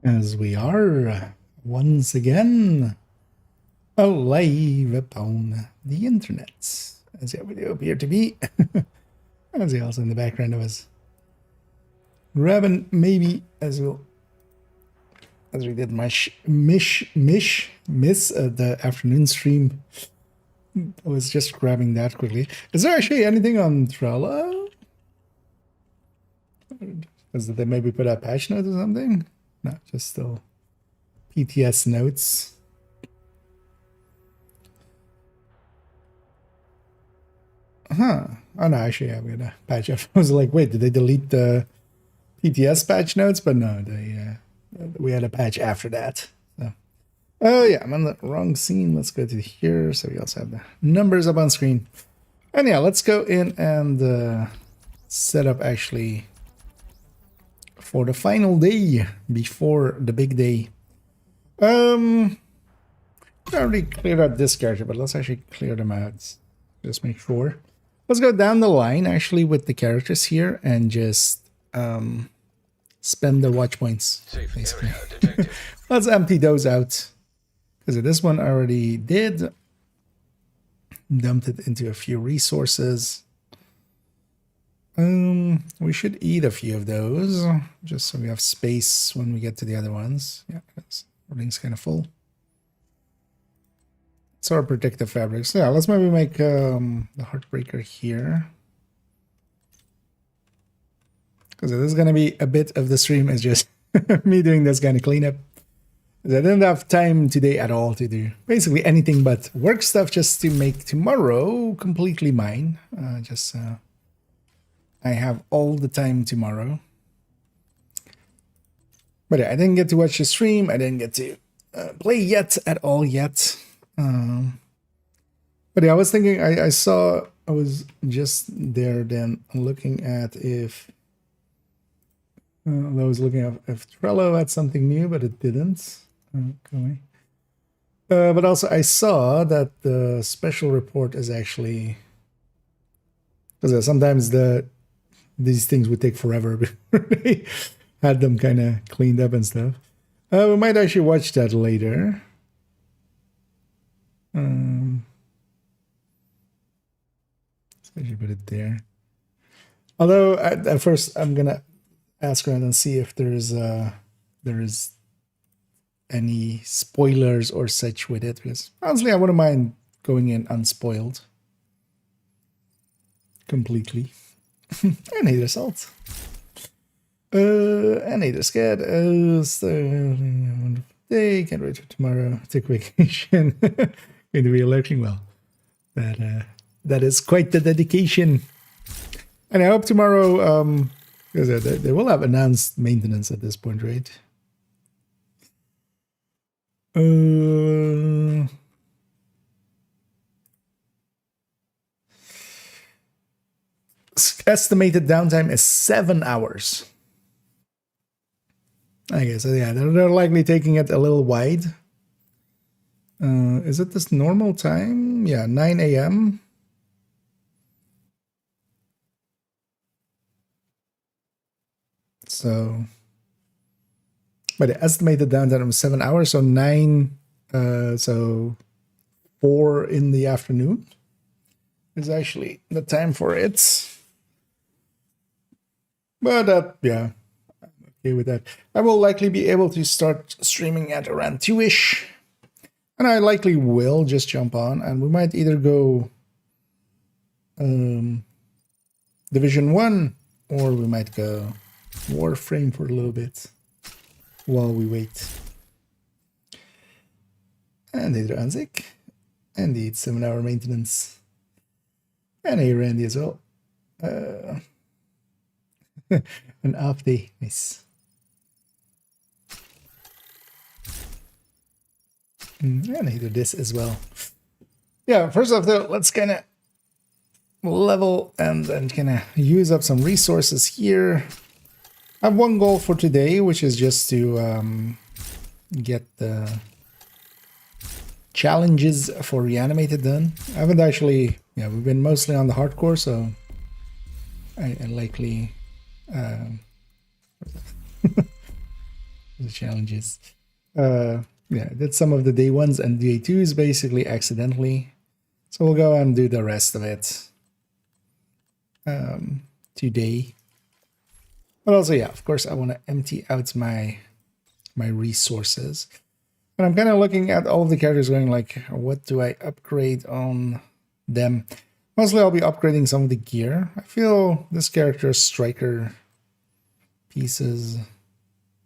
As we are once again alive upon the internet, as we do appear to be. As he also in the background of us grabbing maybe as we did miss the afternoon stream. I was just grabbing that quickly. Is there actually anything on Trello? Is that they maybe put a patch note or something? No, just still PTS notes. Huh. Oh no, actually I'm gonna patch up. I was like, wait, did they delete the PTS patch notes? But no, they we had a patch after that. So. Oh yeah, I'm on the wrong scene. Let's go to here. So we also have the numbers up on screen. And yeah, let's go in and set up actually for the final day before the big day. I already cleared out this character, but let's actually clear them out. Just make sure. Let's go down the line actually with the characters here and just spend the watch points. Basically. Let's empty those out. Because this one already did. Dumped it into a few resources. We should eat a few of those just so we have space when we get to the other ones. Yeah, everything's kind of full. So our protective fabrics. Yeah, let's maybe make the Heartbreaker here. Because this is going to be a bit of the stream is just me doing this kind of cleanup. I didn't have time today at all to do basically anything but work stuff just to make tomorrow completely mine. I have all the time tomorrow. But yeah, I didn't get to watch the stream. I didn't get to play yet at all yet. But yeah, I was thinking, I was just there then looking at if I was looking at if Trello had something new, but it didn't. Okay. But also I saw that the special report is actually, because sometimes these things would take forever before they had them kind of cleaned up and stuff. We might actually watch that later. So I should put it there. Although at first I'm gonna ask around and see if there is any spoilers or such with it, because honestly I wouldn't mind going in unspoiled completely. And either salt. And either scared. So wonderful day. Can't wait for tomorrow. Take vacation. Going to be election. Well, that is quite the dedication. And I hope tomorrow, because they will have announced maintenance at this point, right? Estimated downtime is 7 hours. I guess, yeah, they're likely taking it a little wide. Is it this normal time? Yeah, 9 a.m. So, but the estimated downtime was 7 hours, so 4 in the afternoon is actually the time for it. But yeah, I'm okay with that. I will likely be able to start streaming at around 2-ish. And I likely will just jump on, and we might either go Division 1, or we might go Warframe for a little bit while we wait. And either Anzik, and the 7-hour maintenance. And hey, Randy as well. An off day, nice. And either this as well. Yeah, first off though, let's kind of level and kind of use up some resources here. I have one goal for today, which is just to get the challenges for reanimated done. I haven't actually, yeah, we've been mostly on the hardcore, so I likely the challenges. Yeah, did some of the day ones and day twos basically accidentally. So we'll go and do the rest of it today. But also, yeah, of course, I want to empty out my resources. And I'm kind of looking at all of the characters going like, what do I upgrade on them? Mostly I'll be upgrading some of the gear. I feel this character's striker pieces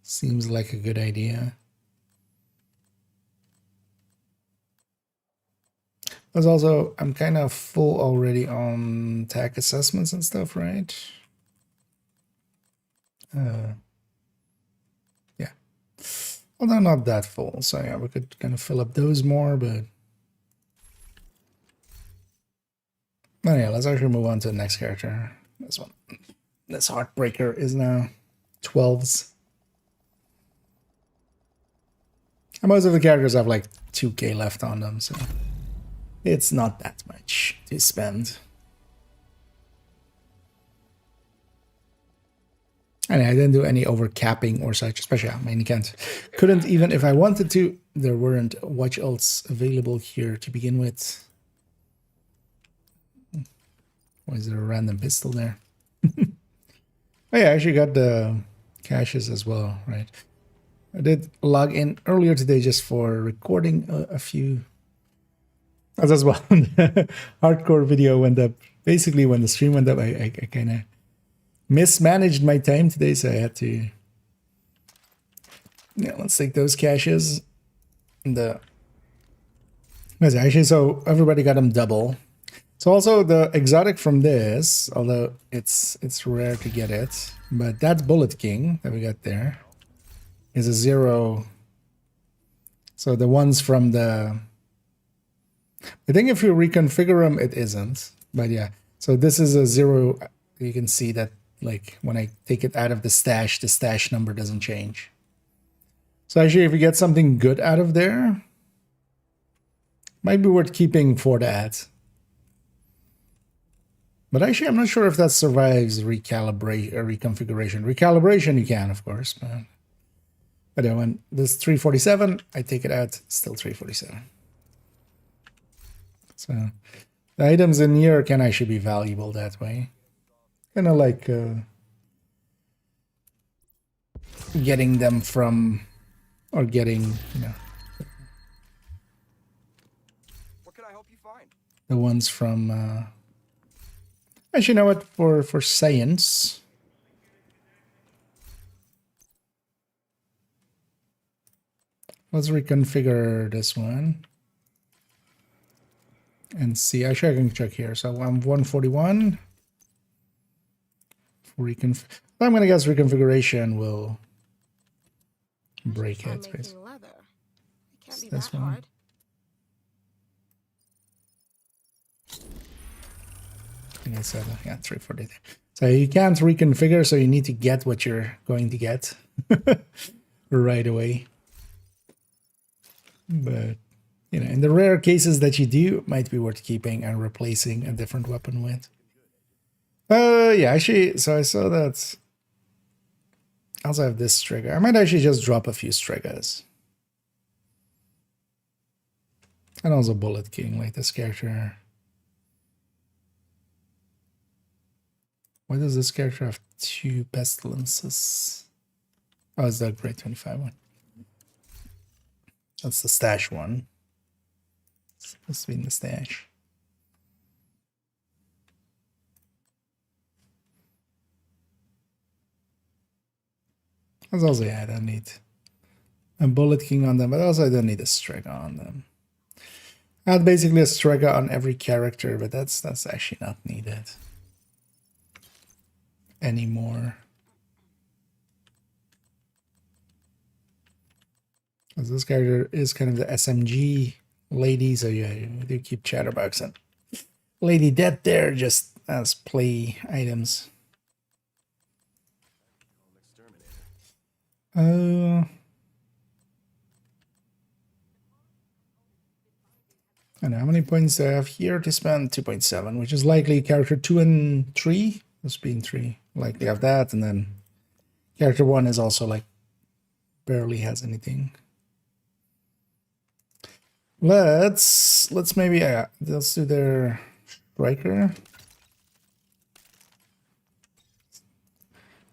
seems like a good idea. There's also, I'm kind of full already on tech assessments and stuff, right? Yeah. Although not that full, so yeah, we could kind of fill up those more, but... Oh yeah, let's actually move on to the next character. This one. This Heartbreaker is now 12s. And most of the characters have like 2k left on them, so it's not that much to spend. And I didn't do any overcapping or such, especially I mean, couldn't even if I wanted to. There weren't watch alts available here to begin with. Why is there a random pistol there? Oh yeah, I actually got the caches as well, right? I did log in earlier today just for recording a few. As well, the hardcore video went up. Basically, when the stream went up, I kind of mismanaged my time today, so I had to. Yeah, let's take those caches. Actually, so everybody got them double. So also the exotic from this, although it's rare to get it, but that Bullet King that we got there is a 0. So the ones from the, I think if you reconfigure them, it isn't. But yeah, so this is a 0. You can see that like when I take it out of the stash number doesn't change. So actually, if you get something good out of there, might be worth keeping for that. But actually, I'm not sure if that survives recalibration or reconfiguration. Recalibration, you can, of course. But yeah, when this 347, I take it out, still 347. So the items in here can actually be valuable that way. Kind of like getting them from, or getting, you know, what can I help you find? The ones from. Actually, you know what? For science, let's reconfigure this one and see. Actually, I can check here. So I'm 141. I'm gonna guess reconfiguration will break it. Leather. It can't be This that one. hard. I think I said, yeah, 340. So you can't reconfigure, so you need to get what you're going to get right away. But, you know, in the rare cases that you do, it might be worth keeping and replacing a different weapon with. Yeah, actually, so I saw that. I also have this trigger. I might actually just drop a few triggers. And also Bullet King, like this character. Why does this character have 2 pestilences? Oh, it's the grade 25 one. That's the stash one. It's supposed to be in the stash. That's also, yeah, I don't need a Bullet King on them, but also I don't need a Strega on them. I had basically a Strega on every character, but that's actually not needed anymore. Because this character is kind of the SMG lady, so yeah, we do keep Chatterbox and Lady Death there just as play items. I don't know how many points do I have here to spend. 2.7, which is likely character 2 and 3. This being 3, likely have that, and then character 1 is also like barely has anything. Let's maybe let's do their striker.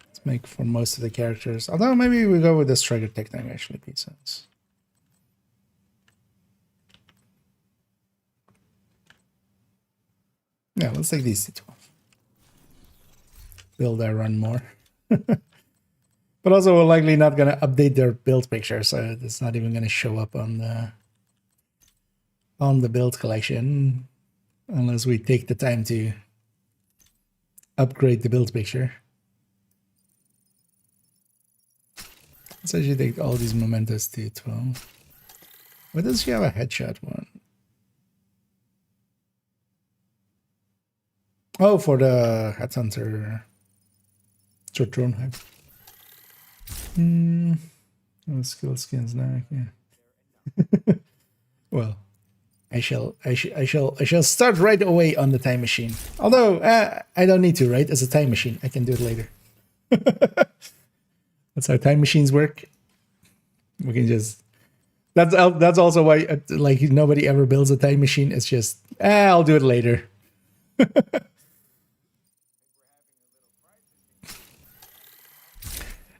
Let's make for most of the characters. Although maybe we go with the striker technique actually makes sense. Yeah, let's take these 12. Build their run more. But also we're likely not gonna update their build picture, so it's not even gonna show up on the build collection unless we take the time to upgrade the build picture. Let's actually take all these mementos to 12. Why does she have a headshot one? Oh, for the Headhunter Turtle hype. Oh, skill skins now, yeah. Well, I shall start right away on the time machine. Although I don't need to, right? As a time machine, I can do it later. That's how time machines work. We can just. That's also why like nobody ever builds a time machine. It's just I'll do it later.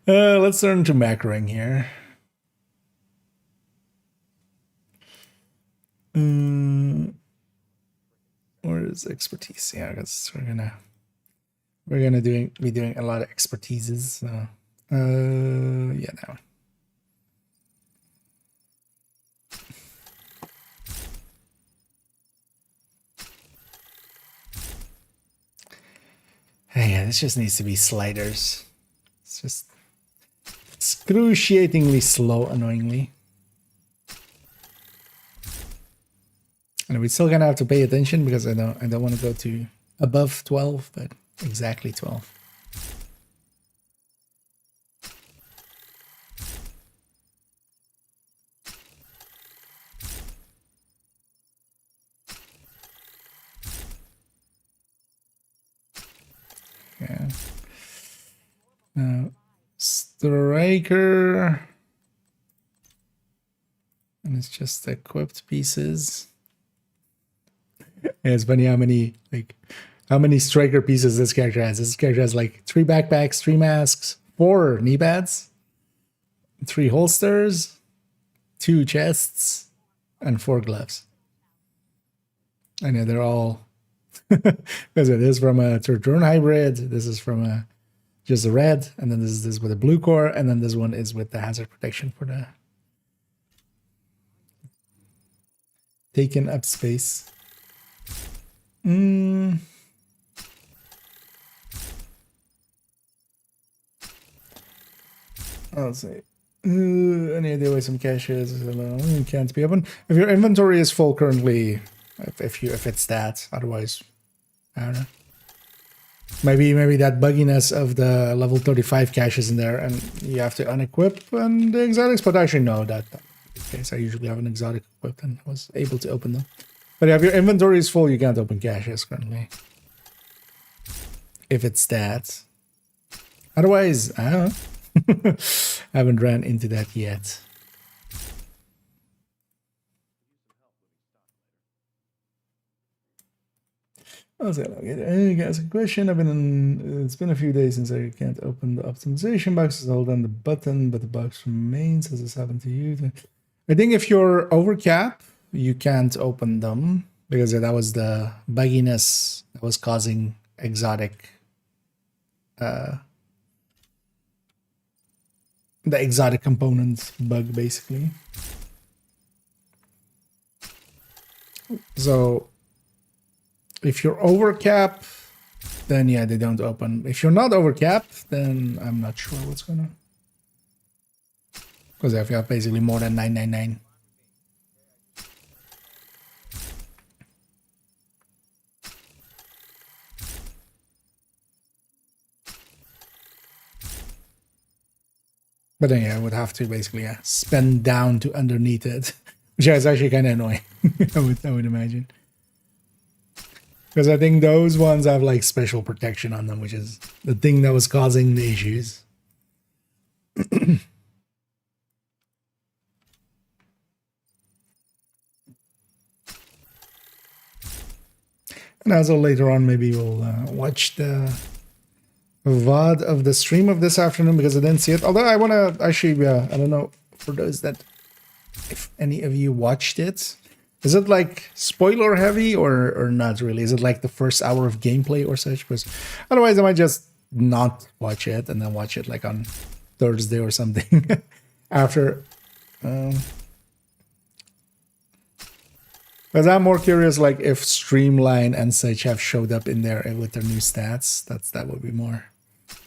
Let's turn to macroing here. Where is expertise? Yeah, I guess we're gonna be doing a lot of expertises. So, yeah, that one. Yeah, this just needs to be sliders. It's just excruciatingly slow, annoyingly. And we're still gonna have to pay attention because I don't want to go to above 12, but exactly 12. Yeah. Now, striker. And it's just equipped pieces. Yeah, it's funny how many striker pieces this character has. This character has like 3 backpacks, 3 masks, 4 knee pads, 3 holsters, 2 chests, and 4 gloves. I know they're all because this is from a Turturn hybrid. This is from just a red, and then this is with a blue core, and then this one is with the hazard protection for the taken up space. Let's see. Any idea why some cache is can't be open? If your inventory is full currently, if it's that, otherwise, I don't know. Maybe that bugginess of the level 35 caches in there, and you have to unequip and the exotics. But actually, no, that in case I usually have an exotic equipped and was able to open them. But if your inventory is full, you can't open caches currently. If it's that. Otherwise, I don't know. I haven't ran into that yet. I'll say, hey guys, a question. It's been a few days since I can't open the optimization boxes. Hold on the button, but the box remains. Has this happened to you? I think if you're over cap, you can't open them because that was the bugginess that was causing exotic the exotic component bug, basically. So if you're over cap, then yeah, they don't open. If you're not over cap, then I'm not sure what's gonna. Because if you have basically more than 999. But then yeah, I would have to basically spend down to underneath it, which is actually kind of annoying. I would imagine, because I think those ones have like special protection on them, which is the thing that was causing the issues. And also later on, maybe we'll watch the VOD of the stream of this afternoon because I didn't see it. Although I want to actually, I don't know, for those that, if any of you watched it, is it like spoiler heavy or not really? Is it like the first hour of gameplay or such? Because otherwise I might just not watch it and then watch it like on Thursday or something after. Because I'm more curious, like if Streamline and such have showed up in there with their new stats. That would be more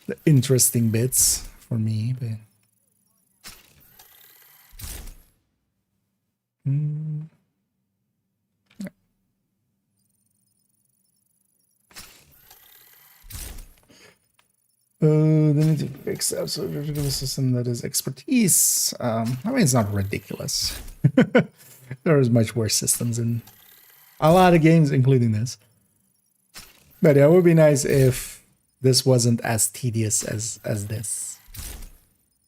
the interesting bits for me. But they need to fix the absolute system that is expertise. I mean, it's not ridiculous. There is much worse systems in a lot of games, including this. But yeah, it would be nice if this wasn't as tedious as this.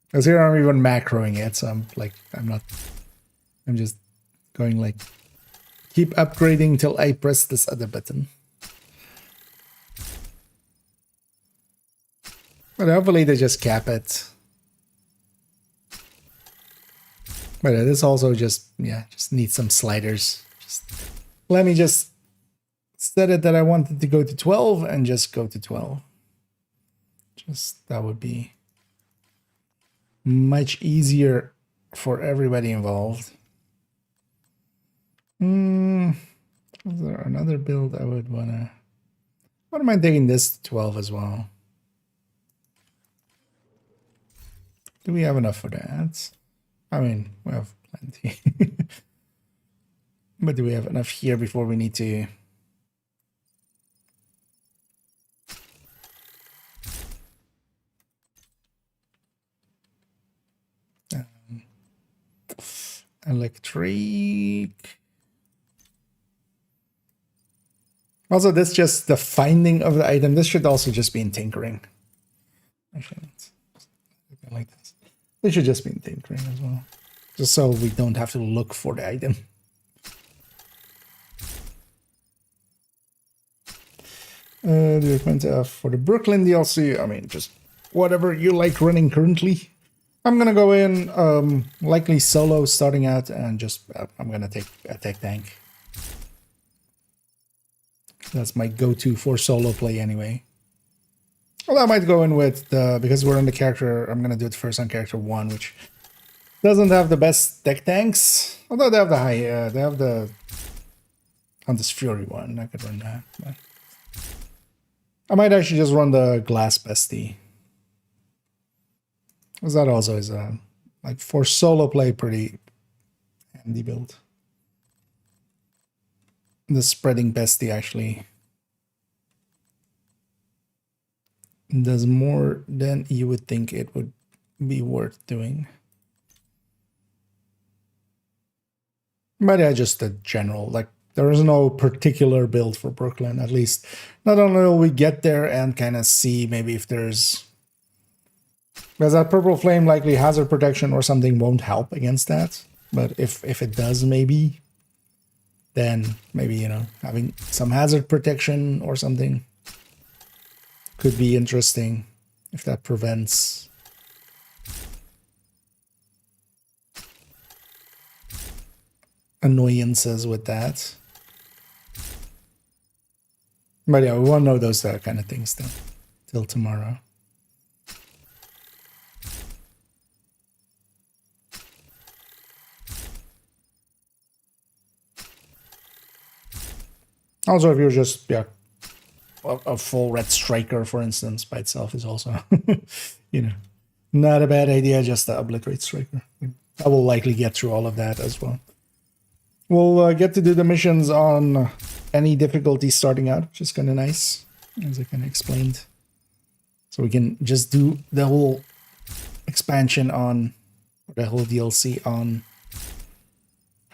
Because here I'm even macroing it, so I'm just going like, keep upgrading till I press this other button. But hopefully they just cap it. But this also just needs some sliders. Let me just set it that I wanted to go to 12 and just go to 12. That would be much easier for everybody involved. Is there another build I would wanna? What am I taking this to 12 as well? Do we have enough for that? I mean, we have plenty. But do we have enough here before we need to? Electric. Also, this just the finding of the item. This should also just be in tinkering. Actually, let's like this. It should just be in tinkering as well. Just so we don't have to look for the item. Do you recommend for the Brooklyn DLC? I mean, just whatever you like running currently. I'm gonna go in likely solo starting out and just I'm gonna take a tech tank. That's my go-to for solo play anyway. Well, I might go in with because we're on the character. I'm gonna do it first on character 1, which doesn't have the best tech tanks. Although they have the high, they have the Hunter's Fury one. I could run that. But I might actually just run the Glass Bestie. Because that also is like for solo play pretty handy build. The Spreading Bestie actually does more than you would think it would be worth doing. But yeah, just a general, like there is no particular build for Brooklyn, at least not until we get there and kind of see maybe if there's, because that Purple Flame likely hazard protection or something won't help against that. But if it does, maybe, then maybe, you know, having some hazard protection or something could be interesting if that prevents annoyances with that. But yeah, we won't know those kind of things then till tomorrow. Also, if you're just, a full red striker, for instance, by itself is also, you know, not a bad idea, just the obliterate striker. I will likely get through all of that as well. We'll get to do the missions on any difficulty starting out, which is kind of nice, as I kind of explained. So we can just do the whole expansion on, the whole DLC on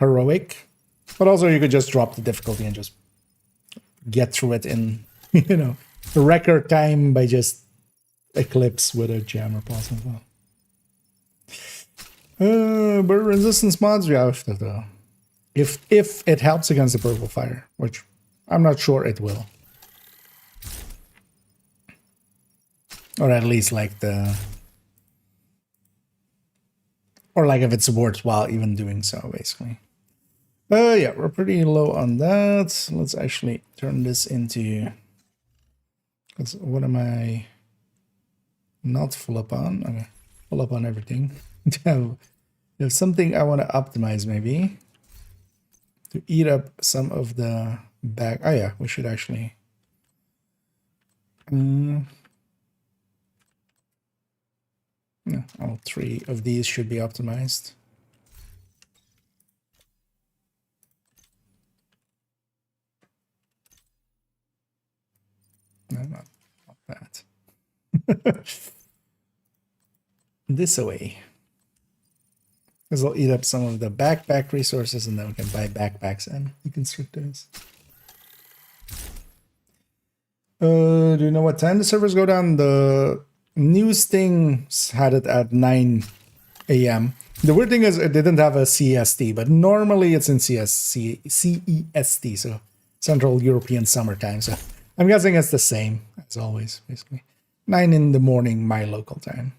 Heroic. But also you could just drop the difficulty and just get through it in, you know, record time by just Eclipse with a jammer pulse as well. But resistance mods, we have to, if it helps against the purple fire, which I'm not sure it will. Or at least like the... Or like if it's worthwhile even doing so, basically. Yeah, we're pretty low on that. Let's actually turn this into... What am I not full up on? Okay, full up on everything. There's something I want to optimize maybe. To eat up some of the back... Oh yeah, we should actually... Yeah, all 3 of these should be optimized. No, not that. This away. Because I'll eat up some of the backpack resources and then we can buy backpacks and constructors. Do you know what time the servers go down? The news things had it at 9 a.m. The weird thing is it didn't have a CEST, but normally it's in CEST, so Central European Summertime. So I'm guessing it's the same as always, basically. 9 in the morning, my local time.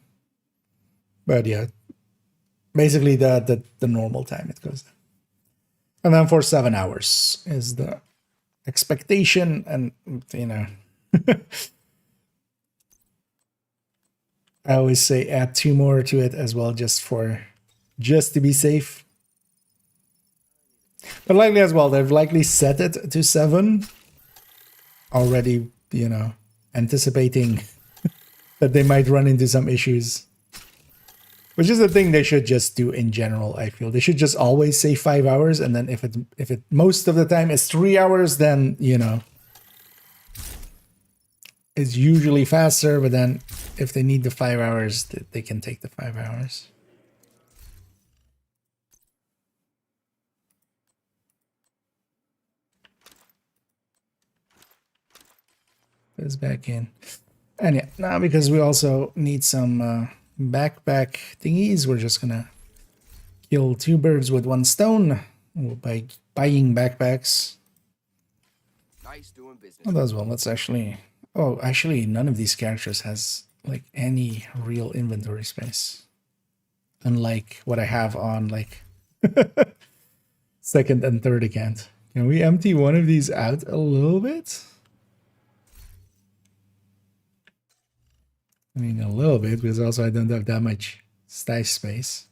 But yeah, basically the normal time it goes down. And then for 7 hours is the expectation, and you know, I always say add 2 more to it as well, just to be safe. But likely as well, they've likely set it to 7 already, you know, anticipating that they might run into some issues. Which is the thing they should just do in general, I feel. They should just always say 5 hours, and then if it most of the time is 3 hours, then, you know, it's usually faster, but then if they need the 5 hours, they can take the 5 hours. Put this back in. And yeah, now because we also need some backpack thingies, we're just gonna kill 2 birds with 1 stone by buying backpacks. Nice doing business. Oh, as well. Let's actually... Oh, actually, none of these characters has like any real inventory space. Unlike what I have on like 2nd and 3rd account. Can we empty one of these out a little bit? I mean, a little bit, because also I don't have that much stash space.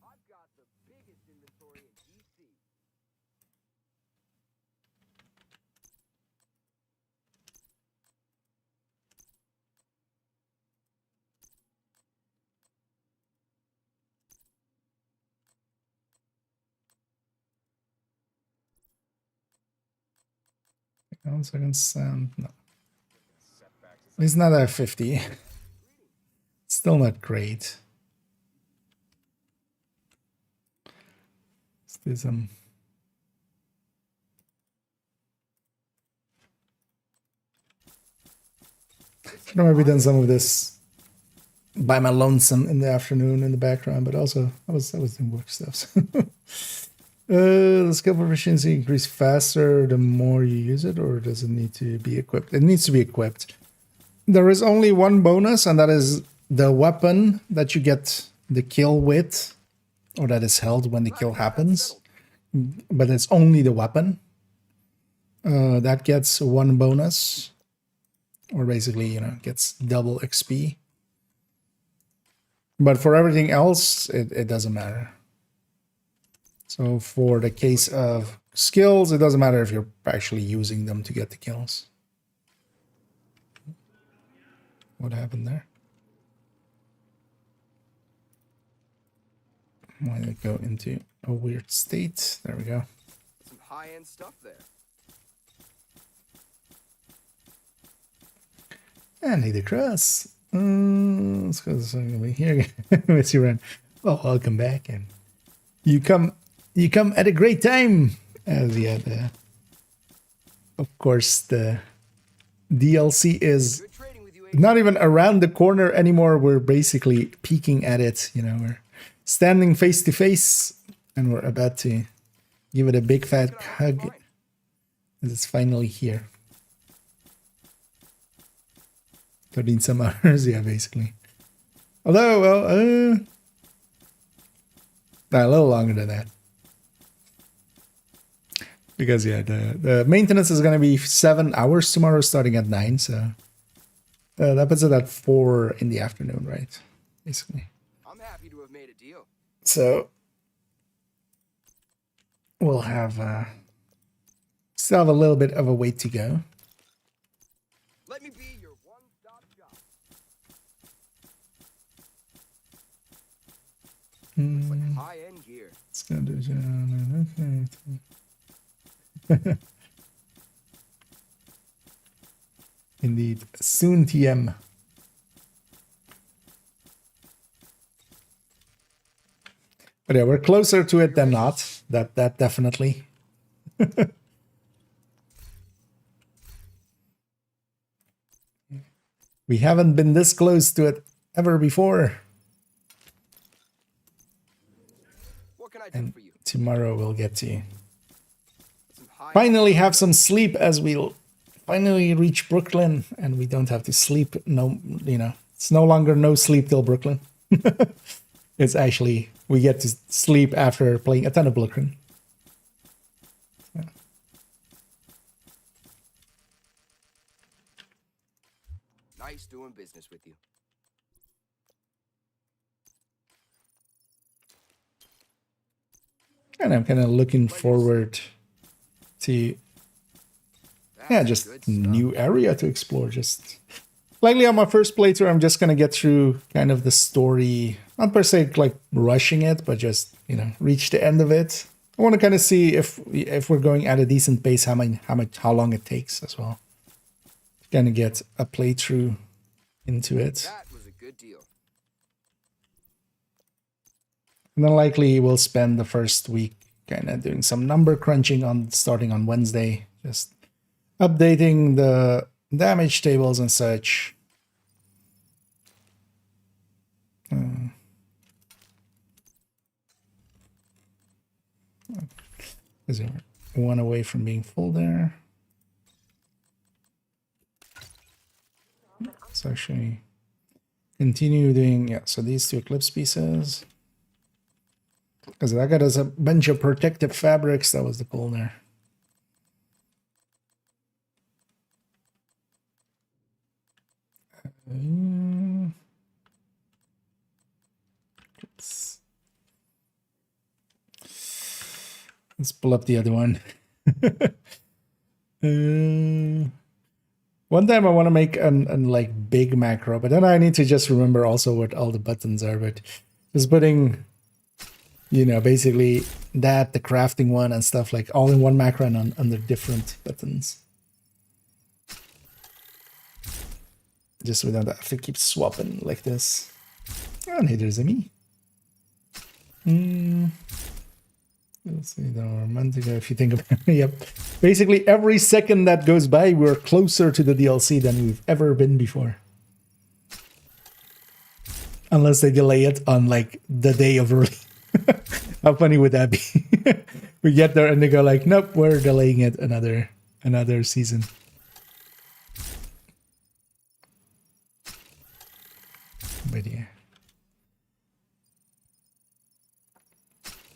I've got the biggest inventory in DC. One second, sound. No. It's not a 50. Still not great. Let's do some. Should have maybe done some of this by my lonesome in the afternoon in the background, but also I was doing work stuff. So. The skill proficiency increase faster the more you use it, or does it need to be equipped? It needs to be equipped. There is only one bonus, and that is the weapon that you get the kill with, or that is held when the kill happens. But it's only the weapon. That gets 1 bonus, or basically, you know, gets double XP. But for everything else, it doesn't matter. So for the case of skills, it doesn't matter if you're actually using them to get the kills. What happened there? Why did it go into a weird state? There we go. Some high-end stuff there. And need a cross. Let's go here. Miss you, Ren. Oh, welcome back, and you come at a great time. As yeah, of course the DLC is not even around the corner anymore. We're basically peeking at it. You know, we're standing face to face, and we're about to give it a big fat hug. It's finally here. 13 some hours, yeah, basically. Although, well, a little longer than that. Because, yeah, the maintenance is going to be 7 hours tomorrow, starting at 9, so that puts it at 4 in the afternoon, right? Basically. I'm happy to have made a deal. So, we'll have, still have a little bit of a wait to go. Let me be your one-stop shop. Looks like high-end gear. Let's go do Indeed. Soon TM. But yeah, we're closer to it than not. That definitely. We haven't been this close to it ever before. What can I do And for you? tomorrow we'll get to Some high finally have some sleep as we'll finally reach Brooklyn and we don't have to sleep. No, you know, it's no longer no sleep till Brooklyn. It's actually, we get to sleep after playing a ton of Brooklyn. Yeah. nice doing business with you. And I'm kind of looking forward to, yeah, That's just good stuff. new area to explore. Just likely on my first playthrough, I'm just gonna get through kind of the story, not per se like rushing it, but just, you know, reach the end of it. I want to kind of see if we're going at a decent pace, how long it takes as well. Kind of get a playthrough into it, That was a good deal. and then likely we'll spend the first week kind of doing some number crunching on starting on Wednesday, just updating the damage tables and such. Is there one away from being full there? Let's actually continue doing, yeah, so these two eclipse pieces. Because that got us a bunch of protective fabrics. That was the goal there. Oops. Let's pull up the other one. One time I want to make an like big macro, but then I need to just remember also what all the buttons are. But just putting, you know, basically that, the crafting one and stuff, like all in one macro and under different buttons. Just so we don't have to keep swapping like this. And hey, there's a me. Let's see, the romantic, if you think about it. Yep. Basically, every second that goes by, we're closer to the DLC than we've ever been before. Unless they delay it on like the day of release. How funny would that be? We get there and they go like, nope, we're delaying it another season. But yeah.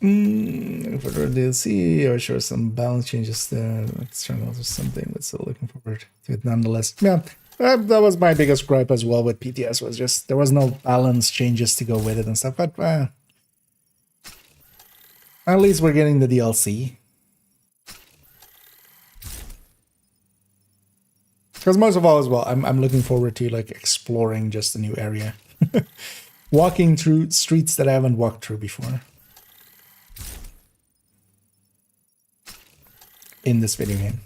For the DLC, or sure some balance changes to externals or something, but still looking forward to it nonetheless. Yeah, that was my biggest gripe as well with PTS, was just there was no balance changes to go with it and stuff, but at least we're getting the DLC. Because most of all as well, I'm looking forward to like exploring just a new area. Walking through streets that I haven't walked through before. In this video game.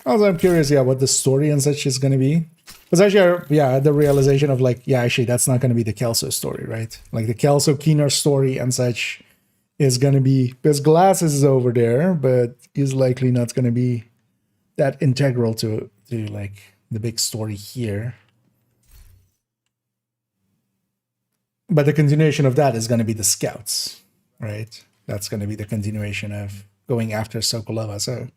Also, I'm curious, yeah, what the story and such is going to be. Because actually, yeah, the realization of like, yeah, actually, that's not going to be the Kelso story, right? Like the Kelso Keener story and such is going to be, because Glasses is over there, but is likely not going to be that integral to like the big story here. But the continuation of that is going to be the Scouts, right? That's going to be the continuation of going after Sokolova. So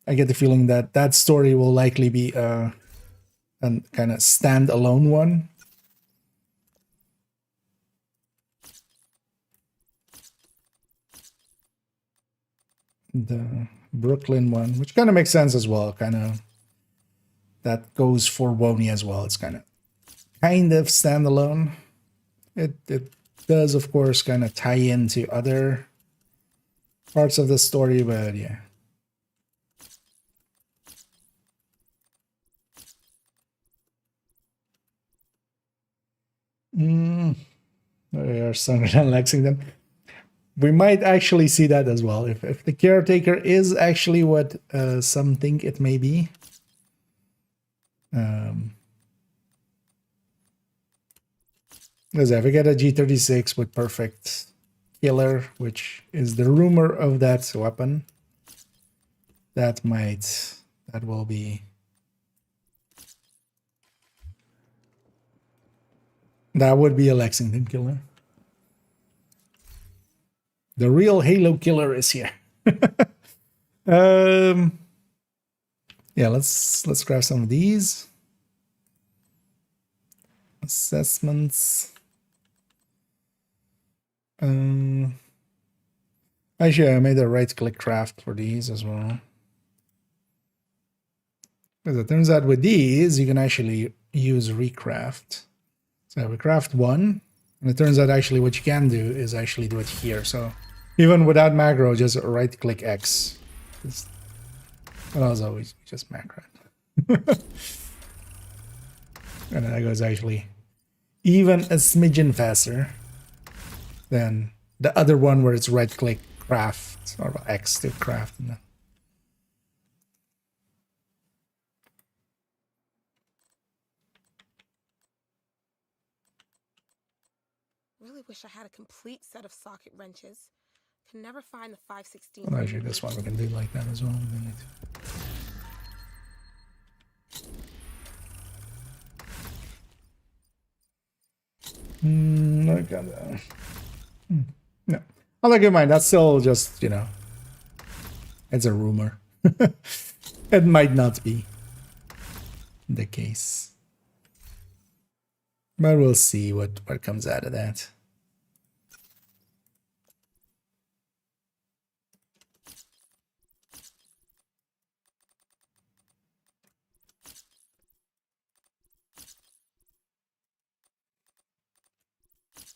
I get the feeling that that story will likely be a kind of standalone one. The Brooklyn one, which kind of makes sense as well. Kind of that goes for Wony as well. It's kind of standalone. It does, of course, kind of tie into other parts of the story, but yeah. They are stronger than Lexington. We might actually see that as well. If the caretaker is actually what some think it may be. Because if we get a G36 with perfect killer, which is the rumor of that weapon, that will be... That would be a Lexington killer. The real Halo killer is here. Yeah, let's grab some of these assessments. Actually, I made a right-click craft for these as well. Because it turns out with these, you can actually use recraft. So we craft one, and it turns out actually what you can do is actually do it here. So even without macro, just right-click X. Well, as always, just macro. And that goes actually even a smidgen faster than the other one where it's right-click craft or X to craft. Really wish I had a complete set of socket wrenches. Can never find the 516. Well, actually, this one we can do like that as well. I got that. No, I'll let you mind. That's still just, you know, it's a rumor. It might not be the case, but we'll see what comes out of that.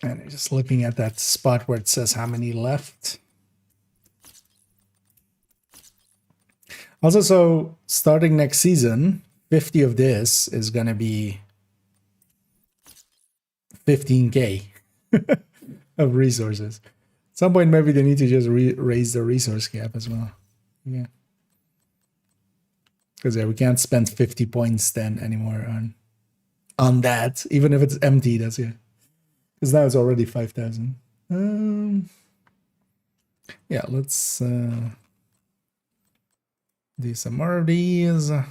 And just looking at that spot where it says how many left. Also, so starting next season, 50 of this is going to be 15K of resources. At some point, maybe they need to just raise the resource cap as well. Yeah. Because yeah, we can't spend 50 points then anymore on that, even if it's empty. That's it. Because now it's already 5,000. Yeah, let's do some more of these. Yeah,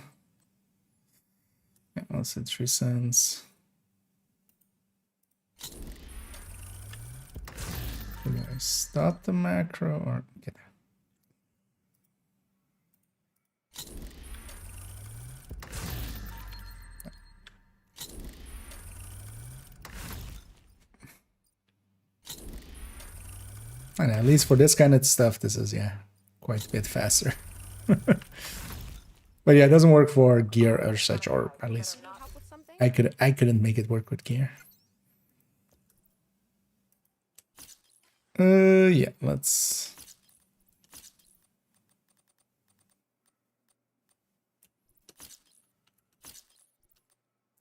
let's hit 3 cents. Should I stop the macro or get And at least for this kind of stuff, this is, yeah, quite a bit faster. But yeah, it doesn't work for gear or such, or at least I couldn't make it work with gear. Yeah, let's...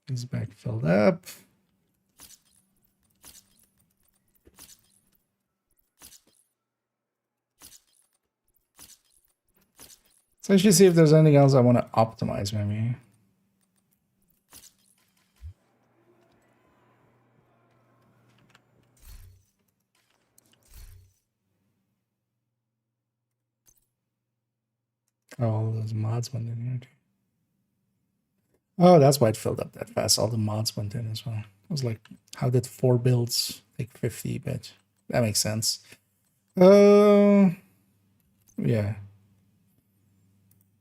He's back filled up. So I should see if there's anything else I want to optimize, maybe. Oh, all those mods went in here too. Oh, that's why it filled up that fast. All the mods went in as well. I was like, how did 4 builds take 50? But that makes sense. Yeah.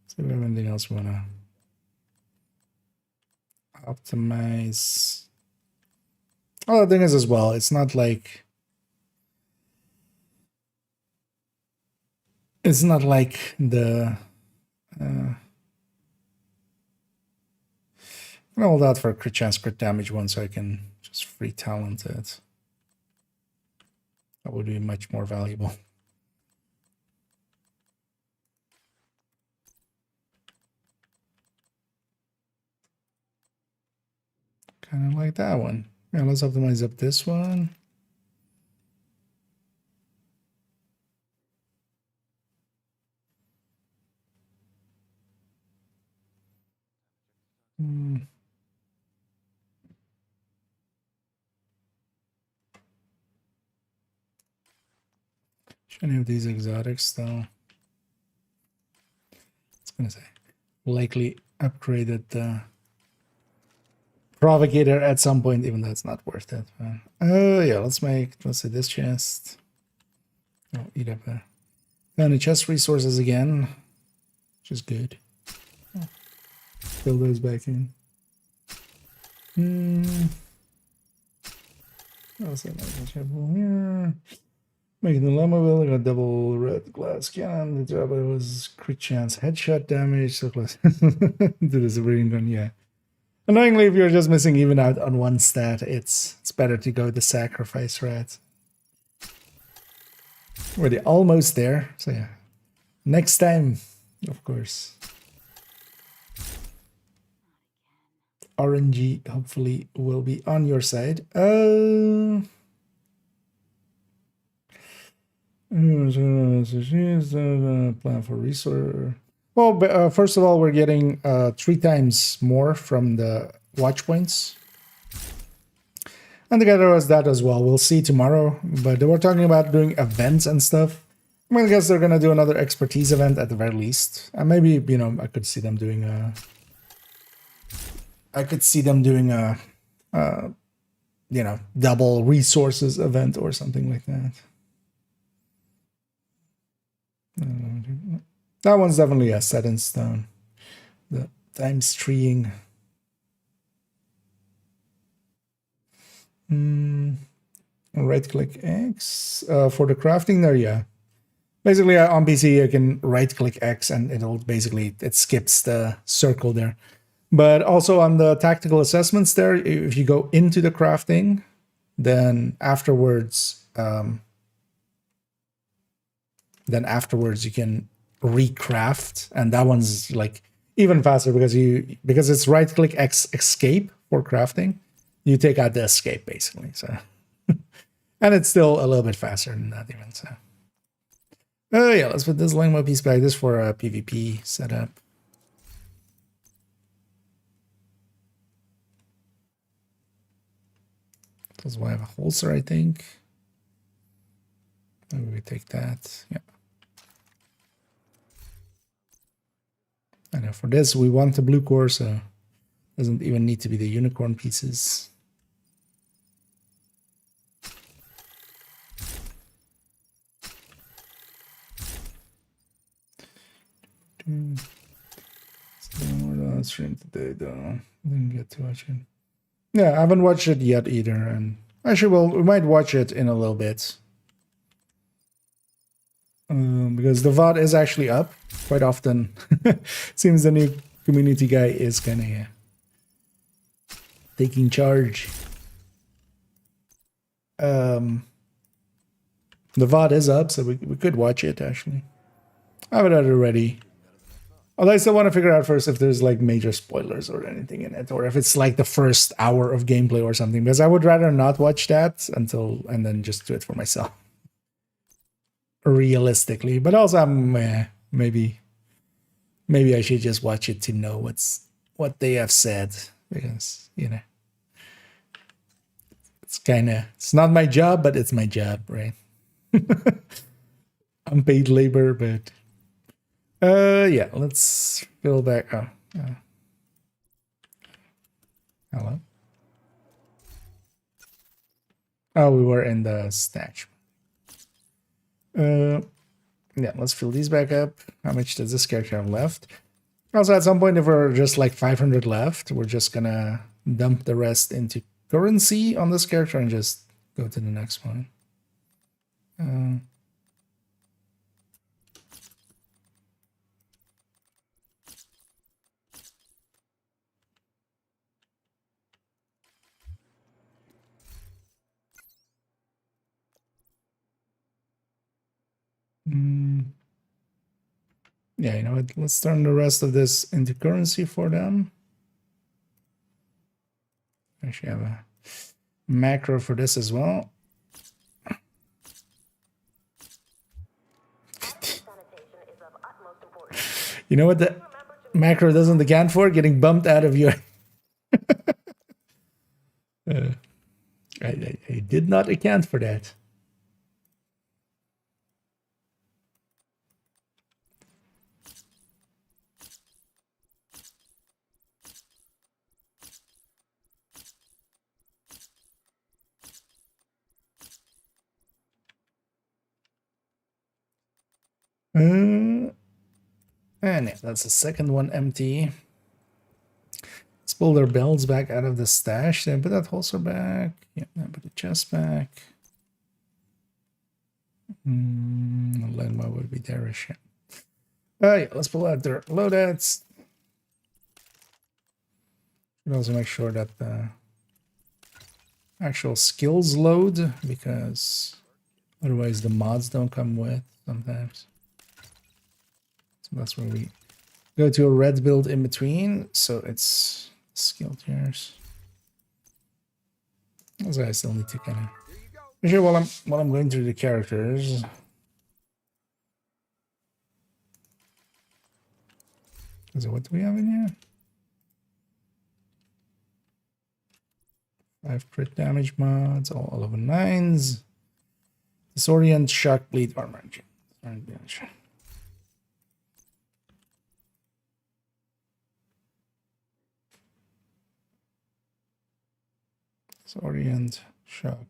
So we have anything else we wanna optimize? Oh, the thing is as well, it's not like the I'm gonna hold out for a crit chance, crit damage one so I can just free talent it. That would be much more valuable. Kind of like that one. Yeah, let's optimize up this one. Should any of these exotics though? It's gonna say likely upgraded the provocator at some point, even though it's not worth it. Oh yeah, let's say this chest. Oh, eat up there. Found the chest resources again, which is good. Oh, fill those back in. Also, here. Making the Lemaville, got double red glass cannon. The job was crit chance headshot damage. So close to the Zabrine gun, yeah. Annoyingly, if you're just missing even out on one stat, it's better to go the sacrifice route. We're almost there, so yeah. Next time, of course. RNG hopefully will be on your side. Plan for resource. Well, but, first of all, we're getting 3 times more from the watch points. And together as that as well. We'll see tomorrow. But they were talking about doing events and stuff. I mean, I guess they're going to do another expertise event at the very least. And maybe, you know, I could see them doing a... you know, double resources event or something like that. That one's definitely set in stone. The times treeing. Right click X for the crafting there, yeah. Basically on PC I can right click X and it skips the circle there. But also on the tactical assessments there, if you go into the crafting, then afterwards you can recraft, and that one's like even faster because it's right click X escape for crafting. You take out the escape basically, so and it's still a little bit faster than that even. So yeah, let's put this Lingua piece back. This for a PvP setup. Does we have a holster, I think. Maybe we take that. Yeah. I know for this we want the blue core, so it doesn't even need to be the unicorn pieces. We're stream today though. Didn't get to watch it. Yeah, I haven't watched it yet either, and actually we might watch it in a little bit. Because the VOD is actually up quite often. Seems the new community guy is kind of taking charge. The VOD is up, so we could watch it actually. I have it already. Although I still want to figure out first if there's like major spoilers or anything in it, or if it's like the first hour of gameplay or something, because I would rather not watch that and then just do it for myself. Realistically, but also maybe I should just watch it to know what they have said, because you know it's not my job, but it's my job, right? Unpaid labor, but yeah, let's fill back. Hello. Oh, we were in the stash. Yeah, let's fill these back up. How much does this character have left? Also, at some point, if we're just like 500 left, we're just gonna dump the rest into currency on this character and just go to the next one. Yeah, you know what? Let's turn the rest of this into currency for them. Actually, have a macro for this as well. You know what the macro doesn't account for? Getting bumped out of your... I did not account for that. And yeah, that's the second one empty. Let's pull their belts back out of the stash. Then put that holster back. Yeah, then put the chest back. Lenma would be there-ish. Yeah, let's pull out their loadouts. And also make sure that the actual skills load, because otherwise the mods don't come with sometimes. So that's where we go to a red build in between. So it's skill tiers. Also, I still need to kind of sure while I'm going through the characters. So what do we have in here? 5 crit damage mods, all level 9s. Disorient, shock, bleed, armor. Disorient, shock.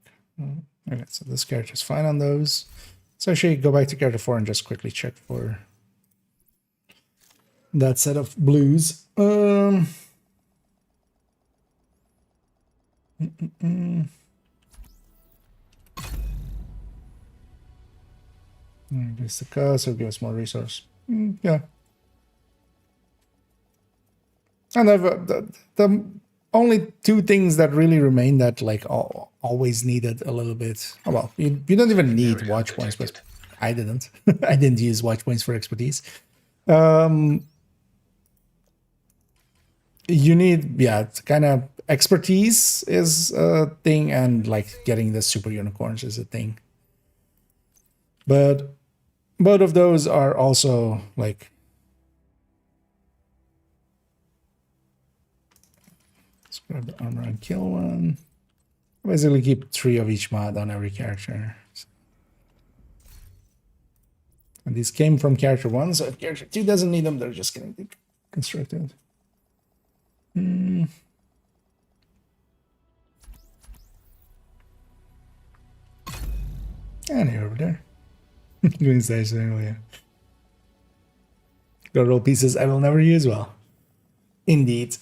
Okay, so this character is fine on those. So actually go back to character 4 and just quickly check for that set of blues. Increase the cost, so give us more resource. Yeah. And the only two things that really remain that like always needed a little bit. Oh, well, you don't even need watch points, but I didn't. I didn't use watch points for expertise. You need, yeah, kind of expertise is a thing, and like getting the super unicorns is a thing. But both of those are also like, let's grab the armor and kill one. Basically keep 3 of each mod on every character. And these came from character 1, so if character 2 doesn't need them, they're just getting constructed. And you're over there. Doing stage earlier. Got roll pieces I will never use. Well, indeed.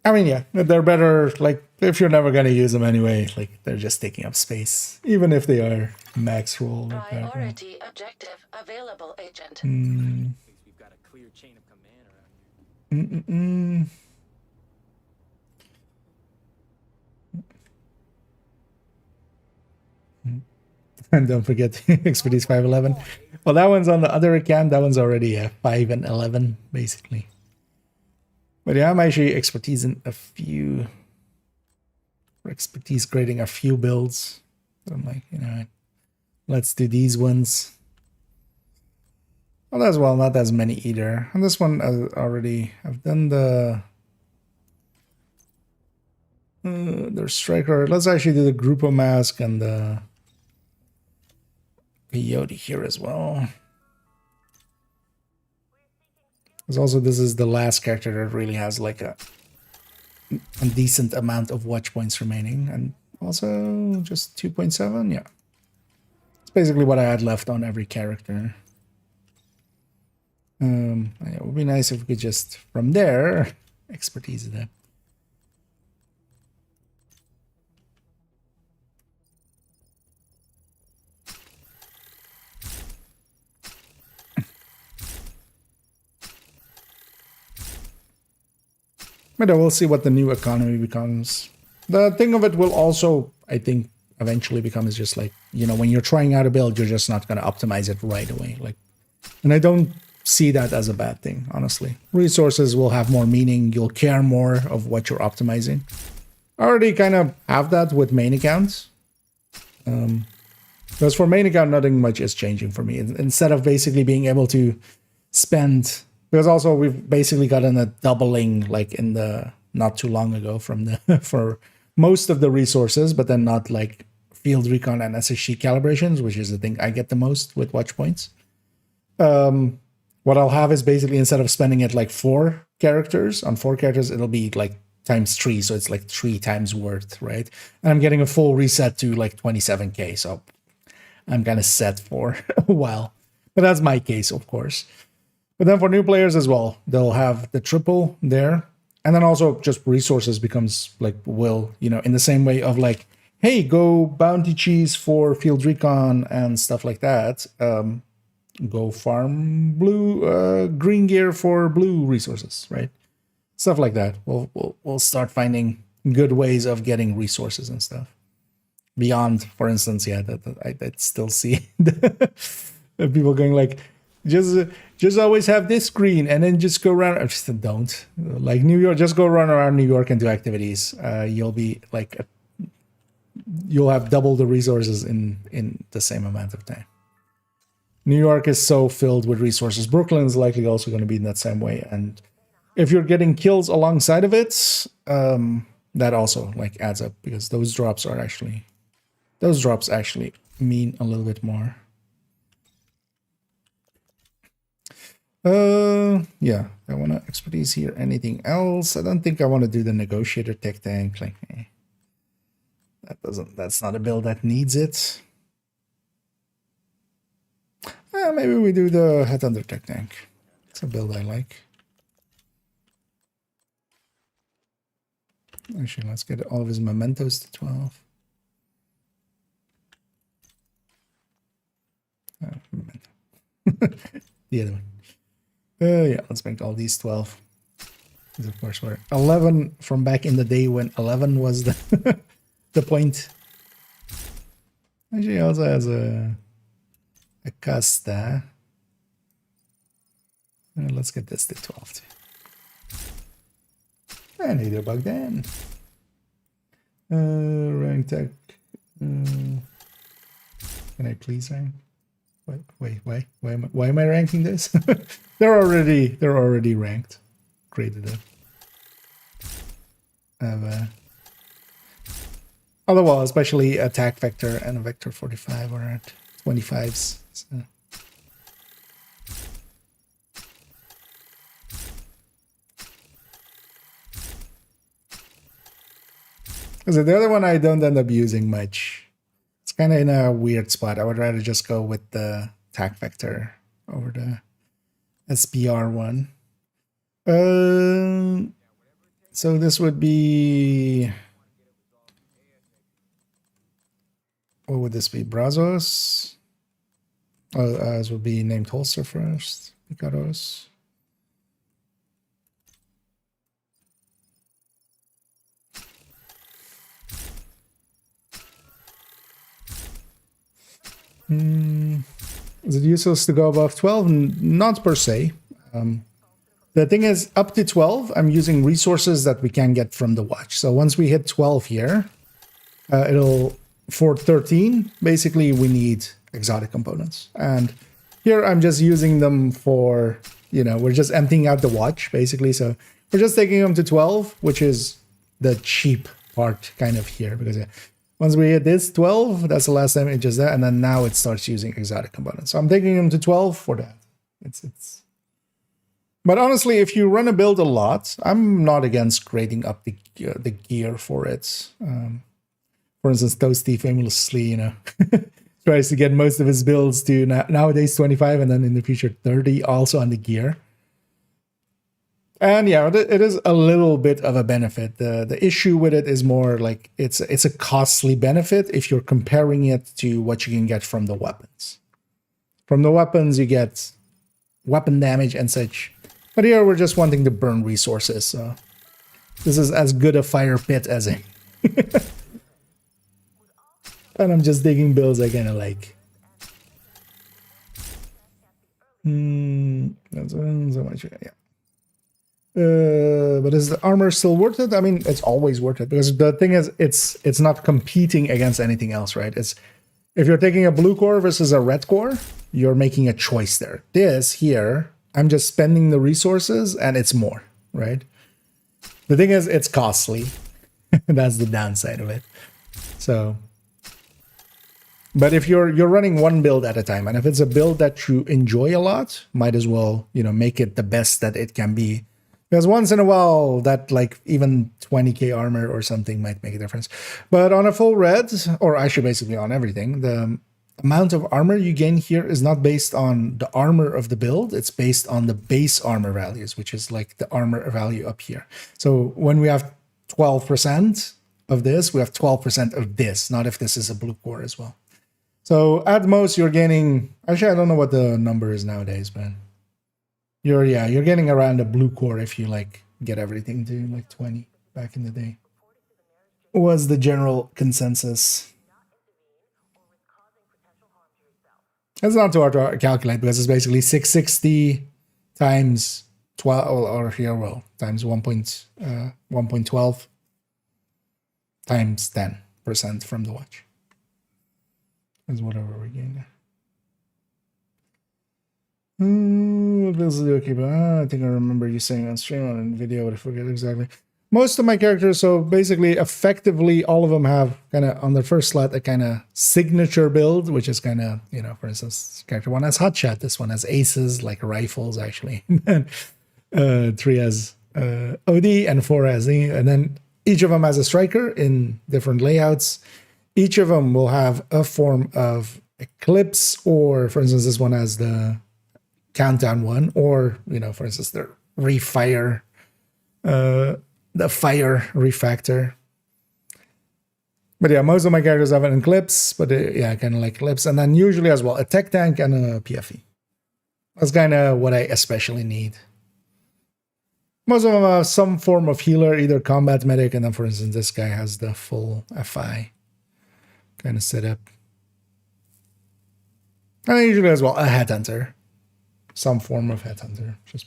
I mean, yeah, they're better. Like, if you're never gonna use them anyway, like they're just taking up space, even if they are max roll. Priority objective available, agent. We've got a clear chain of command around here. And don't forget expertise 511. Well, that one's on the other account. That one's already 5 and 11, basically. But yeah, I'm actually expertise in a few. Expertise grading a few builds. So I'm like, you know, let's do these ones. Well, as well, not as many either. And this one already, I've done the striker. Let's actually do the Grupo Mask and the VOD here as well. Because also this is the last character that really has like a decent amount of watch points remaining, and also just 2.7. Yeah, it's basically what I had left on every character. It would be nice if we could just, from there, expertise there. But we'll see what the new economy becomes. The thing of it will also, I think, eventually become is just like, you know, when you're trying out a build, you're just not going to optimize it right away. Like, and I don't see that as a bad thing, honestly. Resources will have more meaning. You'll care more of what you're optimizing. I already kind of have that with main accounts. Because for main account, nothing much is changing for me. Instead of basically being able to spend... Because also we've basically gotten a doubling like in the not too long ago from the for most of the resources, but then not like field recon and SSG calibrations, which is the thing I get the most with watch points. What I'll have is basically instead of spending it like 4 characters, it'll be like times 3, so it's like 3 times worth, right? And I'm getting a full reset to like 27k, so I'm kind of set for a while. But that's my case, of course. But then for new players as well, they'll have the triple there. And then also just resources becomes like, will, you know, in the same way of like, hey, go bounty cheese for field recon and stuff like that. Go farm green gear for blue resources, right? Stuff like that. We'll start finding good ways of getting resources and stuff. Beyond, for instance, yeah, I'd still see the people going like, just always have this green and then just go around. I just don't like New York. Just go run around New York and do activities. You'll be like, you'll have double the resources in the same amount of time. New York is so filled with resources. Brooklyn is likely also going to be in that same way. And if you're getting kills alongside of it, that also like adds up because those drops actually mean a little bit more. Yeah, I want to expertise here. Anything else? I don't think I want to do the negotiator tech tank. Like, that's not a build that needs it. Maybe we do the headhunter tech tank. It's a build I like. Actually, let's get all of his mementos to 12. Memento. The other one. Yeah, let's make all these 12. These, of course, were 11 from back in the day when 11 was the the point. Actually, he also has a Casta. Let's get this to 12 too. And either Bogdan. Rank tech. Can I please rank? Wait, why am I ranking this? they're already ranked. Created a otherwise, especially attack vector and vector 45 are at 25s. So. Because the other one I don't end up using much. It's kind of in a weird spot. I would rather just go with the attack vector over the SPR one. So this would be... What would this be? Brazos? This would be named holster first. Picaros. Is it useless to go above 12? Not per se. The thing is, up to 12, I'm using resources that we can get from the watch. So once we hit 12 here, for 13, basically we need exotic components. And here I'm just using them for, we're just emptying out the watch, basically. So we're just taking them to 12, which is the cheap part kind of here. Because once we hit this 12, that's the last time it just there. And then now it starts using exotic components. So I'm taking them to 12 for that. But honestly, if you run a build a lot, I'm not against grading up the gear for it. For instance, Toasty famously, tries to get most of his builds to nowadays 25 and then in the future 30 also on the gear. And yeah, it is a little bit of a benefit. The issue with it is more like it's a costly benefit if you're comparing it to what you can get from the weapons. From the weapons, you get weapon damage and such. But here we're just wanting to burn resources, so this is as good a fire pit as it. And I'm just digging builds I kind of like. That's so much, yeah. But is the armor still worth it? I mean, it's always worth it because the thing is, it's not competing against anything else, right? It's if you're taking a blue core versus a red core, you're making a choice there. This here, I'm just spending the resources and it's more, right? The thing is, it's costly. That's the downside of it. So, but if you're running one build at a time, and if it's a build that you enjoy a lot, might as well, make it the best that it can be. Because once in a while, that like even 20k armor or something might make a difference. But on a full red, or actually basically on everything, the amount of armor you gain here is not based on the armor of the build. It's based on the base armor values, which is like the armor value up here. So when we have 12% of this, we have 12% of this, not if this is a blue core as well. So at most you're gaining, actually I don't know what the number is nowadays, but you're getting around a blue core if you like get everything to like 20 back in the day. Was the general consensus. It's not too hard to calculate because it's basically 660 times 12 or here well times 1.12 times 10% from the watch. Is whatever we gain. This is okay, but I think I remember you saying on stream on video, but I forget exactly. Most of my characters, so basically, effectively, all of them have kind of on their first slot a kind of signature build, which is kind of, for instance, character 1 has hotshot, this one has aces, like rifles, actually. 3 has OD, and 4 has E, and then each of them has a striker in different layouts. Each of them will have a form of eclipse, or for instance, this one has the countdown one, or for instance, the refire, the fire refactor. But yeah, most of my characters have an eclipse, but kind of like eclipse, and then usually as well a tech tank and a PFE. That's kind of what I especially need. Most of them have some form of healer, either combat medic, and then for instance, this guy has the full FI kind of setup. And usually as well a headhunter. Some form of headhunter, just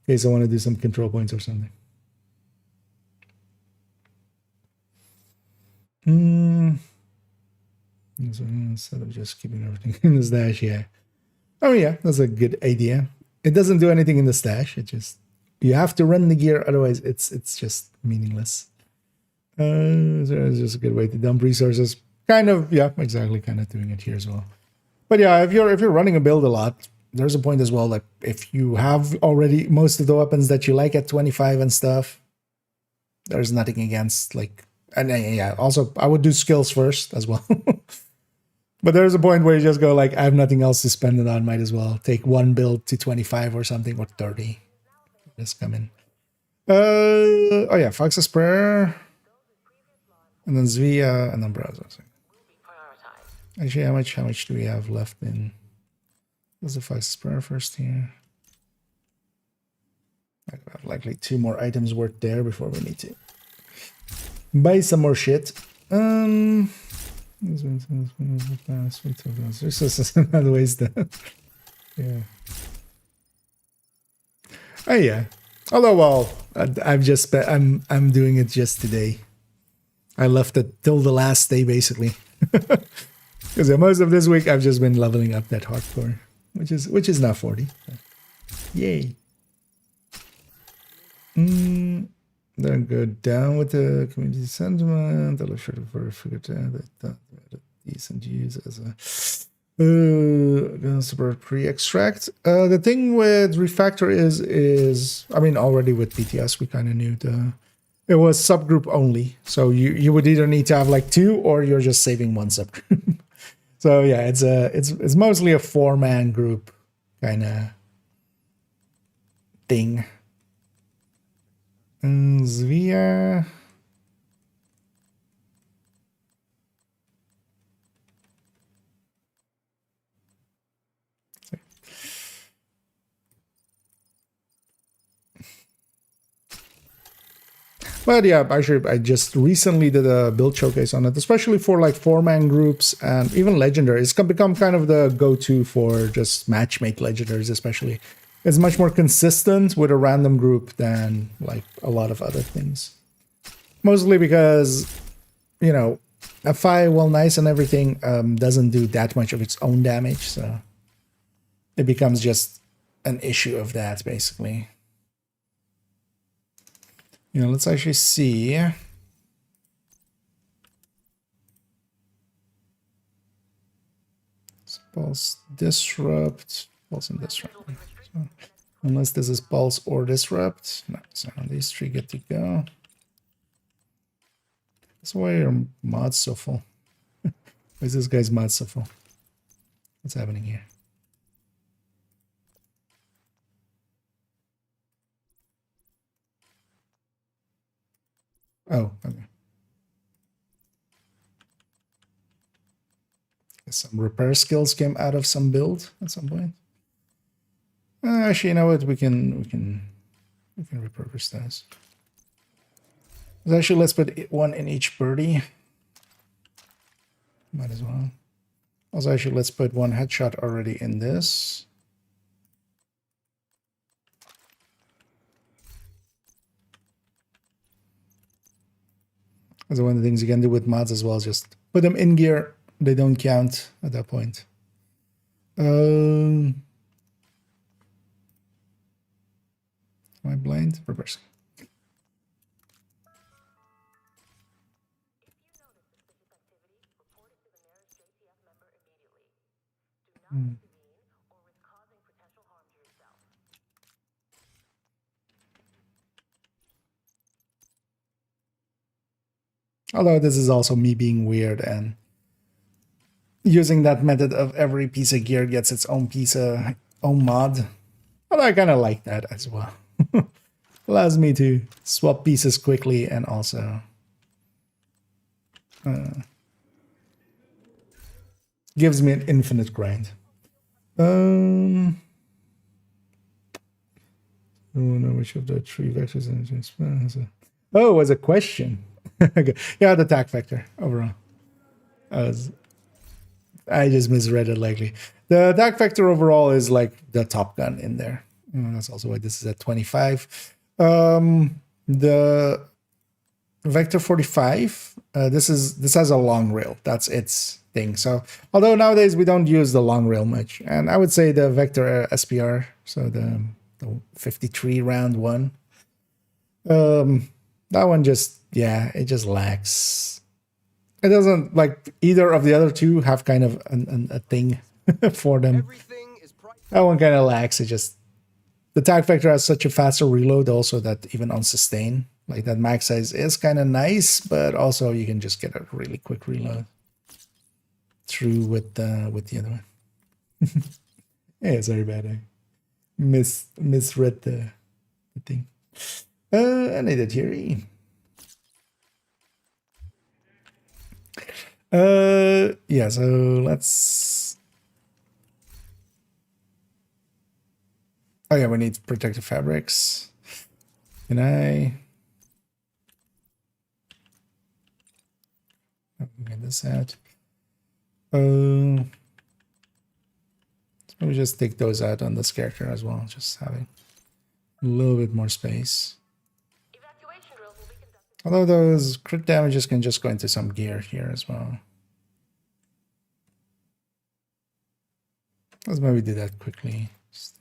in case I want to do some control points or something. So instead of just keeping everything in the stash, yeah. Oh yeah, that's a good idea. It doesn't do anything in the stash. It just you have to run the gear, otherwise it's just meaningless. So it's just a good way to dump resources. Kind of, yeah, exactly. Kind of doing it here as well. But yeah, if you're running a build a lot, there's a point as well that if you have already most of the weapons that you like at 25 and stuff, there's nothing against like, and yeah, also I would do skills first as well. But there's a point where you just go like, I have nothing else to spend it on, might as well take one build to 25 or something, or 30. Just come in. Oh yeah, Fox's Prayer, and then Zvia, and then Browser. Actually, how much do we have left in? What's the Fox's Prayer first here? I have likely 2 more items worth there before we need to buy some more shit. This is another ways to, yeah. Oh yeah. Although, well, I've just I'm doing it just today. I left it till the last day basically, because most of this week I've just been leveling up that hardcore, which is now 40. Yay. Then go down with the community sentiment. I'll sure to figure that decent use as a super pre-extract. The thing with refactor is I mean, already with BTS we kind of knew it was subgroup only, so you would either need to have like 2 or you're just saving one subgroup. So yeah, it's mostly a 4-man group kind of thing. Zvia. But yeah, actually, I just recently did a build showcase on it, especially for like 4-man groups and even legendary. It's become kind of the go-to for just matchmake legendaries, especially. It's much more consistent with a random group than like a lot of other things. Mostly because, you know, a Fi, while nice and everything, doesn't do that much of its own damage, so it becomes just an issue of that, basically. You know, let's actually see. Pulse disrupt, pulse and disrupt. So, unless this is pulse or disrupt. No, so these three get to go. That's why your mod's so full. Why is this guy's mod so full? What's happening here? Oh, okay. Some repair skills came out of some build at some point. Actually, you know what? We can repurpose those. Actually, let's put one in each birdie. Might as well. Also, actually, let's put one headshot already in this. That's one of the things you can do with mods as well. Just put them in gear. They don't count at that point. Am I blind? Reverse. Although this is also me being weird and using that method of every piece of gear gets its own own mod. Although I kind of like that as well. Allows me to swap pieces quickly and also gives me an infinite grind. Oh no, which of the three vectors? Oh, it was a question. Okay. Yeah, the attack vector overall. I just misread it likely. The attack vector overall is like the Top Gun in there. That's also why this is at 25. The Vector 45, this has a long rail. That's its thing. So although nowadays we don't use the long rail much, and I would say the Vector SPR, so the 53 round one, that one just, yeah, it just lacks. It doesn't, like either of the other two have kind of a thing for them. That one kind of lacks. It just, the attack vector has such a faster reload also that even on sustain, like that max size is kind of nice, but also you can just get a really quick reload through with the other one. Yeah, sorry about that. Misread the thing. I need a theory. Yeah, so let's. Oh yeah, we need protective fabrics. Can I get this out? Let me just take those out on this character as well, just having a little bit more space. Although those crit damages can just go into some gear here as well. Let's maybe do that quickly. Just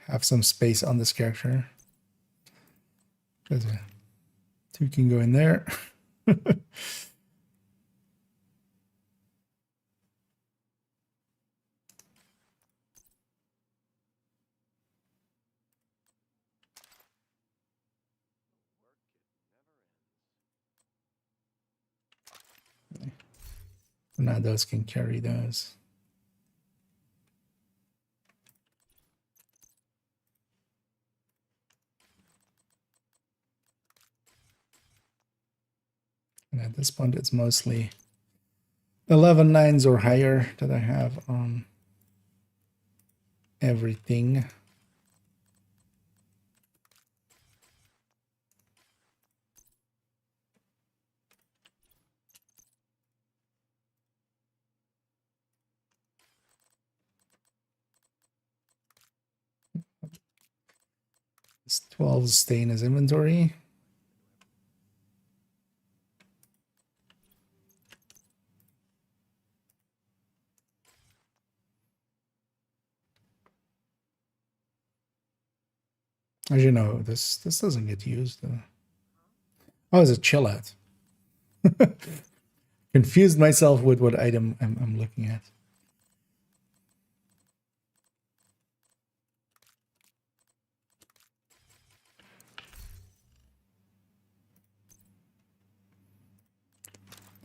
have some space on this character. Two can go in there. Now those can carry those. And at this point, it's mostly 11 nines or higher that I have on everything. This 12 stay in his inventory. As you know, this doesn't get used. Oh, it's a chill out. Confused myself with what item I'm looking at.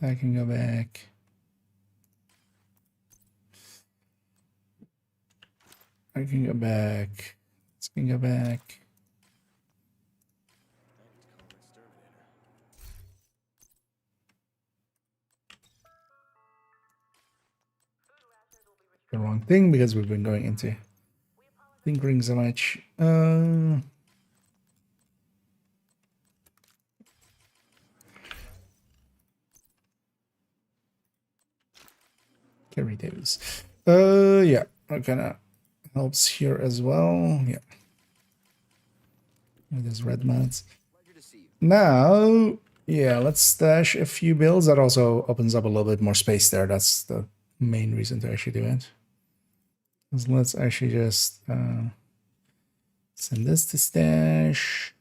I can go back. I can go back. Let's can go back. The wrong thing because we've been going into tinkering so much. Carry those. Yeah, that kind of helps here as well. Yeah, with his red mods. Now, yeah, let's stash a few builds. That also opens up a little bit more space there. That's the main reason to actually do it. So let's actually just send this to stash.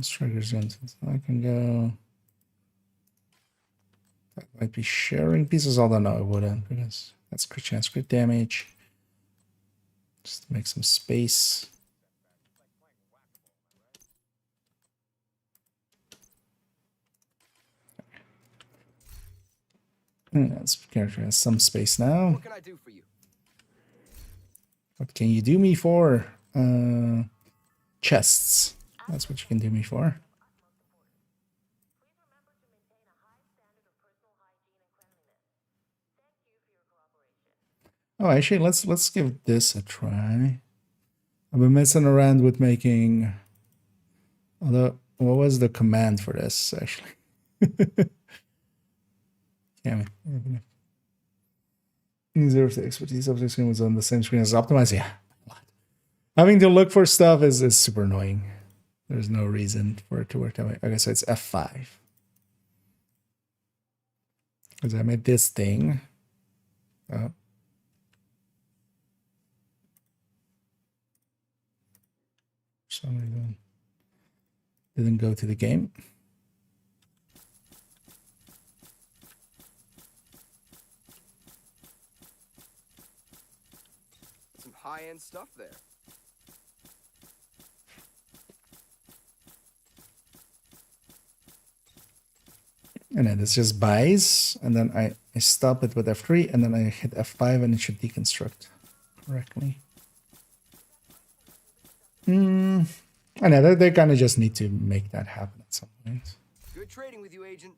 Striker zones. So I can go. That might be sharing pieces, although no, it wouldn't because that's crit chance, crit damage. Just to make some space. This character has some space now. What can I do for you? What can you do me for? Chests. That's what you can do me for. Oh, actually, let's give this a try. I've been messing around with making. Although, what was the command for this actually? Damn it. Zero to expertise object screen was on the same screen as optimized. Yeah. Having to look for stuff is super annoying. There's no reason for it to work that way. Okay, so it's F5. Because I made this thing. Oh. For some reason. Didn't go to the game. Some high-end stuff there. And then it's just buys, and then I stop it with F3, and then I hit F5, and it should deconstruct correctly. I know they kind of just need to make that happen at some point. Good trading with you, Agent.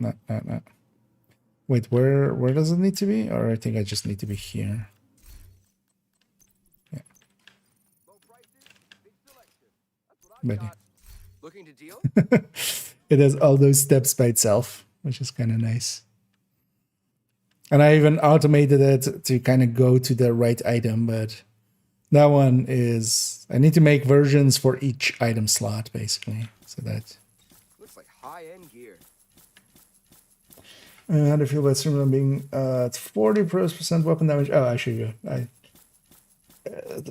No. Wait, where does it need to be? Or I think I just need to be here. Yeah. Low prices, big selection. That's what I But got. Looking to deal? it has all those steps by itself, which is kind of nice. And I even automated it to kind of go to the right item, but that one is... I need to make versions for each item slot, basically, so that... Looks like high-end gear. How do you feel about streaming being at 40% weapon damage? Oh, actually,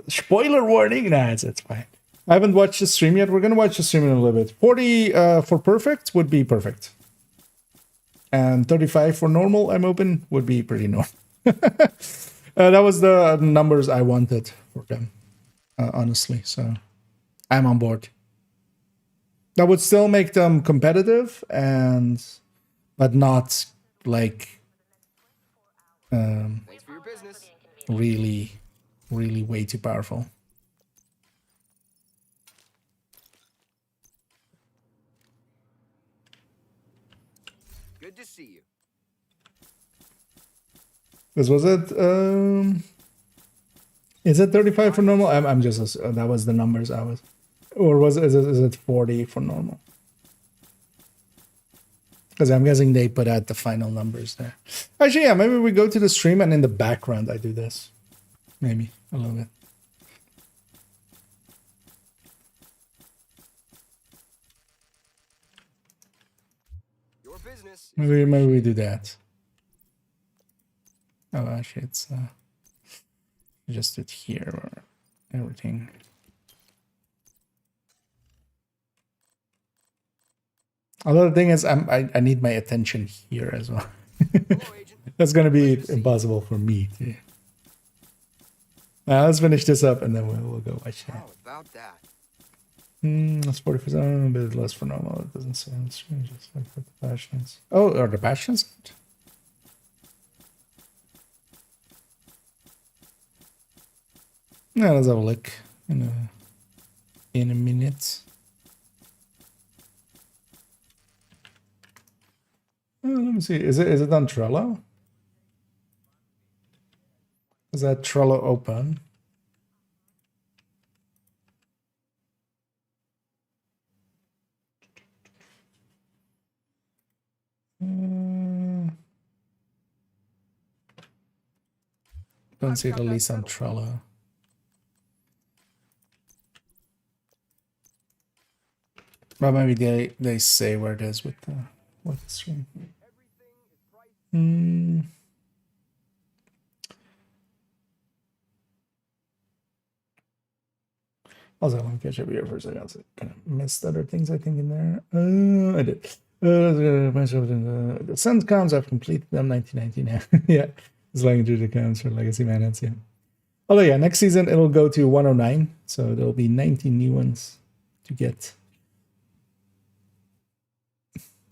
spoiler warning? Nah, it's fine. I haven't watched the stream yet. We're going to watch the stream in a little bit. 40 for perfect would be perfect. And 35 for normal, I'm open, would be pretty normal. That was the numbers I wanted for them, honestly. So I'm on board. That would still make them competitive, but but not like Thanks for your business. really, really way too powerful. Good to see you. This was it. Is it 35 for normal? I'm just that was the numbers I was, or is it 40 for normal? Because I'm guessing they put out the final numbers there. Actually, yeah, maybe we go to the stream and in the background I do this. Maybe a little bit. Your business. Maybe we do that. Oh, actually, it's just it here or everything. Another thing is I need my attention here as well. Hello, Agent. That's gonna be impossible for me to. Let's finish this up and then we'll go watch that. How about that? That's 40%, a bit less for normal. It doesn't sound strange. It's like for the passions. Oh, are the passions? Yeah, let's have a look in a minute. Let me see. Is it on Trello? Is that Trello open? Don't see it at least on Trello. But maybe they say where it is with the stream. Also, let me catch up here for a second. I kind of missed other things I think in there. I did. The Sun counts, I've completed them 1999. Yeah, it's like through the counts for Legacy Manhunt, yeah. Although, yeah, next season it'll go to 109, so there'll be 19 new ones to get.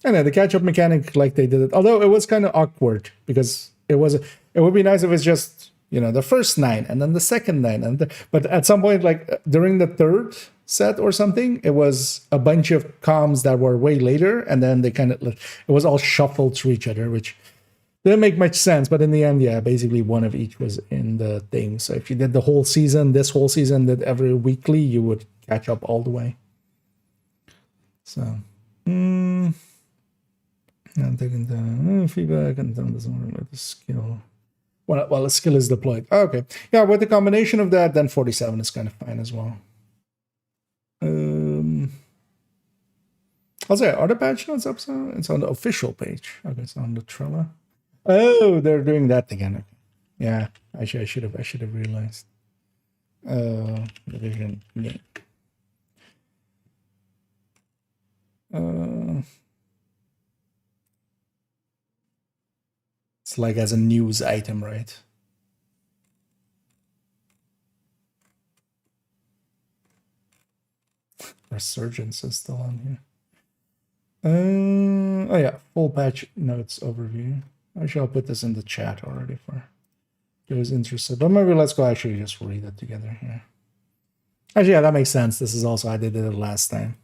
And then the catch-up mechanic, like they did it, although it was kind of awkward because it would be nice if it's just, you know, the first 9 and then the second 9, but at some point, like during the third set or something, it was a bunch of comms that were way later, and then they kind of, it was all shuffled through each other, which didn't make much sense. But in the end, yeah, basically one of each was in the thing. So if you did the whole season, this whole season, did every weekly, you would catch up all the way. So, I'm taking the feedback and then doesn't work with the skill. Well, the skill is deployed. Oh, okay. Yeah, with the combination of that, then 47 is kind of fine as well. I'll say, are the patch notes up? So it's on the official page. Okay, it's on the Trello. Oh, they're doing that again. Okay. Yeah, I should have realized. Division. Yeah. It's like as a news item, right? Resurgence is still on here. Oh yeah, full patch notes overview. Actually, I'll put this in the chat already for those interested. But maybe let's go actually just read it together here. Actually, yeah, that makes sense. This is also, I did it last time.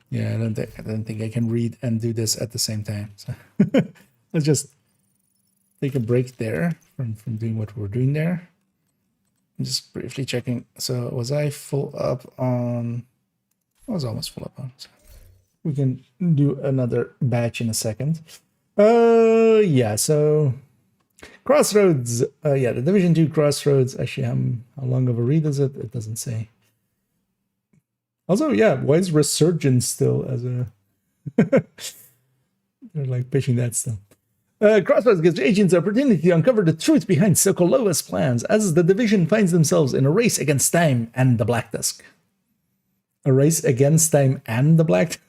Yeah, I don't think I can read and do this at the same time. So let's just take a break there from doing what we're doing there. I'm just briefly checking. So was I full up on? I was almost full up on. So we can do another batch in a second. Yeah. So Crossroads. Yeah, the Division 2 Crossroads. Actually, how long of a read is it? It doesn't say. Also, yeah, why is Resurgence still as a... They're like pitching that stuff. Crossroads gives agents the opportunity to uncover the truth behind Sokolova's plans as the Division finds themselves in a race against time and the Black Dusk. A race against time and the Black...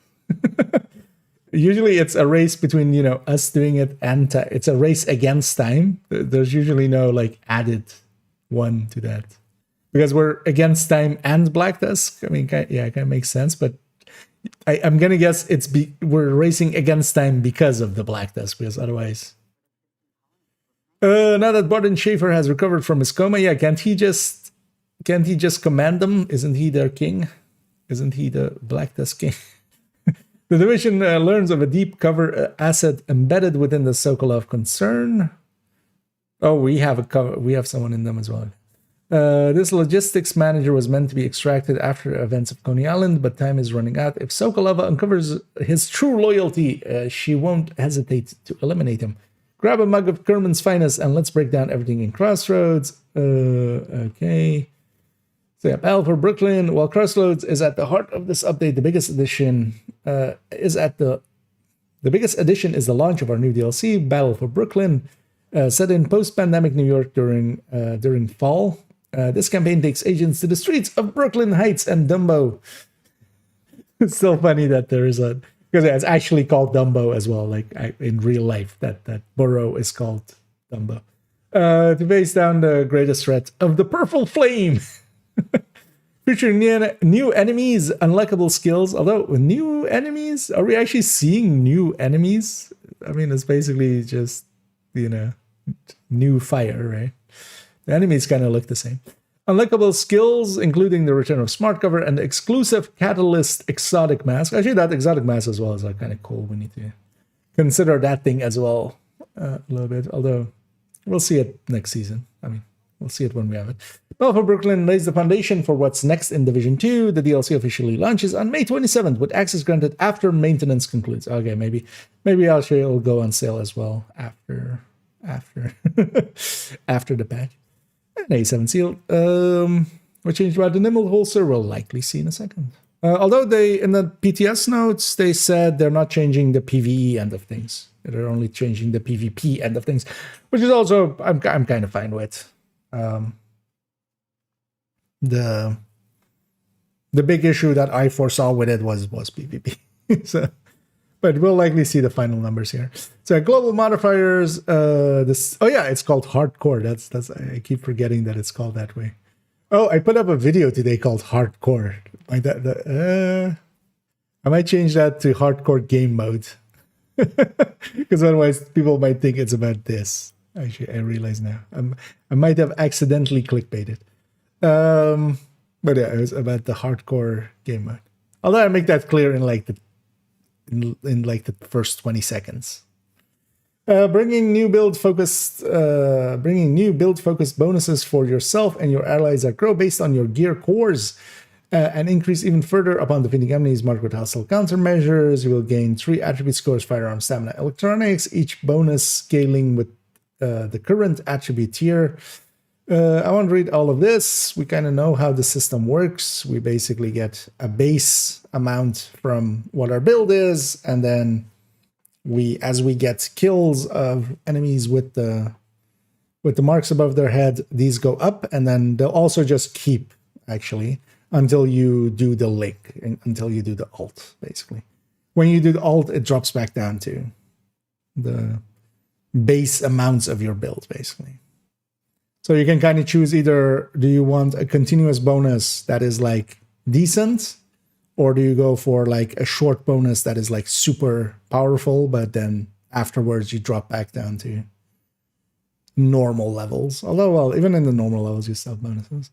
Usually it's a race between, you know, us doing it and it's a race against time. There's usually no, like, added one to that. because we're against time and Black Tusk. I mean, yeah, it kind of makes sense, but I'm gonna guess we're racing against time because of the Black Tusk, because otherwise. Now that Barton Schaefer has recovered from his coma, yeah, can't he just command them? Isn't he their king? Isn't he the Black Tusk king? The division learns of a deep cover asset embedded within the Sokolov concern. Oh, we have someone in them as well. This logistics manager was meant to be extracted after events of Coney Island, but time is running out. If Sokolova uncovers his true loyalty, she won't hesitate to eliminate him. Grab a mug of Kerman's finest and let's break down everything in Crossroads. Okay. So yeah, Battle for Brooklyn. While Crossroads is at the heart of this update, the biggest addition is the launch of our new DLC, Battle for Brooklyn, set in post-pandemic New York during fall. This campaign takes agents to the streets of Brooklyn Heights and Dumbo. It's so funny that there is because it's actually called Dumbo as well, like in real life, that borough is called Dumbo. To face down the greatest threat of the Purple Flame. Featuring new enemies, unlockable skills. Although, new enemies? Are we actually seeing new enemies? I mean, it's basically just, new fire, right? The enemies kind of look the same. Unlockable skills, including the return of Smart Cover and the exclusive Catalyst exotic mask. Actually, that exotic mask as well is kind of cool. We need to consider that thing as well a little bit. Although, we'll see it next season. I mean, we'll see it when we have it. Battle for Brooklyn lays the foundation for what's next in Division 2. The DLC officially launches on May 27th, with access granted after maintenance concludes. Okay, maybe actually it'll go on sale as well after the patch. And A7 seal. What changed about the Nimble holster? We'll likely see in a second. Although in the PTS notes, they said they're not changing the PvE end of things. They're only changing the PvP end of things, which is also I'm kind of fine with. The big issue that I foresaw with it was PvP. So, but we'll likely see the final numbers here. So global modifiers. It's called hardcore. That's I keep forgetting that it's called that way. Oh, I put up a video today called hardcore. I might change that to hardcore game mode, because otherwise people might think it's about this. Actually, I realize now I might have accidentally clickbaited. But yeah, it was about the hardcore game mode. Although I make that clear in the first 20 seconds. Bringing new build focused bonuses for yourself and your allies that grow based on your gear cores, and increase even further upon defeating enemies marked with hostile countermeasures. You will gain 3 attribute scores: firearm, stamina, electronics, each bonus scaling with the current attribute tier. I won't read all of this. We kind of know how the system works. We basically get a base amount from what our build is, and then as we get kills of enemies with the marks above their head, these go up, and then they'll also just keep actually until you do the lick, until you do the alt. Basically, when you do the alt, it drops back down to the base amounts of your build, basically. So you can kind of choose either, do you want a continuous bonus that is like decent, or do you go for like a short bonus that is like super powerful, but then afterwards you drop back down to normal levels. Although, well, even in the normal levels, you still have bonuses.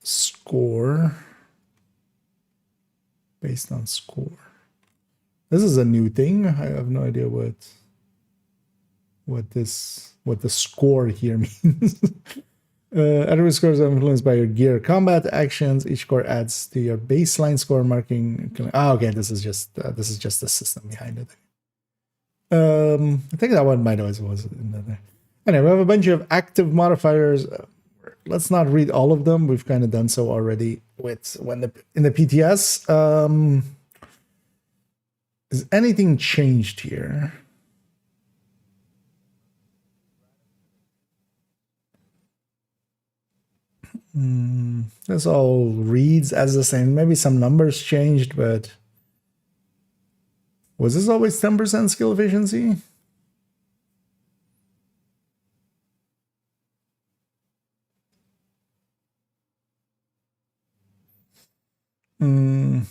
Score. Based on score. This is a new thing. I have no idea what the score here means. Attribute scores are influenced by your gear combat actions. Each score adds to your baseline score marking. Okay, this is just the system behind it. I think that one might always was in there. Anyway, we have a bunch of active modifiers. Let's not read all of them. We've kind of done so already in the PTS. Is anything changed here? This all reads as the same. Maybe some numbers changed, but was this always 10% skill efficiency? Mm.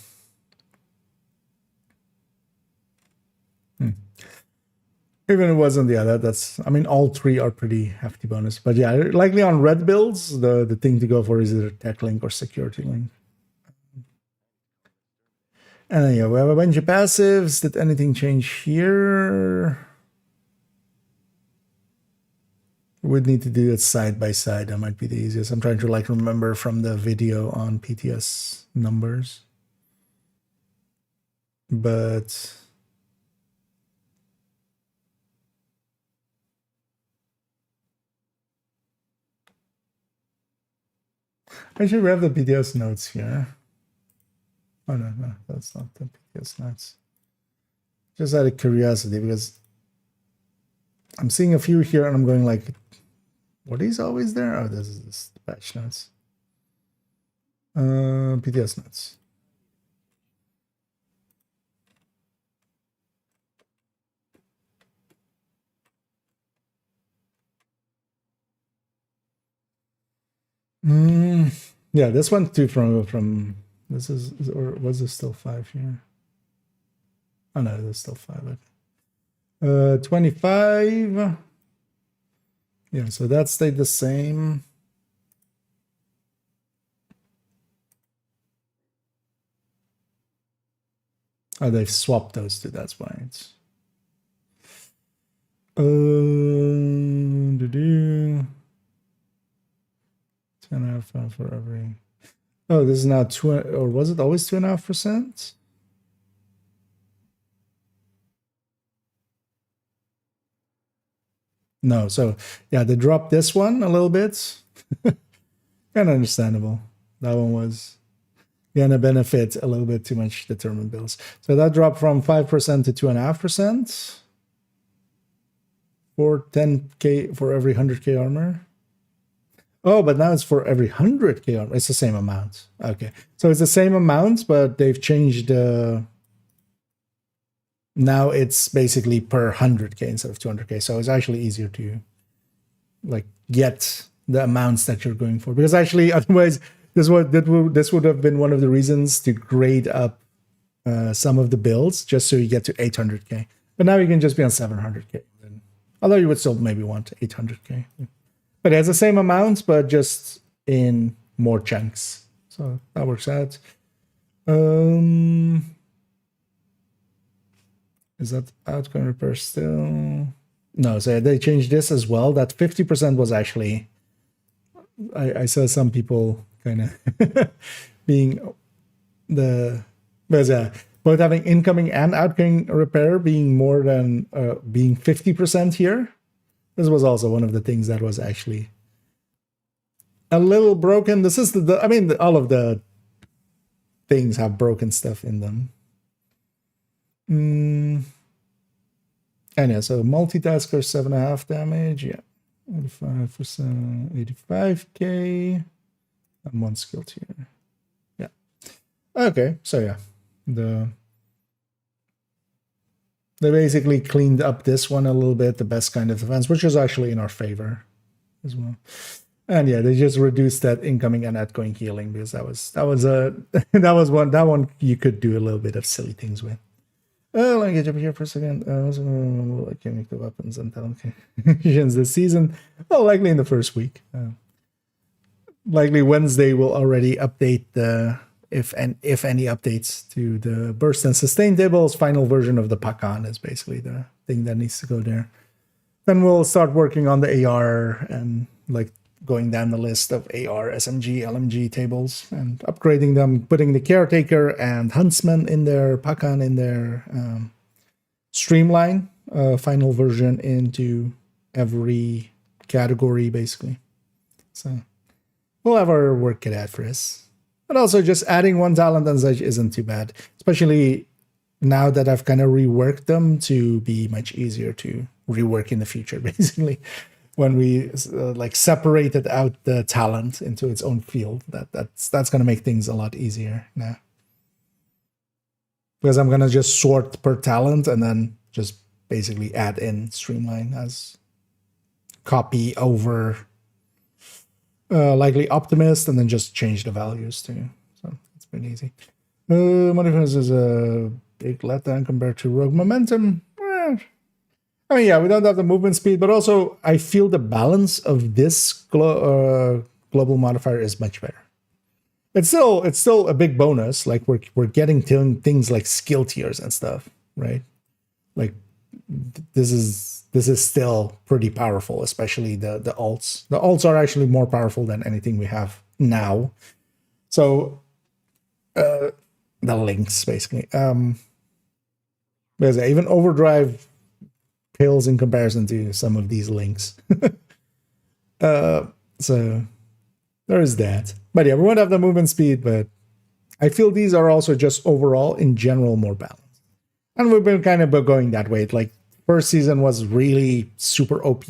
Even if it wasn't, yeah, that's, I mean, all three are pretty hefty bonus. But yeah, likely on red builds, the thing to go for is either tech link or security link. And then, yeah, we have a bunch of passives. Did anything change here? Would need to do it side by side. That might be the easiest. I'm trying to like remember from the video on PTS numbers. But actually, we have the PTS notes here. Oh, no, that's not the PTS notes. Just out of curiosity, because I'm seeing a few here and I'm going like, what is always there? Oh, this is the patch notes. PTS notes. Yeah, this one too from this is, or was this still 5 here? Oh no, there's still 5. Okay. 25. Yeah, so that stayed the same. Oh, they've swapped those two, that's why it's 2.5 for every. Oh, this is now 2, or was it always 2.5%? No, so yeah, they dropped this one a little bit. Kind of understandable. That one was gonna benefit a little bit too much determined bills. So that dropped from 5% to 2.5% for 10k for every 100k armor. Oh, but now it's for every 100k armor. It's the same amount. Okay, so it's the same amount, but they've changed now it's basically per 100k instead of 200k. So it's actually easier to like get the amounts that you're going for, because actually otherwise this would have been one of the reasons to grade up some of the builds just so you get to 800k. But now you can just be on 700k. Although you would still maybe want 800k. But it has the same amount, but just in more chunks. So that works out. Is that outcome repair still? No, so they changed this as well. That 50% was actually, I saw some people kind of being both having incoming and outgoing repair being more than being 50% here. This was also one of the things that was actually a little broken. This is I mean, all of the things have broken stuff in them. And yeah, so multitasker 7.5 damage. Yeah, 85%, 85k, and 1 skill tier. Yeah. Okay, so yeah, they basically cleaned up this one a little bit, the best kind of defense, which is actually in our favor as well. And yeah, they just reduced that incoming and outgoing healing, because that was that one you could do a little bit of silly things with. Let me get up here for a second. I can make the weapons and talent this season. Well, likely in the first week. Likely Wednesday will already update the if any updates to the burst and sustain tables. Final version of the Pakan is basically the thing that needs to go there. Then we'll start working on the AR and like going down the list of AR, SMG, LMG tables and upgrading them, putting the Caretaker and Huntsman in there, Pakan in there, streamline final version into every category basically. So we'll have our work cut out for us. But also just adding 1 talent and such isn't too bad, especially now that I've kind of reworked them to be much easier to rework in the future, basically. When we like separated out the talent into its own field, that's going to make things a lot easier now. Because I'm going to just sort per talent and then just basically add in streamline as copy over likely optimist and then just change the values too. So it's pretty easy. Modifiers is a big letdown compared to Rogue Momentum. I mean, yeah, we don't have the movement speed, but also I feel the balance of this global modifier is much better. It's still a big bonus. Like we're getting things like skill tiers and stuff, right? Like this is still pretty powerful, especially the alts. The alts are actually more powerful than anything we have now. So the links basically. Because even overdrive pales in comparison to some of these links. So there is that. But yeah, we won't have the movement speed, but I feel these are also just overall in general more balanced. And we've been kind of going that way. Like first season was really super OP.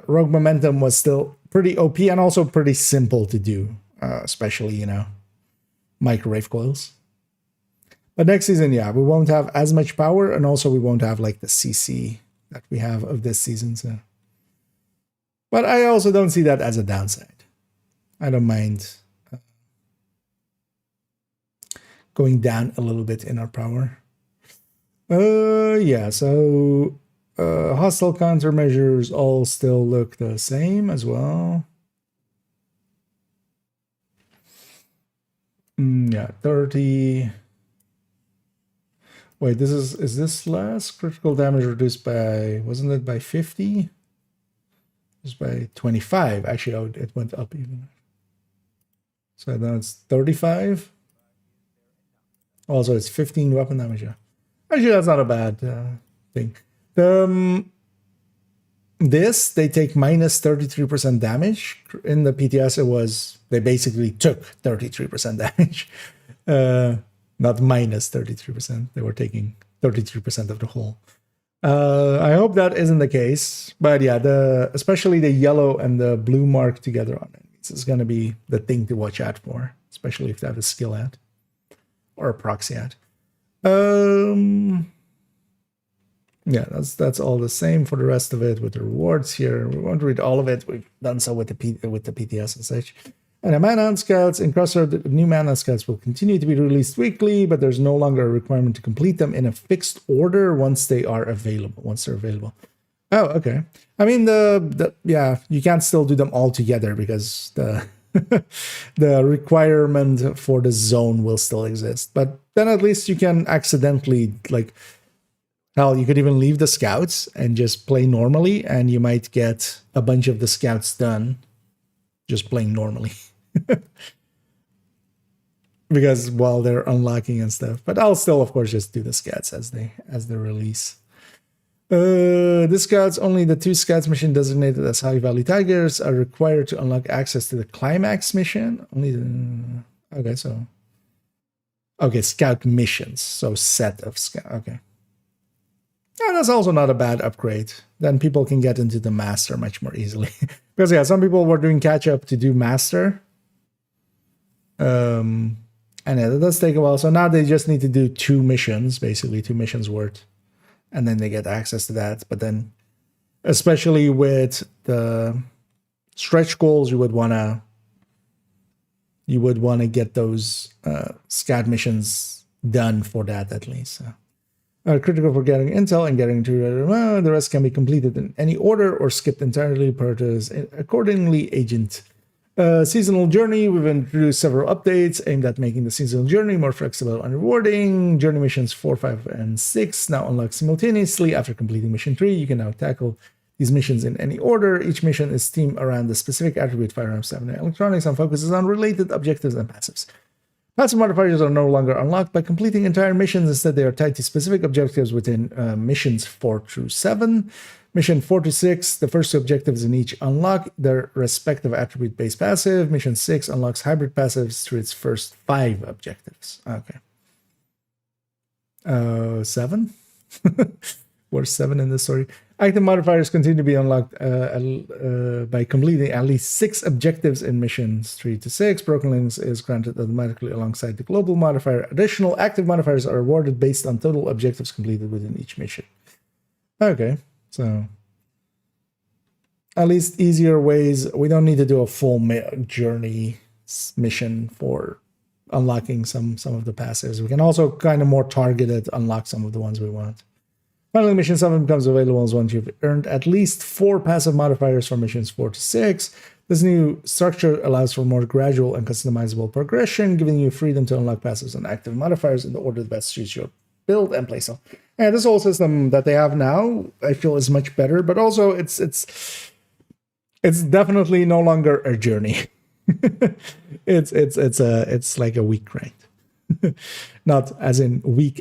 Rogue Momentum was still pretty OP and also pretty simple to do, especially, you know, microwave coils. But next season, yeah, we won't have as much power, and also we won't have like the CC that we have of this season. So, but I also don't see that as a downside. I don't mind going down a little bit in our power. Yeah, so hostile countermeasures all still look the same as well. Yeah, 30. Wait, is this less? Critical damage reduced by, wasn't it by 50? Just by 25. Actually, oh, it went up even. So now it's 35. Also, it's 15 weapon damage. Yeah. Actually, that's not a bad thing. This, they take minus 33% damage. In the PTS, it was, they basically took 33% damage. Not minus 33%. They were taking 33% of the whole. I hope that isn't the case. But yeah, especially the yellow and the blue mark together on it. This is going to be the thing to watch out for, especially if they have a skill ad or a proxy ad. Yeah, that's all the same for the rest of it with the rewards here. We won't read all of it. We've done so with the PTS and such. And the Mana Scouts in Crossroad, the new Mana Scouts will continue to be released weekly, but there's no longer a requirement to complete them in a fixed order once they're available. Oh, okay. I mean, yeah, you can't still do them all together because the the requirement for the zone will still exist. But then at least you can accidentally, like, hell, you could even leave the scouts and just play normally, and you might get a bunch of the scouts done just playing normally. Because while they're unlocking and stuff. But I'll still, of course, just do the scouts as they release. The scouts, only the 2 scouts mission designated as high value tigers are required to unlock access to the climax mission. Okay, scout missions. So set of scout. Okay. Yeah, that's also not a bad upgrade. Then people can get into the master much more easily. Because yeah, some people were doing catch up to do master. And yeah, that does take a while. So now they just need to do 2 missions, basically 2 missions worth. And then they get access to that. But then, especially with the stretch goals, you would wanna get those scout missions done for that at least. So. Critical for getting intel and getting to the rest can be completed in any order or skipped entirely per accordingly agent. Seasonal journey, we've introduced several updates aimed at making the seasonal journey more flexible and rewarding. Journey missions 4, 5, and 6 now unlock simultaneously. After completing mission 3, you can now tackle these missions in any order. Each mission is themed around the specific attribute, firearms, stamina, electronics, and focuses on related objectives and passives. Passive modifiers are no longer unlocked by completing entire missions. Instead, they are tied to specific objectives within missions 4 through 7. Mission 4 to 6, the first 2 objectives in each unlock their respective attribute-based passive. Mission 6 unlocks hybrid passives through its first 5 objectives. Okay. 7? Where's 7 in this story? Active modifiers continue to be unlocked by completing at least 6 objectives in missions 3 to 6. Broken links is granted automatically alongside the global modifier. Additional active modifiers are awarded based on total objectives completed within each mission. Okay, so at least easier ways. We don't need to do a full journey mission for unlocking some of the passives. We can also kind of more targeted unlock some of the ones we want. Finally, mission 7 becomes available once you've earned at least 4 passive modifiers for missions 4 to 6. This new structure allows for more gradual and customizable progression, giving you freedom to unlock passives and active modifiers in the order that best suits your build and playstyle. And this whole system that they have now, I feel, is much better, but also it's definitely no longer a journey. it's like a week grind. Not as in weak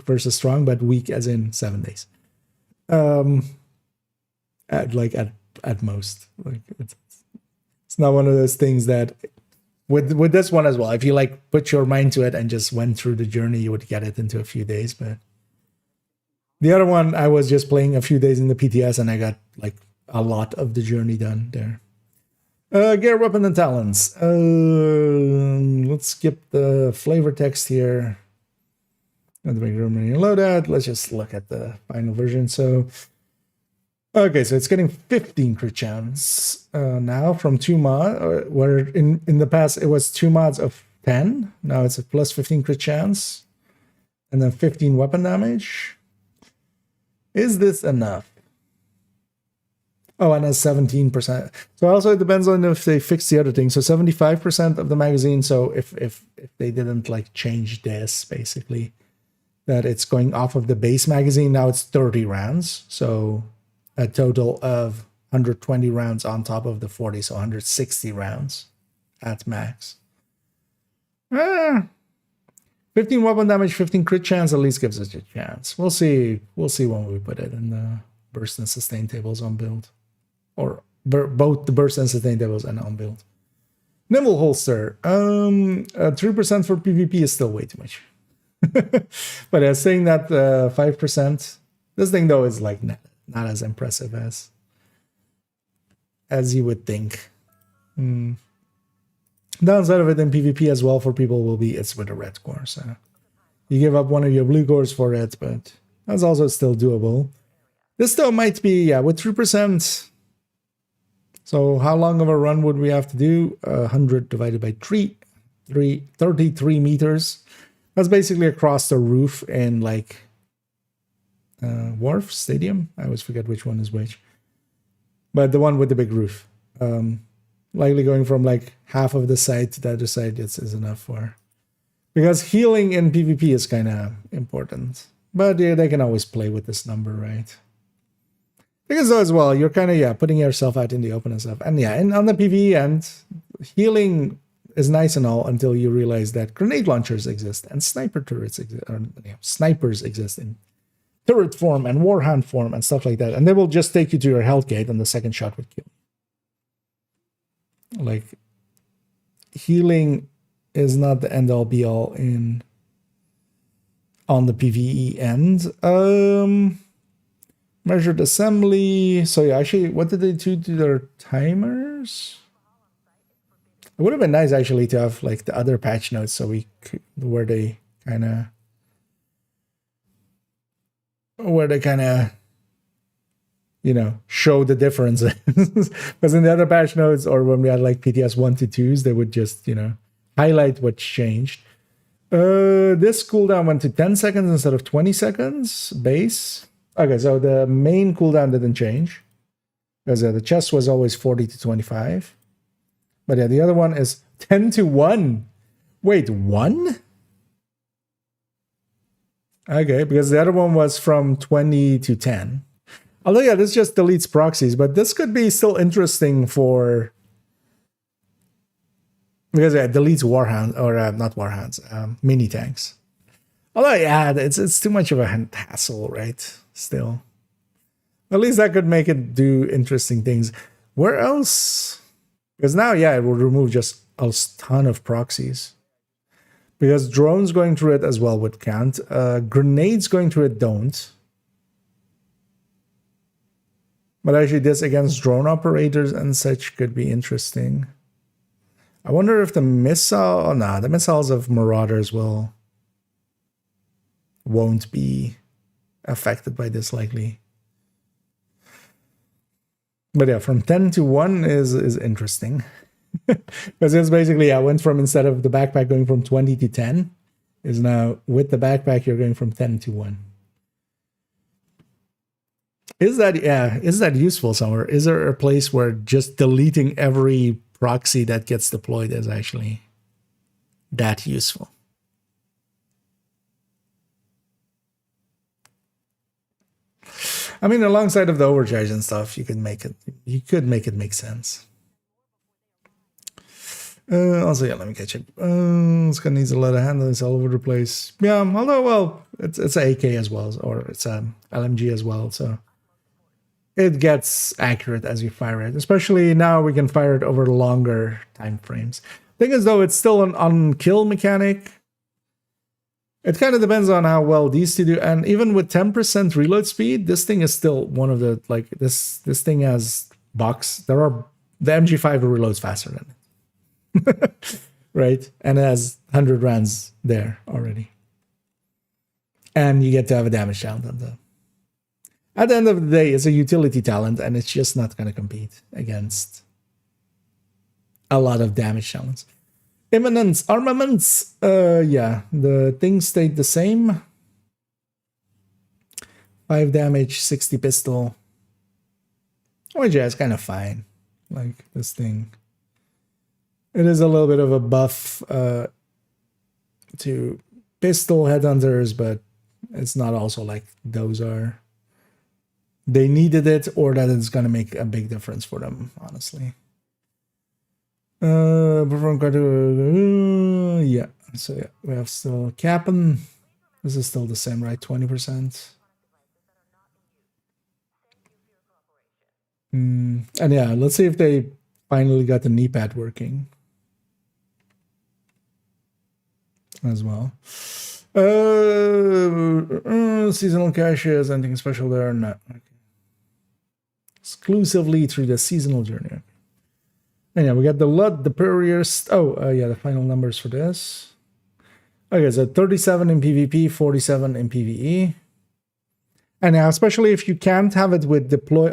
versus strong, but weak as in 7 days. At most, like it's not one of those things that with this one as well. If you like put your mind to it and just went through the journey, you would get it into a few days. But the other one, I was just playing a few days in the PTS and I got like a lot of the journey done there. Gear, weapon, and talents. Let's skip the flavor text here. Not to make room and load that. Let's just look at the final version. So, okay, so it's getting 15 crit chance now from 2 mods, where in the past it was 2 mods of 10. Now it's a plus 15 crit chance, and then 15 weapon damage. Is this enough? Oh, and has 17%. So also it depends on if they fix the other thing. So 75% of the magazine. So if they didn't like change this, basically, that it's going off of the base magazine, now it's 30 rounds. So a total of 120 rounds on top of the 40, so 160 rounds at max. 15 weapon damage, 15 crit chance at least gives us a chance. We'll see when we put it in the burst and sustain tables on build. Or both the burst and sustain tables and on build. Nimble holster. 3% for PvP is still way too much. But saying that 5%, this thing though is like not as impressive as you would think. Downside of it in PvP as well for people will be it's with a red core. So you give up one of your blue cores for it, but that's also still doable. This still might be, yeah, with 3%. So how long of a run would we have to do? 100 divided by 33 meters. That's basically across the roof in like Wharf Stadium. I always forget which one is which. But the one with the big roof. Likely going from like half of the side to the other side is enough for. Because healing in PvP is kind of important. But yeah, they can always play with this number, right? Because though as well, you're kind of, putting yourself out in the open and stuff. And and on the PvE end, healing is nice and all until you realize that grenade launchers exist and sniper turrets exist, or snipers exist in turret form and warhound form and stuff like that. And they will just take you to your health gate and the second shot would kill you. Like, healing is not the end all be all on the PvE end. Measured assembly. So yeah, actually, what did they do to their timers? It would have been nice actually to have like the other patch notes so where they kind of show the differences. Because in the other patch notes or when we had like PTS 1 to 2s, they would just highlight what's changed. This cooldown went to 10 seconds instead of 20 seconds base. Okay, so the main cooldown didn't change because the chest was always 40 to 25. But yeah, the other one is 10 to 1. Wait, 1? Okay, because the other one was from 20 to 10. Although, yeah, this just deletes proxies, but this could be still interesting for... Because it deletes warhounds, or not warhounds, mini tanks. Although, yeah, it's too much of a hassle, right? Still. At least that could make it do interesting things. Where else? Because now, yeah, it will remove just a ton of proxies. Because drones going through it as well would count. Grenades going through it don't. But actually this against drone operators and such could be interesting. I wonder if the missile... Oh, no, the missiles of Marauders won't be affected by this likely. But yeah, from 10 to 1 is interesting. Because it's basically, I went from, instead of the backpack going from 20 to 10, is now with the backpack, you're going from 10 to 1. Is that useful somewhere? Is there a place where just deleting every proxy that gets deployed is actually that useful? I mean, alongside of the overcharge and stuff, you could make it make sense. Also, yeah, let me catch it. It's gonna need a lot of handles all over the place. Yeah, although, well, it's a AK as well, or it's a LMG as well, so it gets accurate as you fire it. Especially now, we can fire it over longer time frames. Thing is, though, it's still an on-kill mechanic. It kind of depends on how well these two do, and even with 10% reload speed, this thing is still one of the, like, this thing has box. The MG5 reloads faster than it. Right? And it has 100 rounds there already. And you get to have a damage talent on the... At the end of the day, it's a utility talent, and it's just not going to compete against a lot of damage talents. Imminence, armaments. Yeah, the things stayed the same. 5 damage, 60 pistol. Which is kind of fine. Like this thing. It is a little bit of a buff to pistol headhunters, but it's not also like those are. They needed it, or that it's going to make a big difference for them, honestly. Yeah, so yeah, we have still Cap'n. This is still the same, right? 20%. And yeah, let's see if they finally got the knee pad working as well. Seasonal caches, anything special there? No. Okay. Exclusively through the seasonal journey. And yeah, we got the LUT, the Perriers. Yeah, the final numbers for this. Okay, so 37 in PvP, 47 in PvE. And now, especially if you can't have it with deploy.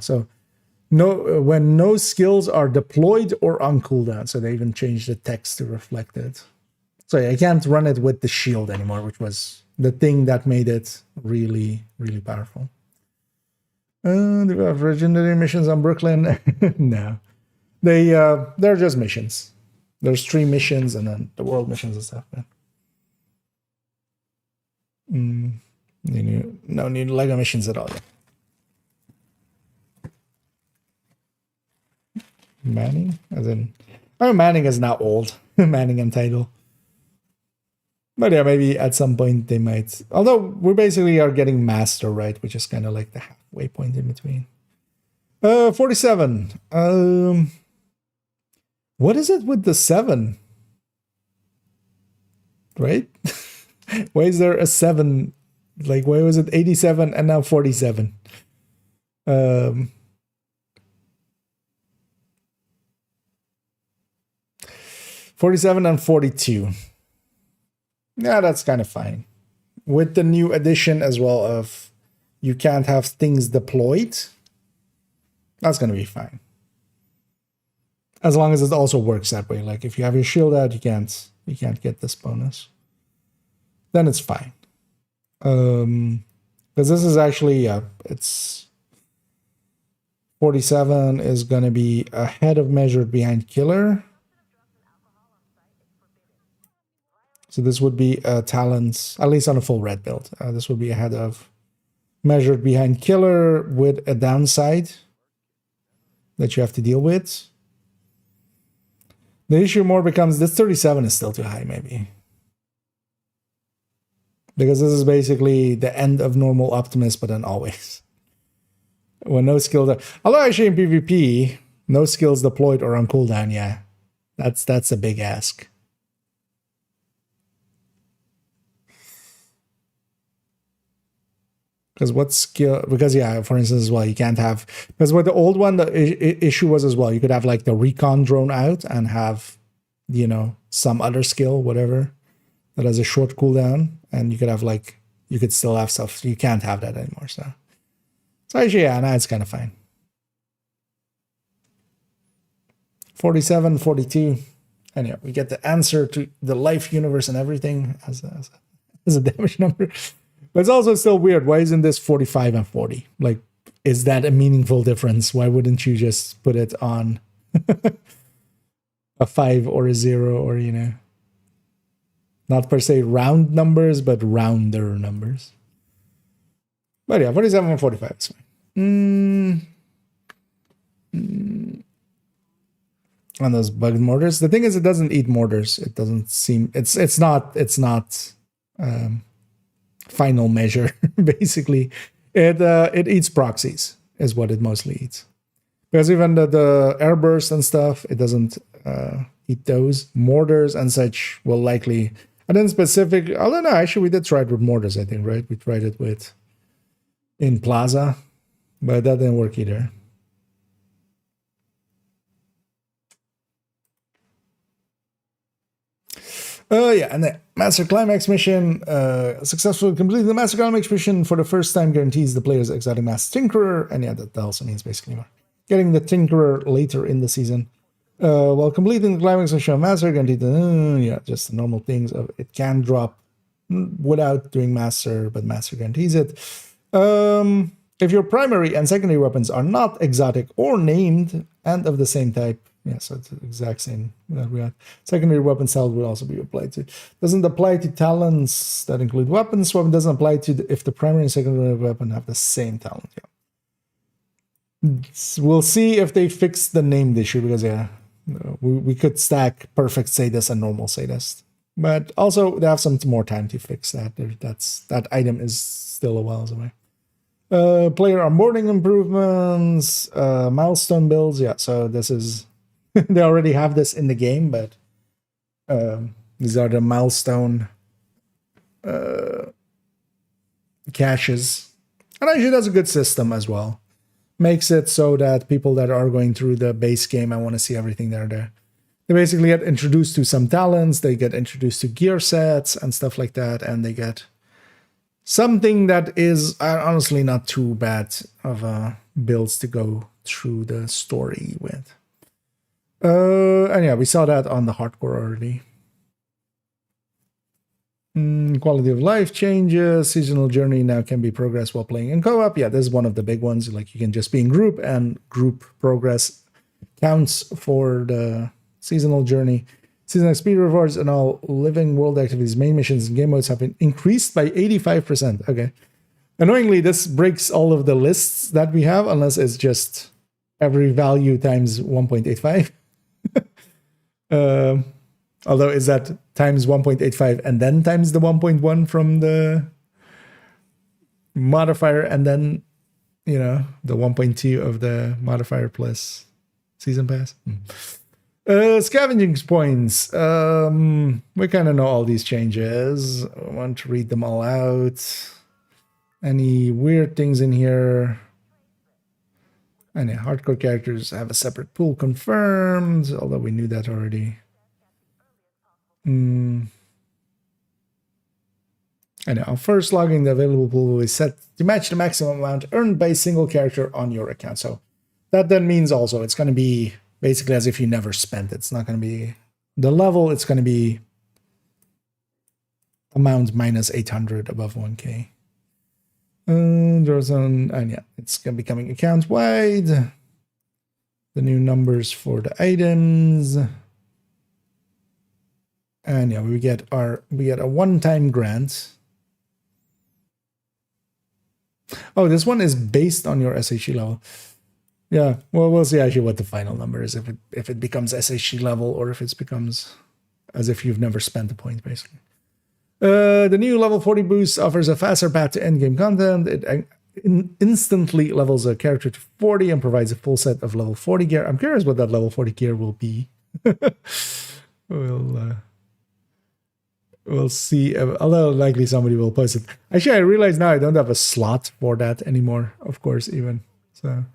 So when no skills are deployed or on cooldown. So they even changed the text to reflect it. So yeah, I can't run it with the shield anymore, which was the thing that made it really, really powerful. Do we have legendary missions on Brooklyn? No. They're just missions. There's 3 missions and then the world missions and stuff. No new Lego missions at all. Manning? Manning is now old. Manning and title. But yeah, maybe at some point they might. Although we basically are getting master, right? Which is kind of like the halfway point in between. 47. What is it with the 7? Right? Why is there a 7? Like, why was it 87 and now 47? 47 and 42. Yeah, that's kind of fine. With the new addition as well of you can't have things deployed, that's going to be fine. As long as it also works that way. Like if you have your shield out, you can't get this bonus. Then it's fine. Because this is actually, it's 47 is going to be ahead of measured behind killer. So this would be talents, at least on a full red build. This would be ahead of measured behind killer with a downside that you have to deal with. The issue more becomes this 37 is still too high, maybe. Because this is basically the end of normal Optimus, but then always. When no skills are... Although actually in PvP, no skills deployed or on cooldown, yeah. That's a big ask. Because what skill... Because, yeah, for instance, as well, you can't have... Because with the old one, the issue was as well, you could have, like, the recon drone out and have, you know, some other skill, whatever, that has a short cooldown. And you could have, like... You could still have stuff. You can't have that anymore, so... So actually, yeah, now it's kind of fine. 47, 42. And yeah, we get the answer to the life universe and everything as a damage number. But it's also still weird. Why isn't this 45 and 40? Like, is that a meaningful difference? Why wouldn't you just put it on a 5 or a 0 or, you know, not per se round numbers, but rounder numbers? But yeah, 47 and 45 is fine. On those bugged mortars. The thing is, it doesn't eat mortars. It doesn't seem it's not final measure. Basically, it eats proxies is what it mostly eats. Because even the airburst and stuff, it doesn't eat those. Mortars and such will likely. And then specific. I don't know. Actually, we did try it with mortars. I think, right? We tried it with in Plaza, but that didn't work either. Yeah, and the Master Climax mission, successfully completing the Master Climax mission for the first time guarantees the player's exotic Master Tinkerer, and yeah, that also means basically getting the Tinkerer later in the season. While completing the Climax mission of Master, guaranteed just the normal things of it can drop without doing Master, but Master guarantees it. If your primary and secondary weapons are not exotic or named and of the same type, yeah, so it's the exact same that we had. Secondary weapon style will also be applied to. Doesn't apply to talents that include weapons. Swap doesn't apply to if the primary and secondary weapon have the same talent. Yeah. We'll see if they fix the named issue because we could stack perfect sadist and normal sadist, but also they have some more time to fix that. That item is still a while away. Player onboarding improvements, milestone builds. Yeah, so this is. They already have this in the game, but these are the milestone caches. And actually, that's a good system as well. Makes it so that people that are going through the base game and want to see everything there, they basically get introduced to some talents, they get introduced to gear sets and stuff like that, and they get something that is honestly not too bad of builds to go through the story with. And yeah, we saw that on the hardcore already. Quality of life changes. Seasonal journey now can be progressed while playing in co-op. Yeah, this is one of the big ones. Like you can just be in group, and group progress counts for the seasonal journey. Seasonal speed rewards and all living world activities, main missions, and game modes have been increased by 85%. Okay. Annoyingly, this breaks all of the lists that we have, unless it's just every value times 1.85. Although is that times 1.85 and then times the 1.1 from the modifier, and then the 1.2 of the modifier plus season pass. Scavenging points. We kind of know all these changes. I want to read them all out. Any weird things in here? And yeah, hardcore characters have a separate pool confirmed, although we knew that already. And yeah, first logging, the available pool will be set to match the maximum amount earned by a single character on your account. So that then means also it's going to be basically as if you never spent it. It's not going to be the level, it's going to be amount minus 800 above 1K. And yeah, it's going to be coming account wide. The new numbers for the items. And yeah, we get a one-time grant. Oh, this one is based on your SHE level. Yeah, well, we'll see actually what the final number is, if it becomes SHE level or if it becomes as if you've never spent the point, basically. The new level 40 boost offers a faster path to endgame content. It instantly levels a character to 40 and provides a full set of level 40 gear. I'm curious what that level 40 gear will be. We'll see. Although likely somebody will post it. Actually, I realize now I don't have a slot for that anymore, of course, even. So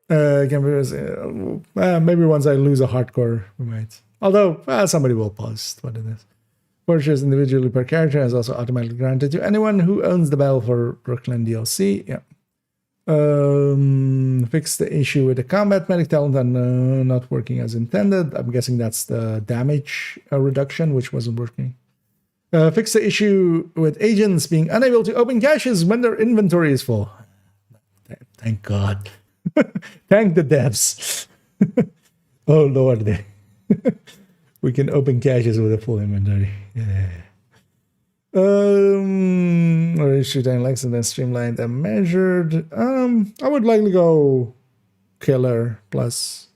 maybe once I lose a hardcore, we might. Although somebody will post what it is. Purchase individually per character is also automatically granted to anyone who owns the Battle for Brooklyn DLC. Yeah. 50 Fix the issue with the combat medic talent and not working as intended. I'm guessing that's the damage reduction, which wasn't working. Fix the issue with agents being unable to open caches when their inventory is full. Thank God. Thank the devs. Oh Lord. We can open caches with a full inventory. Yeah. Or should I like and then streamlined and measured? I would likely go killer plus.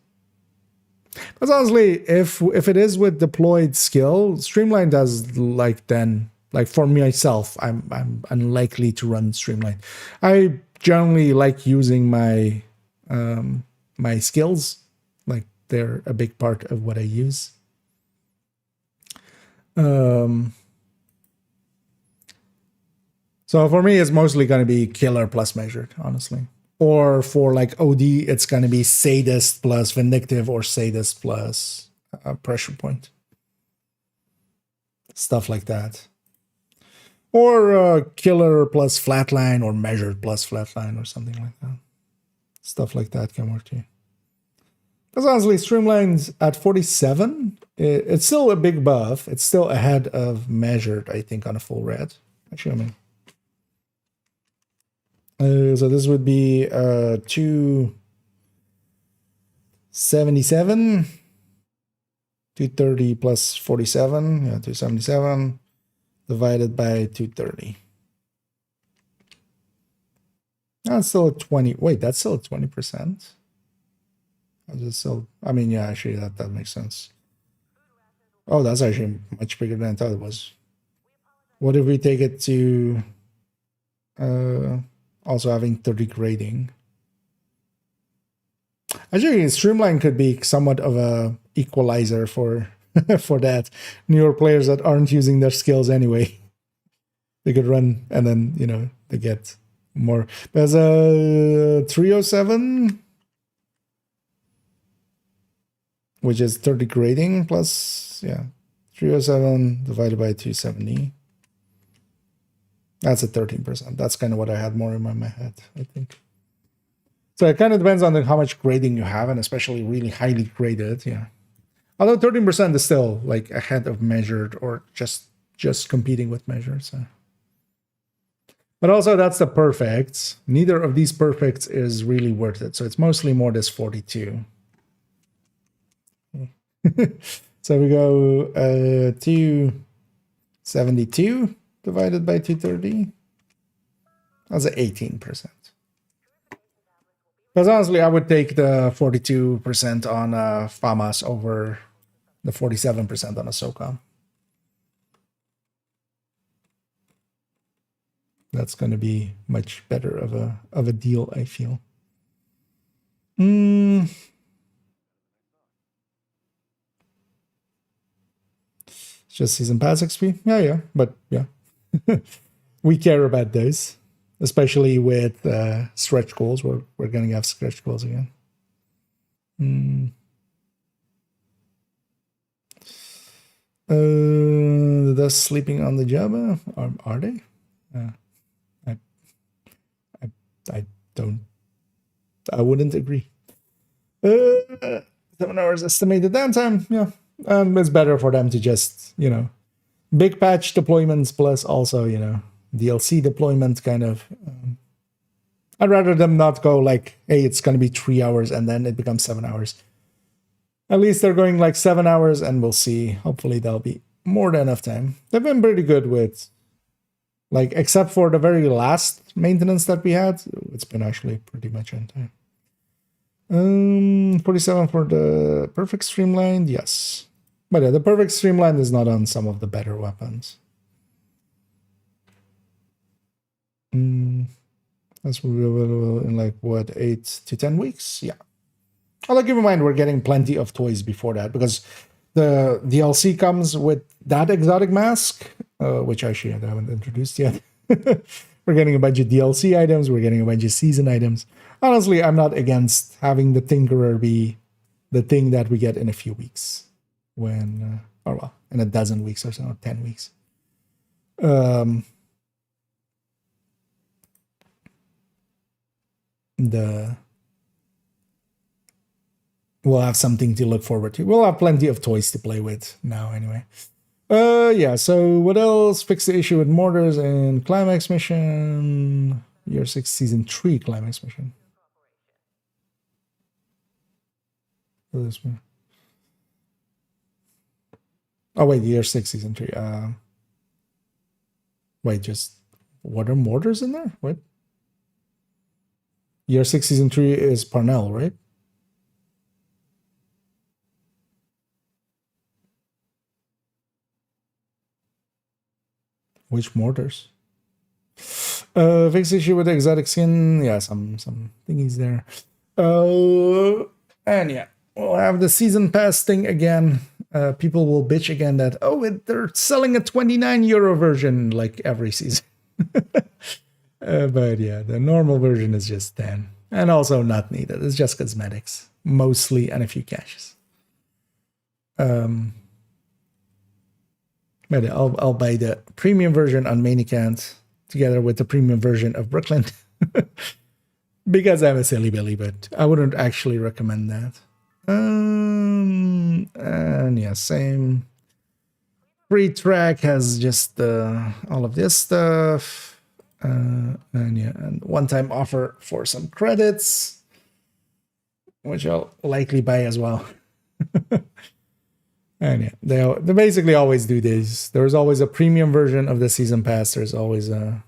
Because honestly, if it is with deployed skill, streamlined does like then like for myself, I'm unlikely to run streamlined. I generally like using my my skills, like they're a big part of what I use. So for me, it's mostly going to be killer plus measured, honestly. Or for like OD, it's going to be sadist plus vindictive or sadist plus pressure point. Stuff like that. Or killer plus flatline or measured plus flatline or something like that. Stuff like that can work too. Because honestly, streamlined at 47, it's still a big buff. It's still ahead of measured, I think, on a full red. Actually, I mean. So this would be 277, 230 plus 47, yeah, 277 divided by 230. That's still a 20. Wait, that's still a 20%. I mean, yeah, actually, that makes sense. Oh, that's actually much bigger than I thought it was. What if we take it to also having 30 grading? Actually, streamline could be somewhat of a equalizer for for that. Newer players that aren't using their skills anyway, they could run and then they get more. There's a 307, which is 30 grading plus 307 divided by 270. That's a 13%. That's kind of what I had more in my head, I think. So it kind of depends on how much grading you have, and especially really highly graded, yeah. Although 13% is still like ahead of measured or just competing with measured. So. But also that's the perfects. Neither of these perfects is really worth it. So it's mostly more this 42. So we go 272 divided by 230. That's an 18%. Because honestly, I would take the 42% on FAMAS over the 47% on a SOCOM. That's going to be much better of a deal, I feel. Just season pass XP? Yeah, but yeah. We care about those, especially with stretch goals. We're going to have stretch goals again. The sleeping on the job, are they? I wouldn't agree. 7 hours estimated downtime, yeah. It's better for them to just, big patch deployments plus also, DLC deployment kind of. I'd rather them not go like, hey, it's going to be 3 hours and then it becomes 7 hours. At least they're going like 7 hours and we'll see. Hopefully that'll be more than enough time. They've been pretty good with, like, except for the very last maintenance that we had, it's been actually pretty much on time. 47 for the perfect streamlined, yes. But yeah, the perfect streamlined is not on some of the better weapons. That's available in like what, 8 to 10 weeks? Yeah. Although keep in mind we're getting plenty of toys before that because the DLC comes with that exotic mask, which actually I haven't introduced yet. We're getting a bunch of DLC items. We're getting a bunch of season items. Honestly, I'm not against having the Tinkerer be the thing that we get in a few weeks. When, or well, in a dozen weeks or so, or 10 weeks. we'll have something to look forward to. We'll have plenty of toys to play with now anyway. Yeah, so what else? Fix the issue with mortars and climax mission. Year 6 season 3 climax mission. For this one. Oh wait, year 6 season 3. Wait, just what are mortars in there? What? Year 6 season 3 is Parnell, right? Which mortars? Fix issue with the exotic skin. Yeah, some thingies there. And yeah, we'll have the season pass thing again. People will bitch again that, they're selling a 29 euro version like every season. But yeah, the normal version is just 10. And also not needed. It's just cosmetics. Mostly, and a few caches. But I'll buy the premium version on main account together with the premium version of Brooklyn. Because I'm a silly Billy, but I wouldn't actually recommend that. And yeah, same. Free track has just all of this stuff. And yeah, and one-time offer for some credits, which I'll likely buy as well. And yeah, they basically always do this. There's always a premium version of the season pass. There's always a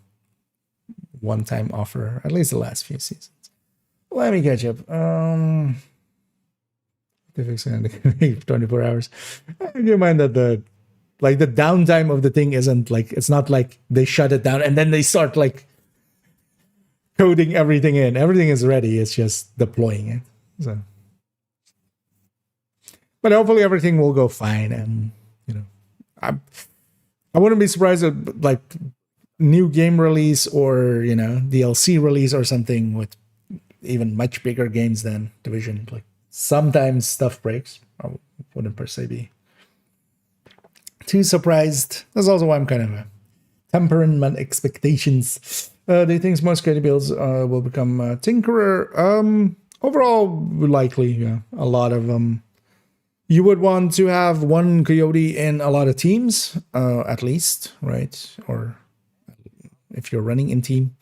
one-time offer, at least the last few seasons. Let me catch up. 24 hours. Keep in mind that the downtime of the thing isn't like, it's not like they shut it down and then they start like coding everything in. Everything is ready. It's just deploying it. So. But hopefully everything will go fine, and I wouldn't be surprised if like new game release or DLC release or something with even much bigger games than Division. Like sometimes stuff breaks. I wouldn't per se be too surprised. That's also why I'm kind of tempering my expectations. Do you think most creative builds will become Tinkerer? Overall, likely, yeah. A lot of them. You would want to have one coyote in a lot of teams, at least, right? Or if you're running in team.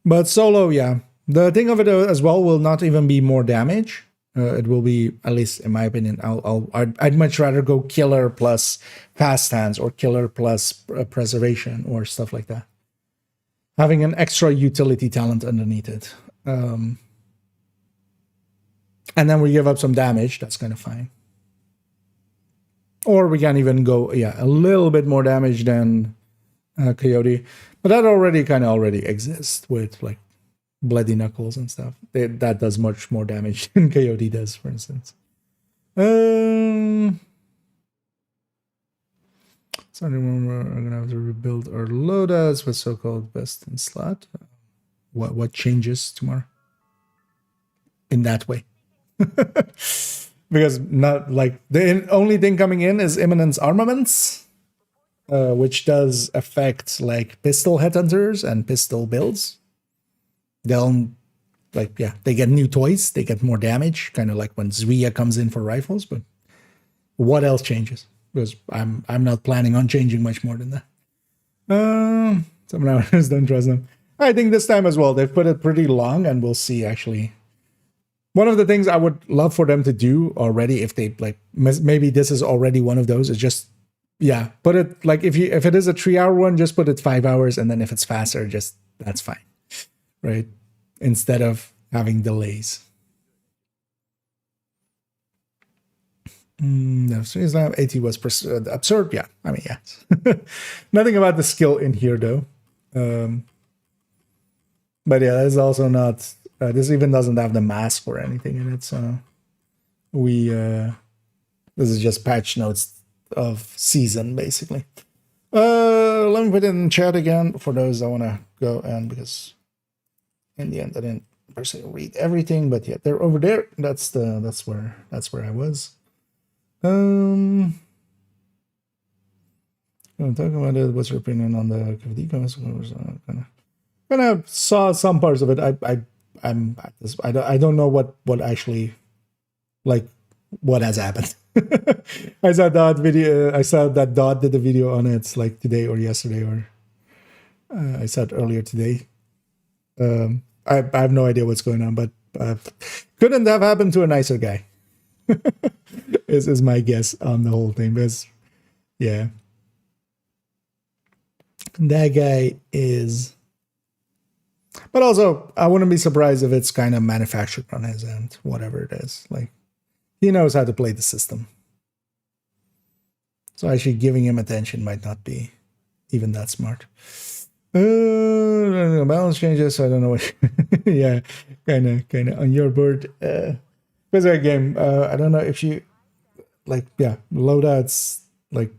But solo, yeah. The thing of it as well will not even be more damage. It will be, at least in my opinion, I'd much rather go killer plus fast hands or killer plus preservation or stuff like that. Having an extra utility talent underneath it. And then we give up some damage. That's kind of fine. Or we can even go, a little bit more damage than Coyote. But that already exists with like Bloody Knuckles and stuff. That does much more damage than Coyote does, for instance. So I remember I'm gonna have to rebuild our loadouts with so-called best in slot. What changes tomorrow? In that way. Because not like the only thing coming in is Imminence Armaments, which does affect like pistol headhunters and pistol builds. They'll they get new toys, they get more damage, kind of like when Zria comes in for rifles. But what else changes? Because I'm not planning on changing much more than that. Some hours don't trust them. I think this time as well they've put it pretty long, and we'll see actually. One of the things I would love for them to do already, if they like, maybe this is already one of those, is just, put it like if it is a 3-hour one, just put it 5 hours, and then if it's faster, just that's fine, right? Instead of having delays. No, Islam 80 was absurd. Yeah, I mean, yeah. Nothing about the skill in here though. But yeah, that's also not. This even doesn't have the mask or anything in it, so this is just patch notes of season, basically. Let me put it in chat again for those that want to go, and because in the end I didn't personally read everything, but yeah, they're over there. That's where I was. I'm talking about it. What's your opinion on the decons? Kind of saw some parts of it. I don't know what actually like what has happened. I saw that video. I saw that Dot did a video on it like today or yesterday, or I saw it earlier today. I have no idea what's going on, but couldn't have happened to a nicer guy. is my guess on the whole thing. Because yeah, that guy is. But also, I wouldn't be surprised if it's kind of manufactured on his end, whatever it is. Like, he knows how to play the system. So actually giving him attention might not be even that smart. Balance changes, I don't know what. Yeah, kind of on your board. Because again, I don't know if you, like, yeah, loadouts, like,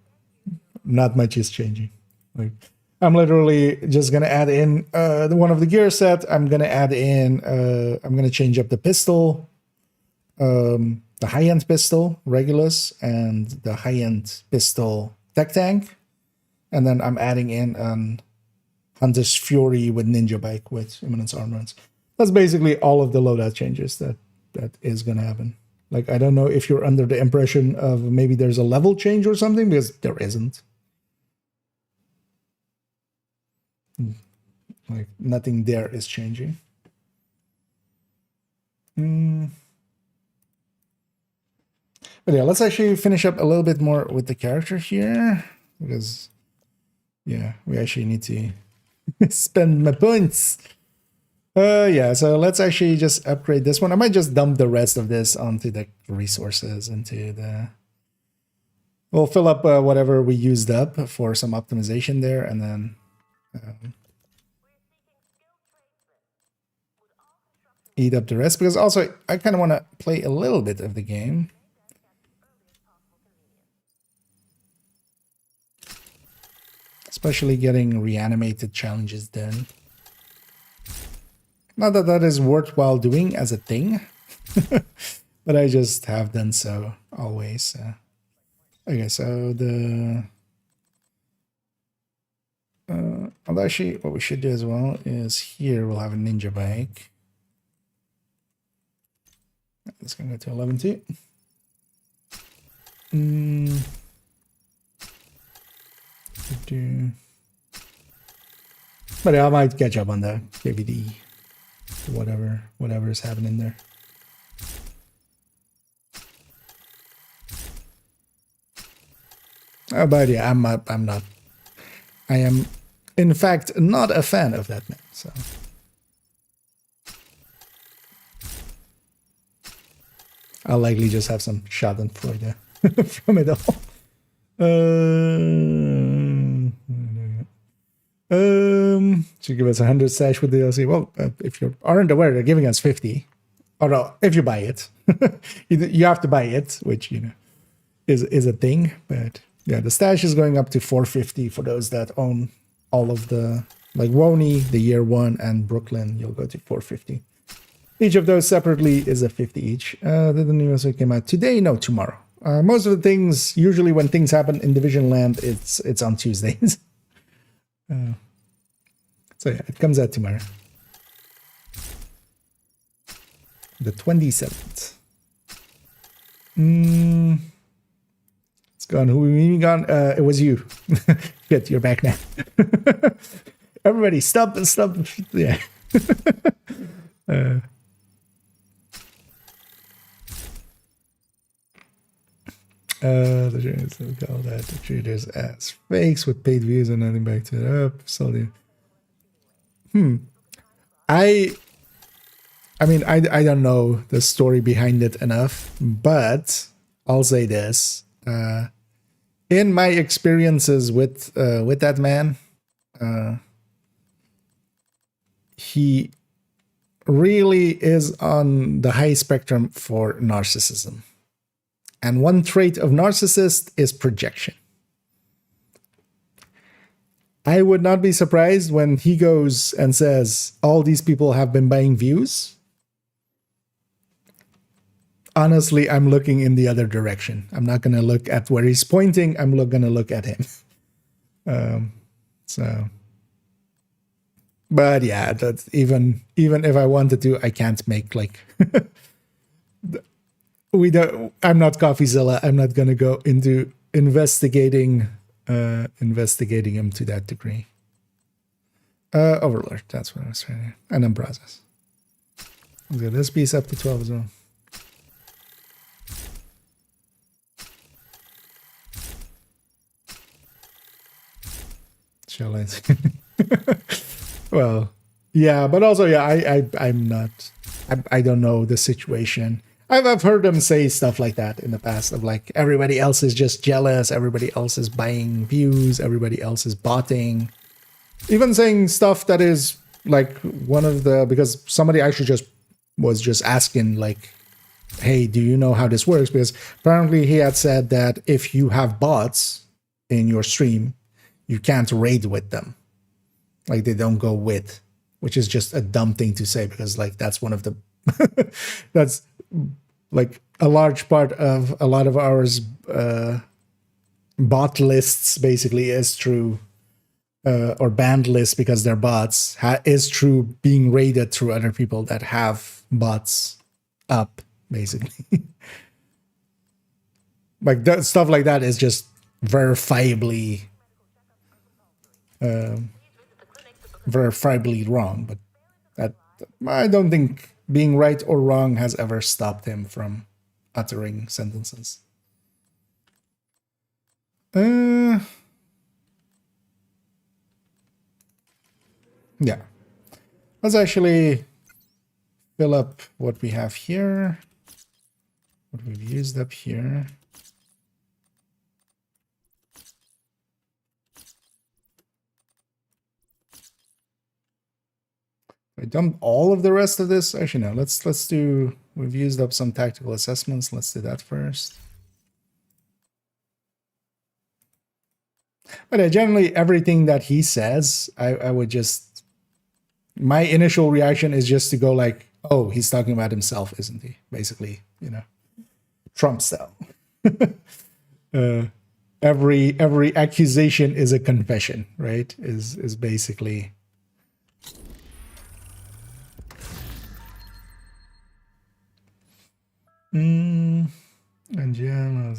not much is changing. Like, I'm literally just gonna add in the one of the gear set. I'm gonna add in. I'm gonna change up the pistol, the high-end pistol Regulus, and the high-end pistol Tech Tank, and then I'm adding in Hunter's Fury with Ninja Bike with Imminence Armaments. That's basically all of the loadout changes that is gonna happen. Like, I don't know if you're under the impression of maybe there's a level change or something, because there isn't. Like, nothing there is changing. But yeah, let's actually finish up a little bit more with the character here, because yeah, we actually need to spend my points. Yeah, so let's actually just upgrade this one. I might just dump the rest of this onto the resources, into the. We'll fill up whatever we used up for some optimization there, and then. Eat up the rest, because also I kind of want to play a little bit of the game. Especially getting reanimated challenges done. Not that that is worthwhile doing as a thing, but I just have done so always. Okay, so the... actually, what we should do as well is here we'll have a Ninja Bike. It's going to go to 11 too. But yeah, I might catch up on the KVD. Whatever is happening there. But yeah, I am in fact not a fan of that man, so. I'll likely just have some Schadenfreude from it all. Should give us 100 stash with DLC. Well, if you aren't aware, they're giving us 50. Or no, if you buy it. You have to buy it, which, you know, is a thing. But yeah, the stash is going up to 450 for those that own all of the, like Woney, the year one, and Brooklyn. You'll go to 450. Each of those separately is a 50 each. Did the new episode came out today? No, tomorrow. Most of the things, usually when things happen in Division Land, it's on Tuesdays. So yeah, it comes out tomorrow. The 27th. It's gone. Who we gone? It was you. Good, you're back now. Everybody, stop. Yeah. The trainers call that the treaters as fakes with paid views and nothing back to it up. So I mean, I don't know the story behind it enough, but I'll say this: in my experiences with that man, he really is on the high spectrum for narcissism. And one trait of narcissist is projection. I would not be surprised when he goes and says, all these people have been buying views. Honestly, I'm looking in the other direction. I'm not going to look at where he's pointing. I'm going to look at him. But yeah, that's even if I wanted to, I can't make like... we don't. I'm not CoffeeZilla. I'm not gonna go into investigating him to that degree. Overlord. That's what I was trying to. And then process. Okay, this piece up to 12 as well. Shall I? Well, yeah, but also, yeah, I'm not. I don't know the situation. I've heard them say stuff like that in the past of like everybody else is just jealous, everybody else is buying views, everybody else is botting. Even saying stuff that is like one of the, because somebody actually was just asking like, hey, do you know how this works? Because apparently he had said that if you have bots in your stream, you can't raid with them. Like they don't go with, which is just a dumb thing to say because like that's one of the, that's like a large part of a lot of ours bot lists basically is through, or banned lists because they're bots, is through being raided through other people that have bots up, basically. Like that, stuff like that is just verifiably wrong, but that I don't think being right or wrong has ever stopped him from uttering sentences. Yeah. Let's actually fill up what we have here, what we've used up here. I dumped all of the rest of this. Actually, no. Let's do. We've used up some tactical assessments. Let's do that first. But generally, everything that he says, I would just. My initial reaction is just to go like, "Oh, he's talking about himself, isn't he?" Basically, you know, Trump style. Every accusation is a confession, right? Is basically. And yeah,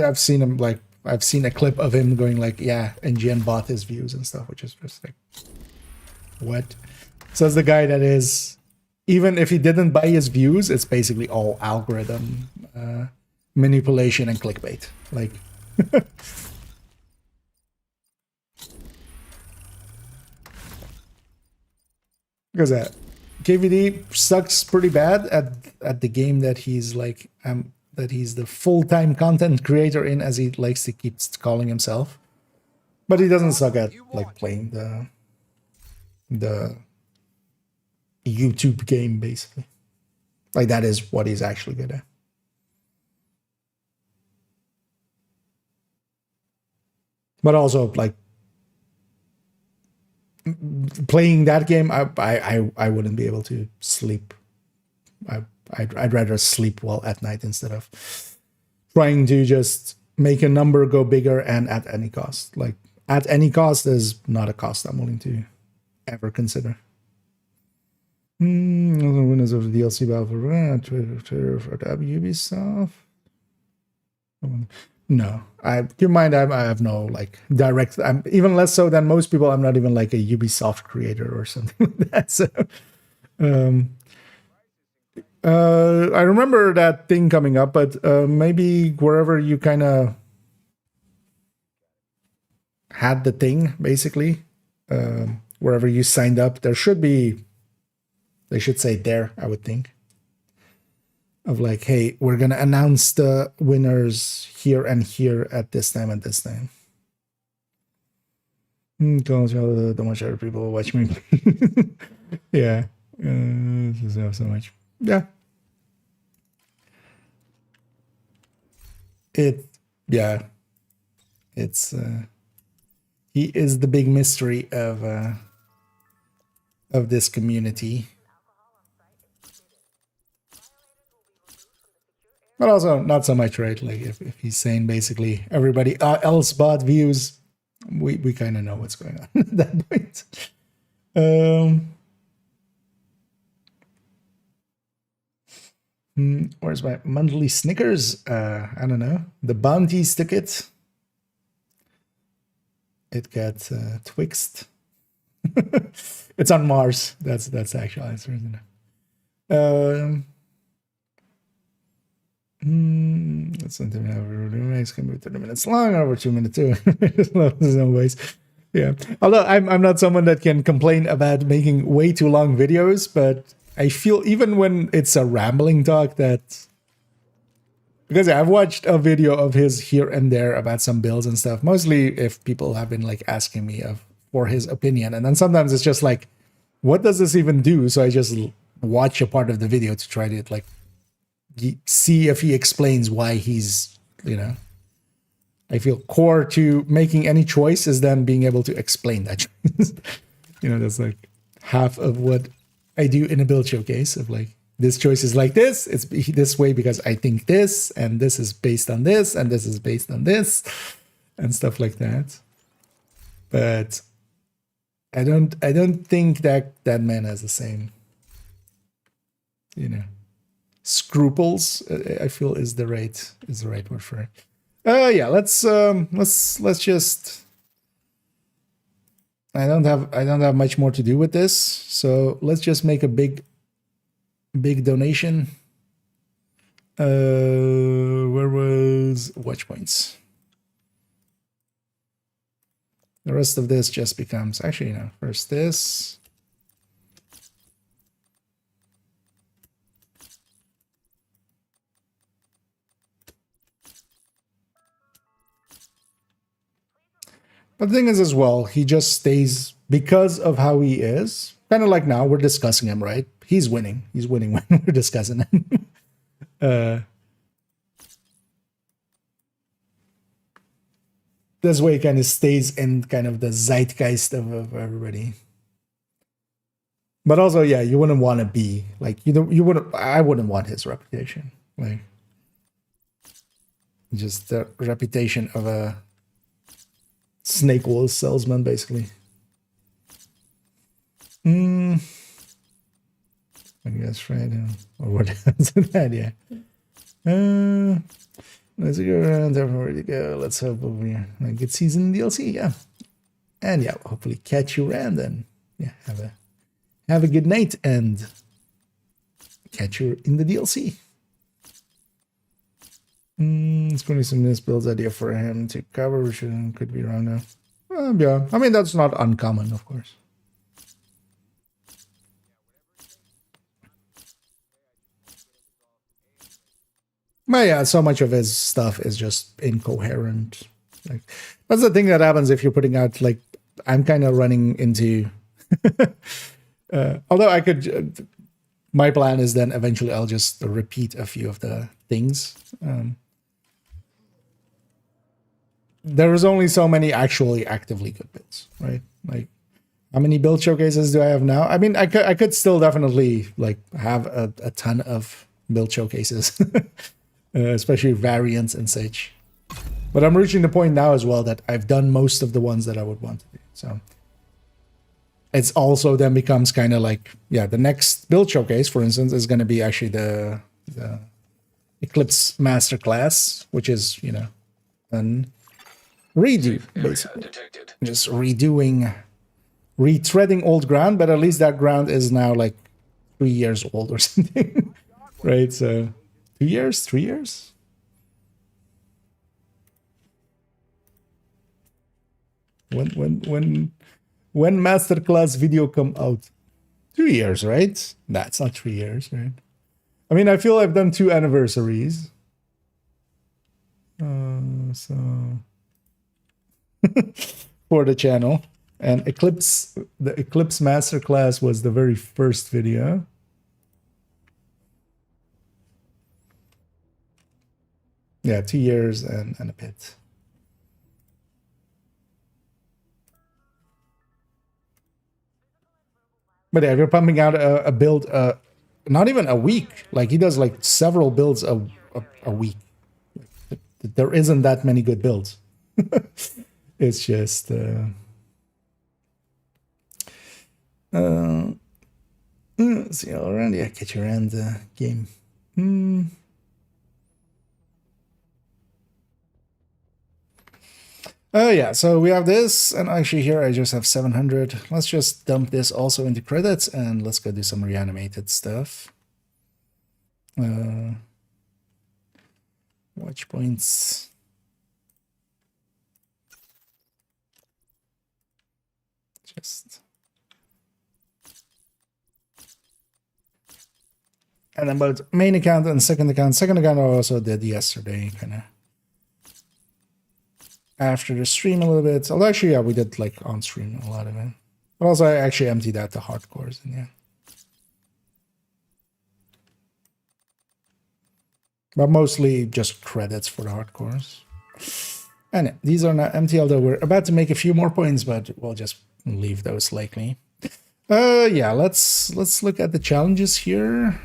I've seen him like I've seen a clip of him going like, yeah, NGN bought his views and stuff, which is just like, what? Says the guy that is, even if he didn't buy his views, it's basically all algorithm manipulation and clickbait. Like, because that KVD sucks pretty bad at the game that he's like that he's the full-time content creator in, as he likes to keep calling himself. But he doesn't suck at like playing the YouTube game, basically. Like that is what he's actually good at. But also like playing that game, I wouldn't be able to sleep. I'd rather sleep well at night instead of trying to just make a number go bigger and at any cost. Like at any cost is not a cost I'm willing to ever consider. Winners of the DLC battle for Ubisoft. No, keep in mind I have no like direct. I'm even less so than most people. I'm not even like a Ubisoft creator or something like that. So, I remember that thing coming up, but maybe wherever you kind of had the thing, basically, wherever you signed up, there should be. They should say there, I would think. Of like, hey, we're gonna announce the winners here and here at this time and this time. Don't much other people watch me. Yeah, so much. Yeah, it's he is the big mystery of this community. But also not so much, right? Like if he's saying basically everybody else bought views, we kind of know what's going on at that point. Where's my monthly Snickers? I don't know. The bounties took it. It got twixt. It's on Mars. That's the actual answer, isn't it? That's something makes can be 30 minutes long, over 2 minutes too. There's no ways. Yeah. Although I'm not someone that can complain about making way too long videos, but I feel even when it's a rambling talk that, because I've watched a video of his here and there about some builds and stuff, mostly if people have been like asking me for his opinion. And then sometimes it's just like, what does this even do? So I just watch a part of the video to try to like see if he explains why he's, I feel core to making any choice is then being able to explain that choice. That's like half of what I do in a build showcase of like, this choice is like this, it's this way because I think this, and this is based on this, and this is based on this, and stuff like that. But I don't think that man has the same, scruples. I feel is the right word for it. Yeah, let's just. I don't have much more to do with this, so let's just make a big donation. Where was watch points? The rest of this just becomes actually, first this. But the thing is as well, he just stays because of how he is. Kind of like now we're discussing him, right? He's winning. He's winning when we're discussing him. This way, he kind of stays in kind of the zeitgeist of everybody. But also, yeah, you wouldn't want to be like I wouldn't want his reputation, like just the reputation of a snake oil salesman, basically. I guess right or what else that, yeah. Let's go around. Everywhere to go. Let's hope we get season DLC, yeah. And yeah, hopefully catch you around and yeah, have a good night and catch you in the DLC. It's going to be some nice builds idea for him to cover, which could be wrong now. Yeah, I mean, that's not uncommon, of course. But yeah, so much of his stuff is just incoherent. Like, that's the thing that happens if you're putting out, like, I'm kind of running into... although I could... my plan is then eventually I'll just repeat a few of the things. There is only so many actually actively good builds, right? Like, how many build showcases do I have now? I mean, I could still definitely like have a ton of build showcases, especially variants and such. But I'm reaching the point now as well that I've done most of the ones that I would want to do. So it's also then becomes kind of like, yeah, the next build showcase, for instance, is going to be actually the Eclipse Masterclass, which is, an redo, basically. Just retreading old ground, but at least that ground is now like 3 years old or something, right? So 2 years, 3 years. When Masterclass video come out? 2 years, right? That's not 3 years, right? I mean, I feel I've done 2 anniversaries. So for the channel, and the Eclipse Masterclass was the very first video. Yeah, 2 years and a bit. But yeah, if you're pumping out a build, not even a week, like he does like several builds a week. There isn't that many good builds. It's just see all around. Yeah, catch you around the game. Oh yeah, so we have this, and actually here I just have 700. Let's just dump this also into credits, and let's go do some reanimated stuff. Watch points. Just... And then both main account and second account. Second account I also did yesterday, kind of after the stream a little bit. Although actually, yeah, we did like on stream a lot of it. But also I actually emptied out the hardcores and yeah. But mostly just credits for the hardcores. And these are now empty, although we're about to make a few more points, but we'll just leave those likely. Yeah, let's look at the challenges here.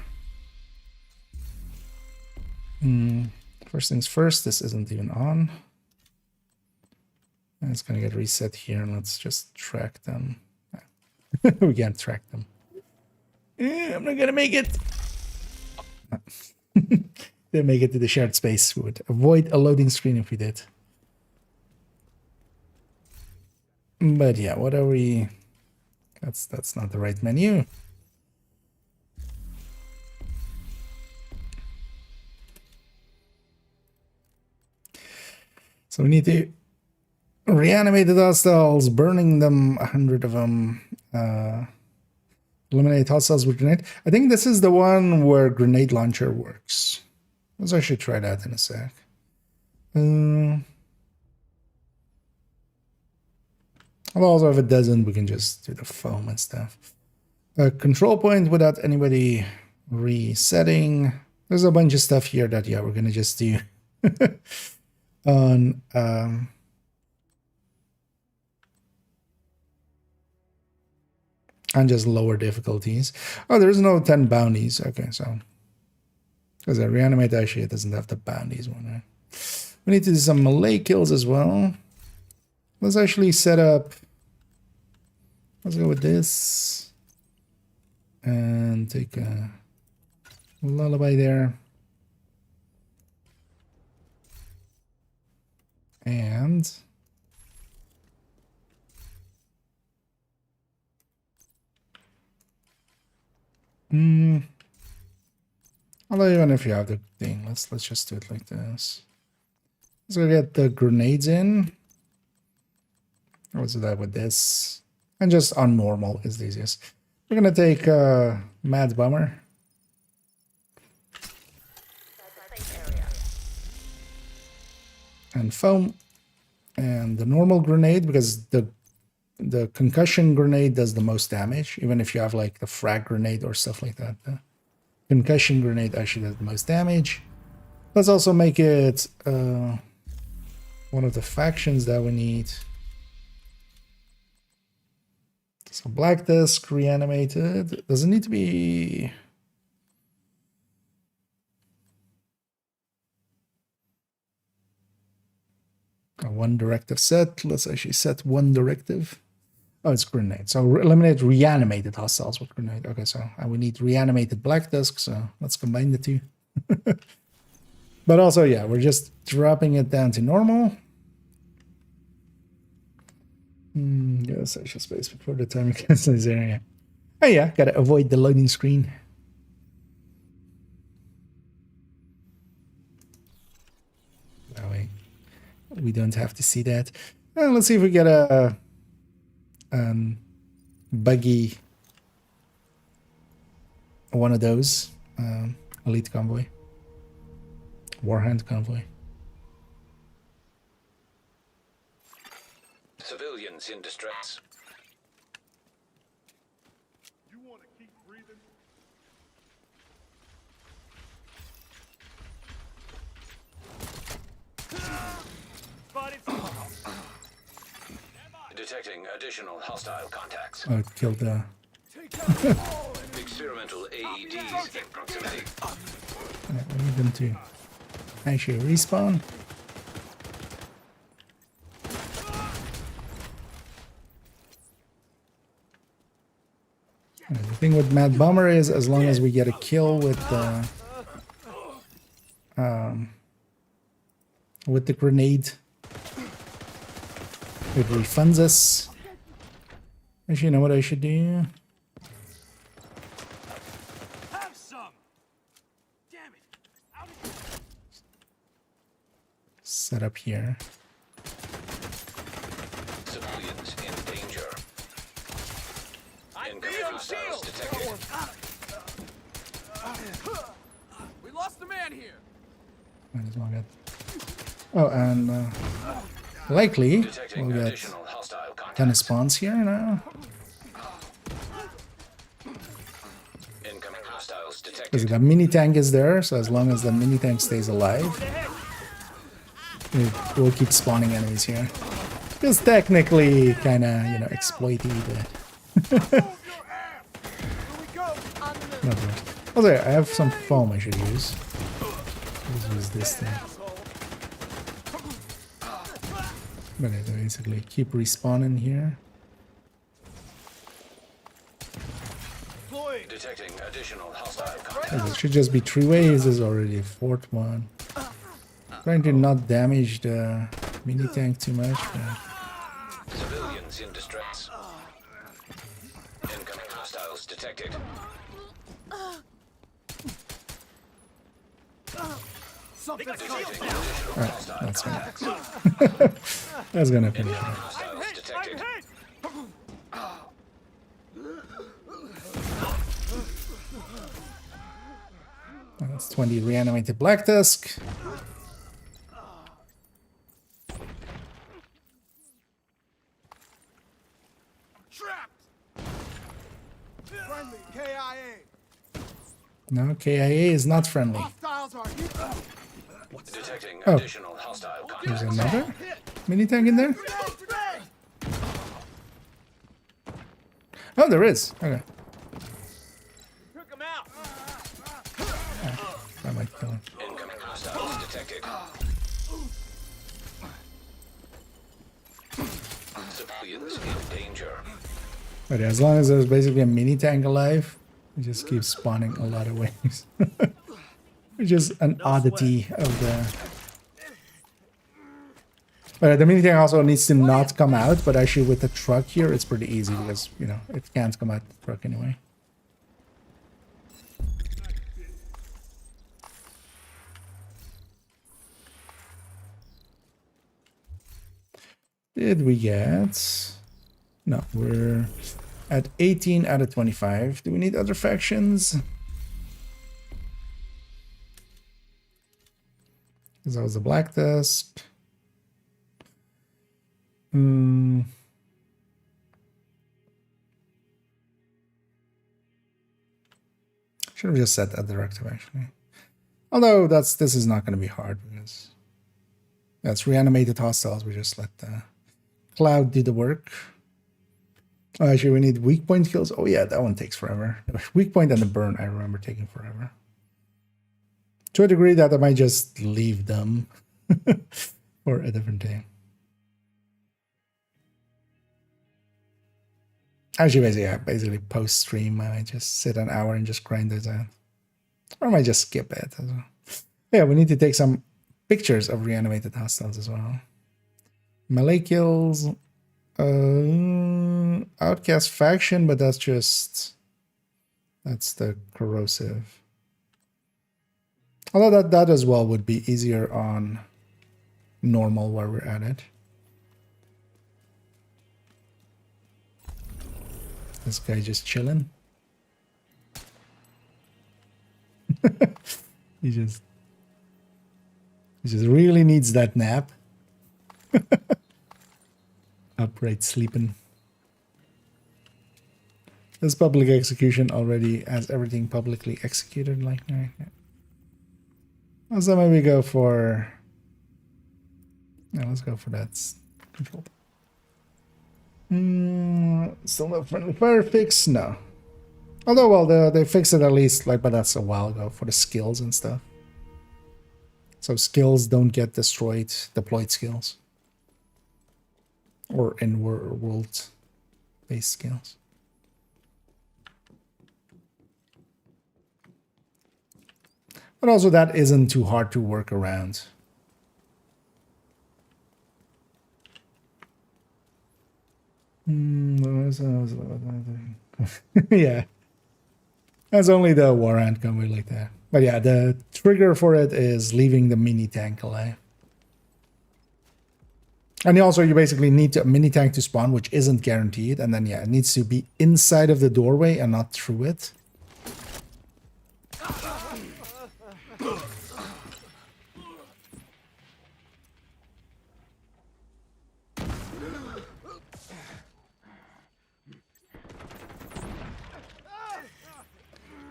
First things first, this isn't even on. And it's gonna get reset here, and let's just track them. We can't track them. I'm not gonna make it. Didn't make it to the shared space. We would avoid a loading screen if we did. But yeah, what are we? That's not the right menu. So we need to reanimate the hostiles, burning them, 100 of them. Eliminate hostiles with grenade. I think this is the one where grenade launcher works. Let's actually try that in a sec. Also, if it doesn't, we can just do the foam and stuff. A control point without anybody resetting. There's a bunch of stuff here that, yeah, we're gonna just do on and just lower difficulties. Oh, there's no 10 bounties. Okay, so because I reanimate, actually it doesn't have the bounties one, right? We need to do some melee kills as well. Let's actually set up, let's go with this and take a lullaby there. And although even if you have the thing, let's just do it like this. Let's go get the grenades in. Let's do that with this. And just on normal is the easiest. We're gonna take Mad Bummer. And foam. And the normal grenade, because the concussion grenade does the most damage, even if you have like the frag grenade or stuff like that. The concussion grenade actually does the most damage. Let's also make it one of the factions that we need. So Black Disc reanimated. Does it need to be... a one directive set? Let's actually set one directive. Oh, it's grenade. So eliminate reanimated hostiles with grenade. Okay, so we need reanimated Black Disc, so let's combine the two. But also, yeah, we're just dropping it down to normal. Yeah, social space before the timer cancels this area. Oh yeah, gotta avoid the loading screen. That way we don't have to see that. Let's see if we get a buggy, one of those elite convoy, warhand convoy. Civilians in distress. You want to keep breathing? Detecting additional hostile contacts. Oh, it killed the... Experimental AEDs in proximity. Yeah, we need them to actually respawn. The thing with Mad Bomber is, as long as we get a kill with the with the grenade. It refunds us. Actually, you know what I should do? Have some. Damn it. Out of Set up here. Civilians in danger. Incoming hostiles detected. We lost a man here. Might as well get. Oh, and likely Detecting we'll get additional hostile ton of contacts. spawns here now. Incoming hostiles Because detected. the mini tank is there, so as long as the mini tank stays alive, it will keep spawning enemies here. It's technically kind of, you know, exploity, but not worse. Oh, there, I have some foam I should use. Let's use this thing. But I basically keep respawning here. Detecting additional hostile Oh, contacts. it should just be 3 ways. There's already a 4th one. Trying to not damage the mini tank too much. But Civilians in distress. Incoming hostiles detected. Detecting additional hostile that's gonna, contacts. that's gonna finish it. Hostiles detected. That's 20 reanimated Black Tusk. trapped. Friendly KIA. No, KIA is not friendly. Hostiles are here. Detecting Oh. additional hostile There's contacts. another mini tank in there? Oh, there is. Okay. Took him out. That might kill him. Incoming hostiles detected. Civilians in danger. But as long as there's basically a mini tank alive, it just keeps spawning a lot of waves. Which is an oddity of the... But the mini tank also needs to not come out, but actually with the truck here, it's pretty easy because, you know, it can't come out the truck anyway. Did we get... No, we're at 18 out of 25. Do we need other factions? Because that was the Black Tusk. Should have just set that directive actually. Although this is not going to be hard because that's reanimated hostiles. We just let the cloud do the work. Oh, actually, we need weak point kills. Oh yeah, that one takes forever. The weak point and the burn, I remember taking forever. To a degree that I might just leave them for a different day. Actually, basically post-stream, I might just sit an hour and just grind those out. Or I might just skip it as well. Yeah, we need to take some pictures of reanimated hostiles as well. Melee kills. Outcast faction, but that's the corrosive. Although that as well would be easier on normal where we're at it. This guy just chilling. He just really needs that nap. Upright sleeping. This public execution already has everything publicly executed like that. So maybe go for... Yeah, let's go for that. Control. Still no friendly fire fix? No. Although, well, they fixed it at least, like, but that's a while ago for the skills and stuff. So skills don't get destroyed, deployed skills. Or in world-based skills. But also that isn't too hard to work around. Yeah. That's only the warrant can be like that. But yeah, the trigger for it is leaving the mini tank alive. And also you basically need a mini tank to spawn, which isn't guaranteed. And then yeah, it needs to be inside of the doorway and not through it.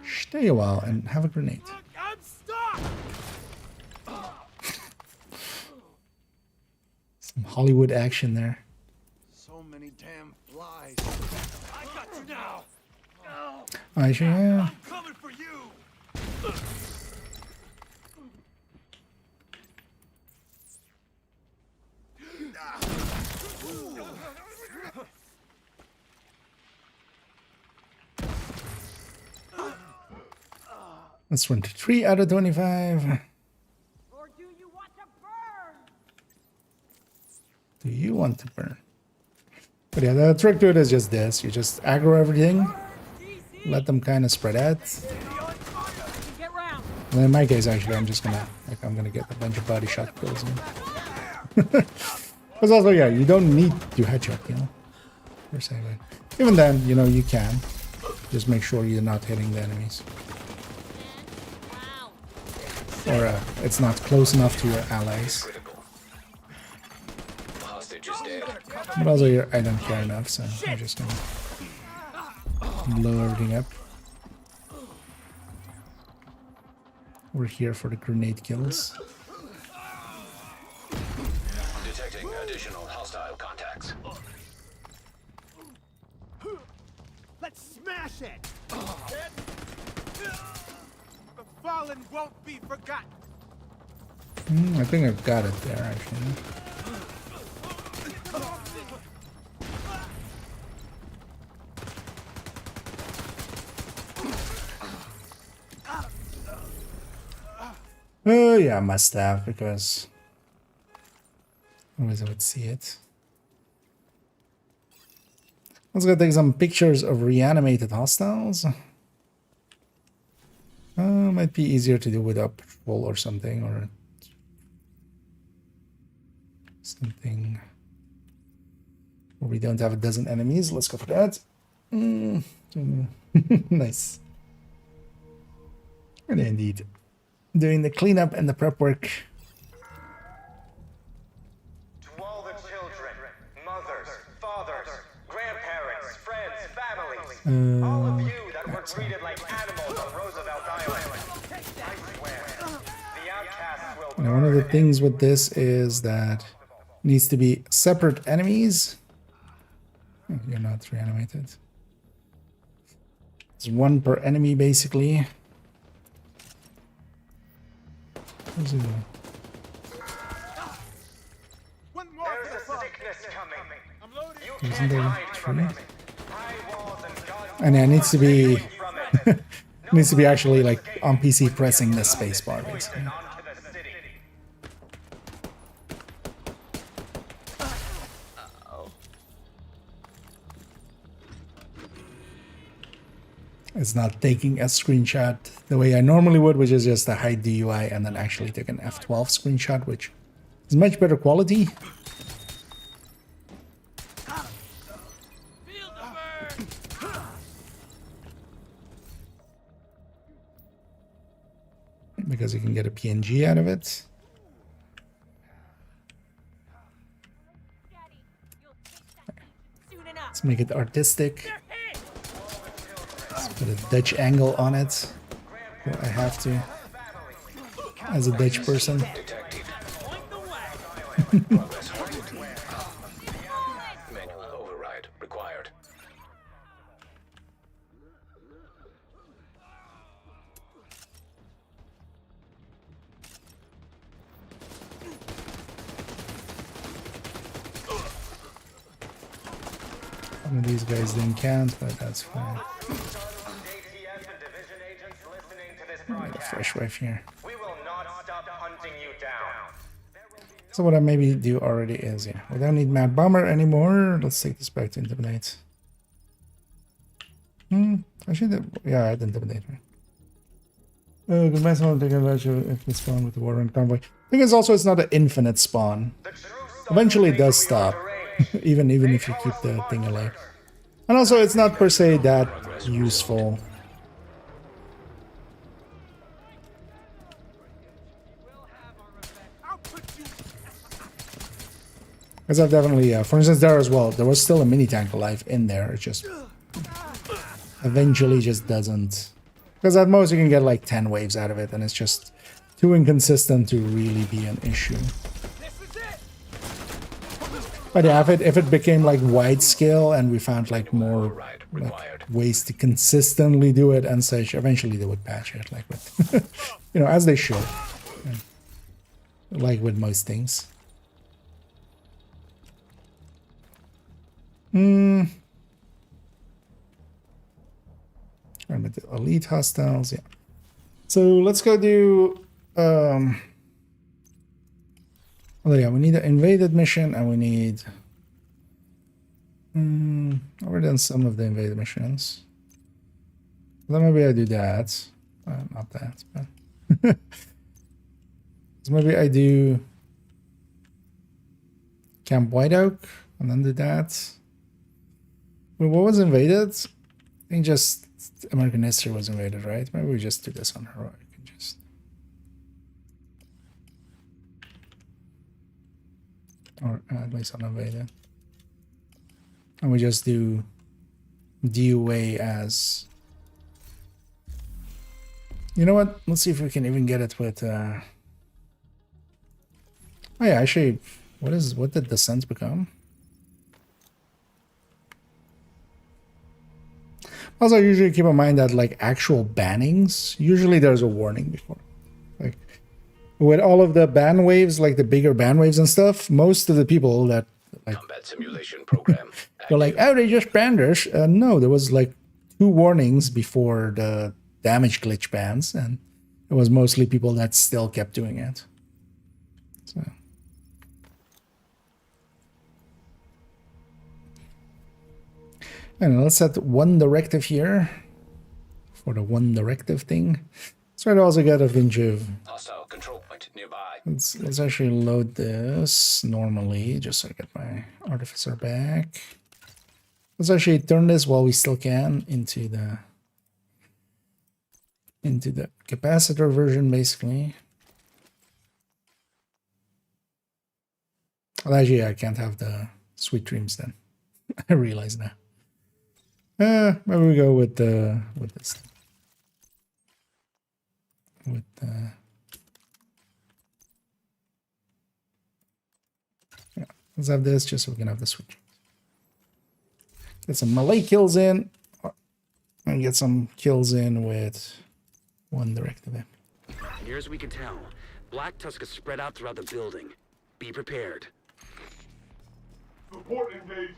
Stay a while and have a grenade. Look, I'm stuck! Some Hollywood action there. So many damn flies. I got you now! I sure yeah. I'm coming for you! That's 23 out of 25. Or do you want to burn? Do you want to burn? But yeah, the trick to it is just this. You just aggro everything. Let them kind of spread out. Get round. And in my case, actually, I'm just gonna, like, I'm gonna get a bunch of body shot kills in. Because also, yeah, you don't need to headshot, you know? Per se, but even then, you know, you can. Just make sure you're not hitting the enemies. Or it's not close enough to your allies. Critical. Hostage is dead. But also, I don't care enough, so I'm just gonna blow everything up. We're here for the grenade kills. Detecting additional hostile contacts. Let's smash it! The fallen won't be forgotten! I think I've got it there, actually. Oh, yeah, I must have, because otherwise I would see it. Let's go take some pictures of reanimated hostiles. Might be easier to do with a patrol or something, or something where we don't have a dozen enemies. Let's go for that. Nice. And indeed, doing the cleanup and the prep work. To all the children, mothers, fathers, grandparents, friends, families, all of you that were treated like animals on Roosevelt Island, I swear, the outcasts will Now, one of the things with this is that it needs to be separate enemies. Oh, you're not reanimated. It's one per enemy, basically. Where's it going? One more There's for the a fun. sickness coming. I'm loaded. You Isn't can't there hide from three? it. High walls and guns And yeah, it needs to be from it. needs to be actually like on PC pressing the space bar, basically. Onto the city. It's not taking a screenshot the way I normally would, which is just a hide DUI and then actually take an F12 screenshot, which is much better quality. Feel the burn! Because you can get a PNG out of it. Soon enough. Let's make it artistic. Let's put a Dutch angle on it. Well, I have to, as a Dutch person. Detected. Progress halted. Manual override required. Some of these guys didn't count, but that's fine. JTF and division agents listening to this Get a broadcast. fresh wave here. We hunting you down. So what I maybe do already is, yeah, we don't need Mad Bomber anymore. Let's take this back to Intimidate. I should, yeah, I had Intimidate. Goodbye, someone take advantage of if we spawn with the water and convoy. Thing is also, it's not an infinite spawn. The true Eventually it does we stop, are deranged. even if you keep the thing alive. And also, it's not per se that useful. Because I've definitely, for instance, there as well, there was still a mini tank alive in there. It just eventually just doesn't. Because at most you can get like 10 waves out of it, and it's just too inconsistent to really be an issue. But yeah, if it became like wide scale and we found like more like, ways to consistently do it and such, eventually they would patch it, like with, you know, as they should, like with most things. With the elite hostiles, yeah. So let's go do. Oh yeah, we need an invaded mission, and we need. I've already done some of the invaded missions. Then maybe I do that. Not that, but so maybe I do Camp White Oak, and then do that. Well, what was invaded? I think just American history was invaded, right? Maybe we just do this on heroic and just. Or at least on invaded. And we just do DUA as. You know what? Let's see if we can even get it with. Oh yeah, actually, what did Descent become? Also, usually keep in mind that like actual bannings, usually there's a warning before. Like with all of the ban waves, like the bigger ban waves and stuff, most of the people that like Combat simulation program. they're like, oh, they just banned us. No, there was like 2 warnings before the damage glitch bans, and it was mostly people that still kept doing it. So. And let's set one directive here for the one directive thing. Let's try to also get a vinge of. Hostile control point nearby. Let's actually load this normally, just so I get my artificer back. Let's actually turn this while we still can into the capacitor version, basically. Well, actually, I can't have the sweet dreams then. I realize now. Maybe we go with this. Yeah, let's have this just so we can have the switch. Get some melee kills in, and get some kills in with one directive. Near as we can tell, Black Tusk is spread out throughout the building. Be prepared. Support engaging.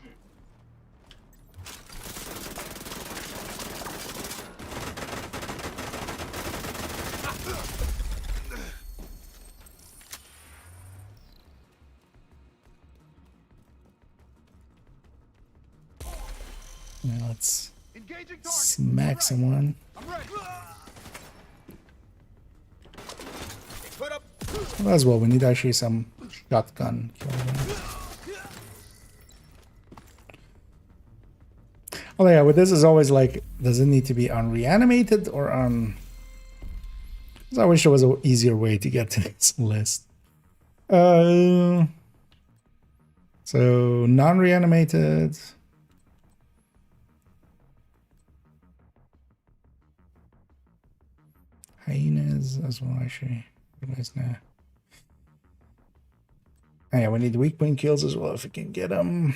Now let's smack someone. Well, as well, we need actually some shotgun killing. Oh yeah, with this is always like, does it need to be on reanimated or on? I wish there was an easier way to get to this list. So non-reanimated. Hyenas as well, actually. Realize now. Oh, yeah, we need weak point kills as well if we can get them.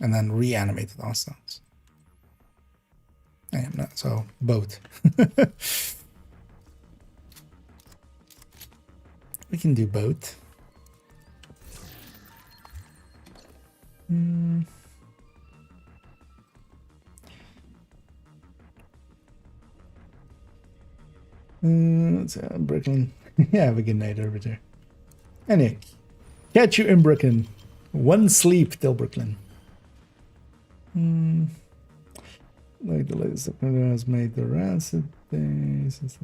And then reanimated hostiles. Yeah, no, so both. We can do both. Brooklyn. Yeah, have a good night over there. Anyway, catch you in Brooklyn. One sleep till Brooklyn. Like the latest upload has made the rounds today. Since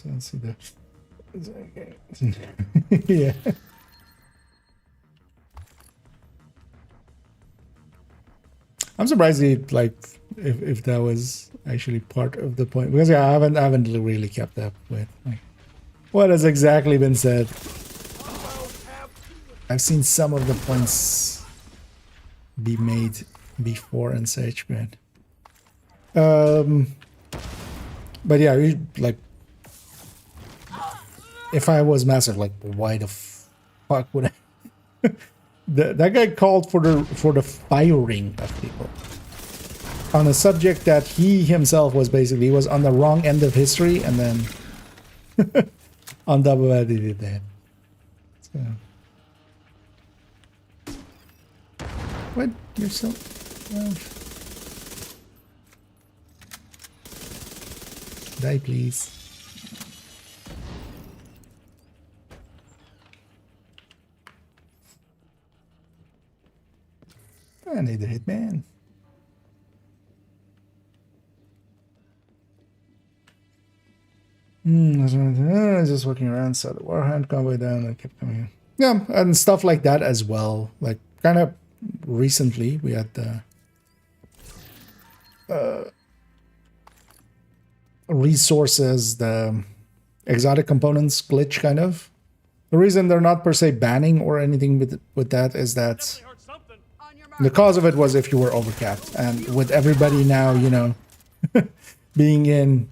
I see the. Yeah. I'm surprised if that was actually part of the point, because yeah, I haven't really kept up with like what has exactly been said. I've seen some of the points be made before and such, but yeah, like if I was massive, like why the fuck would I? That guy called for the firing of people on a subject that he himself was basically was on the wrong end of history, and then on top of that he did that. So what? You're so die, please. I need a hitman. Just walking around, saw the warhound convoy down and kept coming in. Yeah, and stuff like that as well. Like kind of recently we had the resources, the exotic components glitch kind of. The reason they're not per se banning or anything with that is that the cause of it was if you were overcapped, and with everybody now, you know, being in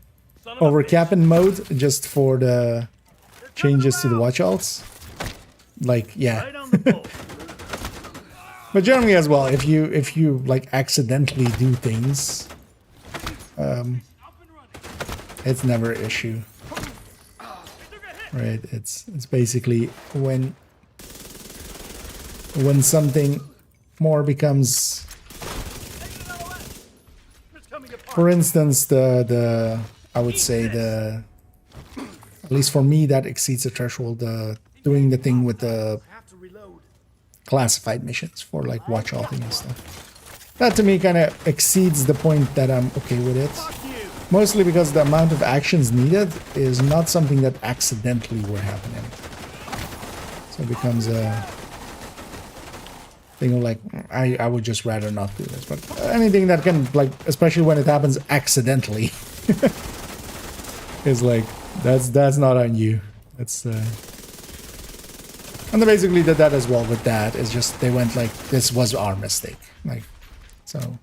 overcapping mode just for the changes to the watch alts, like yeah. But generally as well, if you like accidentally do things, it's never an issue, right? It's basically when something more becomes, for instance, the I would say at least for me, that exceeds the threshold, doing the thing with the classified missions for like watch alting and stuff. That to me kind of exceeds the point that I'm okay with it. Mostly because the amount of actions needed is not something that accidentally were happening. So it becomes a thing of like, I would just rather not do this. But anything that can, like, especially when it happens accidentally, is like, that's not on you. That's and they basically did that as well with that. It's just they went like, this was our mistake. Like, so.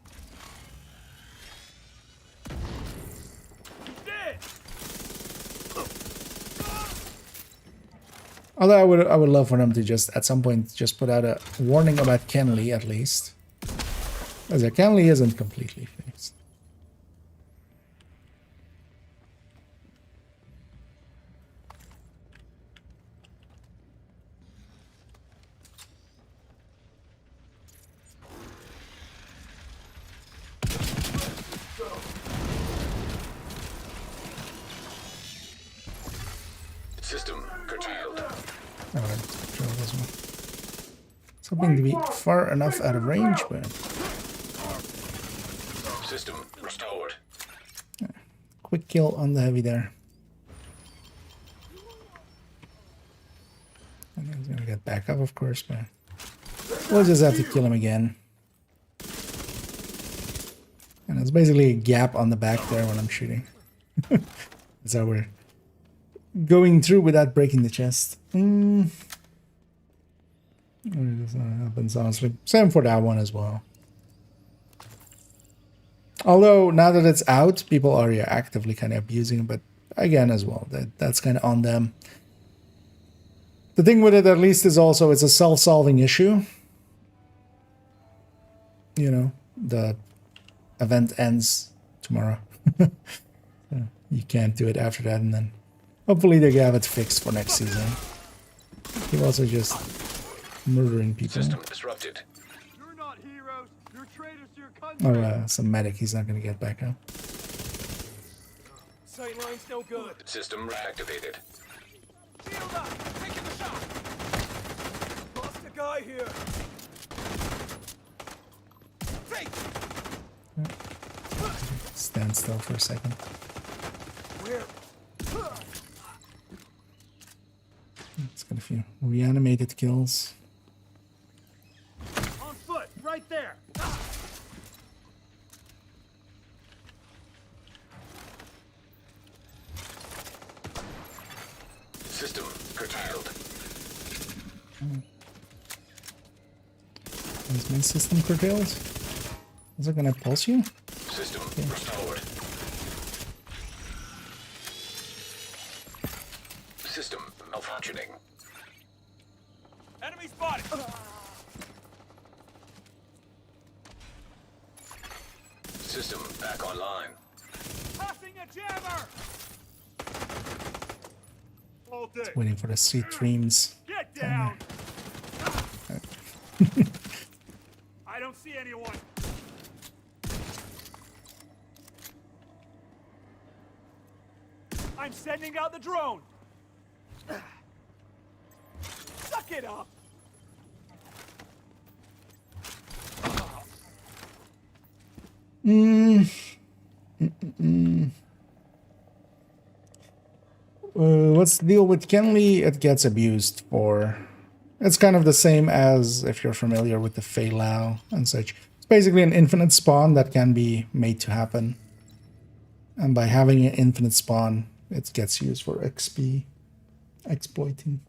Although I would love for them to just at some point just put out a warning about Kenley at least, as Kenley isn't completely fixed. System curtailed. Alright, control this one. It's hoping to be far enough out of range, but System restored. quick kill on the heavy there. And then he's gonna get back up, of course, but we'll just have to kill him again. And it's basically a gap on the back there when I'm shooting. That's how we're going through without breaking the chest. It happens, honestly. Same for that one as well. Although now that it's out, people are actively kind of abusing it, but again as well, that's kind of on them. The thing with it at least is also it's a self-solving issue. You know, the event ends tomorrow. You can't do it after that, and then hopefully they have it fixed for next season. Keep also just murdering people. System disrupted. You're not heroes. You're traitors to your country. Oh, some medic. He's not going to get back up. Sight line Brain's no good. System reactivated. Shield up! Taking the shot! Lost a guy here. Take! Stand still for a second. Where? Let's get a few reanimated kills. On foot, right there. System curtailed. Is my system curtailed? Is it gonna pulse you? System restored. System malfunctioning. Enemy spotted. System back online. Passing a jammer. All day. Waiting for the sweet dreams. Get down. I don't see anyone. I'm sending out the drone. Suck it up. What's the deal with Kenley? It gets abused for... It's kind of the same as if you're familiar with the Fei Lao and such. It's basically an infinite spawn that can be made to happen. And by having an infinite spawn, it gets used for XP exploiting.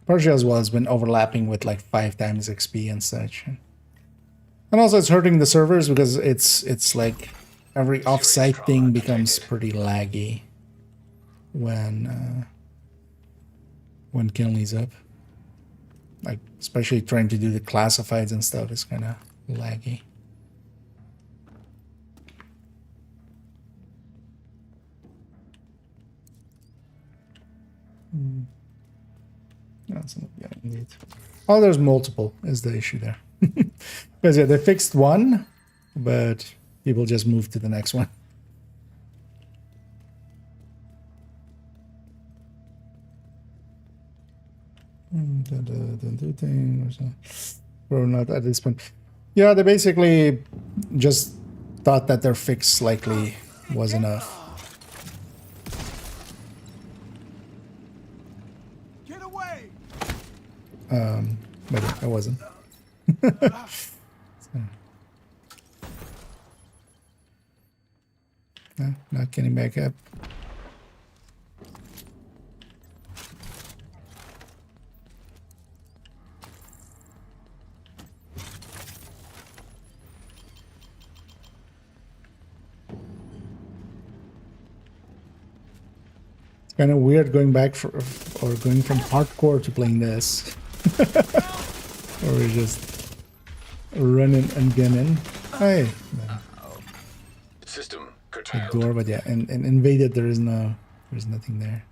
Partially as well has been overlapping with like 5 times XP and such. And also it's hurting the servers because it's like every offsite thing becomes pretty laggy when Kinley's up. Like especially trying to do the classifieds and stuff is kind of laggy. Yeah, indeed. Oh, there's multiple is the issue there. Because yeah, they fixed one, but people just moved to the next one. Or not at this point. Yeah, they basically just thought that their fix likely was enough. Get away. But it wasn't. No, not getting back up. It's kind of weird going back or going from hardcore to playing this. Or we're just running and gunning. Hey, System the curtailed. door, but yeah, and invaded. There's nothing there.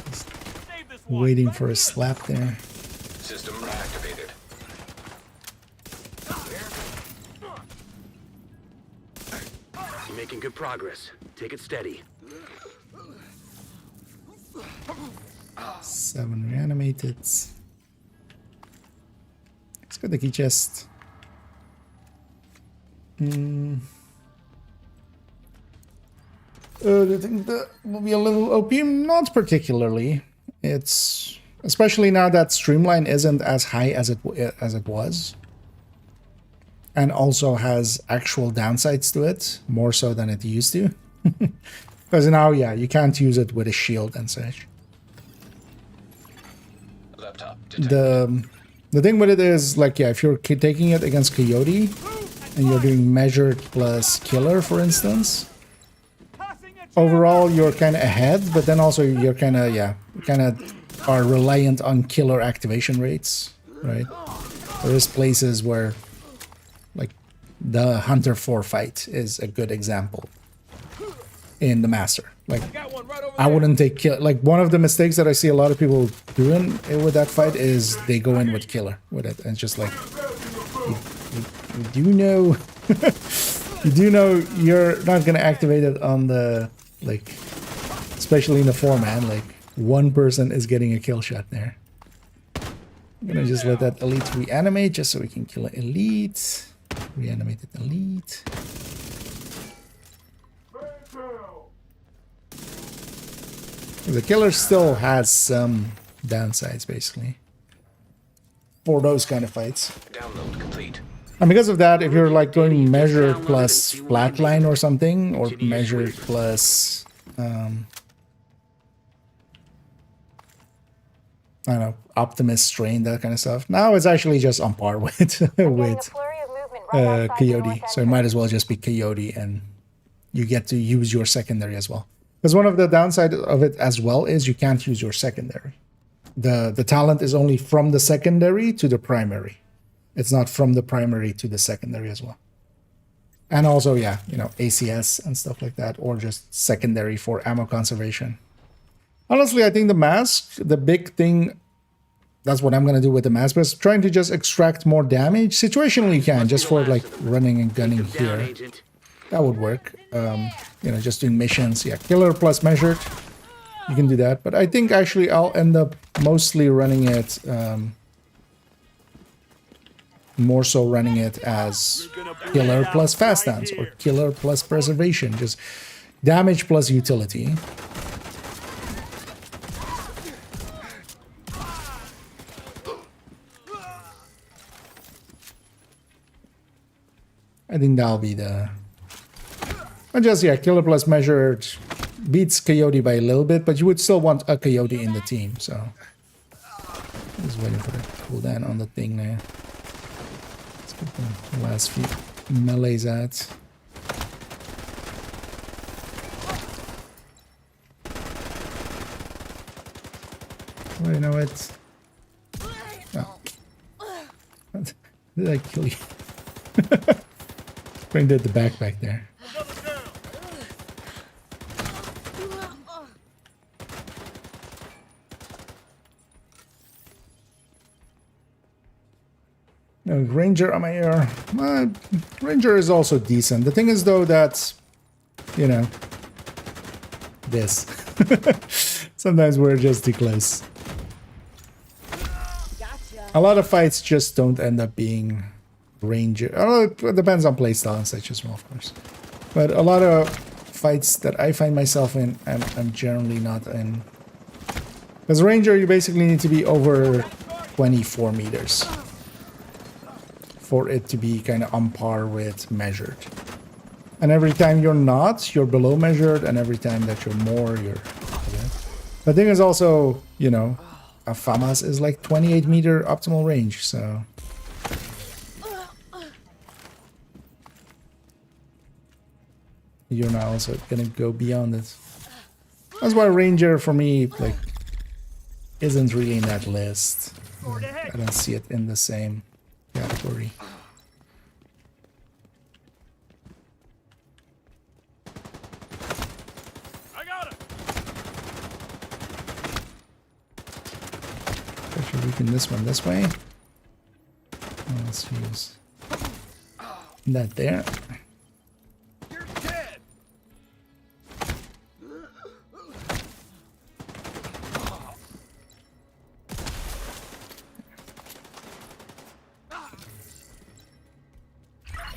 Just Save this one. waiting Right for a here. slap there. System reactivated. You're making good progress. Take it steady. 7 reanimated. Let's get the key chest. Do you think that will be a little OP? Not particularly. It's especially now that Streamline isn't as high as it was, and also has actual downsides to it, more so than it used to. Because now, yeah, you can't use it with a shield and such. Laptop detected. The thing with it is, like, yeah, if you're taking it against Coyote and you're doing measured plus killer, for instance, Passing a jammer. overall you're kind of ahead, but then also you're kind of, yeah, kind of are reliant on killer activation rates, right? There is places where, like, the Hunter 4 fight is a good example. in the master. Like, I wouldn't take kill. Like, one of the mistakes that I see a lot of people doing with that fight is they go in with killer with it, and it's just like, you do know, you do know you're not gonna activate it on the, like, especially in the 4-man. Like, one person is getting a kill shot there. I'm gonna just let that elite reanimate just so we can kill an elite. Reanimated elite. The killer still has some downsides, basically, for those kind of fights. Download complete. And because of that, if you're like going measure plus flatline or something, or measure plus, I don't know, Optimus strain, that kind of stuff. Now it's actually just on par with with Coyote, so it might as well just be Coyote, and you get to use your secondary as well. Because one of the downside of it as well is you can't use your secondary. The talent is only from the secondary to the primary. It's not from the primary to the secondary as well. And also, yeah, you know, ACS and stuff like that, or just secondary for ammo conservation. Honestly, I think the mask, the big thing, that's what I'm going to do with the mask, but trying to just extract more damage. Situationally, you can, just for like running and gunning here. That would work. You know, just doing missions. Yeah, killer plus measured. You can do that. But I think actually I'll end up mostly running it, more so running it as killer plus fast dance or killer plus preservation. Just damage plus utility. I think that'll be the... And just, yeah, killer plus measured beats Coyote by a little bit, but you would still want a Coyote in the team, so... Just waiting for the cooldown on the thing there. Let's get the last few melees out. Oh, you know what? Oh. Did I kill you? Bring the backpack there. No, Ranger on my air. Ranger is also decent. The thing is, though, that, you know, this. Sometimes we're just too close. A lot of fights just don't end up being Ranger. Oh, it depends on playstyle and such as well, of course. But a lot of fights that I find myself in, I'm generally not in. Because Ranger, you basically need to be over 24 meters for it to be kind of on par with measured. And every time you're not, you're below measured, and every time that you're more, you're... Okay. The thing is also, you know, a FAMAS is like 28 meter optimal range, so... You're now also gonna go beyond it. That's why Ranger, for me, like, isn't really in that list. I don't see it in the same category. I got him. Actually, we can this one this way. Let's use that there. You're dead.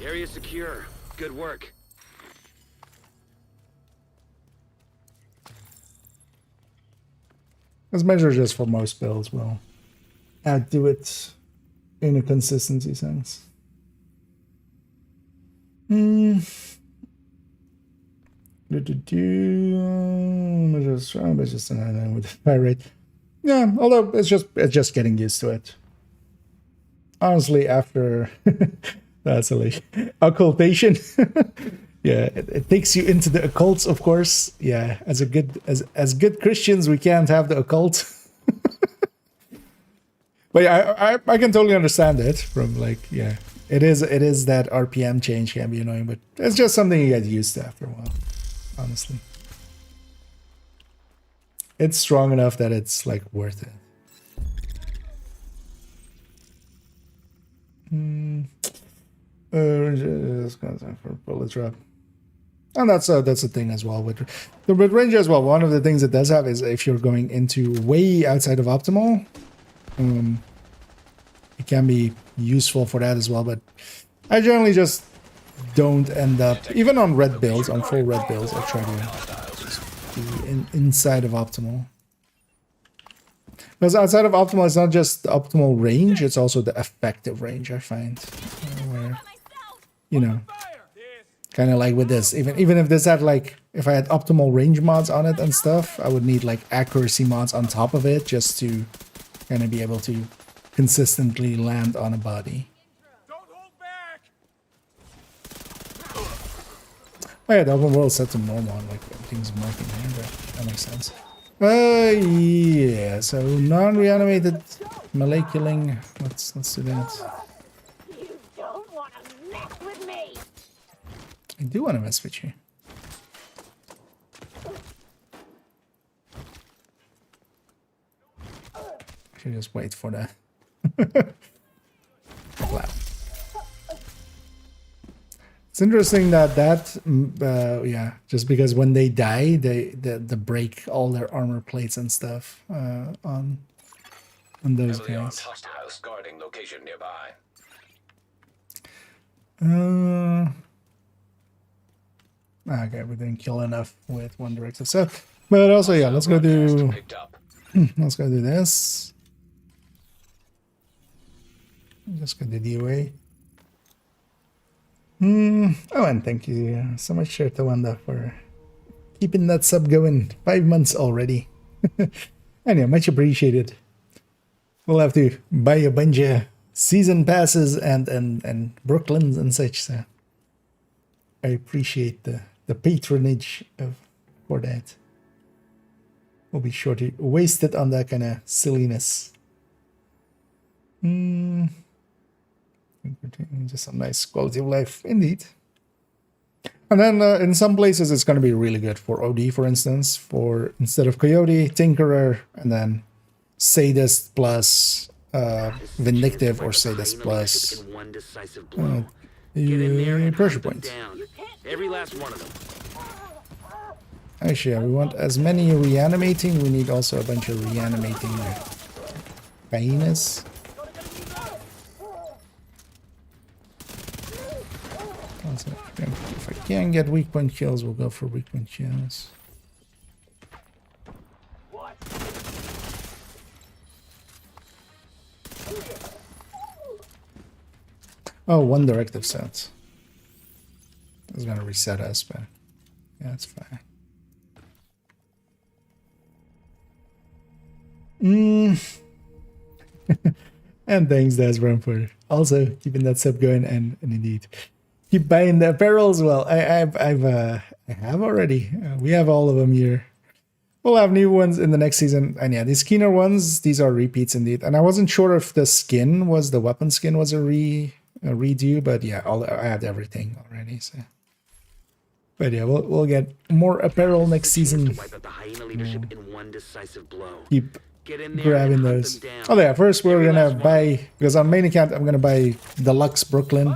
Area secure. Good work. This measure just for most builds will add to it in a consistency sense. Just with the fire rate. Yeah, although it's just getting used to it. Honestly, after that's a occultation. Yeah, it takes you into the occults, of course. Yeah, as good Christians, we can't have the occult. But yeah, I can totally understand it from, like, yeah, it is that RPM change can be annoying, but it's just something you get used to after a while, honestly. it's strong enough that it's like worth it. Just for bullet drop. And that's the thing as well with the mid-range as well. One of the things it does have is if you're going into way outside of optimal, it can be useful for that as well. But I generally just don't end up, even on red builds, on full red builds, I try to just be inside of optimal. Because outside of optimal, it's not just the optimal range, it's also the effective range, I find. Where, you know, kind of like with this, even if this had like, if I had optimal range mods on it and stuff, I would need like accuracy mods on top of it just to kind of be able to consistently land on a body. Don't hold back. Oh yeah, the open world set to normal, like everything's marking here, but that makes sense. Yeah, so non-reanimated melee killing. Let's do that. You don't want to mess with me. I do want to mess with you. I should just wait for that. Wow. It's interesting that yeah, just because when they die, they break all their armor plates and stuff on those Heavily armed guys. hostiles guarding location nearby. Okay, we didn't kill enough with one directive. So, but also yeah, let's go do this. Just go to DOA. Oh, and thank you so much, Tawanda, for keeping that sub going. 5 months already. Anyway, much appreciated. We'll have to buy a bunch of season passes and Brooklyns and such. So I appreciate the patronage for that. We'll be sure to waste it on that kind of silliness. Just some nice quality of life indeed. And then in some places it's going to be really good for OD, for instance, for instead of Coyote, Tinkerer, and then Sadist plus Vindictive, or Sadist plus Pressure Point. Every last one of them. Actually, yeah, we want as many reanimating. We need also a bunch of reanimating hyenas. If I can get weak point kills, we'll go for weak point kills. Oh, one directive set. It's gonna reset us, but yeah, it's fine. And thanks, Dasbram, for also keeping that sub going, and indeed keep buying the apparel as well. I have already. We have all of them here. We'll have new ones in the next season, and yeah, these keener ones, these are repeats indeed. And I wasn't sure if the skin was the weapon skin was a redo, but yeah, I had everything already. So, but yeah, we'll get more apparel next season. Keep grabbing those. Oh yeah, first we're gonna buy, because on main account I'm gonna buy Deluxe Brooklyn,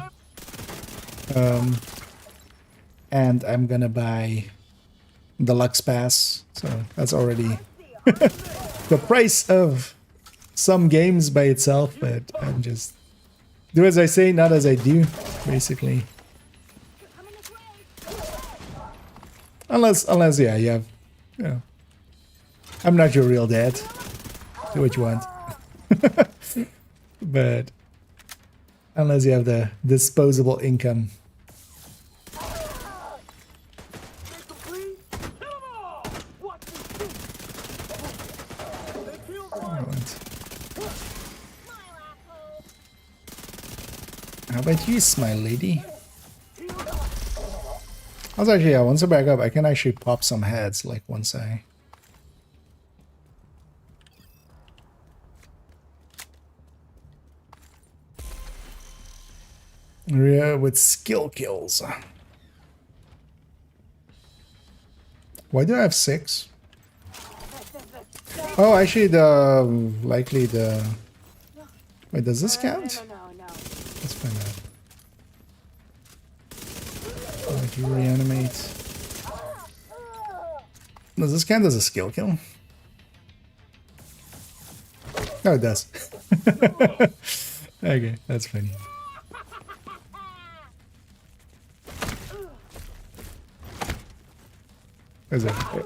and I'm gonna buy Deluxe Pass. So that's already the price of some games by itself, but I'm just do as I say, not as I do, basically. Unless yeah, you have, you know, I'm not your real dad. Do what you want. But unless you have the disposable income. How about you, my lady? I was actually, yeah, once I back up, I can actually pop some heads, like once I... Yeah, with skill kills. Why do I have 6? This is the Oh, actually, the likely the. Wait, does this count? No. Let's find out. Like you reanimate. Does this count as a skill kill? Oh, it does. Okay, that's funny.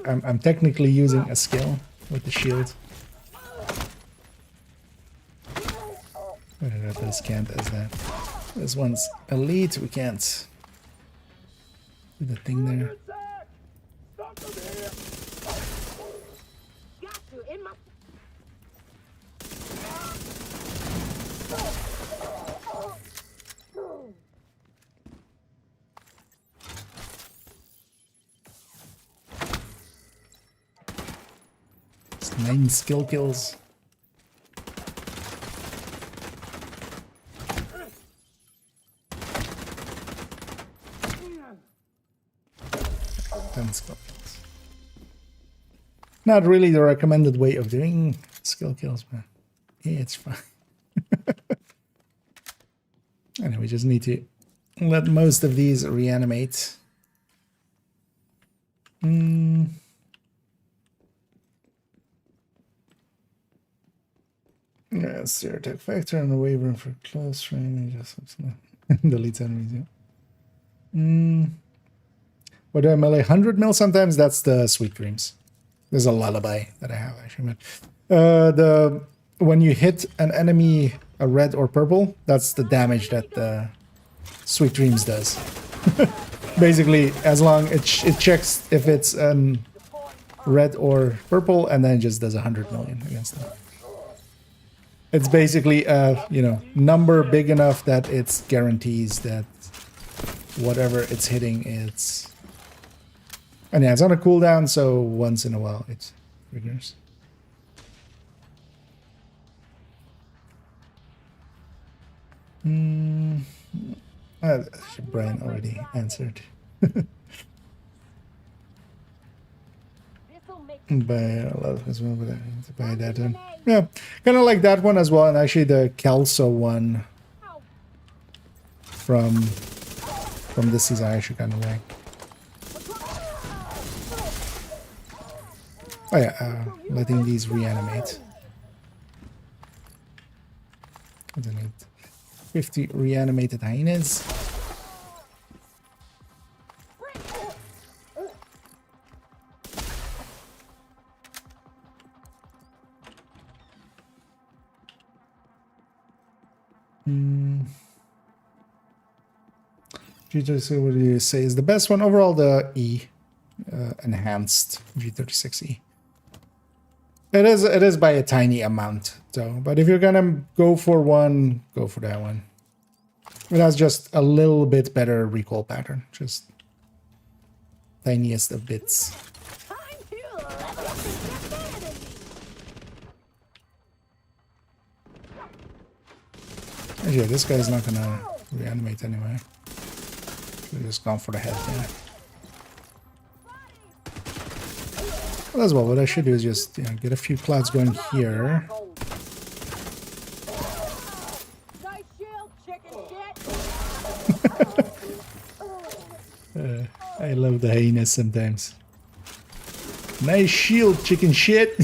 I'm technically using a skill with the shield. That does count as that. This one's elite. We can't do the thing there. Got you in my. It's 9 skill kills. Skill kills. Not really the recommended way of doing skill kills, but yeah, it's fine. Anyway, we just need to let most of these reanimate. Yeah, zero attack factor and a wavering for close range. Delete enemies. Yeah. What do I melee? 100 mil sometimes? That's the Sweet Dreams. There's a lullaby that I have actually. But, when you hit an enemy, a red or purple, that's the damage that the Sweet Dreams does. Basically, as long it checks if it's red or purple, and then it just does 100 million against them. It's basically a number big enough that it guarantees that whatever it's hitting, it's. And yeah, it's on a cooldown, so once in a while it triggers. Brian already answered. But a lot of as well, but I need to buy that one. Yeah, kind of like that one as well, and actually the Kelso one from this season I actually kind of like. Oh yeah, letting these reanimate. I don't need 50 reanimated hyenas. G36, what do you say is the best one? Overall, the E, enhanced G36E. It is by a tiny amount, though. But if you're gonna go for one, go for that one. It has just a little bit better recoil pattern, just tiniest of bits. Actually, this guy's not gonna reanimate anyway. Should've just gone for the head there. Well, as well, what I should do is just get a few clouds going here. I love the hyenas sometimes. Nice shield, chicken shit.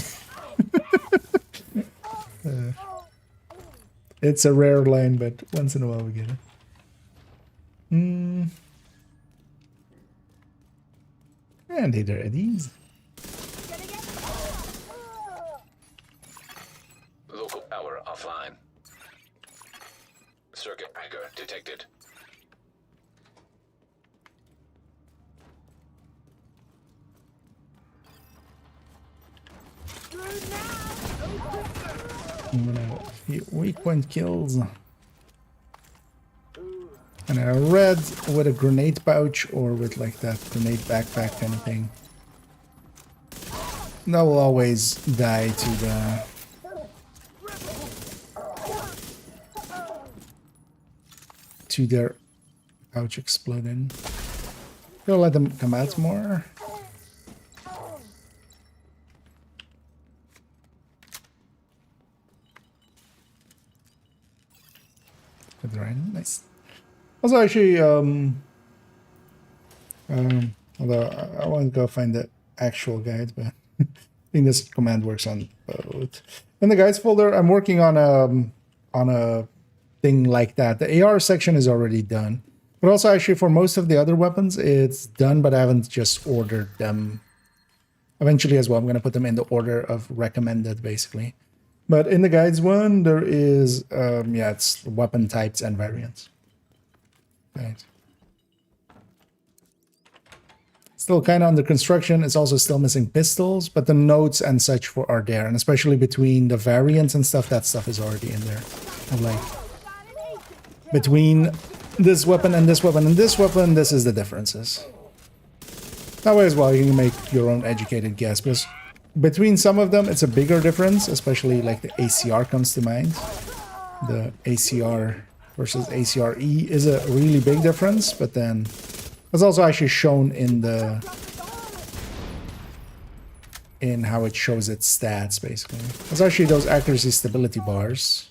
It's a rare line, but once in a while we get it. And either of these. Local power offline. Circuit breaker detected. Weak point kills. And a red with a grenade pouch or with like that grenade backpack kind of thing. That will always die to their pouch exploding. Gonna let them come out more. That's right. Nice. Also, actually, although I want to go find the actual guide, but I think this command works on both. In the guides folder, I'm working on a thing like that. The AR section is already done, but also actually for most of the other weapons, it's done, but I haven't just ordered them. Eventually as well, I'm going to put them in the order of recommended, basically. But in the guides one, there is, yeah, it's weapon types and variants. Right. Still kind of under construction. It's also still missing pistols, but the notes and such are there. And especially between the variants and stuff, that stuff is already in there. And like, between this weapon and this weapon and this weapon, this is the differences. That way as well, you can make your own educated guess, because between some of them, it's a bigger difference, especially like the ACR comes to mind. The ACR versus ACRE is a really big difference, but then it's also actually shown in how it shows its stats, basically. It's actually those accuracy stability bars.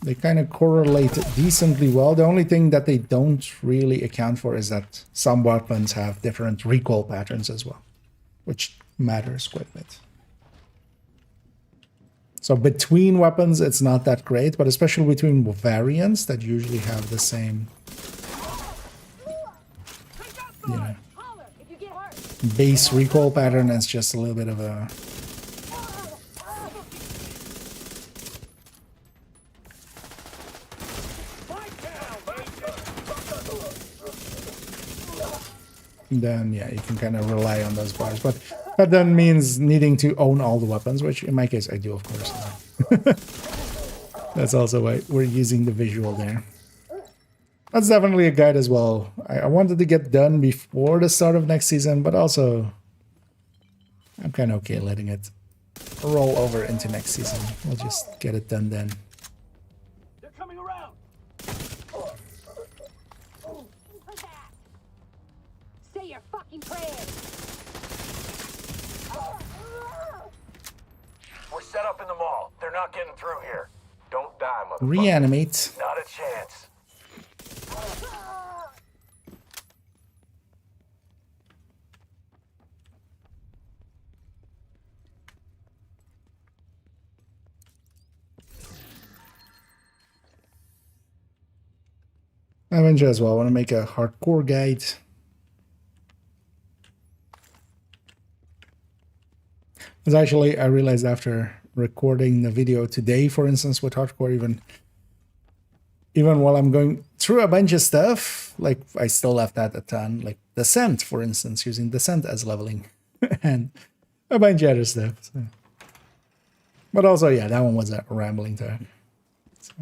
They kind of correlate decently well. The only thing that they don't really account for is that some weapons have different recoil patterns as well, which matters quite a bit. So between weapons, it's not that great, but especially between variants that usually have the same, you know, base recoil pattern. It's just a little bit of a... then yeah, you can kind of rely on those bars, but that then means needing to own all the weapons, which in my case I do, of course. That's also why we're using the visual there. That's definitely a guide as well. I wanted to get done before the start of next season, but also I'm kind of okay letting it roll over into next season. We'll just get it done then. They're coming around. Say your fucking prayers. We're set up in the mall. They're not getting through here. Don't die, motherfucker. Reanimate. Not a chance. Avenger as well. I want to make a hardcore guide. Because actually, I realized after recording the video today, for instance, with hardcore, even while I'm going through a bunch of stuff, like I still left out a ton, like Descent, for instance, using Descent as leveling, and a bunch of other stuff. So. But also, yeah, that one was a rambling time. So.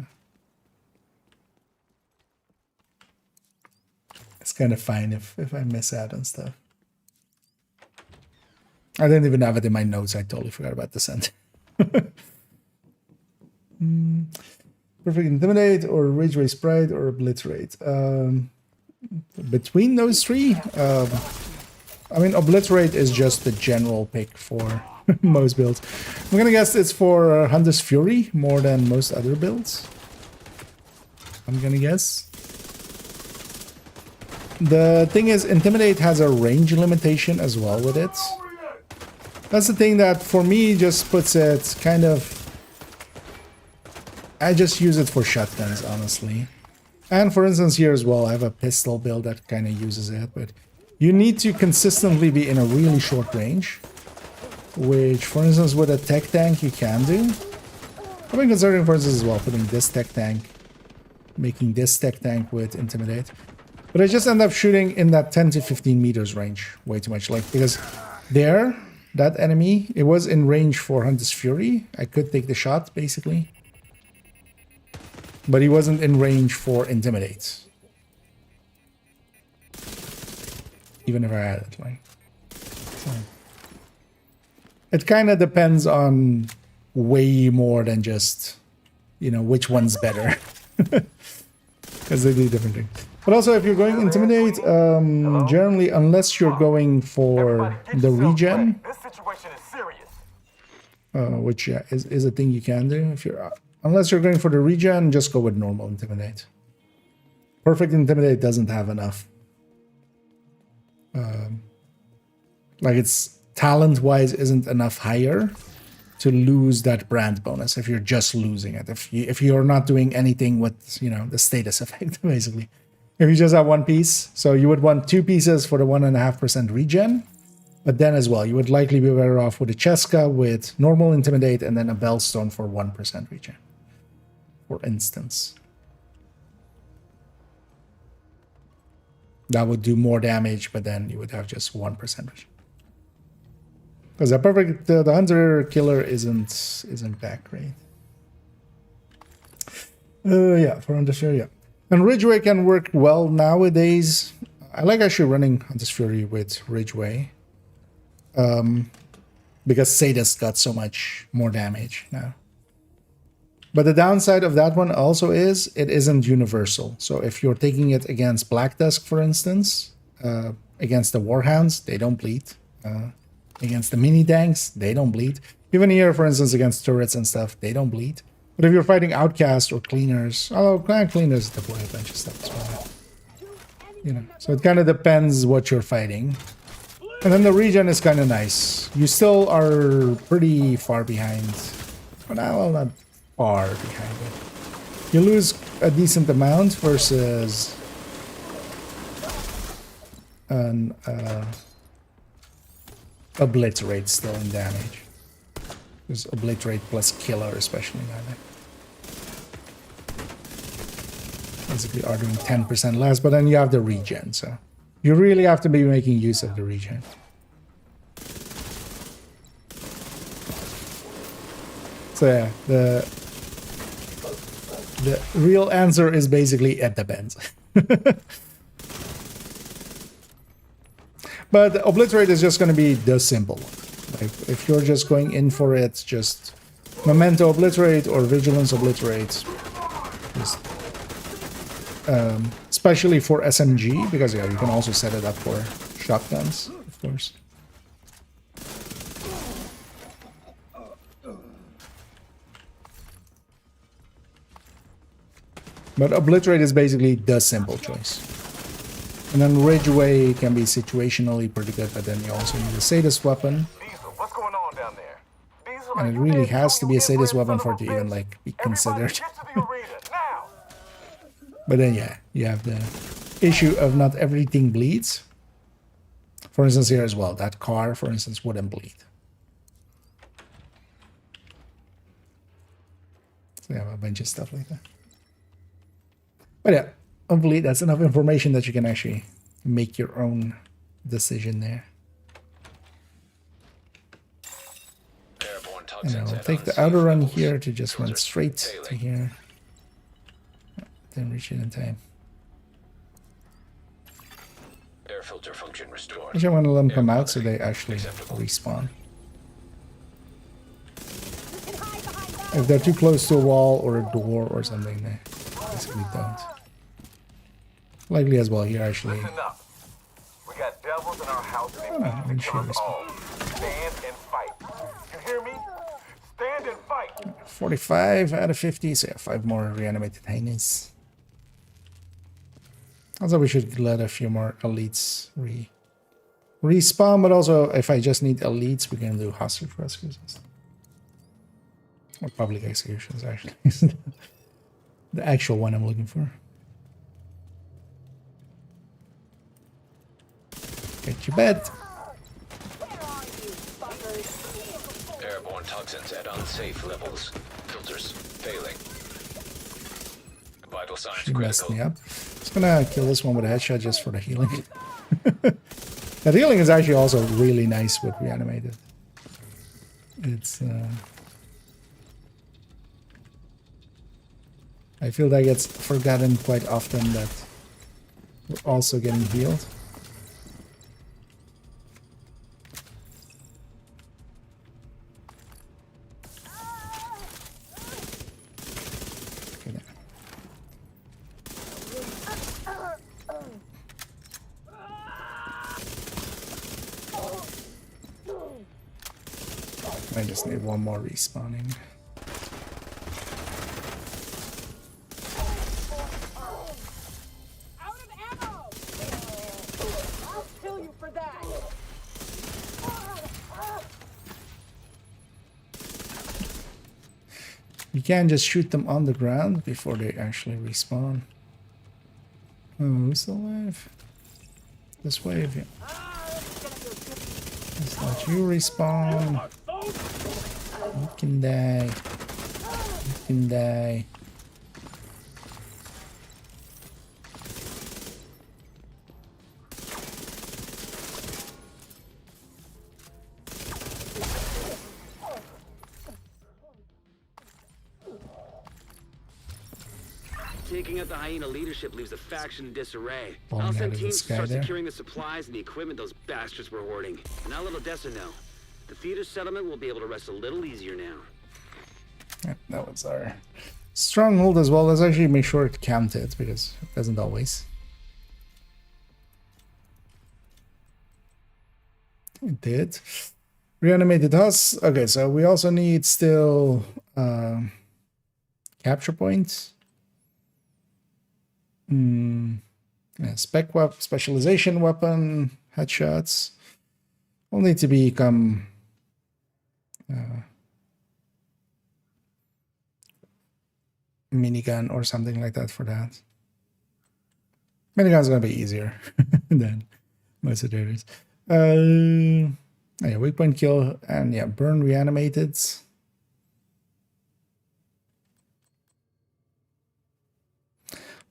It's kind of fine if I miss out on stuff. I didn't even have it in my notes. I totally forgot about Descent. Perfect Intimidate or Rage Ray Sprite or Obliterate. Between those three, I mean, Obliterate is just the general pick for most builds. I'm gonna guess it's for Hunter's Fury more than most other builds. I'm gonna guess. The thing is, Intimidate has a range limitation as well with it. That's the thing that for me just puts it kind of... I just use it for shotguns, honestly. And for instance here as well, I have a pistol build that kind of uses it, but you need to consistently be in a really short range, which for instance with a tech tank you can do. I've been considering for instance as well putting this tech tank, making this tech tank with Intimidate. But I just end up shooting in that 10 to 15 meters range way too much, like, because there, that enemy, it was in range for Hunter's Fury. I could take the shot, basically. But he wasn't in range for Intimidate. Even if I had it, like. So. It kind of depends on way more than just, you know, which one's better. Because they do different things. But also, if you're going Intimidate, generally, unless you're going for the regen, This situation is serious. which yeah, is a thing you can do if you're unless you're going for the regen, just go with normal Intimidate. Perfect Intimidate doesn't have enough. Like its talent-wise isn't enough higher to lose that brand bonus if you're just losing it. If you're not doing anything with, you know, the status effect, basically. If you just have one piece, so you would want 2 pieces for the 1.5% regen. But then as well, you would likely be better off with a Cheska with normal Intimidate and then a Bellstone for 1% regen, for instance. That would do more damage, but then you would have just 1% regen. Because the perfect the Hunter Killer isn't that great. Yeah, for Hunter's Fury, yeah. And Ridgeway can work well nowadays. I like actually running Hunter's Fury with Ridgeway. Because Sadist got so much more damage now. But the downside of that one also is it isn't universal. So if you're taking it against Black Tusk, for instance, against the Warhounds, they don't bleed. Against the mini tanks, they don't bleed. Even here, for instance, against turrets and stuff, they don't bleed. But if you're fighting Outcast or Cleaners, although Cleaners deploy a bunch of stuff as well. You know, so it kind of depends what you're fighting. And then the regen is kind of nice. You still are pretty far behind. Well, not far behind it. You lose a decent amount versus an Obliterate still in damage. There's Obliterate plus Killer especially now. Basically are doing 10% less, but then you have the regen, so you really have to be making use of the regen. So yeah, the real answer is basically it depends. But Obliterate is just going to be the simple one. Like if you're just going in for it, just Memento Obliterate or Vigilance Obliterate. Just, especially for SMG, because yeah, you can also set it up for shotguns, of course. But Obliterate is basically the simple choice. And then Ridgeway can be situationally pretty good, but then you also need a Sadist weapon. What's going on down there? And it really has to be a Sadist weapon for it to even, like, be considered. But then, yeah, you have the issue of not everything bleeds. For instance, here as well, that car, for instance, wouldn't bleed. So you have a bunch of stuff like that. But yeah, hopefully that's enough information that you can actually make your own decision there. And I'll take the outer run here to just run straight to here. Didn't reach it in time. Air filter function restored. Actually, I want to let them come out so they actually respawn. If they're too close to a wall or a door or something, they basically don't. Likely as well here, actually. We got devils in our house and they need to kill us all. Stand and fight. You hear me? Stand and fight. 45 out of 50, so yeah, 5 more reanimated hyenas. Also, we should let a few more elites respawn, but also if I just need elites, we can do hostage rescues and stuff. Or public executions, actually. The actual one I'm looking for. Get your bed. Airborne toxins at unsafe levels. Filters failing. Vital signs She messed critical. me up. Just gonna kill this one with a headshot just for the healing. That healing is actually also really nice with reanimated. It's I feel that gets forgotten quite often that we're also getting healed. Okay, I just need one more respawning. You can't just shoot them on the ground before they actually respawn. Oh, who's still alive? This wave, yeah. Let's let you respawn. You can die. You can die. Taking out the hyena leadership leaves the faction in disarray. Falling I'll out send of the teams to sky start there. securing the supplies and the equipment those bastards were hoarding. And now let Odessa know. The theater settlement will be able to rest a little easier now. Yep, that was our stronghold as well. Let's actually make sure it counted because it doesn't always. It did. Reanimated us. Okay, so we also need still capture points. Yeah, specialization weapon, headshots. Will need to become minigun or something like that for that. Minigun's gonna be easier than most of the others. Yeah, weak point kill and yeah, burn reanimated.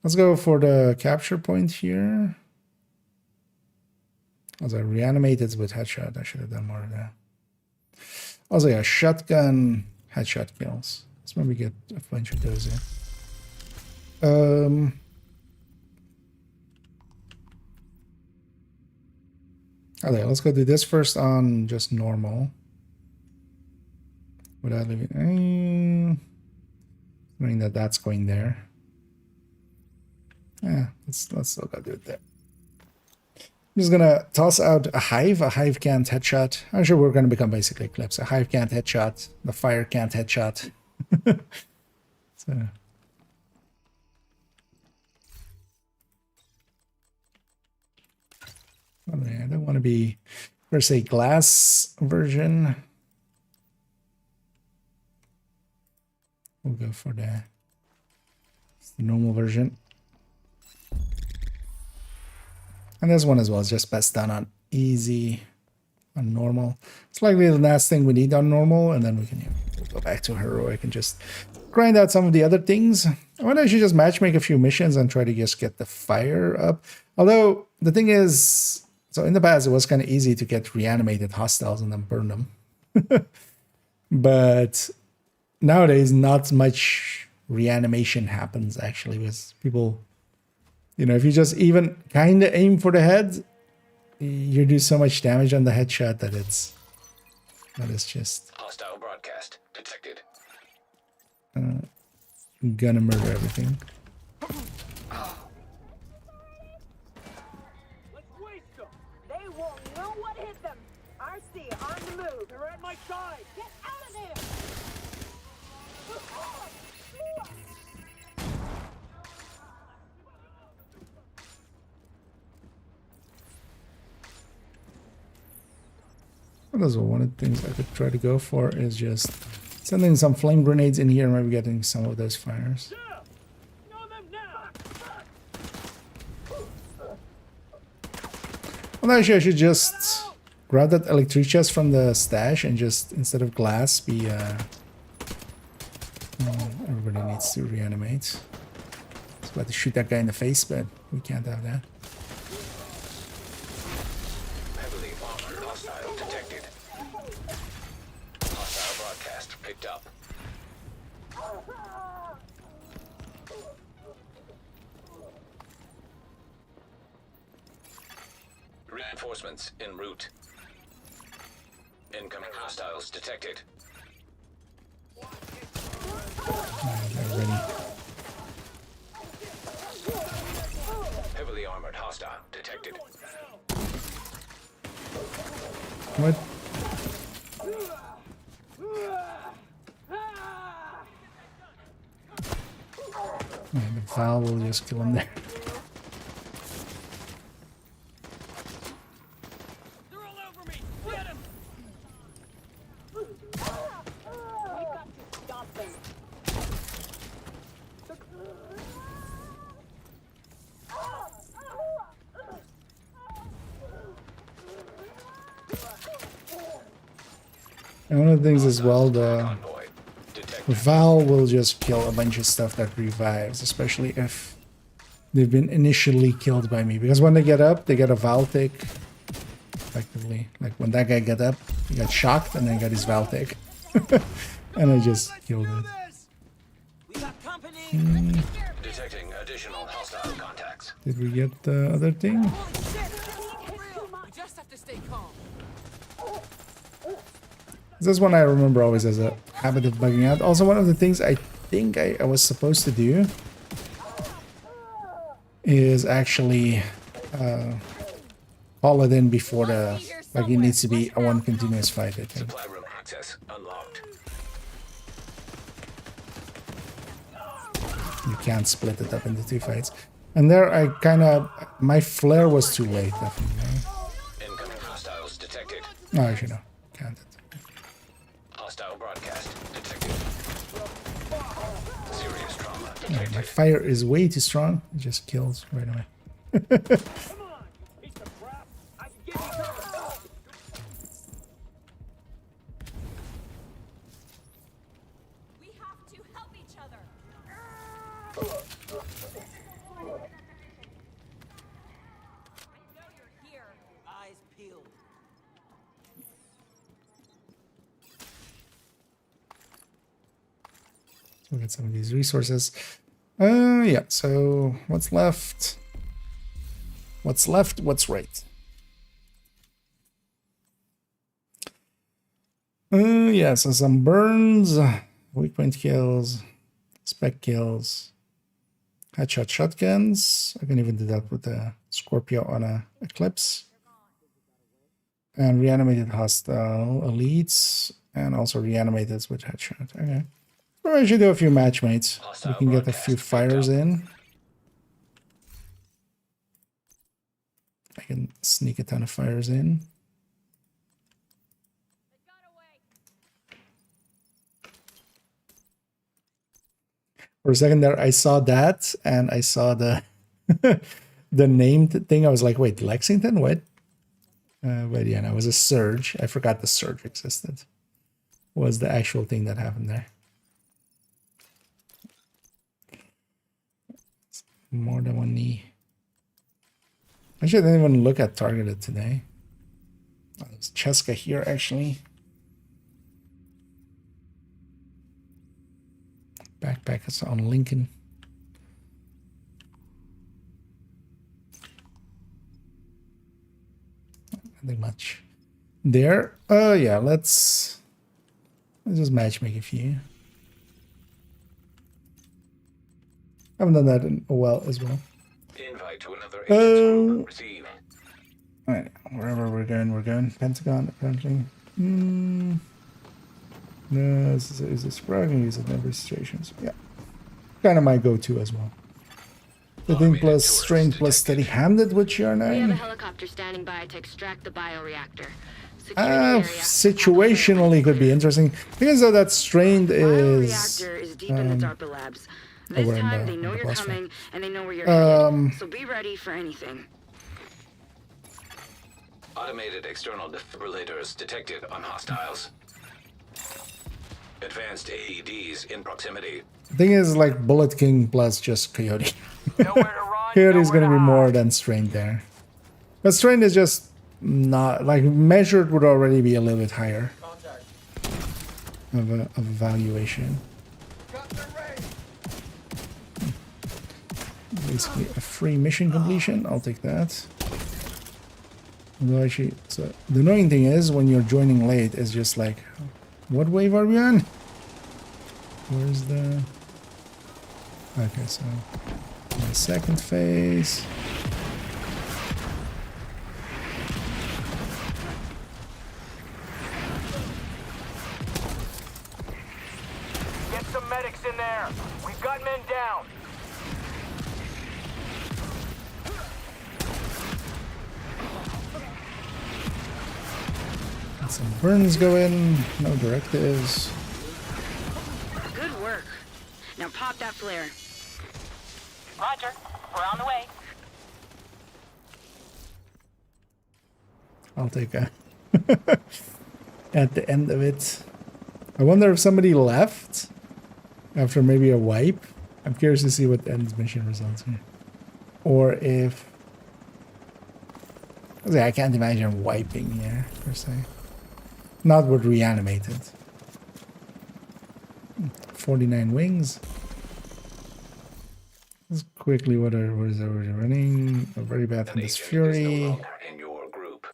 Let's go for the capture point here. Also, reanimated with headshot. I should have done more of that. Also, yeah, shotgun headshot kills. Let's maybe get a bunch of those in. Okay, let's go do this first on just normal. Without leaving. Knowing that that's going there. Yeah, let's still go do it there. I'm just gonna toss out a hive. A hive can't headshot. I'm sure we're gonna become basically Eclipse. A hive can't headshot. The fire can't headshot. So. Oh, yeah, I don't want to be per se glass version. We'll go for the normal version. And this one as well is just best done on easy, on normal. It's likely the last thing we need on normal, and then we can we'll go back to heroic and just grind out some of the other things. I want to actually just matchmake a few missions and try to just get the fire up. Although the thing is, so in the past it was kind of easy to get reanimated hostiles and then burn them. But nowadays not much reanimation happens actually with people. You know, if you just even kind of aim for the head, you do so much damage on the headshot that it's just Hostile broadcast detected. gonna murder everything. Let's waste them. They won't know what hit them. I see it on the move. They're at my side. Get out of there. Those are one of the things I could try to go for is just sending some flame grenades in here and maybe getting some of those fires. Well, actually, I should just grab that electric chest from the stash and just, instead of glass, be, everybody needs to reanimate. I was about to shoot that guy in the face, but we can't have that. Heavily armored hostile detected. Hostile broadcast picked up. Reinforcements en route. Incoming hostiles detected. They're ready. Heavily armored hostile detected. What? Yeah, the Val will just kill him there. They're all over me. Get him. We got to stop them. And one of the things as well, the Convoy. Detected. Val will just kill a bunch of stuff that revives, especially if they've been initially killed by me. Because when they get up, they get a Val tick. Effectively. Like when that guy got up, he got shocked and then got his Val tick. And I just killed it. We got company. Detecting additional hostile contacts. Did we get the other thing? Holy shit. We just have to stay calm. This one I remember always as a habit of bugging out. Also, one of the things I think I was supposed to do is actually call it in before the... Like, it needs to be a one continuous fight, I think. Supply room access unlocked. You can't split it up into two fights. And there I kind of... My flare was too late, definitely. Incoming hostiles detected. No, actually no. Can't. Hostile broadcast detected. Serious trauma Yeah, detected. my fire is way too strong. It just kills right away. Come on, piece of crap. I can give you cover. We have to help each other. I know you're here. Eyes peeled. Look at some of these resources. Yeah, so what's left? What's left? What's right? Yeah, so some burns, weak point kills, spec kills, headshot shotguns. I can even do that with the Scorpio on a Eclipse. And reanimated hostile elites, and also reanimated with headshot. Okay. So I should do a few matchmates. We can get a few fires in. I can sneak a ton of fires in. For a second there, I saw that, and I saw the the named thing. I was like, wait, Lexington? What? But yeah, no, it was a surge. I forgot the surge existed. Was the actual thing that happened there. More than one knee. Actually, I didn't even look at targeted today. Oh, there's Cheska here, actually. Backpack is on Lincoln. Nothing much there. Oh yeah, let's just matchmake a few. Haven't done that in a while as well. Invite to another agent's receive. Alright, wherever we're going. Pentagon, apparently. No, this is a sprite. I can use it in every situation. So yeah, kind of my go-to as well. 15 plus strength plus steady-handed, which you are We have a now. helicopter standing by to extract the bioreactor. Secure the area. Situationally could be interesting. Because though that strained is... Bioreactor is deep in the DARPA labs. oh, This we're in time the- they in know the you're boss fight. coming and they know where you're headed. So be ready for anything. Automated external defibrillators detected on hostiles. Advanced AEDs in proximity. The thing is like Bullet King plus just Coyote. Nowhere to run. Coyote is going to nowhere be more hide. than strained there. But strained is just not... Like measured would already be a little bit higher. Of a valuation. Basically a free mission completion. I'll take that. Although actually, so the annoying thing is when you're joining late, it's just like, what wave are we on? Where's the... Okay, so the second phase. Get some medics in there. We've got men down. Got some burns going, no directives. Good work. Now pop that flare. Roger. We're on the way. I'll take a at the end of it. I wonder if somebody left after maybe a wipe. I'm curious to see what the end mission results here. Or if... I can't imagine wiping here, per se. Not with reanimated. 49 wings. Let's quickly, what is already running? A very bad Hunter's Fury. In your group.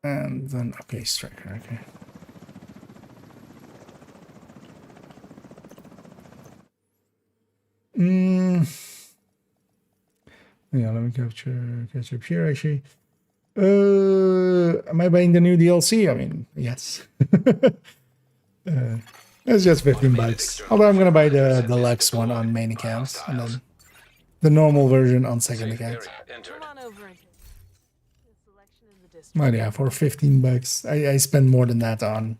And then, okay, Striker, okay. Yeah, let me catch up here actually. Am I buying the new DLC? I mean, yes. It's just 15 bucks. Although I'm gonna buy the deluxe one on main account and then the normal version on second account. Come on over and the selection in the district. But yeah, for 15 bucks, I spend more than that on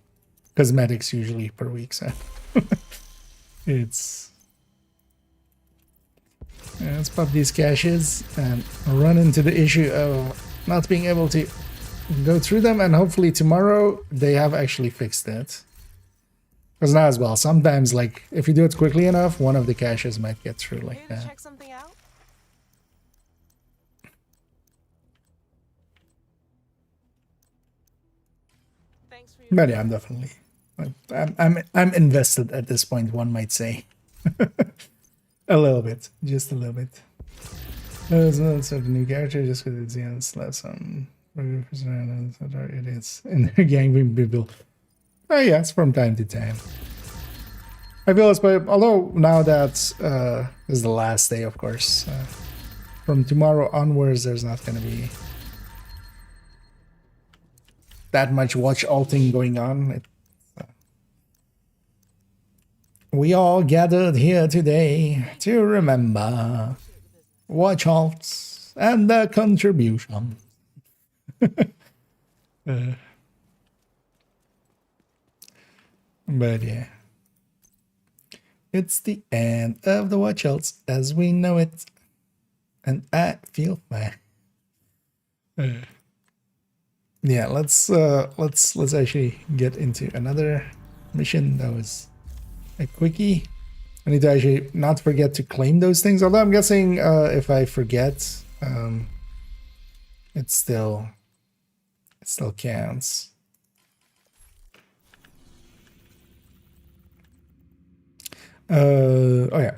cosmetics usually per week, so it's... Yeah, let's pop these caches and run into the issue of not being able to go through them, and hopefully tomorrow they have actually fixed it. Because now as well, sometimes like if you do it quickly enough, one of the caches might get through like Here to that. check something out? Thanks for your But yeah, I'm definitely I'm invested at this point, one might say. A little bit, just a little bit. So the new character just because it's some idiots in their gang being people. Oh yes, from time to time. I feel it's, but although now that is the last day, of course. From tomorrow onwards, there's not going to be that much watch alting going on. We all gathered here today to remember watch alts and their contribution. But yeah, it's the end of the watch alts as we know it, and I feel bad. Yeah, let's actually get into another mission that was a quickie. I need to actually not forget to claim those things, although I'm guessing if I forget, it still counts. Oh yeah,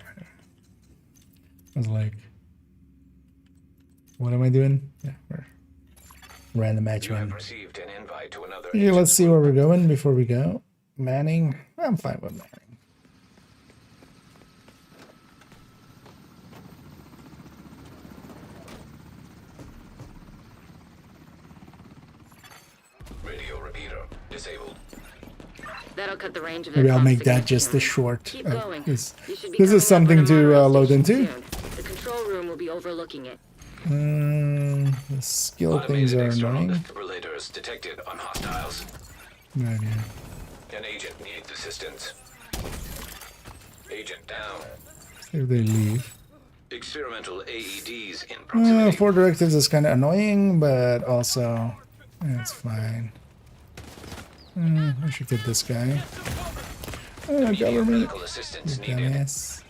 I was like, what am I doing? Yeah, we're random match You have man. received an invite to another. Yeah, let's see where we're going before we go. Manning, I'm fine with Manning. Radio repeater disabled. That'll cut the range of their Maybe I'll comms make that signature. just a short. Keep going. This You should be is coming something up on a to monorail load station into. soon. The control room will be overlooking it. The skill things Automated are external annoying. defibrillators detected on hostiles. No idea. An agent needs assistance. Agent down. See if they leave. Experimental AEDs in proximity. 4 directives is kind of annoying, but also it's fine. I should get this guy. Immediate Government. medical assistance needed. Dumbass.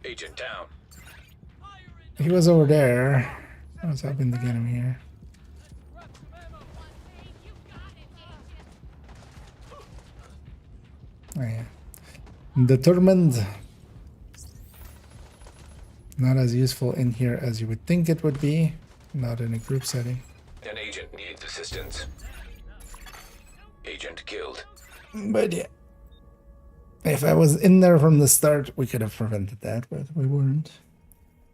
Agent down. He was over there. I was hoping to get him here. Oh yeah. Determined. Not as useful in here as you would think it would be. Not in a group setting. An agent needs assistance. Agent killed. But yeah. If I was in there from the start, we could have prevented that, but we weren't.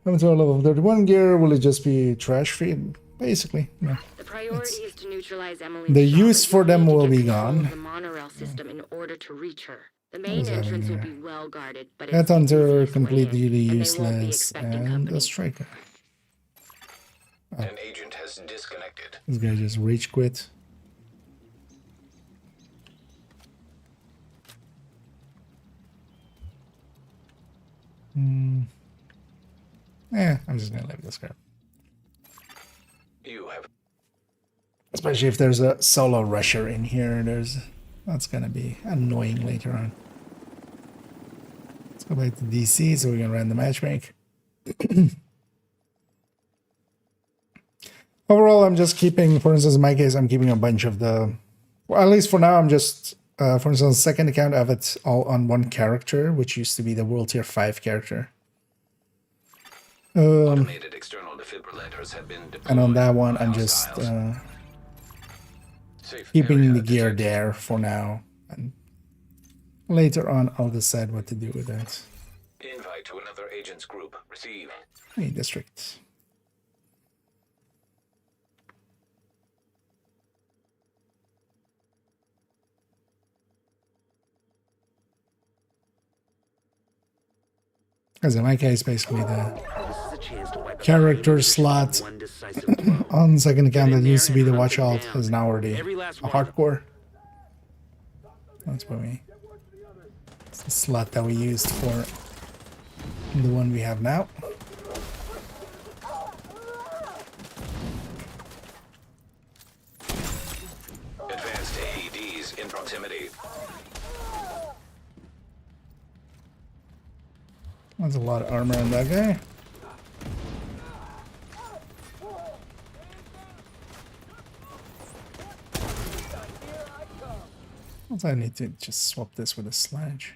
Coming to our level 31 gear, will it just be trash feed? Basically, yeah. The priority is to neutralize Emily. The use for them will be gone. The monorail system in order to reach her. The What main is happening entrance will here? be well guarded, but That it's the hunter easiest way in, completely and they won't be useless, expecting and company. a striker. An agent has disconnected. This guy just rage quit. Yeah, I'm just gonna leave this guy. You have Especially if there's a solo rusher in here, that's gonna be annoying later on. Let's go back to DC so we can run the matchmake. Overall, I'm just keeping, for instance, in my case, I'm keeping a bunch of the, well, at least for now, I'm just, for instance, second account, I have it all on one character, which used to be the World Tier 5 character. Automated external defibrillators have been deployed. And on that one, I'm just keeping the gear there for now. And later on, I'll decide what to do with that. Invite to another agent's group. Receive. Hey, district. Because in my case, basically the character slot on second account that used to be the watch alt is now already a hardcore. That's what it's the slot that we used for the one we have now. Advanced AEDs in proximity. That's a lot of armor on that guy. Also, I need to just swap this with a sledge.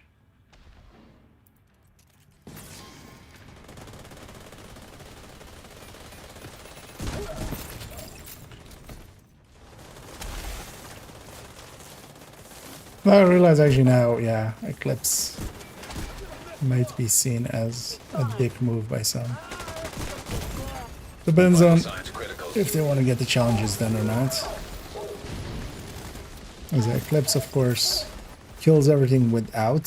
Well, I realize actually now, yeah, Eclipse might be seen as a dick move by some. Depends on if they want to get the challenges done or not. As Eclipse, of course, kills everything without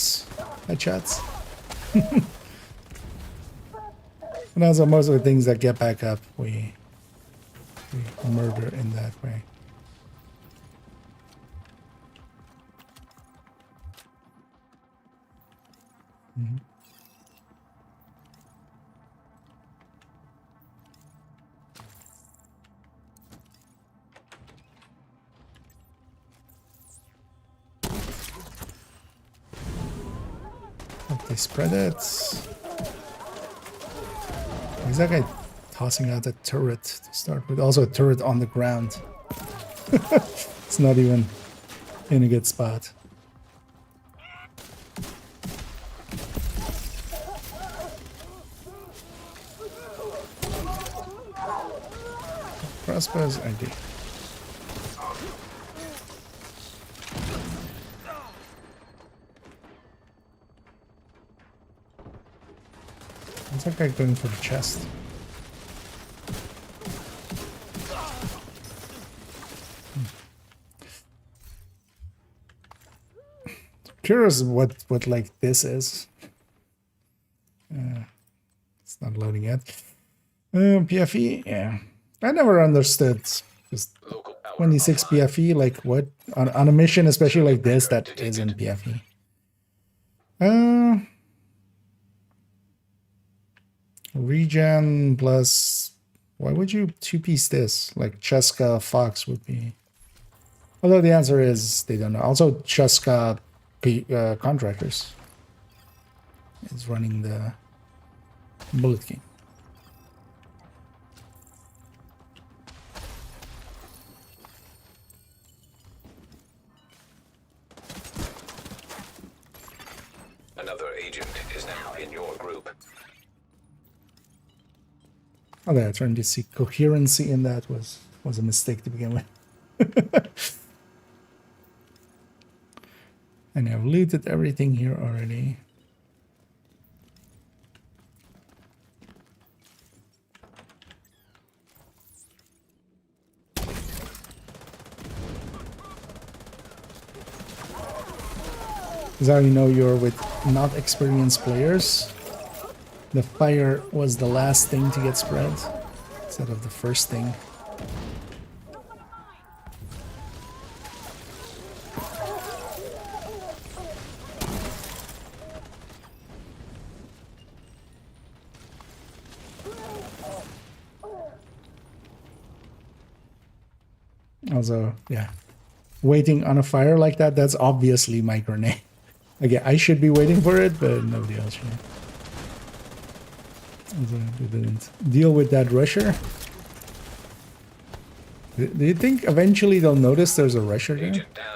headshots. And also most of the things that get back up, we murder in that way. Mm-hmm. They spread it. Is that guy tossing out a turret to start with? Also a turret on the ground. It's not even in a good spot. Crossbows, I do. Is that guy going for the chest? Curious what like this is. It's not loading yet. PFE, yeah. I never understood just 26 PFE, like what on a mission, especially like this, that isn't PFE. Regen plus, why would you two-piece this? Like Cheska Fox would be. Although the answer is they don't know. Also Cheska Contractors is running the Bullet King. Another agent is now in your group. Oh, there, trying to see coherency in that was a mistake to begin with. And I've looted everything here already. Because how you know you're with not experienced players. The fire was the last thing to get spread instead of the first thing. Also, yeah. Waiting on a fire like that, that's obviously my grenade. Again, I should be waiting for it, but nobody else should. Also, we didn't deal with that rusher. Do you think eventually they'll notice there's a rusher there? Agent down.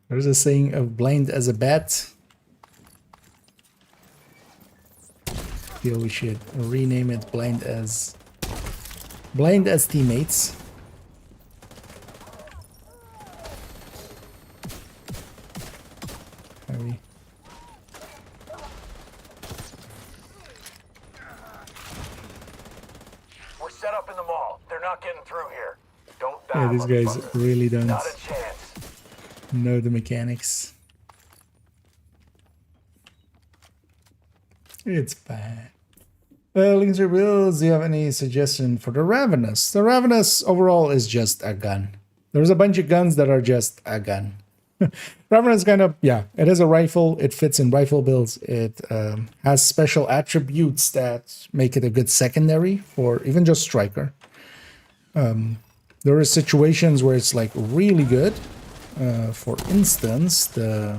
There's a saying of blind as a bat. Feel we should rename it blind as teammates. Heavy. We're set up in the mall. They're not getting through here. Don't die. Yeah, these guys motherfucker. really don't Not a chance. know the mechanics. It's bad. Links or bills, do you have any suggestion for the Ravenous? The Ravenous overall is just a gun. There's a bunch of guns that are just a gun. Ravenous kind of, yeah, it is a rifle. It fits in rifle builds. It has special attributes that make it a good secondary for even just striker. There are situations where it's like really good. For instance, the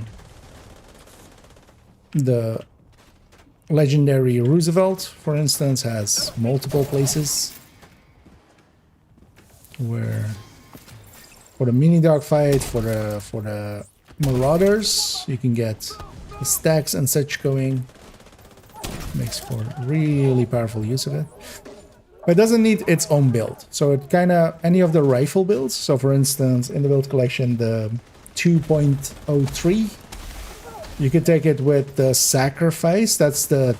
legendary Roosevelt, for instance, has multiple places where for the mini dogfight, for the marauders, you can get the stacks and such going. Makes for really powerful use of it. But it doesn't need its own build. So it kind of, any of the rifle builds. So for instance, in the build collection, the 2.03, you could take it with the sacrifice. That's the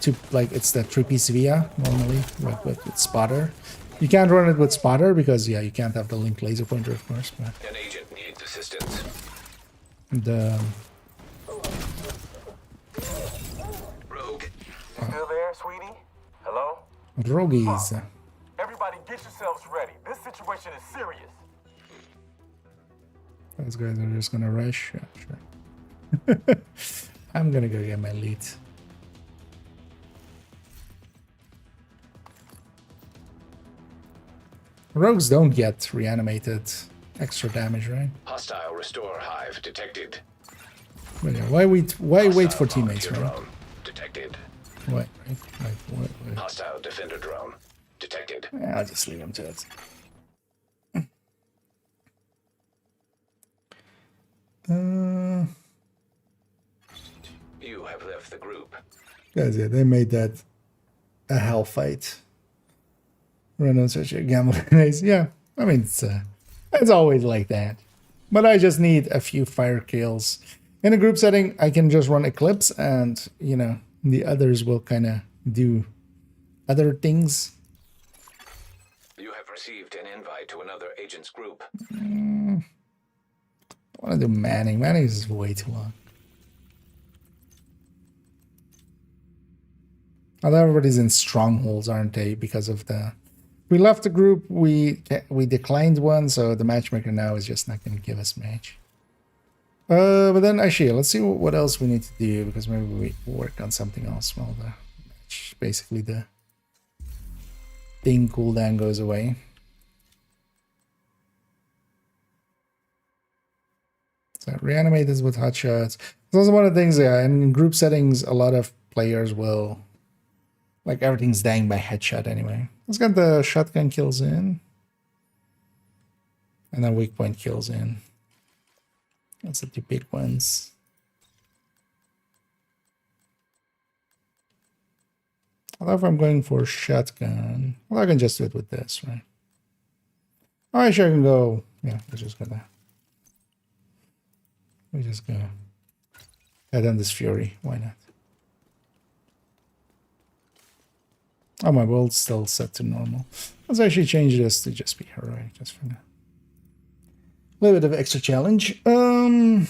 it's the 3-piece via normally with spotter. You can't run it with spotter because yeah, you can't have the linked laser pointer, of course. But An agent needs assistance. the Rogue. You still there, sweetie? Hello? rogues. Everybody get yourselves ready. This situation is serious. Those guys are just gonna rush. Yeah, sure. I'm gonna go get my lead. Rogues don't get reanimated extra damage, right? Hostile restore hive detected. But yeah, why wait for Hostile teammates, volunteer right? drone detected. What? Right? Like, what? Hostile defender drone detected. Yeah, I'll just leave them to it. You have left the group. Guys, yeah, they made that a hell fight. Run on such a gambling race. Yeah, I mean, it's always like that. But I just need a few fire kills. In a group setting, I can just run Eclipse and, you know, the others will kind of do other things. You have received an invite to another agent's group. I want to do Manning. Manning is way too long. Although everybody's in strongholds, aren't they? Because of the... We left the group, we declined one, so the matchmaker now is just not going to give us match. But then actually, let's see what else we need to do, because maybe we work on something else while the match, basically the thing cooldown goes away. So reanimate is with hot shots. It's also one of the things, yeah, in group settings, a lot of players will, like, everything's dying by headshot anyway. Let's get the shotgun kills in. And then weak point kills in. That's the two big ones. I love if I'm going for shotgun. Well, I can just do it with this, right? Alright, sure, I can go. Yeah, let's just go there. We just go head on this fury. Why not? Oh, my world's still set to normal. Let's actually change this to just be heroic, just for now. A little bit of extra challenge. Entirely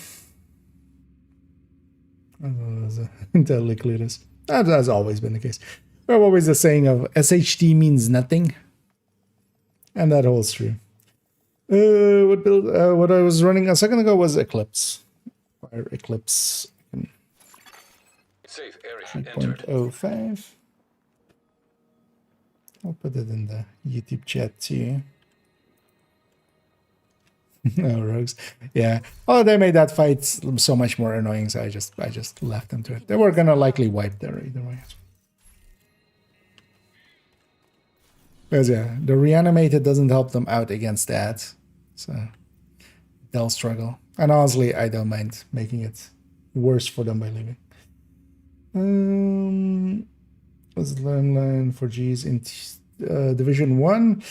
clueless. That has always been the case. Well, always the saying of SHD means nothing. And that holds true. What build? What I was running a second ago was Eclipse. Fire Eclipse Safe area entered. 3.05. I'll put it in the YouTube chat too. Oh, rogues. Yeah. Oh, they made that fight so much more annoying, so I just left them to it. They were gonna likely wipe there either way. Because yeah, the reanimated doesn't help them out against that. So they'll struggle. And honestly, I don't mind making it worse for them by leaving. Let's learn for G's in Division 1.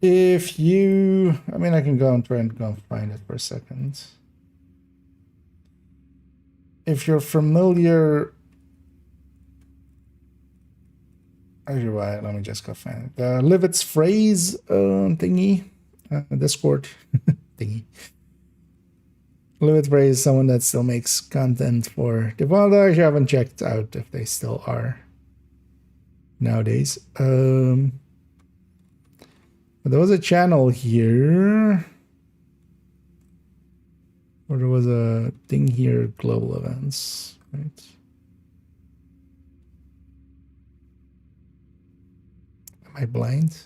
If you... I mean, I can go and try and go find it for a second. If you're familiar... Actually, right, let me just go find it. The Livet's phrase thingy. Discord thingy. Livet's phrase is someone that still makes content for the VOD. I haven't checked out if they still are nowadays. But there was a channel here. Or there was a thing here, global events, right? Am I blind?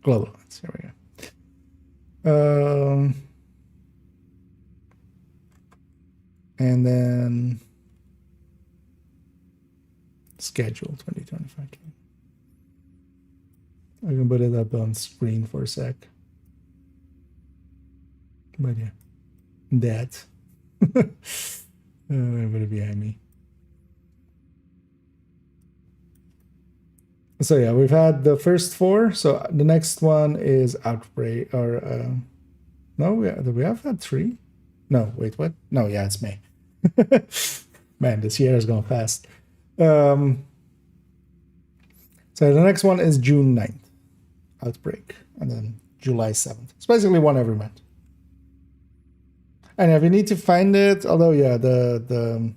Global events, here we go. And then schedule 2025. I can put it up on screen for a sec. But yeah, that. Put it behind me. So yeah, we've had the first 4. So the next one is Outbreak, or no, we have had 3. No, wait, what? No, yeah, it's May. Man, this year is going fast. So the next one is June 9th, Outbreak, and then July 7th. It's basically one every month. And if you need to find it, although yeah, the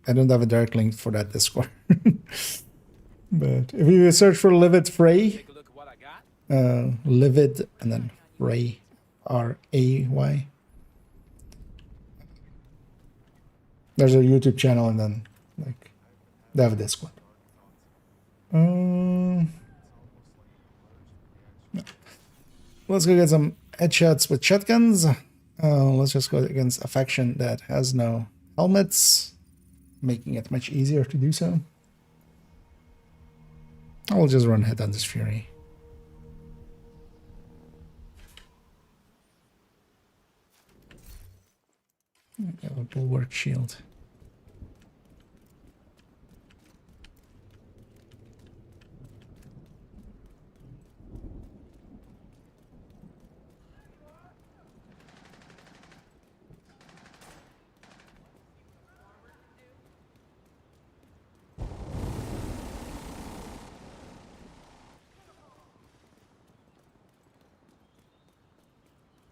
I don't have a direct link for that Discord. But if you search for Livid Fray, Take a look at what I got. Livid and then Ray, R-A-Y. There's a YouTube channel and then like they have a Discord. Let's go get some headshots with shotguns. Let's just go against a faction that has no helmets, making it much easier to do so. I'll just run Headhunter's Fury. I have a bulwark shield.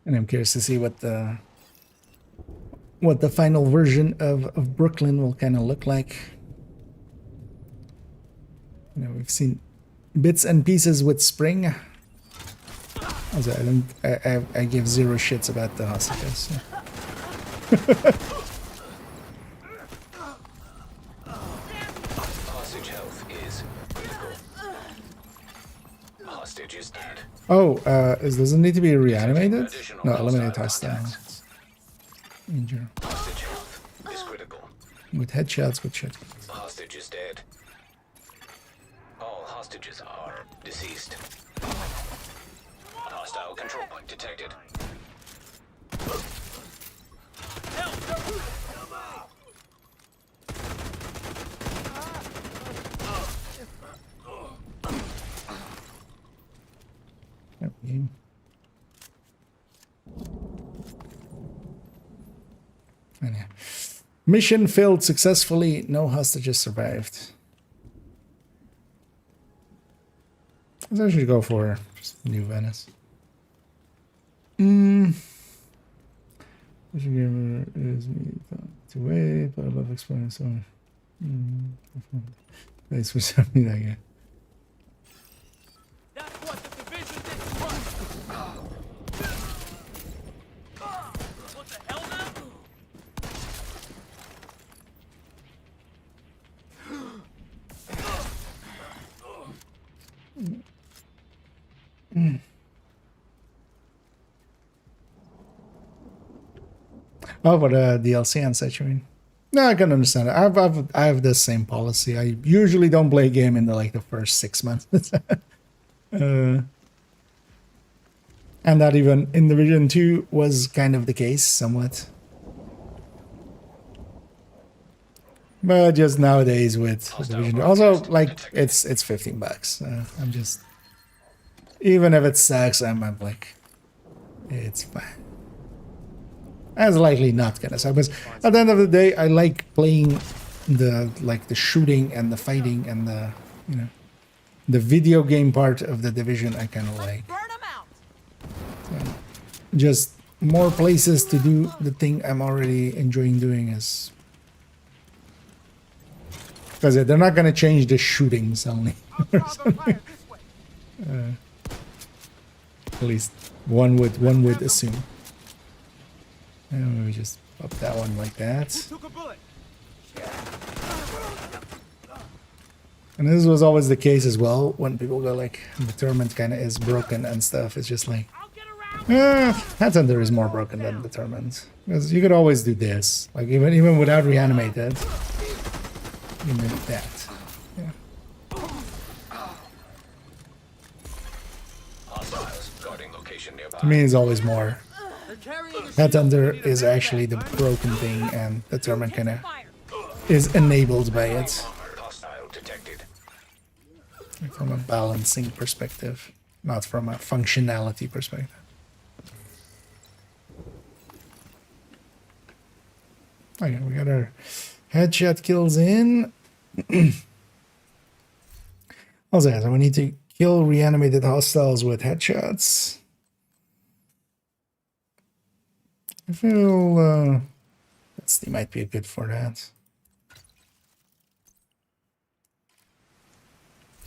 And I'm curious to see what the final version of Brooklyn will kind of look like. You know, we've seen bits and pieces with Spring. Also, I give 0 shits about the hostages. So. Hostage health is critical. Hostage is dead. Oh, does it need to be reanimated? Additional No, eliminate hostile hostile. contacts. Injure. Hostage health is critical. With headshots, with shit. Hostage is dead. All hostages are deceased. Hostile control point detected. There we go. And yeah. Mission failed successfully. No hostages survived. Let's actually go for just New Venice. Mission gamer is me to wait, but I love exploring so much. Thanks for sending that guy. That's what the division didn't trust. What the hell now? Oh, but DLC and such, I mean. No, I can understand it. I have the same policy. I usually don't play a game in the first 6 months. And that even in Division 2 was kind of the case, somewhat. But just nowadays with Division 2. Also, like, it's $15. I'm just... Even if it sucks, I'm like... It's fine. As likely not gonna suck, because at the end of the day, I like playing the shooting and the fighting and the the video game part of the Division. I kind of like. So, just more places to do the thing I'm already enjoying doing is because they're not gonna change the shootings only. At least one would assume. And we just pop that one like that. And this was always the case as well when people go like the tournament kind of is broken and stuff. It's just like, Headhunter is more broken than the tournament because you could always do this, like even without reanimated. You make that. Yeah. To me, it's always more. Headhunter is actually the broken thing, and the tournament kind of is enabled by it. From a balancing perspective, not from a functionality perspective. Okay, we got our headshot kills in. Also, so we need to kill reanimated hostiles with headshots. I feel Steam might be good for that.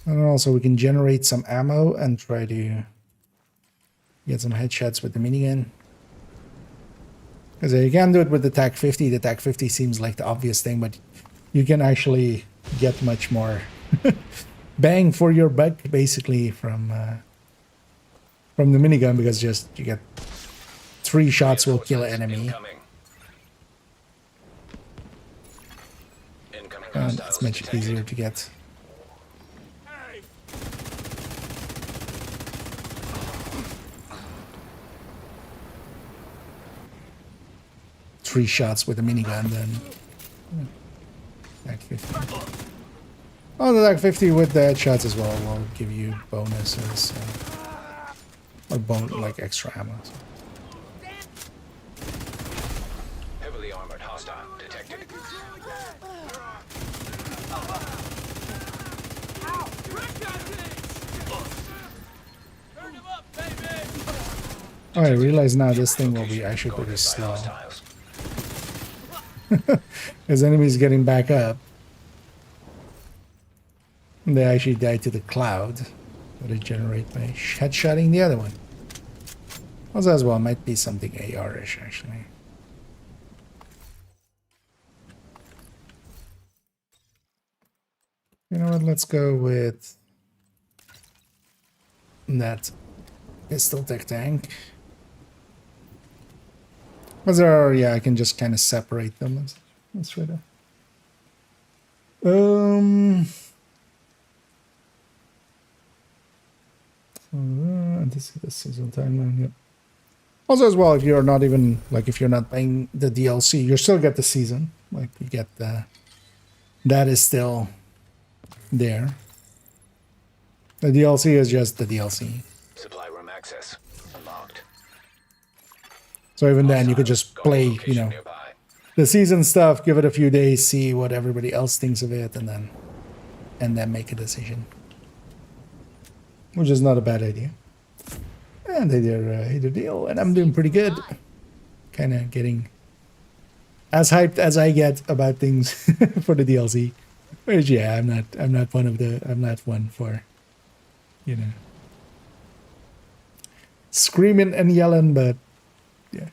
And also we can generate some ammo and try to get some headshots with the minigun. Because you can do it with the TAC 50. The TAC 50 seems like the obvious thing, but you can actually get much more bang for your buck basically from the minigun, because just you get 3 shots will kill an enemy. And it's much easier to get. Three shots with a minigun than TAC 50. Oh, the TAC 50 with the headshots as well will give you bonuses or like extra ammo. So. Heavily armored hostile detected. Oh, I realize now this thing will be actually pretty slow. As enemies getting back up, they actually die to the cloud. Would it generate by headshotting the other one? Also, as well, might be something AR-ish actually. You know what? Let's go with that pistol tech tank. But there are, yeah, I can just kind of separate them. Let's try that. This is the season timeline. Yep. Also, as well, if you're not even like if you're not playing the DLC, you still get the season. Like you get the that is still there. The DLC is just the DLC. Supply room access unlocked. So even then, you could just play, you know, the season stuff, give it a few days, see what everybody else thinks of it, and then make a decision. Which is not a bad idea. And they did a deal, and I'm doing pretty good. Kind of getting as hyped as I get about things for the DLC. Which yeah, I'm not one for, you know, screaming and yelling, but yeah.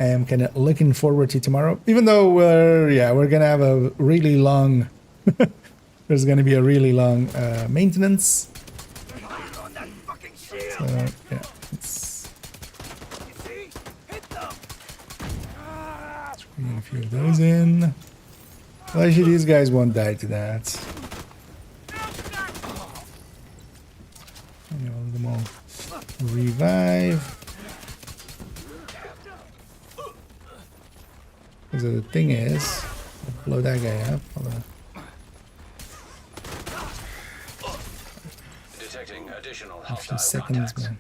I am kind of looking forward to tomorrow, even though we're gonna have a really long there's gonna be a really long maintenance. So yeah, let's bring a few of those in. Well, actually, these guys won't die to that. And all them all revive. So the thing is, blow that guy up. Hold on. Detecting additional A few hostile seconds, contacts. man.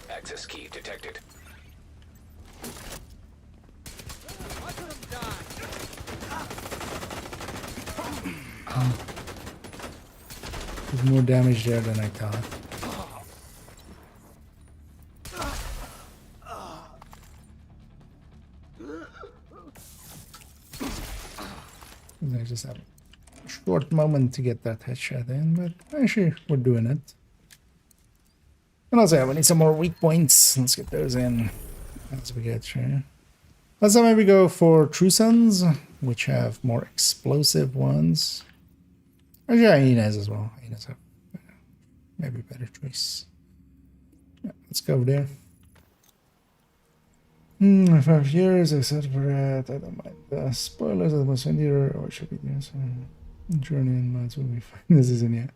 Access key detected. There's more damage there than I thought. I just have a short moment to get that headshot in, but actually we're doing it. And also, we need some more weak points. Let's get those in as we get through. Let's maybe go for True Sons, which have more explosive ones. Actually, hyenas as well. Hyenas have maybe a better choice. Yeah, let's go there. 5 years, I said for it. I don't mind the spoilers of the most here, or it should be there. So, journey in months will be fine. This isn't yet.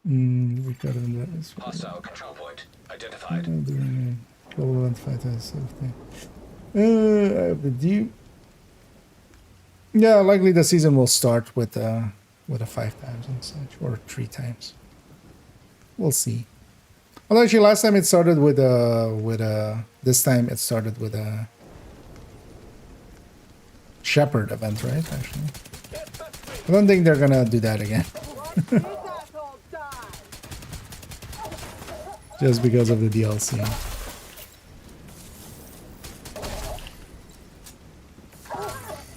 We got in that. Hostile control point identified. Global event fighters. I have the due. Yeah, likely the season will start with a 5 times and such, or 3 times. We'll see. Well, actually, last time it started with this time it started with a Shepherd event, right? Actually, I don't think they're gonna do that again. Just because of the DLC.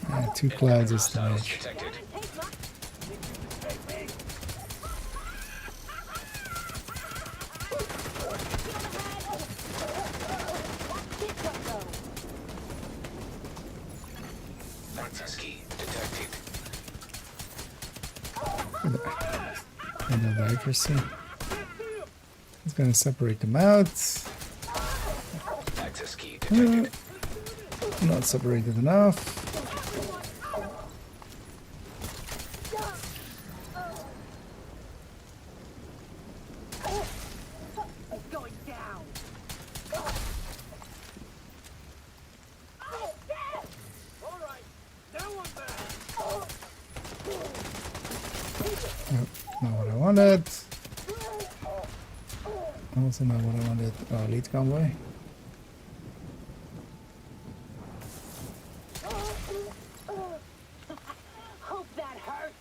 Yeah, 2 clouds is too much. Detected. Access key detected. I know the accuracy. It's gonna separate them out. Access key detected. Not separated enough. Going down. All right, now I'm back. Not what I wanted. Also not what I wanted. Oh, elite convoy. Hope that hurts.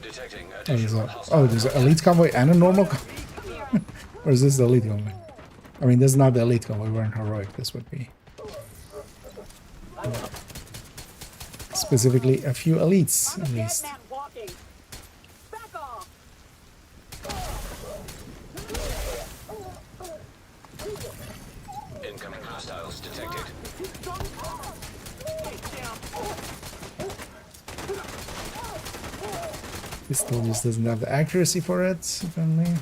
Detecting Oh, additional hostile there's an elite convoy and a normal convoy? Or is this the elite convoy? I mean, this is not the elite convoy. We're in heroic. This would be specifically a few elites, at least. Man walking. Back off. incoming hostiles detected. This still just doesn't have the accuracy for it, apparently.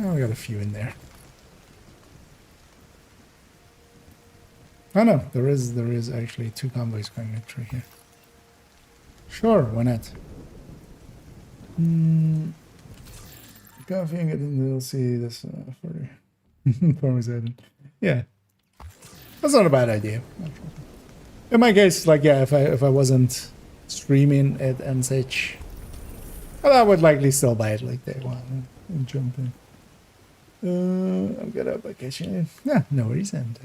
Oh, we got a few in there. Oh no, there is actually 2 convoys going through here. Sure, why not? Coffee and getting the DLC this for me. Yeah, that's not a bad idea. In my case, like yeah, if I wasn't streaming it and such, well, I would likely still buy it like day one and jump in. I've got a vacation. Yeah, no worries, and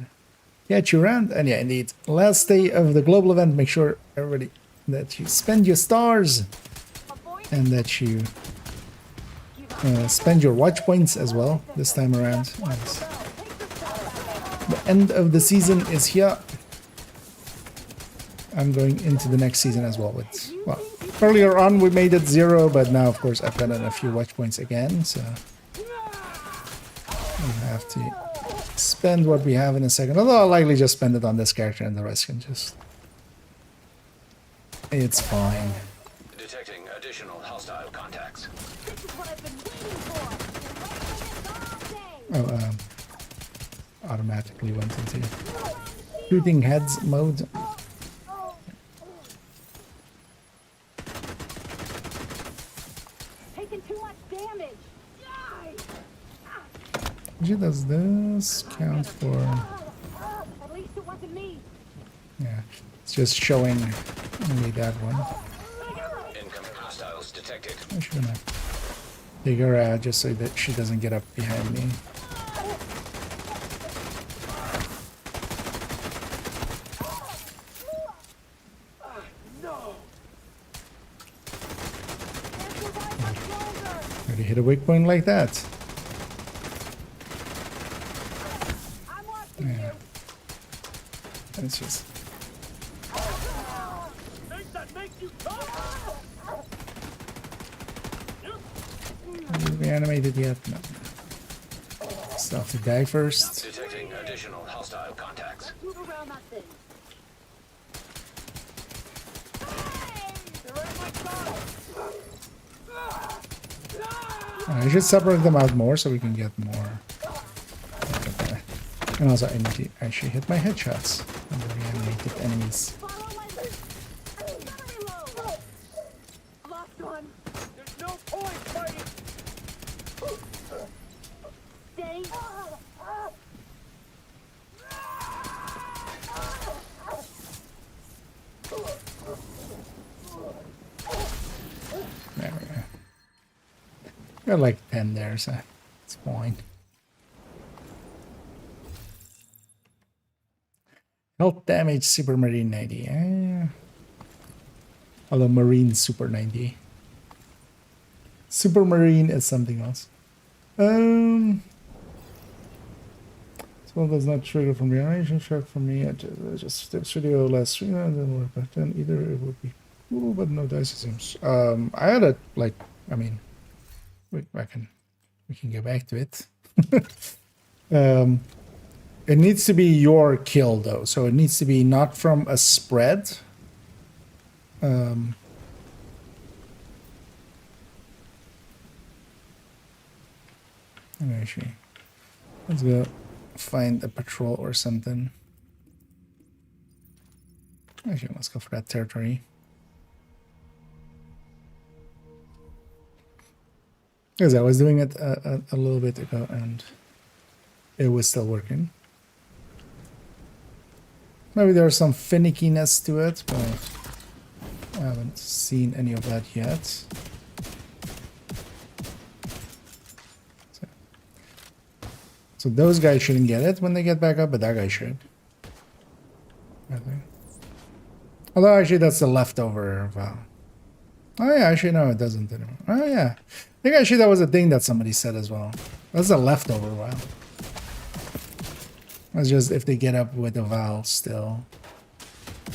catch you around. And yeah, indeed, last day of the global event. Make sure everybody that you spend your stars and that you spend your watch points as well this time around. Nice. The end of the season is here. I'm going into the next season as well. With, well, earlier on we made it 0, but now of course I've gotten a few watch points again, so we have to spend what we have in a second. Although I'll likely just spend it on this character and the rest can just... It's fine. Detecting additional hostile contacts. This is what I've been waiting for. Oh, automatically went into shooting heads mode. Taking too much damage. Actually, does this count for... At least it wasn't me. Yeah, it's just showing only that one. Incoming hostiles detected. I should gonna take her out just so that she doesn't get up behind me. Already hit a weak point like that. Yeah. It's just... Are you reanimated yet? No. Still have to die first. Detecting additional hostile contacts. Move around that thing. I should separate them out more so we can get more. And also I need to actually hit my headshots on the reanimated enemies. Lost one. There's no point fighting. Stay. There we go. Got like 10 there, so it's fine. Health damage Super Marine 90. Although Marine Super 90. Super Marine is something else. So does not trigger from reanimation check for me. I just studio last stream and then work back then. Either it would be cool, but no dice it seems. I had a like I mean we can get back to it. It needs to be your kill though, so it needs to be not from a spread. Actually, let's go find a patrol or something. Actually, let's go for that territory. Because I was doing it a little bit ago and it was still working. Maybe there's some finickiness to it, but I haven't seen any of that yet. So those guys shouldn't get it when they get back up, but that guy should. I think. Although actually that's the leftover valve. Oh yeah, actually no, it doesn't anymore. Oh yeah. I think actually that was a thing that somebody said as well. That's a leftover valve. That's just if they get up with the valve still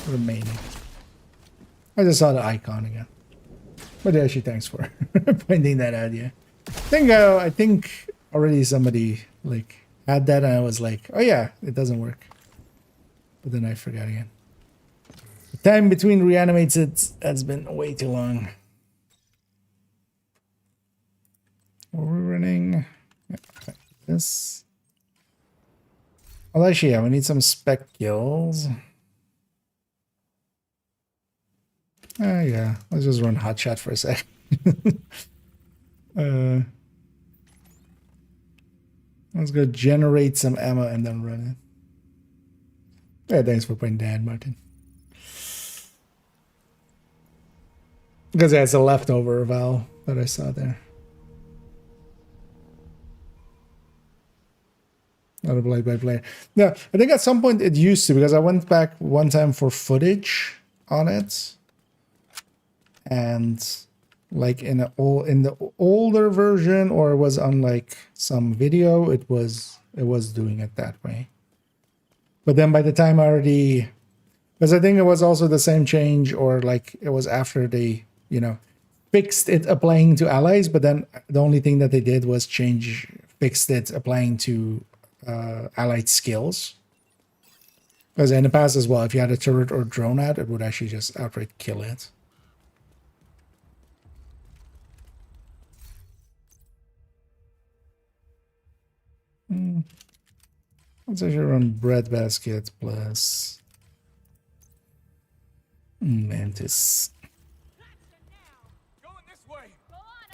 remaining. I just saw the icon again. But actually thanks for pointing that out, yeah. I think already somebody like had that and I was like, oh yeah, it doesn't work. But then I forgot again. The time between reanimates has been way too long. Are we running? Yeah, this. Well, actually, yeah, we need some spec kills. Yeah, let's just run hotshot for a sec. Let's go generate some ammo and then run it. Yeah, thanks for putting that, Martin. Because yeah, it's a leftover valve that I saw there. Not a play-by-play. Yeah, I think at some point it used to, because I went back one time for footage on it, and like in the older version, or it was on like some video, it was doing it that way. But then by the time I already, because I think it was also the same change, or like it was after they, you know, fixed it applying to allies, but then the only thing that they did was fixed it applying to allied skills. Because in the past as well, if you had a turret or drone out, it would actually just outright kill it. Let's actually run breadbasket plus mantis.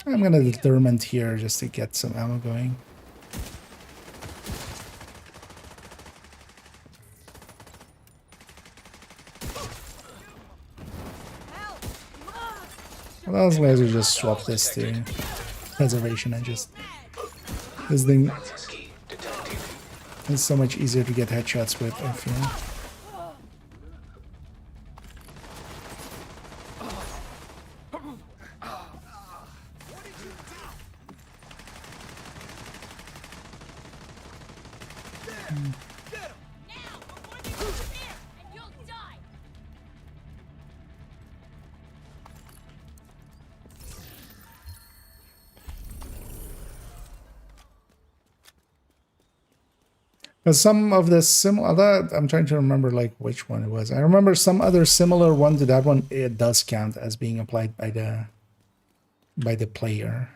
I'm gonna determine here just to get some ammo going. Well, I was later just swap this to preservation and just this thing is so much easier to get headshots with, I feel. Some of the similar, I'm trying to remember like which one it was. I remember some other similar one to that one. It does count as being applied by the player.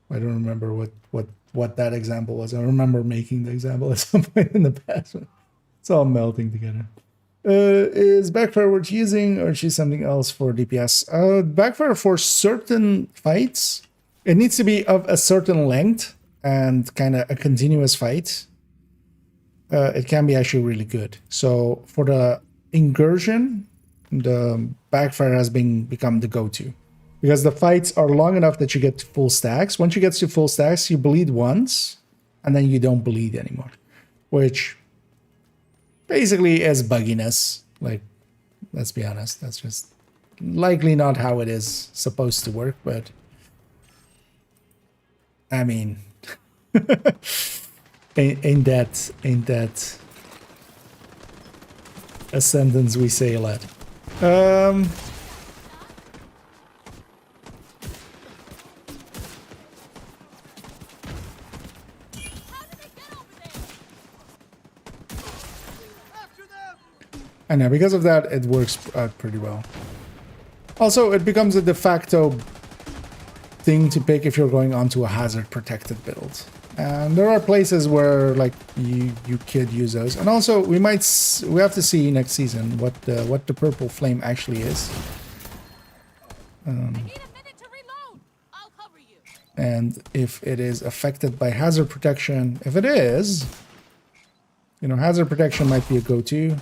I don't remember what that example was. I remember making the example at some point in the past. It's all melting together. Is backfire worth using, or choose something else for DPS? Backfire for certain fights, it needs to be of a certain length and kind of a continuous fight. It can be actually really good. So for the incursion, the backfire has become the go-to, because the fights are long enough that you get to full stacks. Once you get to full stacks, you bleed once, and then you don't bleed anymore, which basically is bugginess. Like, let's be honest, that's just likely not how it is supposed to work, but I mean, ain't that a sentence we say a lot. I know, because of that, it works out pretty well. Also, it becomes a de facto thing to pick if you're going onto a hazard protected build. And there are places where like you could use those. And also, we have to see next season what the purple flame actually is. And if it is affected by hazard protection. If it is, you know, hazard protection might be a go-to.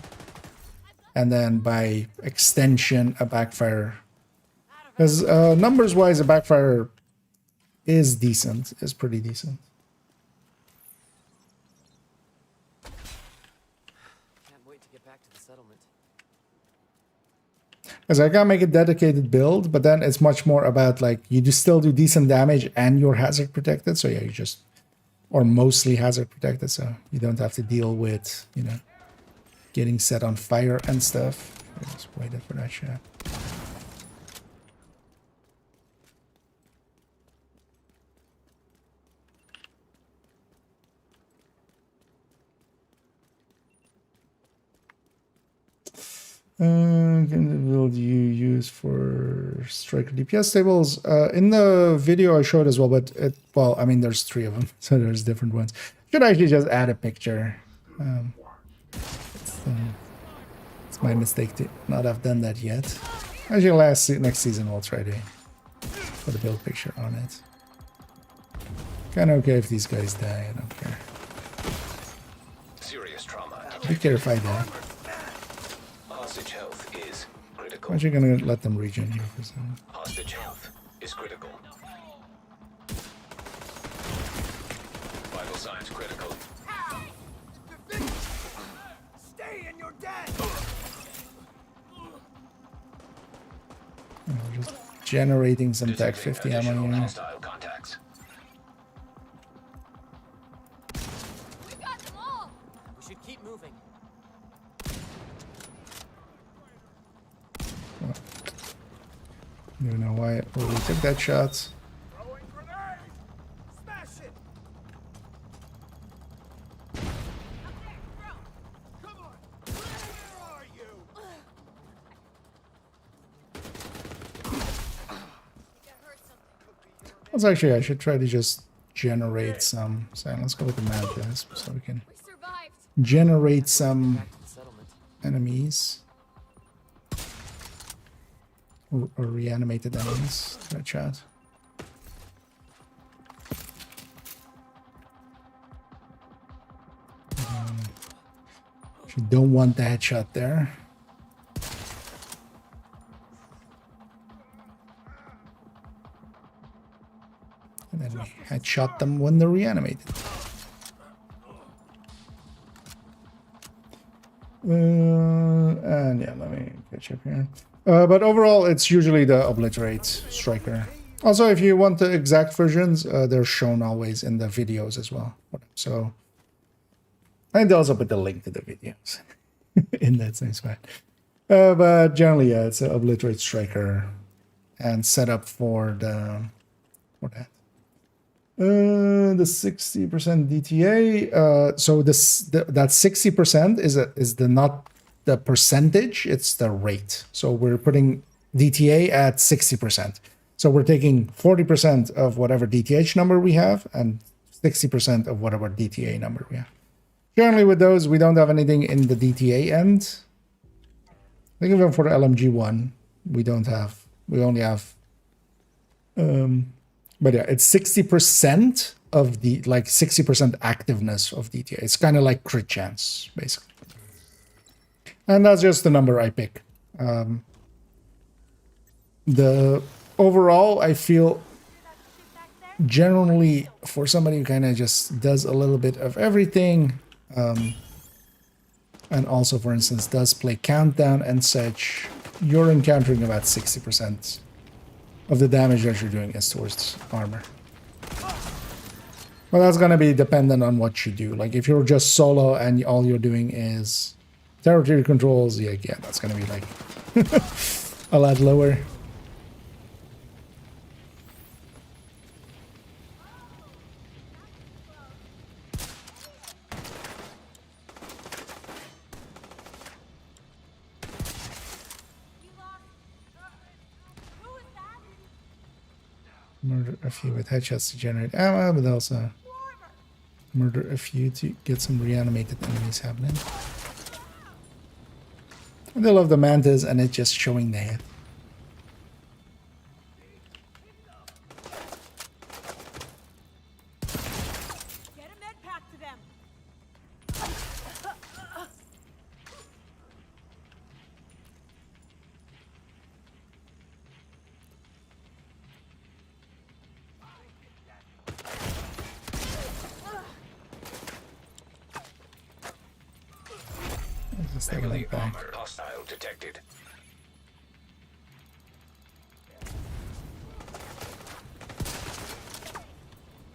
And then by extension, a backfire. Because numbers-wise, a backfire is decent, is pretty decent. Can't wait to get back to the settlement. Because I can make a dedicated build, but then it's much more about like, you still do decent damage and you're hazard protected. So yeah, you just, or mostly hazard protected, so you don't have to deal with, you know, getting set on fire and stuff. I just waited for that shot. Can the build you use for striker DPS tables? In the video I showed as well, but well, I mean, there's 3 of them, so there's different ones. Should actually just add a picture. It's my mistake to not have done that yet. Actually, next season we'll try to put a build picture on it. Kinda okay if these guys die, I don't care. Serious trauma. I don't care if I die. Hostage health is critical. I'm actually gonna let them regen here for a second. Hostage health is critical. Vital signs critical. Stay in your den! Just generating some Tech Detecting 50 ammo additional here. hostile contacts. We got them all. We should keep moving. I don't know why I already took that shot. Throwing grenade! Smash it! Come on! Where are you? Let's actually, I should try to just generate some. So let's go with the mantis so we can We survived. generate some Back to the settlement. enemies. Or reanimated enemies. That chat. Actually, don't want the headshot there. And then we headshot them when they're reanimated. And yeah, let me catch up here. But overall, it's usually the Obliterate Striker. Also, if you want the exact versions, they're shown always in the videos as well. So, and they also put the link to the videos in that same spot. But generally, yeah, it's an Obliterate Striker and set up for the that. The 60% DTA. So that 60% is the not the percentage, it's the rate. So we're putting DTA at 60%. So we're taking 40% of whatever DTH number we have and 60% of whatever DTA number we have. Generally with those, we don't have anything in the DTA end. I think even for the LMG1, we only have, but yeah, it's 60% of the, 60% activeness of DTA. It's kind of like crit chance, basically. And that's just the number I pick. The overall, I feel generally for somebody who kind of just does a little bit of everything, and also, for instance, does play countdown and such, you're encountering about 60% of the damage that you're doing is towards armor. Well, that's going to be dependent on what you do. Like, if you're just solo and all you're doing is territory controls, yeah, that's going to be like a lot lower. Murder a few with headshots to generate ammo, but also murder a few to get some reanimated enemies happening. They love the mantis and it just showing the head. Get a med pack to them. Just take a Heavily look back. armored hostile detected.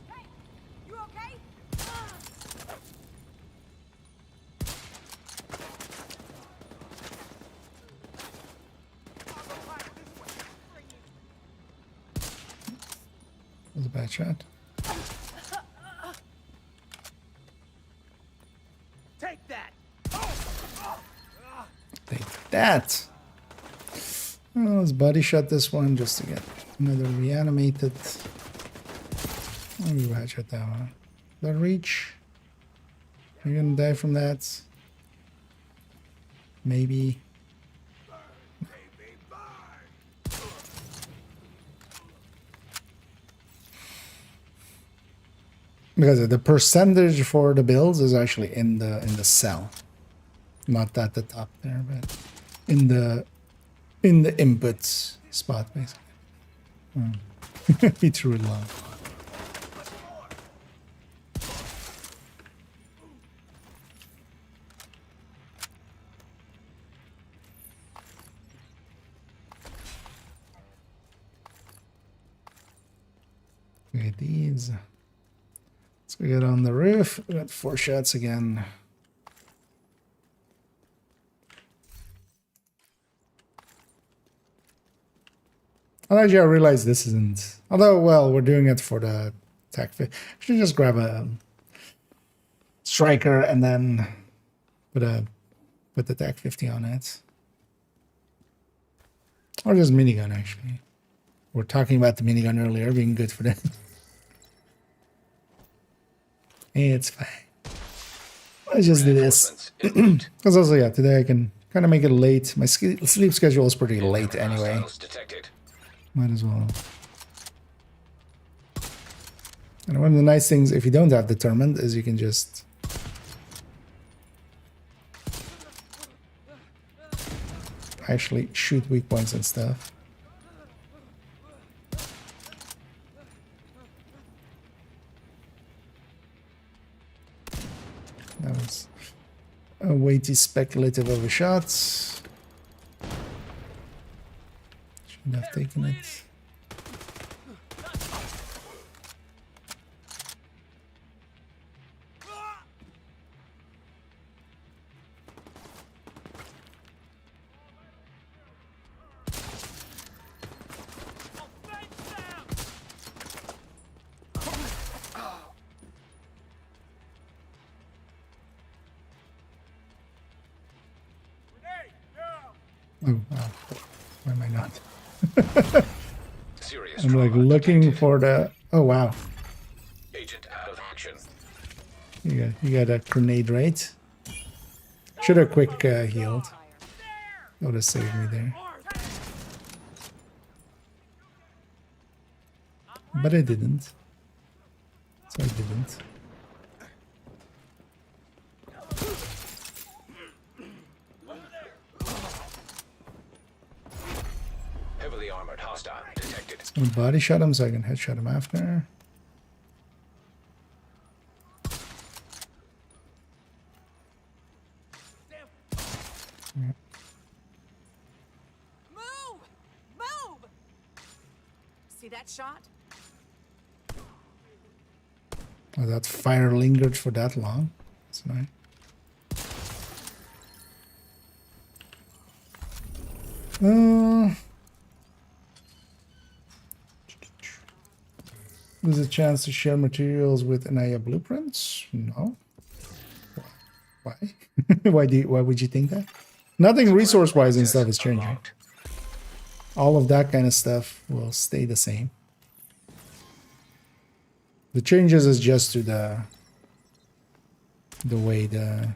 Hey, you okay? That was a bad shot. Take that! Take that! Oh, let's body shot this one just to get another reanimated. Oh, you headshot that one. The reach. You're gonna die from that. Maybe. Because the percentage for the builds is actually in the cell, not at the top there, but in the inputs spot basically. He threw it long. Okay, these. Let's go get on the roof. We got 4 shots again. Actually, I realize this isn't. Although, well, we're doing it for the tech. Should just grab a striker and then put the tech 50 on it, or just minigun. Actually, we're talking about the minigun earlier being good for that. It's fine. Let's just do this. Because also, yeah, today I can kind of make it late. My sleep schedule is pretty late anyway. Might as well. And one of the nice things, if you don't have determined, is you can just actually shoot weak points and stuff. That was a way too speculative of a shot. Shouldn't have taken it. Oh, wow. Why am I not? I'm like looking for the. Oh wow. Agent out of action. You got a grenade, right? Should have quick healed. That would have saved me there. But I didn't. So I didn't. Heavily armored hostile detected. I'm gonna body shot him so I can headshot him after. Yeah. Move! Move! See that shot? Oh, that fire lingered for that long. That's nice. There's a chance to share materials with Anaya blueprints? No. Why? Why would you think that? Nothing resource-wise and stuff is changing. All of that kind of stuff will stay the same. The changes is just to the way the...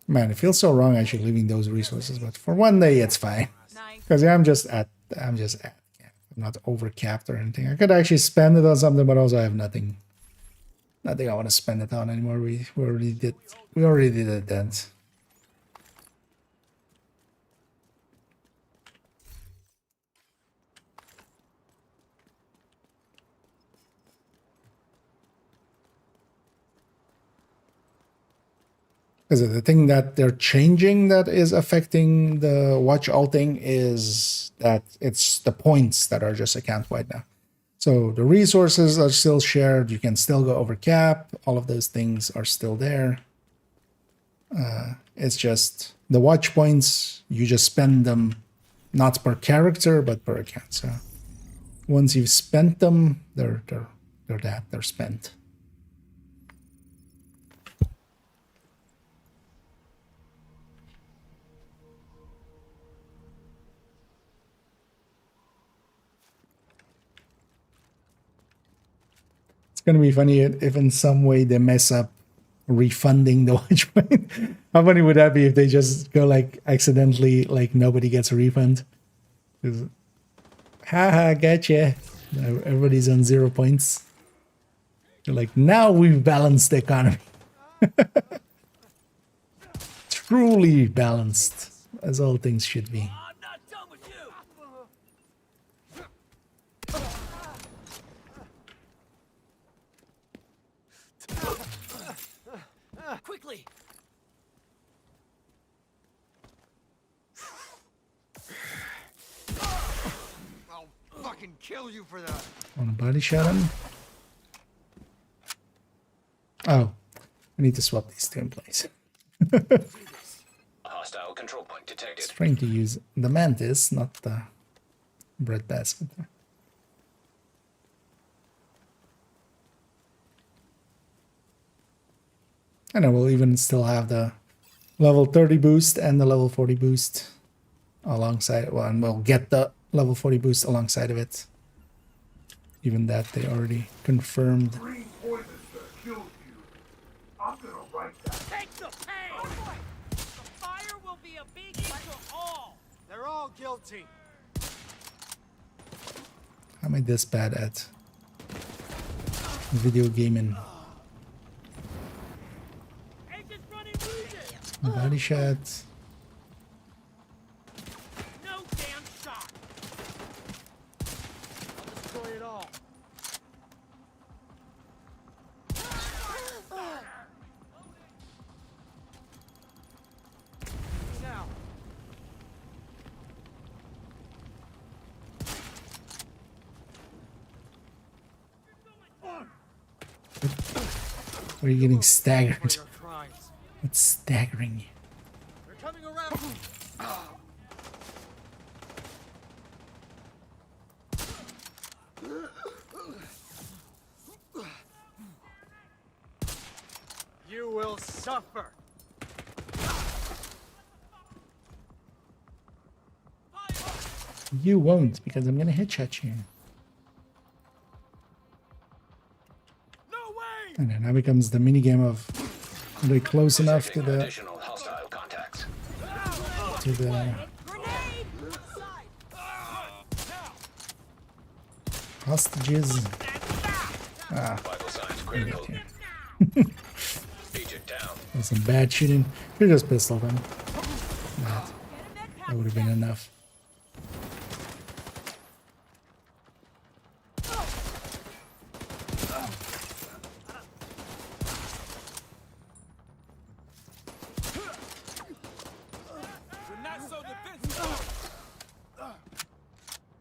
Man, it feels so wrong actually leaving those resources, but for one day it's fine. Because I'm just at I'm not overcapped or anything. I could actually spend it on something, but also I have nothing I want to spend it on anymore. We already did it then. Because the thing that they're changing that is affecting the watch all thing is that it's the points that are just account wide now. So the resources are still shared. You can still go over cap. All of those things are still there. It's just the watch points, you just spend them not per character, but per account. So once you've spent them, they're spent. Gonna be funny if in some way they mess up refunding the watch point. How funny would that be if they just go like accidentally, like nobody gets a refund? Haha, gotcha. Everybody's on 0 points. They're like, now we've balanced the economy. Truly balanced, as all things should be. fucking kill you for that. Want to body shot him? Oh, I need to swap these two in place. Hostile control point detected. It's trying to use the mantis, not the breadbasket. And I will even still have the level 30 boost and the level 40 boost alongside. Well, and we'll get the level 40 boost alongside of it. Even that they already confirmed. Green poison that killed you. I'm gonna write that. Take the pain! The fire will be a biggie to all. They're all guilty. How am I this bad at video gaming? Agents running wounded. Body shot. No damn shot. I'll destroy it all. Now. Are you getting staggered? For your crimes. What's staggering you? They're coming around. You will suffer. You won't, because I'm gonna headshot you. No way! And then now becomes the minigame of are they close enough to Detecting the additional hostile contacts. Grenade! hostages? Vital signs critical. Here. Agent down. There's some bad shooting. You're just pistol them. That would have been enough.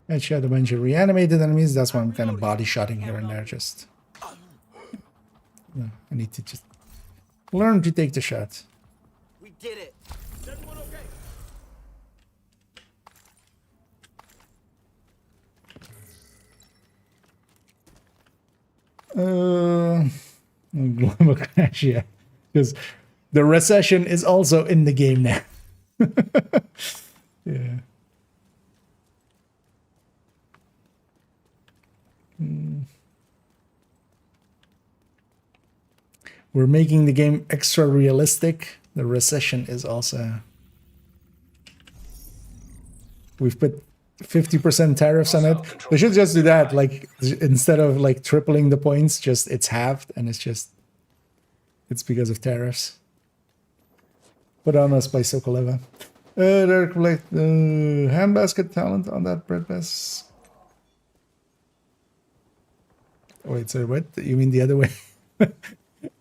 Headshot a bunch of reanimated enemies. That's why I'm kind of body shotting here and there. Just, I need to just learn to take the shot. We did it. Is everyone okay? Global crash, yeah, because the recession is also in the game now. Yeah. We're making the game extra realistic. The recession is also. We've put 50% tariffs on it. They should just do that. Like instead of like tripling the points, just it's halved, and it's because of tariffs. Put on us by Sokoleva. They're collect handbasket talent on that breadbasket. Wait, sorry, what? You mean the other way?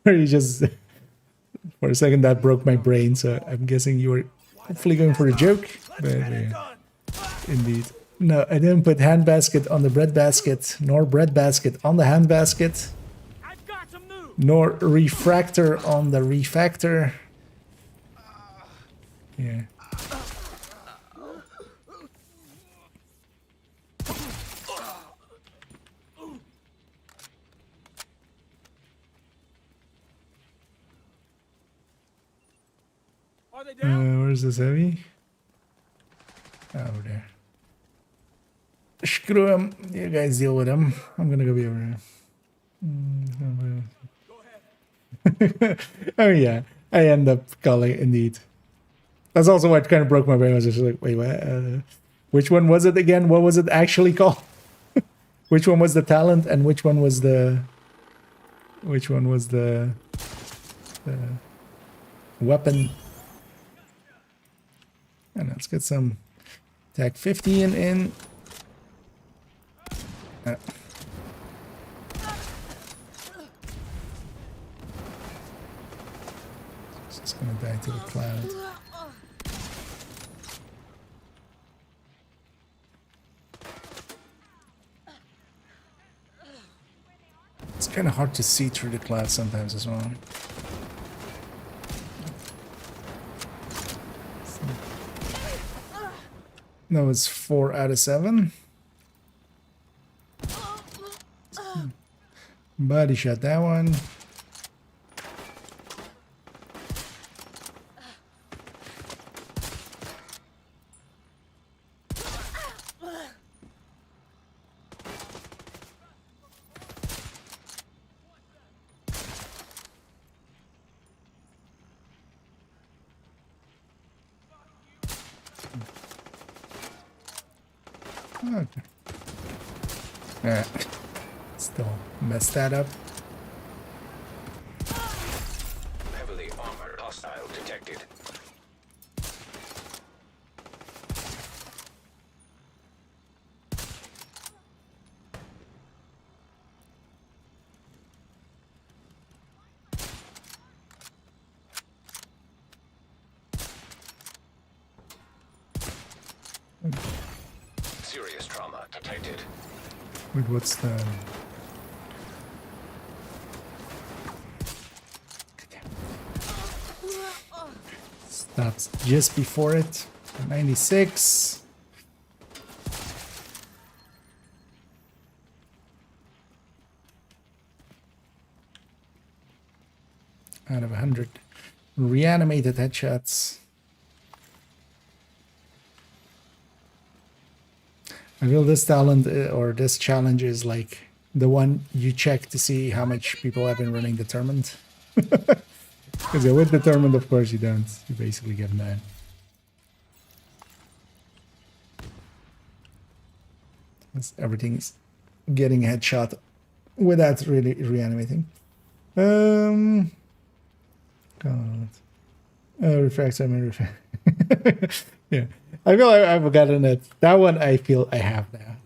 Or you just for a second that broke my brain, so I'm guessing you were hopefully going for a joke. But, indeed. No, I didn't put handbasket on the breadbasket, nor breadbasket on the handbasket, I've got to move. nor refractor on the refactor. Yeah. Are they down? Where's this heavy? Over there. Screw him. You guys deal with him. I'm gonna go be over here. Oh yeah, I end up calling indeed. That's also what kind of broke my brain. I was just like, wait, what? Which one was it again? What was it actually called? Which one was the talent, and which one was the? Which one was the weapon? And let's get some attack 15 in. Just gonna die to the cloud. kind of hard to see through the clouds sometimes as well. No, it's 4 out of 7. Body shot that one. Okay. Alright. Still messed that up. Heavily armored hostile detected. Serious trauma detected. Wait, what's the... Stops just before it. 96. Out of 100. Reanimated headshots. I feel this talent or this challenge is like the one you check to see how much people have been running determined. Because with determined, of course, you don't. You basically get mad. Everything's getting a headshot without really reanimating. God. Refractor, I mean, yeah. I feel I've gotten it. That one I feel I have now.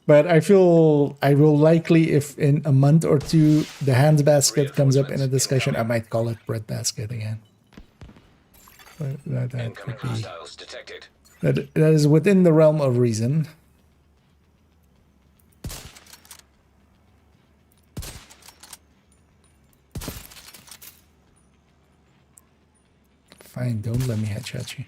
But I feel I will likely, if in a month or two the hands basket comes up in a discussion, I might call it bread basket again. But that could be, Hostiles detected. that is within the realm of reason. Fine, don't let me headshot you.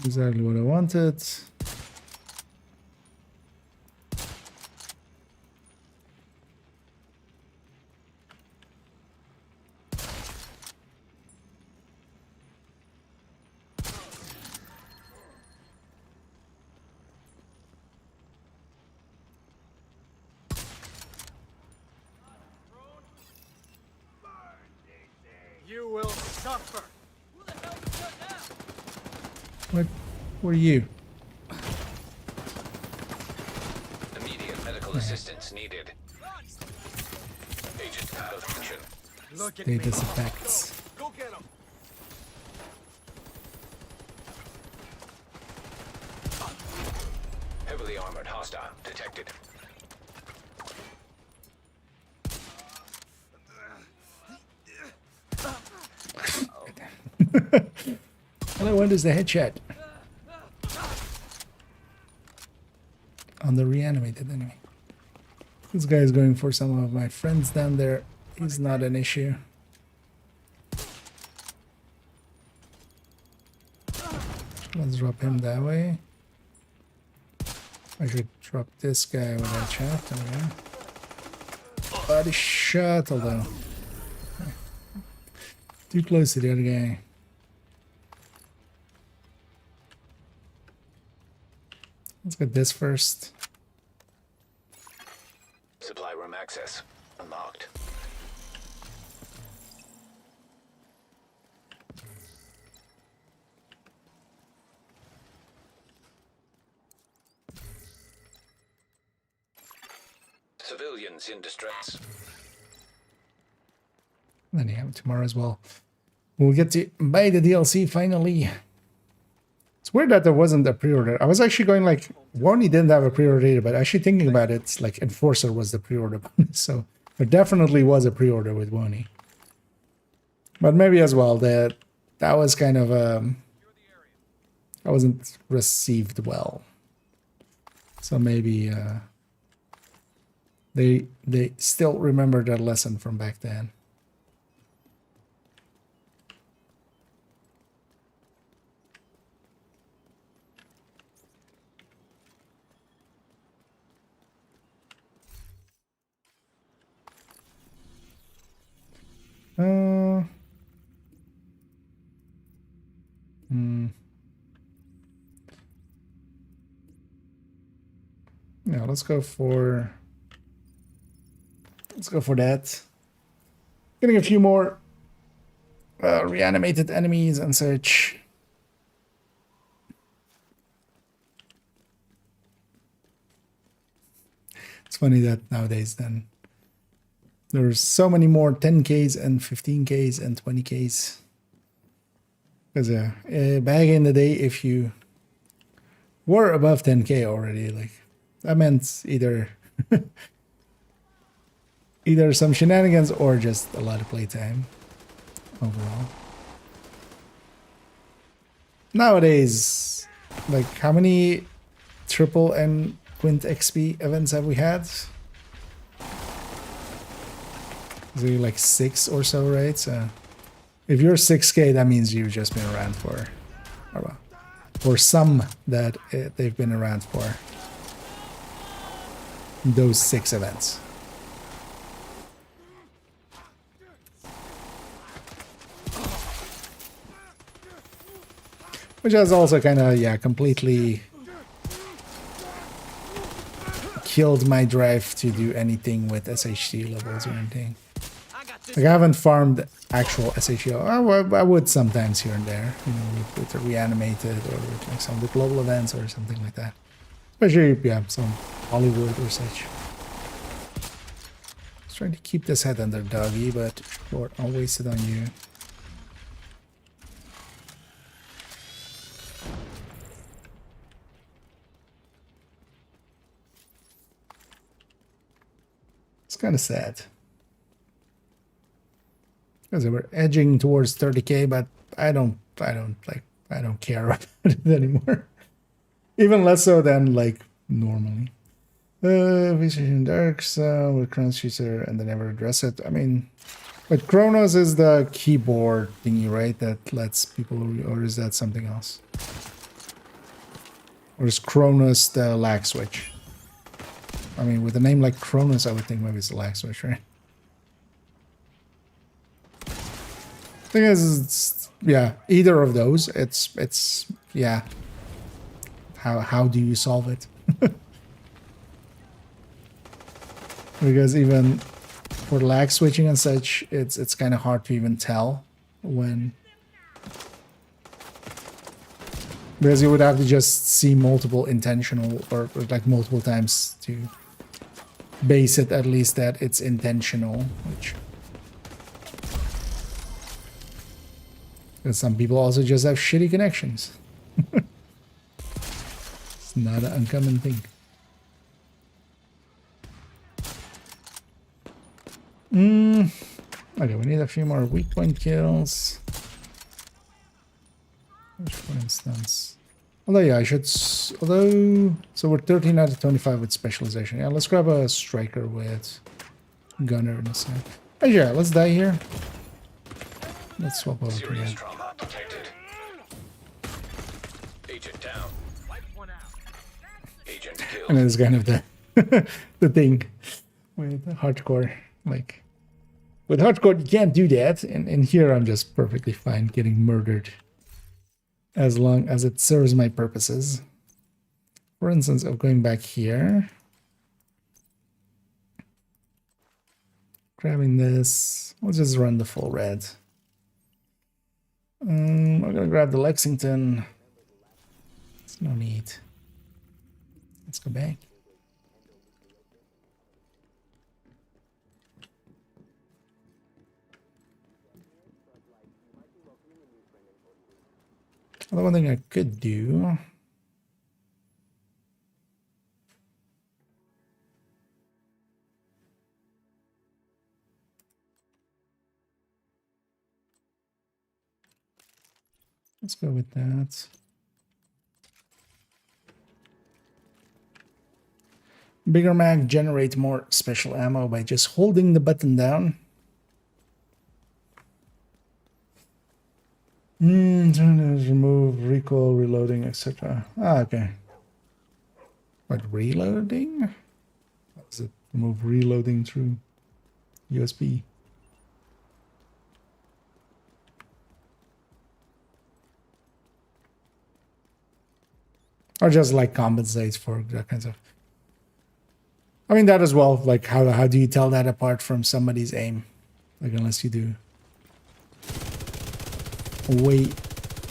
Exactly what I wanted. You will suffer. What were you? Immediate medical assistance needed. Agent out of action. Look at me. Status effects. Go get him. Heavily armored hostile detected. All I want is the headshot. On the reanimated enemy. This guy is going for some of my friends down there. He's not an issue. Let's drop him that way. I should drop this guy with that chat. There we go. Body shot, although. Too close to the other guy. Let's get this first. Supply room access unlocked. Civilians in distress. Then you have it tomorrow as well. We'll get to buy the DLC finally. It's weird that there wasn't a pre-order. I was actually going like, Warney didn't have a pre-order data, but actually thinking about it, it's like Enforcer was the pre-order bonus. So There definitely was a pre-order with Wony. But maybe as well that was kind of that wasn't received well. So maybe they still remember that lesson from back then. Yeah, let's go for that. Getting a few more reanimated enemies and such. It's funny that nowadays then there's so many more 10Ks and 15Ks and 20Ks. Because back in the day, if you were above 10K already, like that meant either either some shenanigans or just a lot of playtime overall. Nowadays, like how many triple and quint XP events have we had? Is it like 6 or so, right? So if you're 6K, that means you've just been around for some that they've been around for those 6 events. Which has also kind of, yeah, completely killed my drive to do anything with SHT levels or anything. Like I haven't farmed actual SHO. I would sometimes here and there, you know, with the reanimated or with like some of the global events or something like that. Especially, yeah, some Hollywood or such. Just trying to keep this head under doggy, but Lord, I'll waste it on you. It's kind of sad. Because we're edging towards 30K, but I don't care about it anymore. Even less so than like normally. Vision Darks with Chronos Shooter and they never address it. I mean, but Chronos is the keyboard thingy, right? That lets people, or is that something else? Or is Chronos the lag switch? I mean, with a name like Chronos, I would think maybe it's a lag switch, right? Thing is, it's, yeah, either of those. It's yeah. How do you solve it? Because even for lag switching and such, it's kind of hard to even tell when, because you would have to just see multiple intentional or like multiple times to base it at least that it's intentional, which. Because some people also just have shitty connections. It's not an uncommon thing. Okay, we need a few more weak point kills. Which, for instance. Although, yeah, I should. Although. So we're 13 out of 25 with specialization. Yeah, let's grab a striker with gunner in a sec. Oh, yeah, let's die here. Let's swap over to Serious that. trauma detected. Agent down. Agent killed. And it's kind of the the thing with hardcore. Like with hardcore, you can't do that, and here I'm just perfectly fine getting murdered as long as it serves my purposes. For instance, of going back here, grabbing this. We'll just run the full red. I'm gonna grab the Lexington. There's no need. Let's go back. The one thing I could do. Let's go with that. Bigger mag generate more special ammo by just holding the button down. Remove recoil, reloading, etc. Ah, okay. What, reloading? How does it remove reloading through USB? Or just like compensates for that kind of. I mean that as well. Like how do you tell that apart from somebody's aim? Like unless you do. Wait,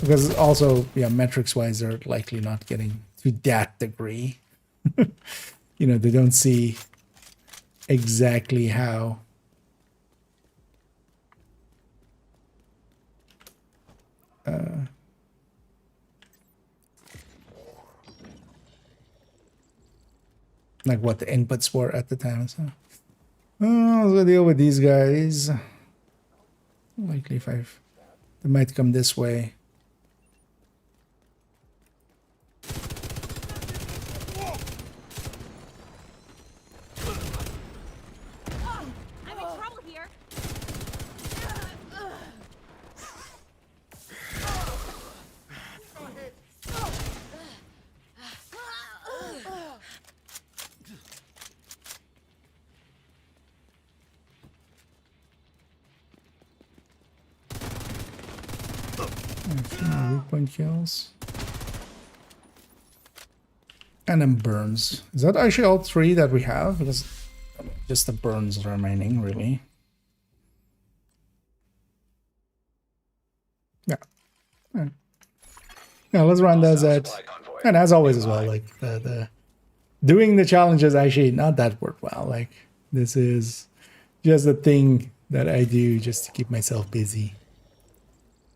because also metrics wise they're likely not getting to that degree. You know, they don't see exactly how like what the inputs were at the time. So I'll go deal with these guys. Likely they might come this way. I'm in trouble here. Weak point kills. And then burns. Is that actually all three that we have? Because just the burns remaining, really. Yeah. Yeah, let's run those at. And as always as well, like the doing the challenge is actually not that worthwhile. Like this is just a thing that I do just to keep myself busy.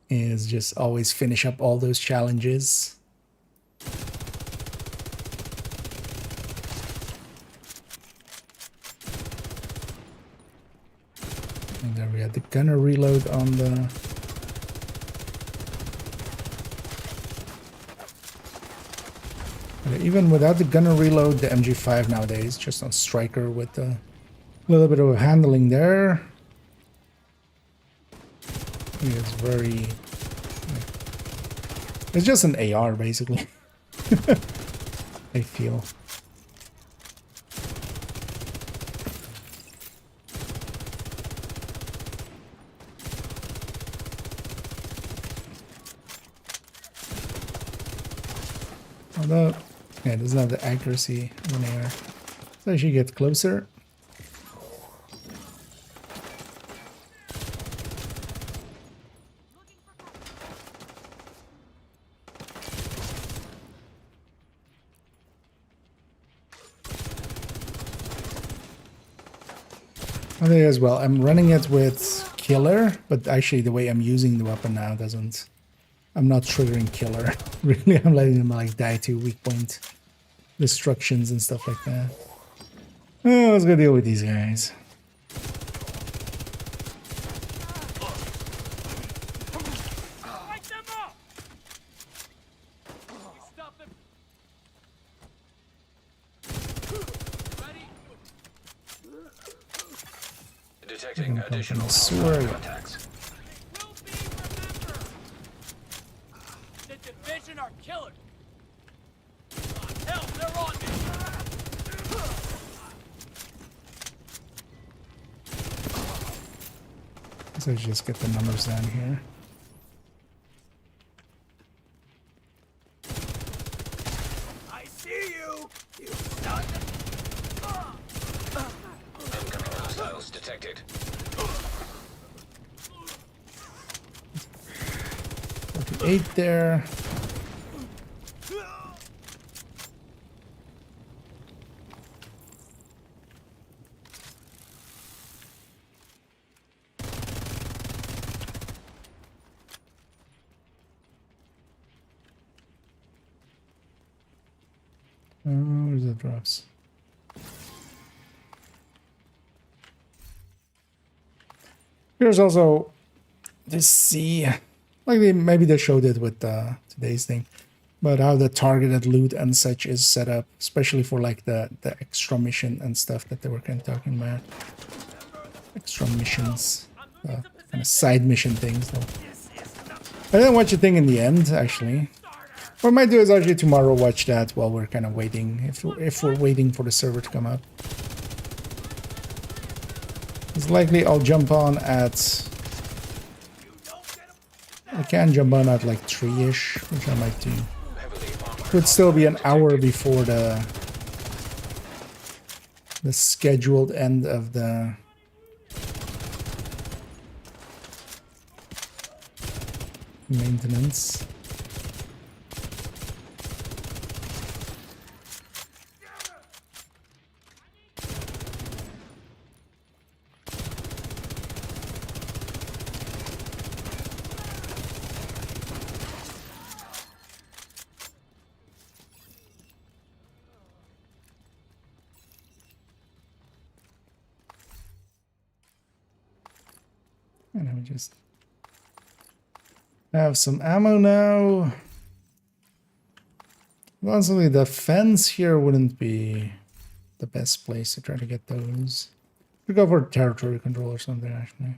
Is just always finish up all those challenges. And there we had the gunner reload on the. Even without the gunner reload, the MG5 nowadays just on striker with a little bit of handling there. It's very. It's just an AR basically. I feel. Although, yeah, it doesn't have the accuracy of an AR. So I should get closer. I think as well. I'm running it with killer, but actually the way I'm using the weapon now doesn't. I'm not triggering killer. Really, I'm letting them like die to weak point destructions and stuff like that. Oh, let's go deal with these guys. Detecting additional attacks. The division are killers. Hell, they're on me. So just get the numbers down here. I see you, you son. Incoming hostiles detected. 48 there. Where's the drops? Here's also this C Like maybe they showed it with today's thing, but how the targeted loot and such is set up, especially for like the extra mission and stuff that they were kind of talking about. Extra missions, kind of side mission things though. I didn't watch the thing in the end, actually. What I might do is actually tomorrow watch that while we're kind of waiting, if we're waiting for the server to come up. It's likely I'll jump on at... I can jump on at like 3-ish, which I might do. Would still be an hour before the scheduled end of the maintenance. And let me just have some ammo now. Honestly, the fence here wouldn't be the best place to try to get those. We go for territory control or something, actually.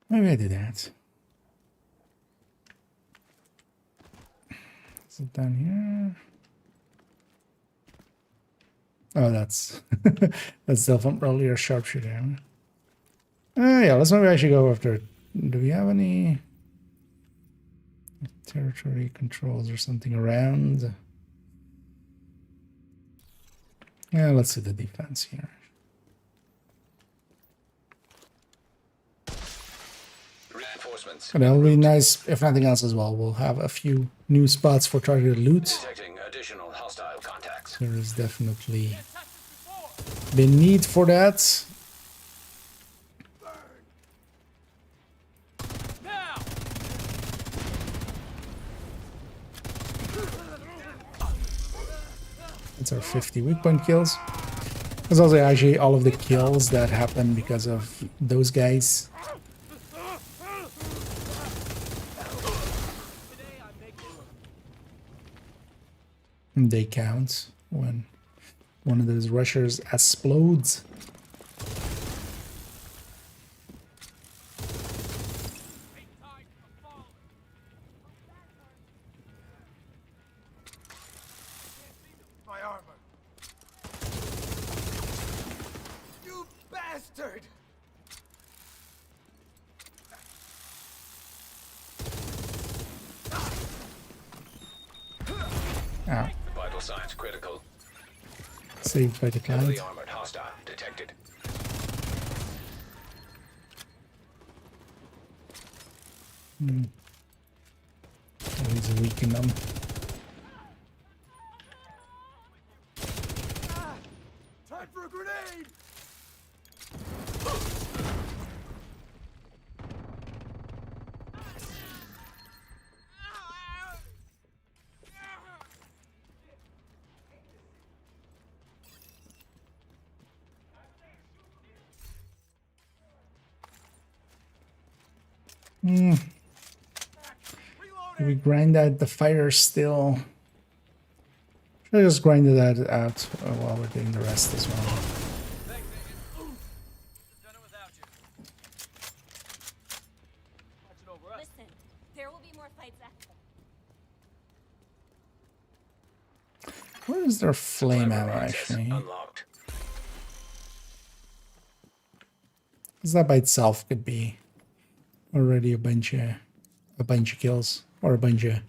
Maybe I do that. Is it down here? Oh, that's that's still from earlier sharpshooter. Yeah, let's maybe actually go after. Do we have any territory controls or something around? Yeah, let's do the defense here. Reinforcements. And that'll be nice, if nothing else as well. We'll have a few new spots for targeted loot. Detecting additional hostile contacts. There is definitely the need for that. That's our 50 weak point kills. There's also actually all of the kills that happen because of those guys. And they count when one of those rushers explodes. My armor. You bastard! Ow. Vital signs critical. Saved by the cloud. Heavily armored hostile detected. Always weaken them. Time for a grenade! We grind out the fire still. Should I just grind that out while we're doing the rest as well? Listen, there will be more fights after. Where is their flame ammo actually? Unlocked. Because that by itself could be already a bunch of kills or a bunch of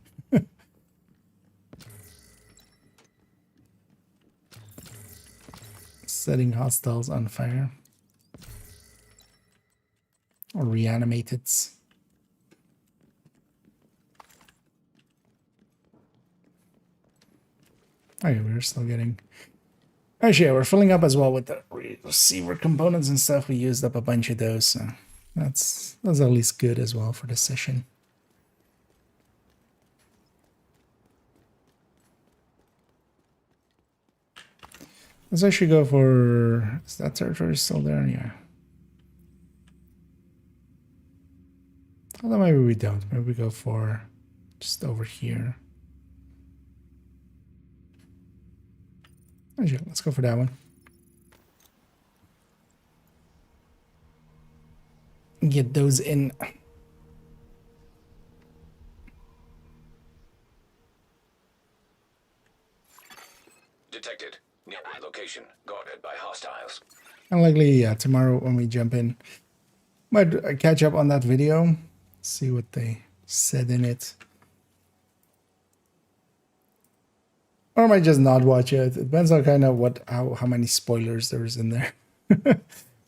setting hostiles on fire or reanimated. Okay, we're still getting. Actually, yeah, we're filling up as well with the receiver components and stuff. We used up a bunch of those, so that's at least good as well for this session. Let's actually go for. Is that territory still there? Yeah. Although maybe we don't. Maybe we go for just over here. Actually, let's go for that one. Get those in. Detected. Nearby location. Guarded by hostiles. Unlikely, yeah, tomorrow when we jump in. Might catch up on that video. See what they said in it. Or I might just not watch it. It depends on kind of how many spoilers there's in there.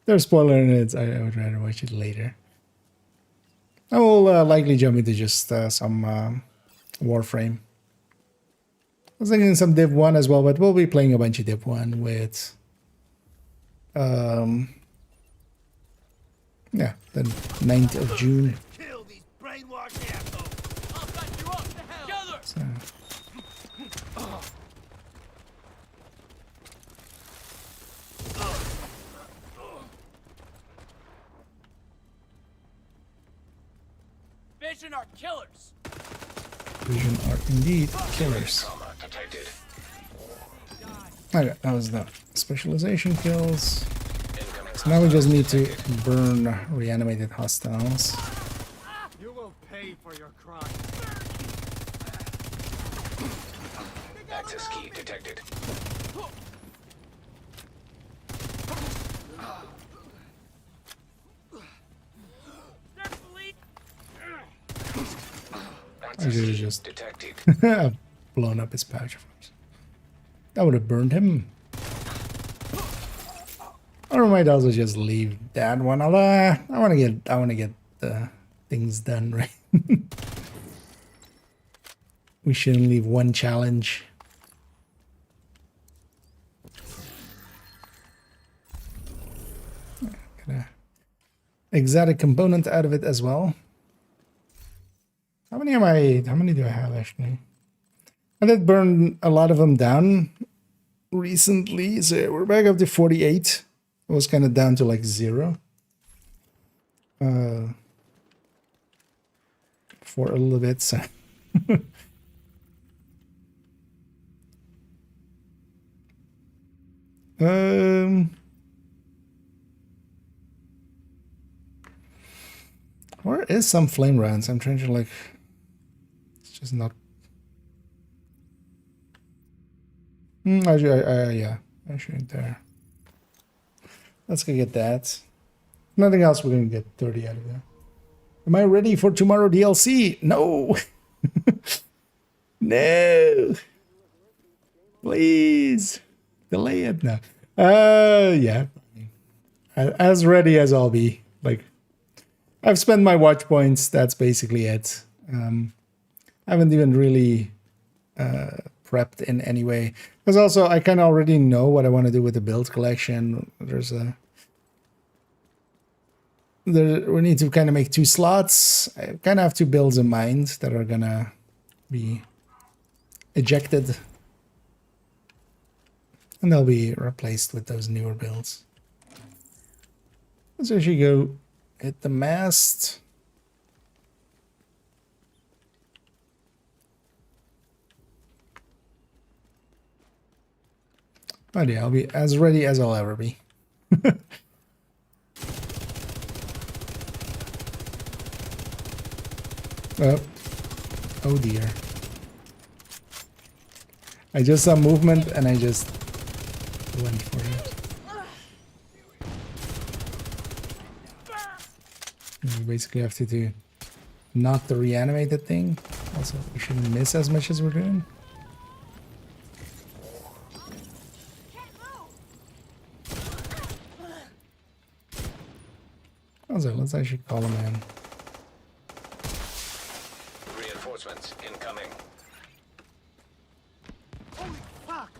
There's spoiler in it. I would rather watch it later. I will likely jump into just some Warframe. I was thinking some Div 1 as well, but we'll be playing a bunch of Div 1 with yeah, the 9th of June. Kill these brainwashed assholes. I'll back you up. The hell? So, Vision are killers. Vision are indeed killers. Trauma detected. Okay, that was the specialization kills. So now we just need to burn reanimated hostiles. You will pay for your crime. Access key detected. I should have just Detected. blown up his pouch. That would have burned him. Or I might also just leave that one. Although I want to get the things done, right? We shouldn't leave one challenge. Get a exotic component out of it as well. How many do I have actually? I did burn a lot of them down recently, so we're back up to 48. It was kind of down to like 0 for a little bit. So where is some flame rounds? I'm trying to like, it's just not. Yeah, actually there. Let's go get that. Nothing else, we're gonna get 30 out of there. Am I ready for tomorrow DLC? No. No. Please. Delay it now. Yeah. As ready as I'll be. Like, I've spent my watch points. That's basically it. I haven't even really prepped in any way. Because also, I kind of already know what I want to do with the build collection. We need to kind of make 2 slots. I kind of have 2 builds in mind that are gonna be ejected. And they'll be replaced with those newer builds. Let's actually go hit the mast. Oh yeah, I'll be as ready as I'll ever be. Oh dear. I just saw movement and I just went for it. We basically have to do not the reanimated thing. Also, we shouldn't miss as much as we're doing. Also, let's actually call him in. Reinforcements incoming. Holy fuck!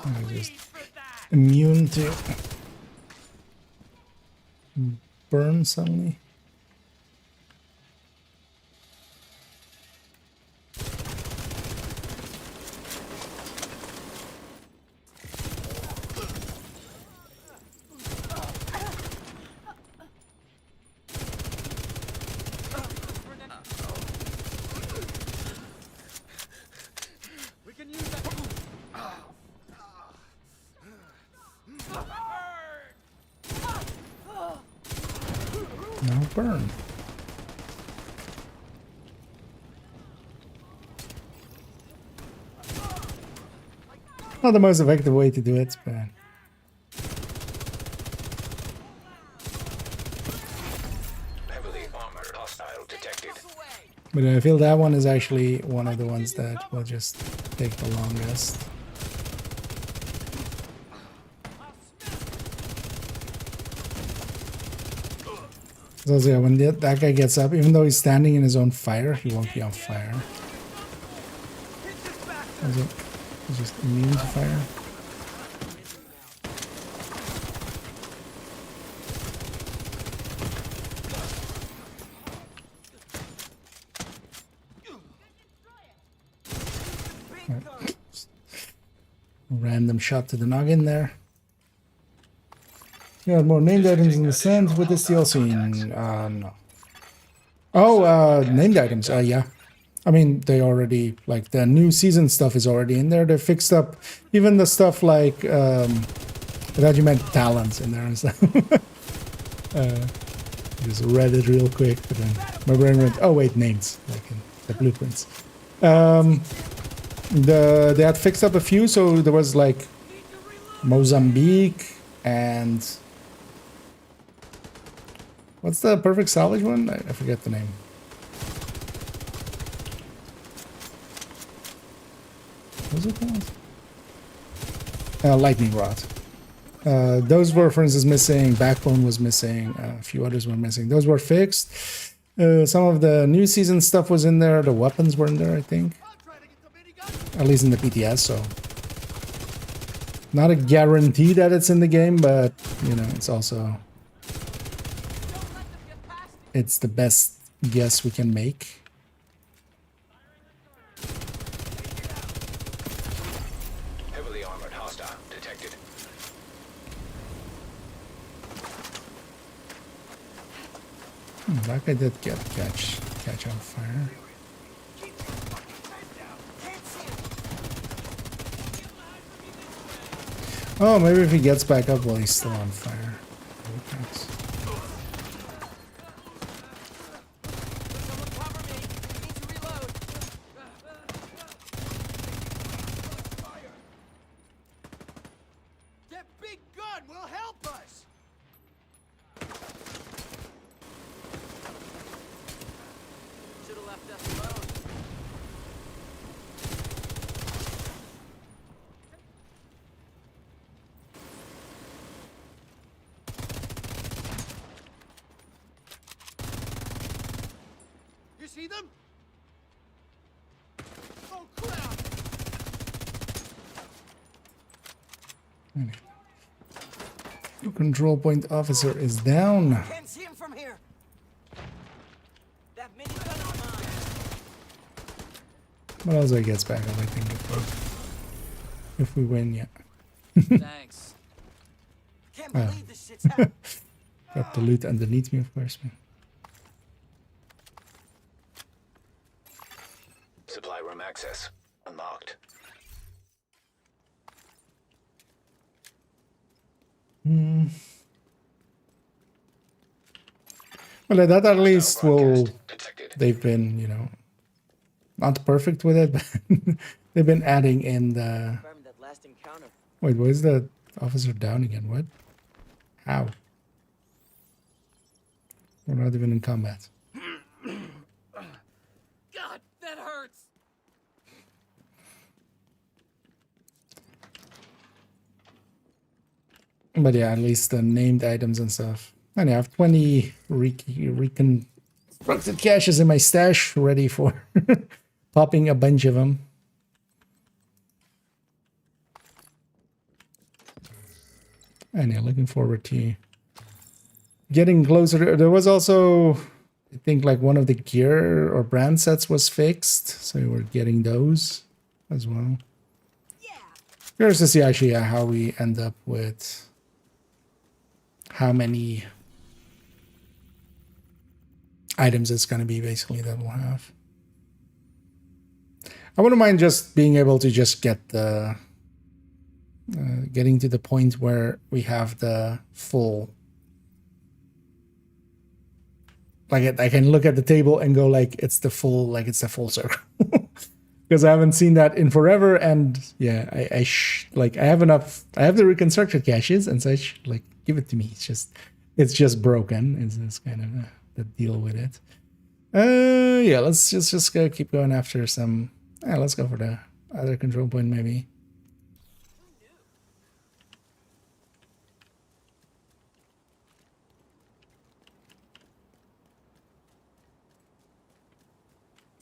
I'm just immune to burn suddenly. Now burn. Not the most effective way to do it, but Heavily armored hostile detected. I feel that one is actually one of the ones that will just take the longest. So yeah, when that guy gets up, even though he's standing in his own fire, he won't be on fire. He's just immune to fire. Right. Random shot to the noggin there. You got more named items in the sand with this DLC? No. Oh, named items. Yeah. I mean, they already, like, the new season stuff is already in there. They fixed up even the stuff like, I thought you meant talents in there and stuff. Just read it real quick, but then my brain went, oh wait, names, like in the blueprints. They had fixed up a few, so there was like Mozambique and what's the perfect salvage one? I forget the name. What was it called? Lightning Rod. Those were, for instance, missing. Backbone was missing. A few others were missing. Those were fixed. Some of the new season stuff was in there. The weapons were in there, I think. At least in the PTS, so. Not a guarantee that it's in the game, but, you know, it's also... It's the best guess we can make. Heavily armored hostile detected. That guy did catch on fire. Oh, maybe if he gets back up while he's still on fire. See them? Oh crap! Your control point officer is down. Can't see him from here. That minigun is mine. What else gets back up, I think, if we win, yeah. Thanks. Can't believe this shit's happening. Got the loot underneath me, of course, man. Supply room access unlocked. Well, that at least will... They've been, you know, not perfect with it, but they've been adding in the... Wait, why is the officer down again? What? How? We're not even in combat. God, that hurts. But yeah, at least the named items and stuff. And I have 20 reconstructed caches in my stash ready for popping a bunch of them. And yeah, looking forward to getting closer. There was also, I think, like one of the gear or brand sets was fixed, so we're getting those as well. Curious to see actually how we end up with how many items it's going to be basically that we'll have. I wouldn't mind just being able to just get the getting to the point where we have the full, like I can look at the table and go like it's the full circle. Because I haven't seen that in forever, and yeah, I have enough. I have the reconstructed caches and such. Like, give it to me. It's just broken. It's kind of the deal with it. Yeah, let's just go keep going after some. Yeah, let's go for the other control point maybe.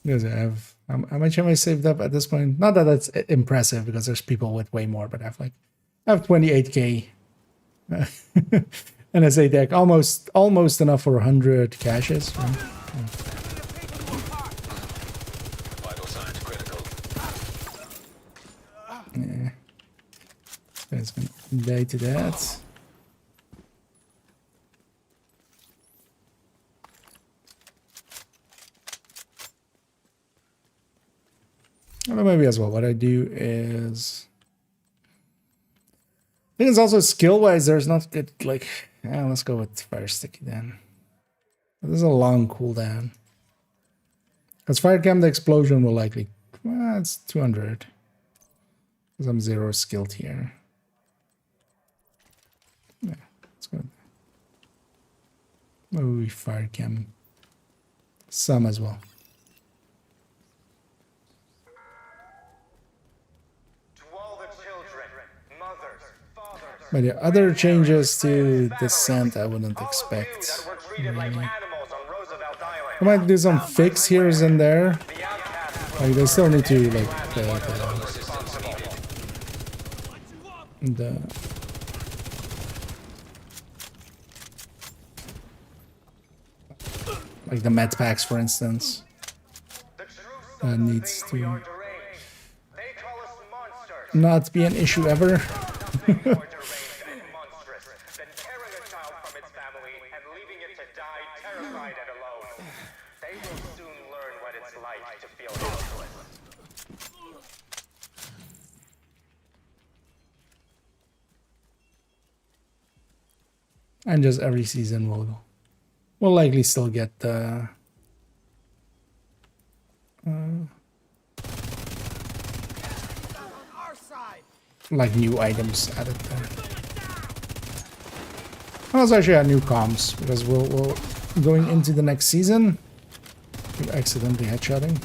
Because I have how much have I saved up at this point? Not that that's impressive because there's people with way more, but I have 28k NSA deck, almost enough for 100 caches. Right? Yeah. Vital signs critical. Yeah. This guy's gonna die to that. Well, maybe as well. What I do is, I think it's also skill-wise. There's not good like. Yeah, let's go with fire sticky then. This is a long cooldown. Because fire cam, the explosion will likely. Well, it's 200. Because I'm 0 skilled here. Yeah, let's go. Maybe fire cam. Some as well. But the other changes to Descent I wouldn't expect. Really. I might do some fix here's and there. Like they still need to like the like the med packs, for instance, needs to not be an issue ever. And just every season we'll likely still get the like new items added there. I also actually add new comms because we'll going into the next season. You're accidentally headshotting.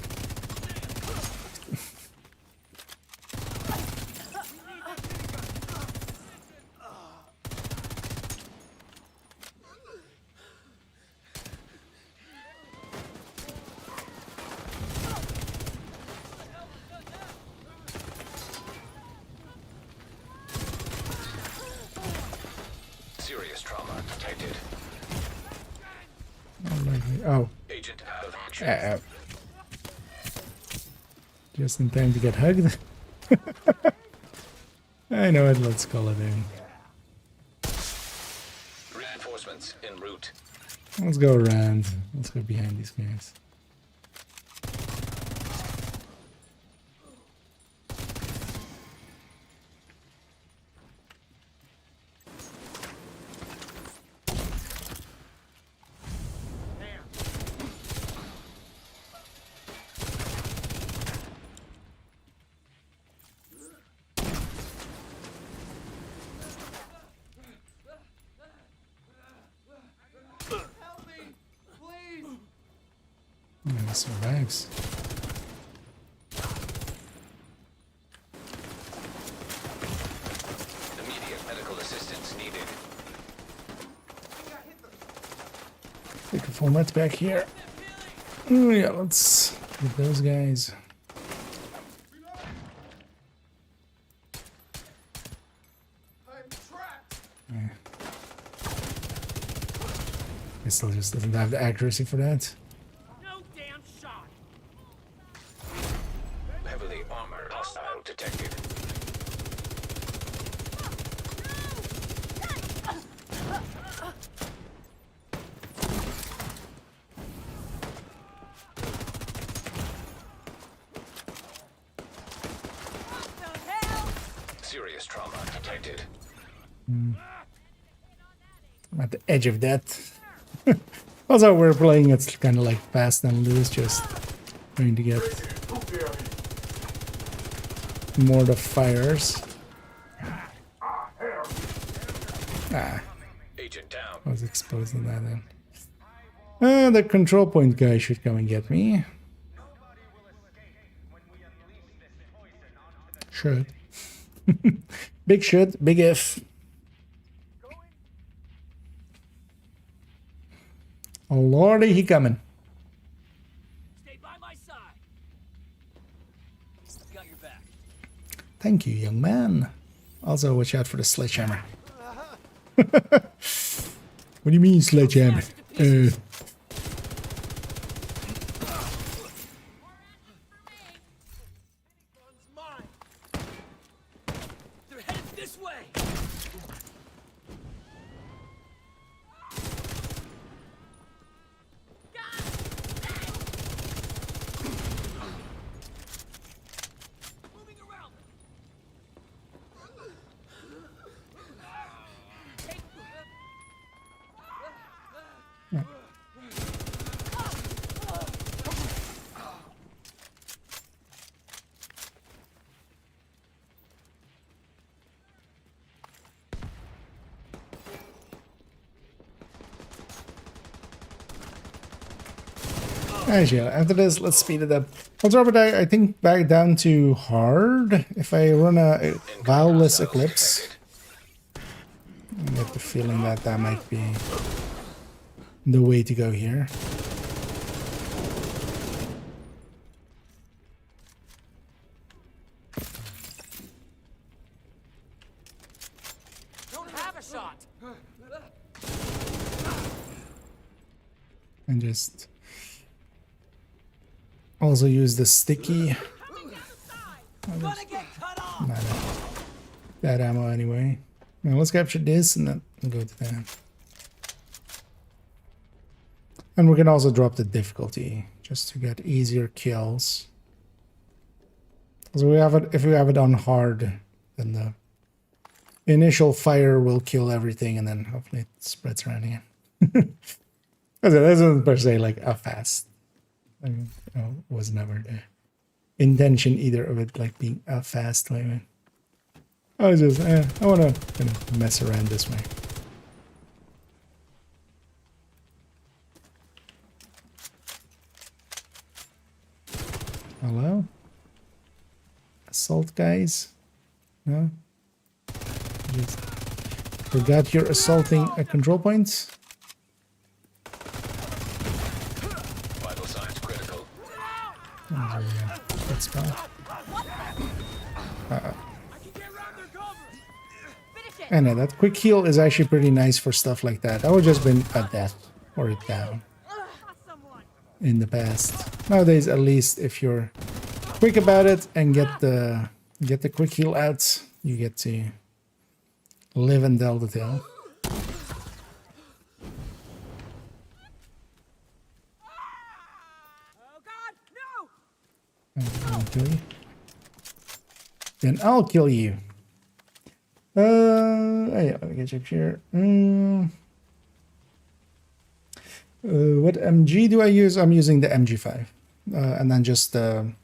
Just in time to get hugged. I know it, let's call it in. Reinforcements en route. Let's go around. Let's go behind these guys. Survives. Immediate medical assistance needed. Take a full net back here. Oh, yeah, let's get those guys. Yeah. pistol just doesn't have the accuracy for that. No damn shot. Heavily armored hostile detected. Serious trauma detected. I'm at the edge of that. Also, we're playing it's kind of like fast and loose, just trying to get more the fires. Ah, Agent down. I was exposing that then. The control point guy should come and get me. Should. Big should, big if. Oh lordy, he coming. Stay by my side. Got your back. Thank you, young man. Also, watch out for the sledgehammer. What do you mean, sledgehammer? They're headed this way. Moving around. Actually, after this, let's speed it up. I'll drop it, I think, back down to hard if I run a Vowless Eclipse. I get the feeling that that might be the way to go here. Don't have a shot. And just also use the sticky. Gonna get cut off. Not that ammo anyway. Now let's capture this and then go to that. And we can also drop the difficulty just to get easier kills. So we have it, if we have it on hard, then the initial fire will kill everything and then hopefully it spreads around again. This isn't per se like a fast. I mean, was never the intention either of it like being a fast way. I was just, I want to kind of mess around this way. Hello? Assault guys? No? Just forgot you're assaulting a control point? Vital signs critical. Oh, yeah. That's fine. I know that quick heal is actually pretty nice for stuff like that. That would just been a death or a down in the past. Nowadays, at least, if you're quick about it and get the quick heal out, you get to live and tell the tale. I'll kill you. Then I'll kill you. Yeah, let me get check here. What MG do I use? I'm using the MG5. And then just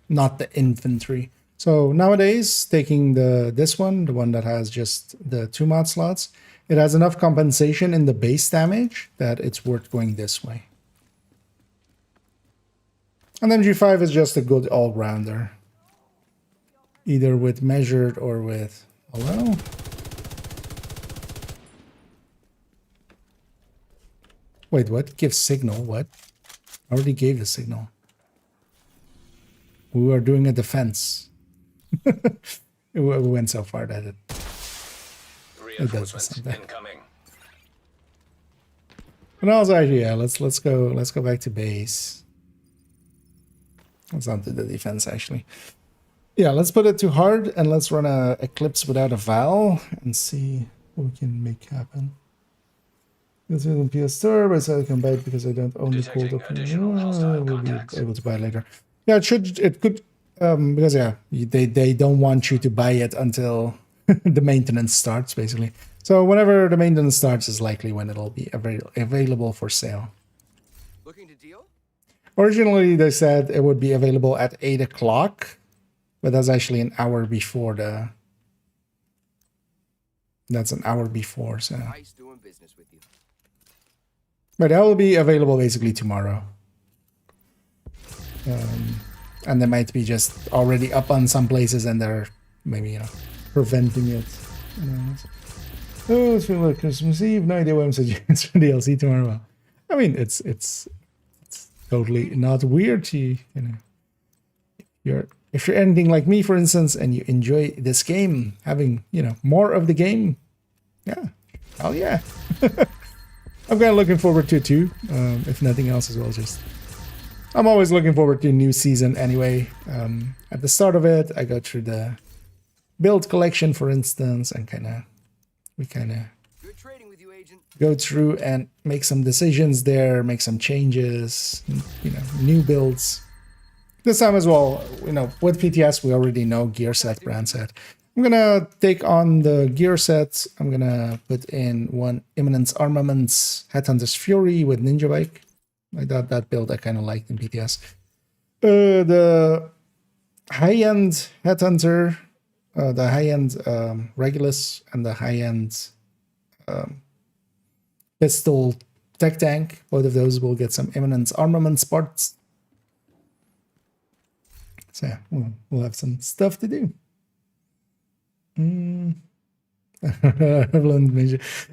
not the infantry. So nowadays, taking this one, the one that has just the 2 mod slots, it has enough compensation in the base damage that it's worth going this way. And MG5 is just a good all-rounder. Either with measured or with... Hello? Wait, what? Give signal? What? I already gave the signal. We were doing a defense. We went so far that it does Reinforcements something. incoming. But also, actually, yeah, let's go back to base. Let's not do the defense, actually. Yeah, let's put it to hard and let's run a Eclipse without a Val and see what we can make happen. It's in PS Store, but I can buy it because I don't own the cool We'll be able to buy it later. Yeah, it could, because yeah, they don't want you to buy it until the maintenance starts, basically. So whenever the maintenance starts is likely when it'll be available for sale. Looking to deal? Originally, they said it would be available at 8 o'clock, but that's actually an hour before the... That's an hour before, so... Nice doing business with you. But that will be available basically tomorrow. And they might be just already up on some places and they're maybe, you know, preventing it. Oh, it's feel like Christmas Eve. No idea what I'm suggesting for DLC tomorrow. I mean, it's totally not weird to, you know, if you're anything like me, for instance, and you enjoy this game, having, you know, more of the game, yeah, hell yeah. I'm kind of looking forward to it too, if nothing else as well. Just I'm always looking forward to a new season anyway. At the start of it, I go through the build collection, for instance, and we go through and make some decisions there, make some changes, you know, new builds. This time as well, you know, with PTS, we already know gear set, brand set. I'm gonna take on the gear set. I'm gonna put in one Imminence Armaments Headhunter's Fury with Ninja Bike. Like that build I kind of liked in PTS. The high-end Headhunter, the high-end Regulus, and the high-end Pistol Tech Tank. Both of those will get some Imminence Armaments parts. So yeah, we'll have some stuff to do.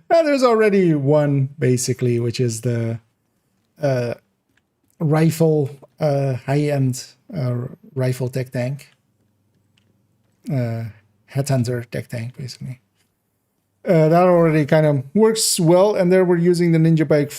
There's already one basically, which is the rifle, high-end rifle tech tank, Headhunter tech tank, basically. That already kind of works well, and there we're using the Ninja Bike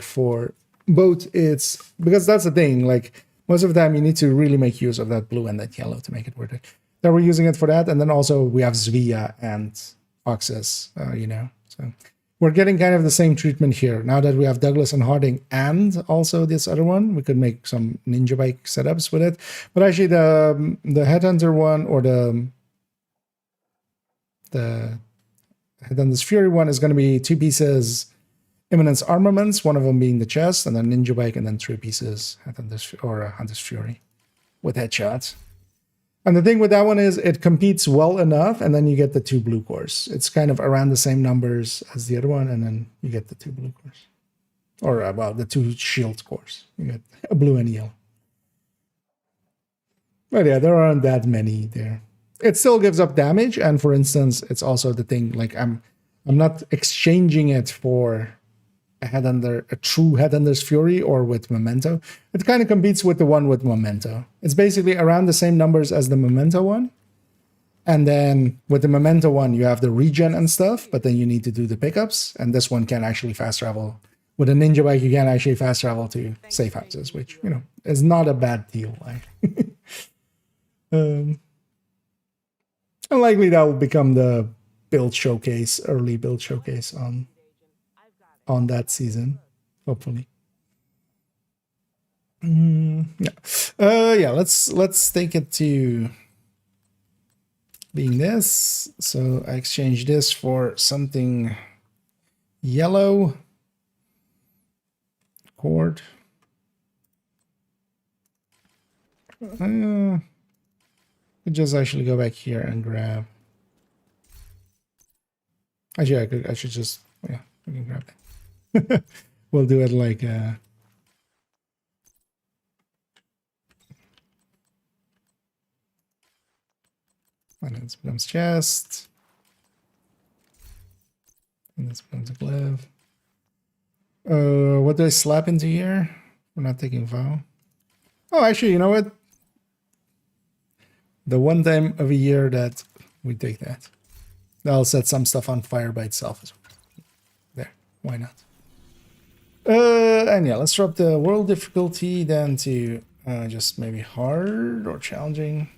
for both its, because that's the thing, like most of the time you need to really make use of that blue and that yellow to make it worth it. Then we're using it for that, and then also we have Zvia and Foxes, you know, so we're getting kind of the same treatment here. Now that we have Douglas and Harding and also this other one, we could make some Ninja Bike setups with it. But actually the Headhunter one, or the Headhunter's Fury one, is going to be 2 pieces Imminence Armaments, one of them being the chest, and then Ninja Bike, and then 3 pieces Hunter's Fury with headshots. And the thing with that one is it competes well enough, and then you get the 2 blue cores. It's kind of around the same numbers as the other one, and then you get the 2 blue cores. Or, well, the 2 shield cores. You get a blue and a yellow. But yeah, there aren't that many there. It still gives up damage, and for instance, it's also the thing, like I'm not exchanging it for a true Headhunter's Fury or with Memento. It kind of competes with the one with Memento. It's basically around the same numbers as the Memento one. And then with the Memento one, you have the regen and stuff, but then you need to do the pickups. And this one can actually fast travel. With a Ninja Bike, you can actually fast travel to safe houses, which, you know, is not a bad deal. And likely that will become the build showcase, early build showcase on that season, hopefully. Yeah, let's take it to being this. So I exchange this for something yellow. Cord. Could just actually go back here and grab. Actually, I should just, yeah, we can grab that. We'll do it like and this becomes chest, and this becomes a glaive. What do I slap into here? We're not taking vow. Oh, actually, you know what? The one time of a year that we take that, that'll set some stuff on fire by itself as well. why not? And yeah, let's drop the world difficulty then to just maybe hard or challenging.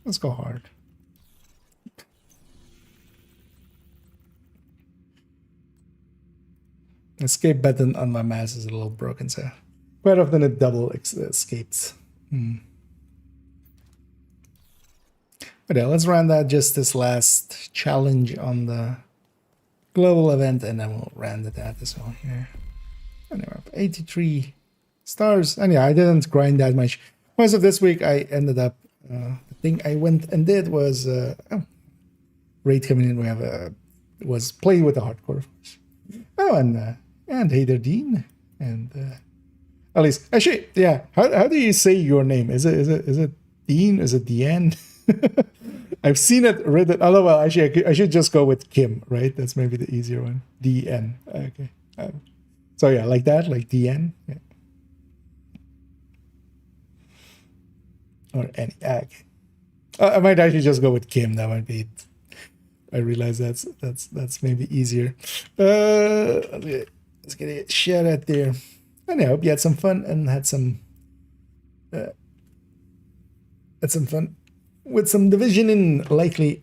Let's go hard. Escape button on my mouse is a little broken, so quite often it double escapes. But yeah, let's run that just this last challenge on the global event, and then we'll round it out as well here. Anyway, 83 stars. And yeah, I didn't grind that much. Most of this week, I ended up, the thing I went and did was, raid coming in. We have was playing with the hardcore, of course. Oh, and hey there, Dean. And, at least, actually, yeah, how do you say your name? Is it Dean? Is it Deanne? I've seen it written. Oh, well, actually, I should just go with Kim, right? That's maybe the easier one. DN. Okay. So yeah, like that, like DN. Yeah. Or any. Okay. I might actually just go with Kim. That might be it. I realize that's maybe easier. Let's get a shout out there. And I hope you had some fun and had some fun with some division in likely.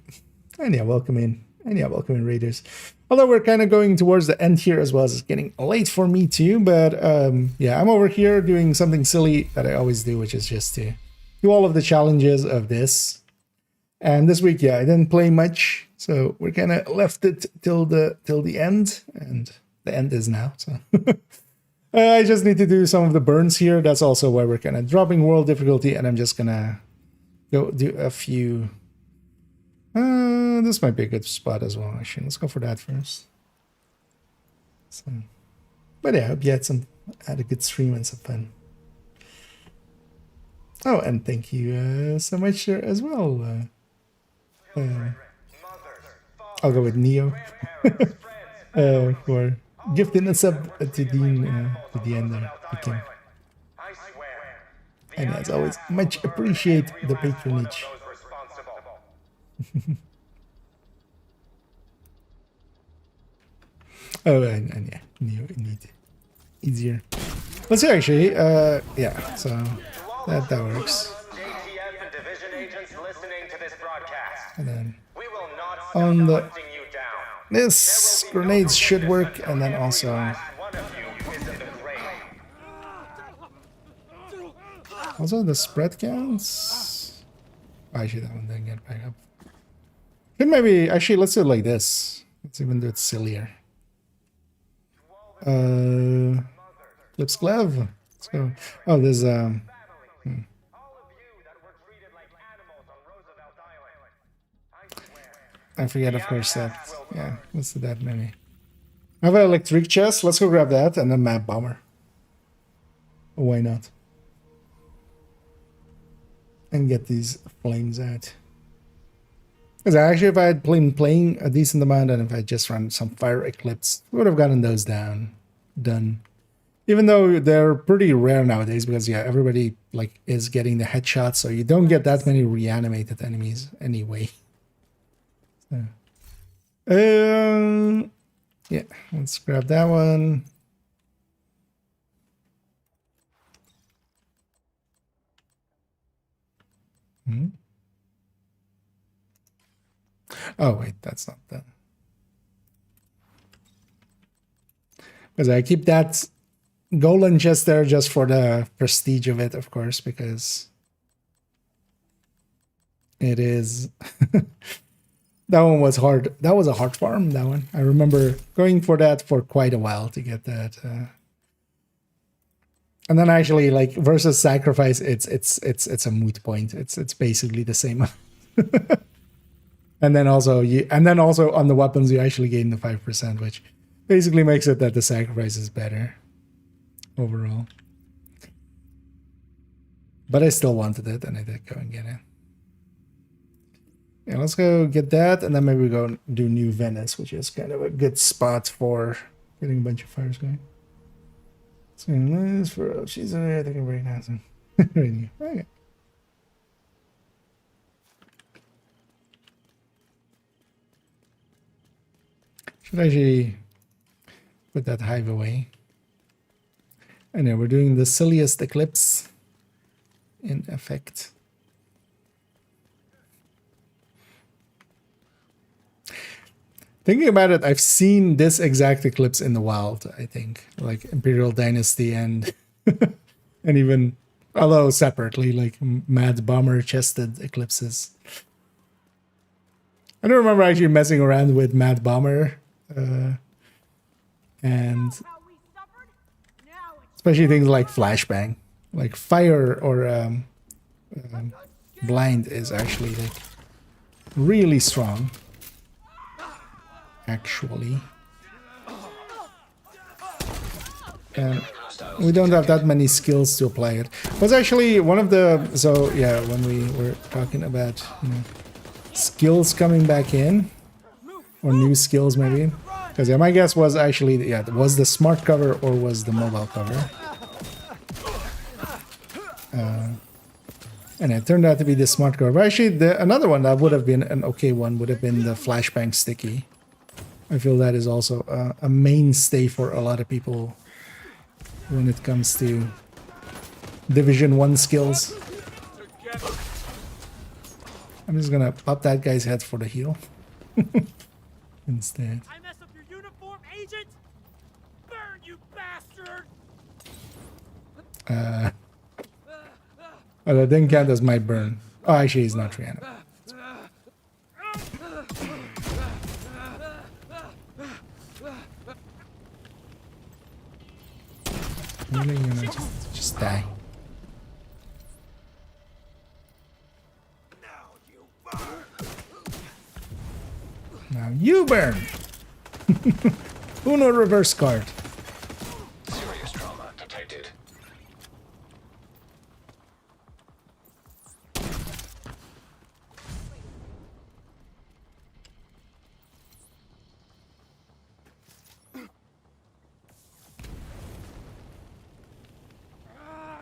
And yeah, welcome in. And yeah, welcome in, Raiders. Although we're kind of going towards the end here as well, as it's getting late for me too. But yeah, I'm over here doing something silly that I always do, which is just to do all of the challenges of this. And this week, yeah, I didn't play much, so we're kind of left it till the end, and the end is now. So I just need to do some of the burns here. That's also why we're kind of dropping world difficulty, and I'm just gonna go do a few. This might be a good spot as well. Actually, let's go for that first. So, but yeah, I hope you had a good stream and some fun. Oh, and thank you so much as well. I'll go with Neo for gifting a sub to Dean to the end there. And as always, much appreciate the patronage. Oh, and yeah, Neo indeed. Easier. Let's see, actually. Yeah, so that works. And then on the this grenades should work, and then also the spread counts. Actually, that one didn't get back up. Could maybe actually let's do it like this. Let's even do it sillier. Clips glove. Let's go. Oh, there's I forget, of course, that. Yeah, let's do that maybe. I have an electric chest. Let's go grab that, and then map bomber. Why not? And get these flames out. Because actually, if I had been playing a decent amount, and if I just run some fire eclipse, we would have gotten those done. Even though they're pretty rare nowadays, because yeah, everybody like is getting the headshots, so you don't get that many reanimated enemies anyway. So, yeah, let's grab that one. Oh wait, that's not that. Because I keep that golden chest there just for the prestige of it, of course, because it is. That one was hard. That was a hard farm. That one. I remember going for that for quite a while to get that. And then actually, like versus sacrifice, it's a moot point. It's basically the same. And then also on the weapons you actually gain the 5%, which basically makes it that the sacrifice is better overall. But I still wanted it, and I did go and get it. Yeah, let's go get that, and then maybe we go do New Venice, which is kind of a good spot for getting a bunch of fires going. So this for she's in there, I think I'm very nice. Okay. Should actually Put that hive away. And then we're doing the silliest eclipse in effect. Thinking about it, I've seen this exact eclipse in the wild, I think. Like Imperial Dynasty and and even, although separately, like Mad Bomber chested eclipses. I don't remember actually messing around with Mad Bomber. And especially things like flashbang. Like fire or blind is actually like really strong. Actually. And we don't have that many skills to apply it. Was actually one of the, so yeah, when we were talking about, you know, skills coming back in, or new skills maybe, because yeah, my guess was actually, yeah, was the smart cover or was the mobile cover. And it turned out to be the smart cover. But actually, another one that would have been an okay one would have been the flashbang sticky. I feel that is also a mainstay for a lot of people when it comes to Division 1 skills. I'm just gonna pop that guy's head for the heal instead. I mess up your uniform, agent? Burn, you bastard! Well, that didn't count as my burn. Oh, actually, he's not reanimated. Really, you know, just die. Now you burn. Uno reverse card. Serious trauma detected.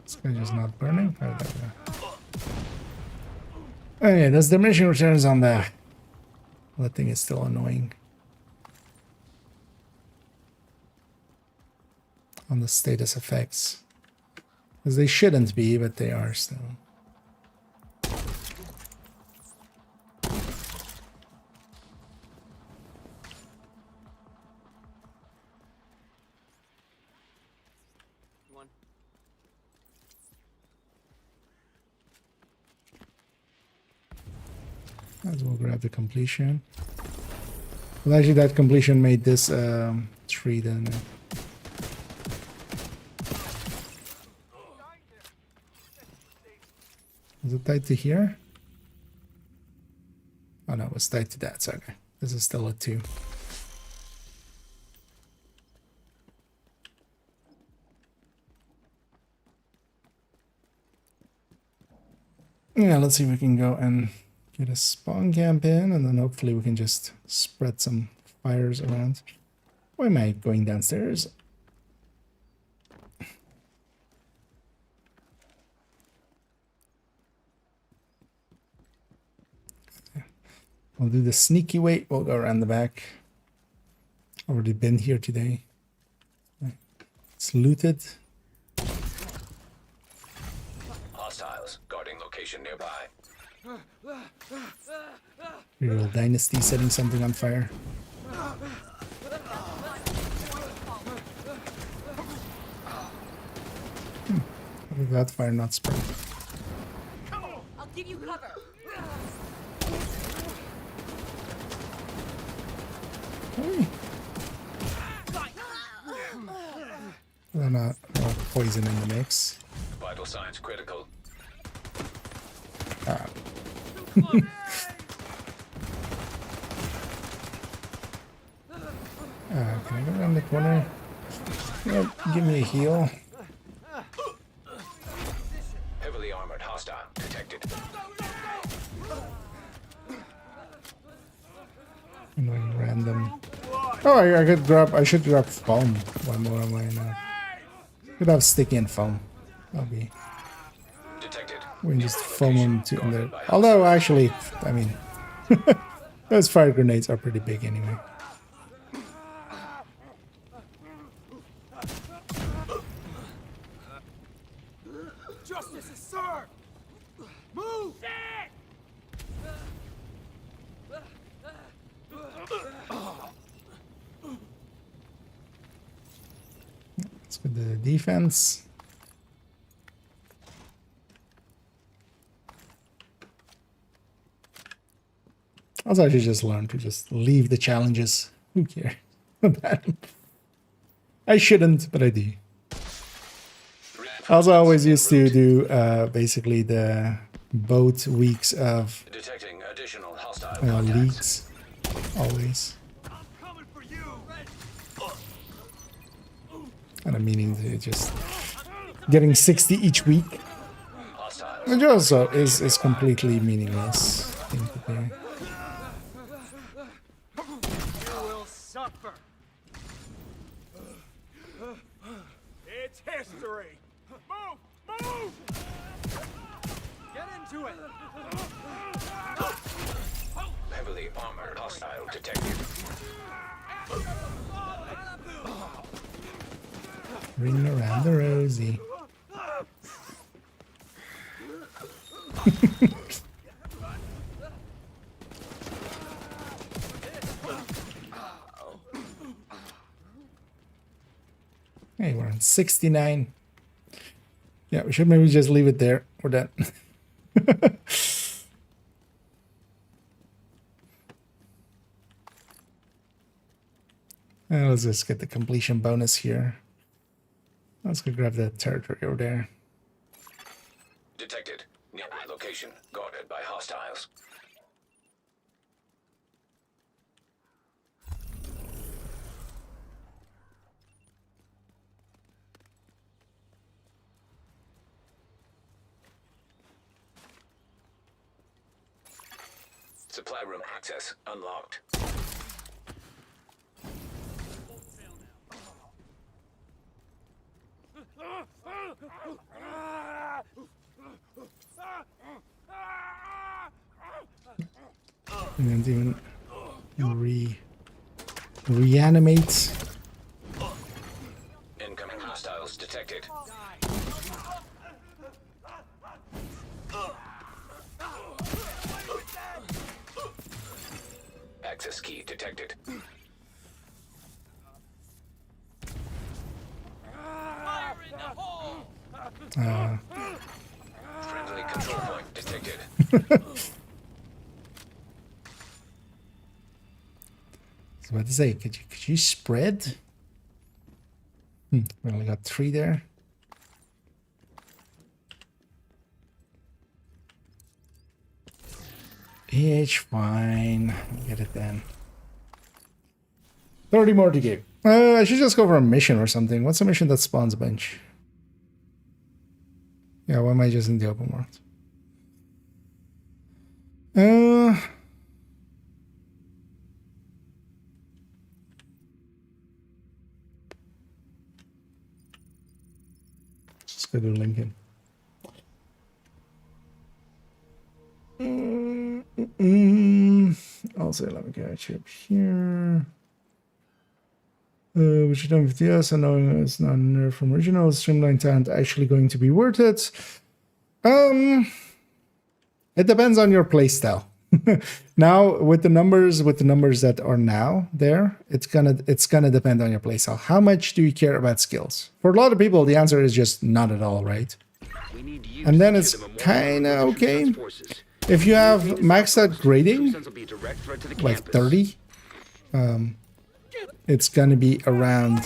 This guy just not burning. Oh, yeah, there's diminishing returns on the. That thing is still annoying. On the status effects. Because they shouldn't be, but they are still. Might as well grab the completion. Well, actually, that completion made this tree then. Is it tied to here? Oh no, it was tied to that. So okay, this is still a 2. Yeah, let's see if we can go and get a spawn camp in, and then hopefully we can just spread some fires around. Why am I going downstairs? We'll do the sneaky way. We'll go around the back. Already been here today. It's looted. Hostiles guarding location nearby. Real Dynasty setting something on fire. How did that fire not spread? I'll give you cover. Hey. They're not poison in the mix. Vital signs critical. Ah. Can I go around the corner? Yep, give me a heal. Heavily armored hostile detected. Annoying random. Oh, I could grab. I should grab foam. One more way now. Could have sticky and foam. That'll be. Detected. We can just foam them to under. Although actually, I mean, those fire grenades are pretty big anyway. get the defense. Also, I should just learn to just leave the challenges. Who cares about them? I shouldn't, but I do. Also, I always used to do basically the both weeks of Detecting additional hostile leagues. Always. And I'm meaning to just getting 60 each week. Which also is completely meaningless thing to do. You will suffer. It's history. Move! Move! Get into it. Heavily armored hostile detected. Ring around the rosy. Hey, we're on 69. Yeah, we should maybe just leave it there. We're done. Let's just get the completion bonus here. Let's go grab that territory over there. Detected. Nearby location guarded by hostiles. Supply room access unlocked. And then even reanimate. Incoming hostiles detected. Access key detected. Fire in the hole! Friendly control point detected. I was about to say, could you spread? We only got 3 there. It's fine. Get it then. 30 more to go. I should just go for a mission or something. What's a mission that spawns a bunch? Yeah, why am I just in the open world? Let's go to Lincoln. Also, let me catch up here. Which done with yes, I know it's not nerf from original. Streamlined talent actually going to be worth it. It depends on your playstyle. Now with the numbers that are now there, it's gonna depend on your playstyle. How much do you care about skills? For a lot of people, the answer is just not at all, right? And then it's kind of okay. If you have maxed out grading, like 30, it's gonna be around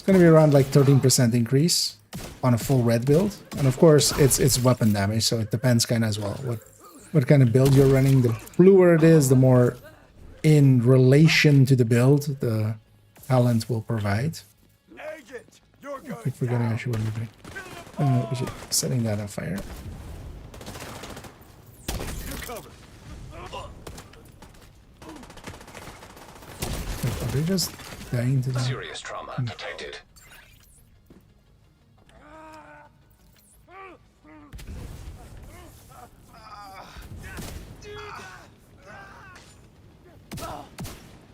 like 13% increase on a full red build. And of course, it's weapon damage, so it depends kind of as well what kind of build you're running. The bluer it is, the more in relation to the build the talent will provide. I keep forgetting actually what we're doing. We should setting that on fire. Are they just dying to that? Serious trauma detected.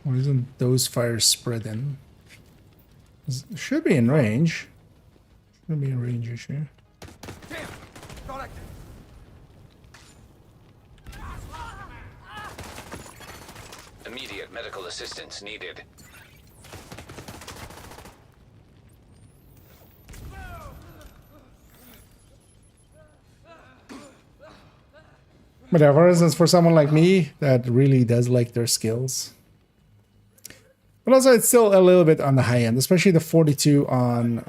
Why isn't those fires spreading? Should be in range. Should be in range issue. Immediate medical assistance needed. But yeah, for instance, for someone like me that really does like their skills, but also it's still a little bit on the high end, especially the 42 on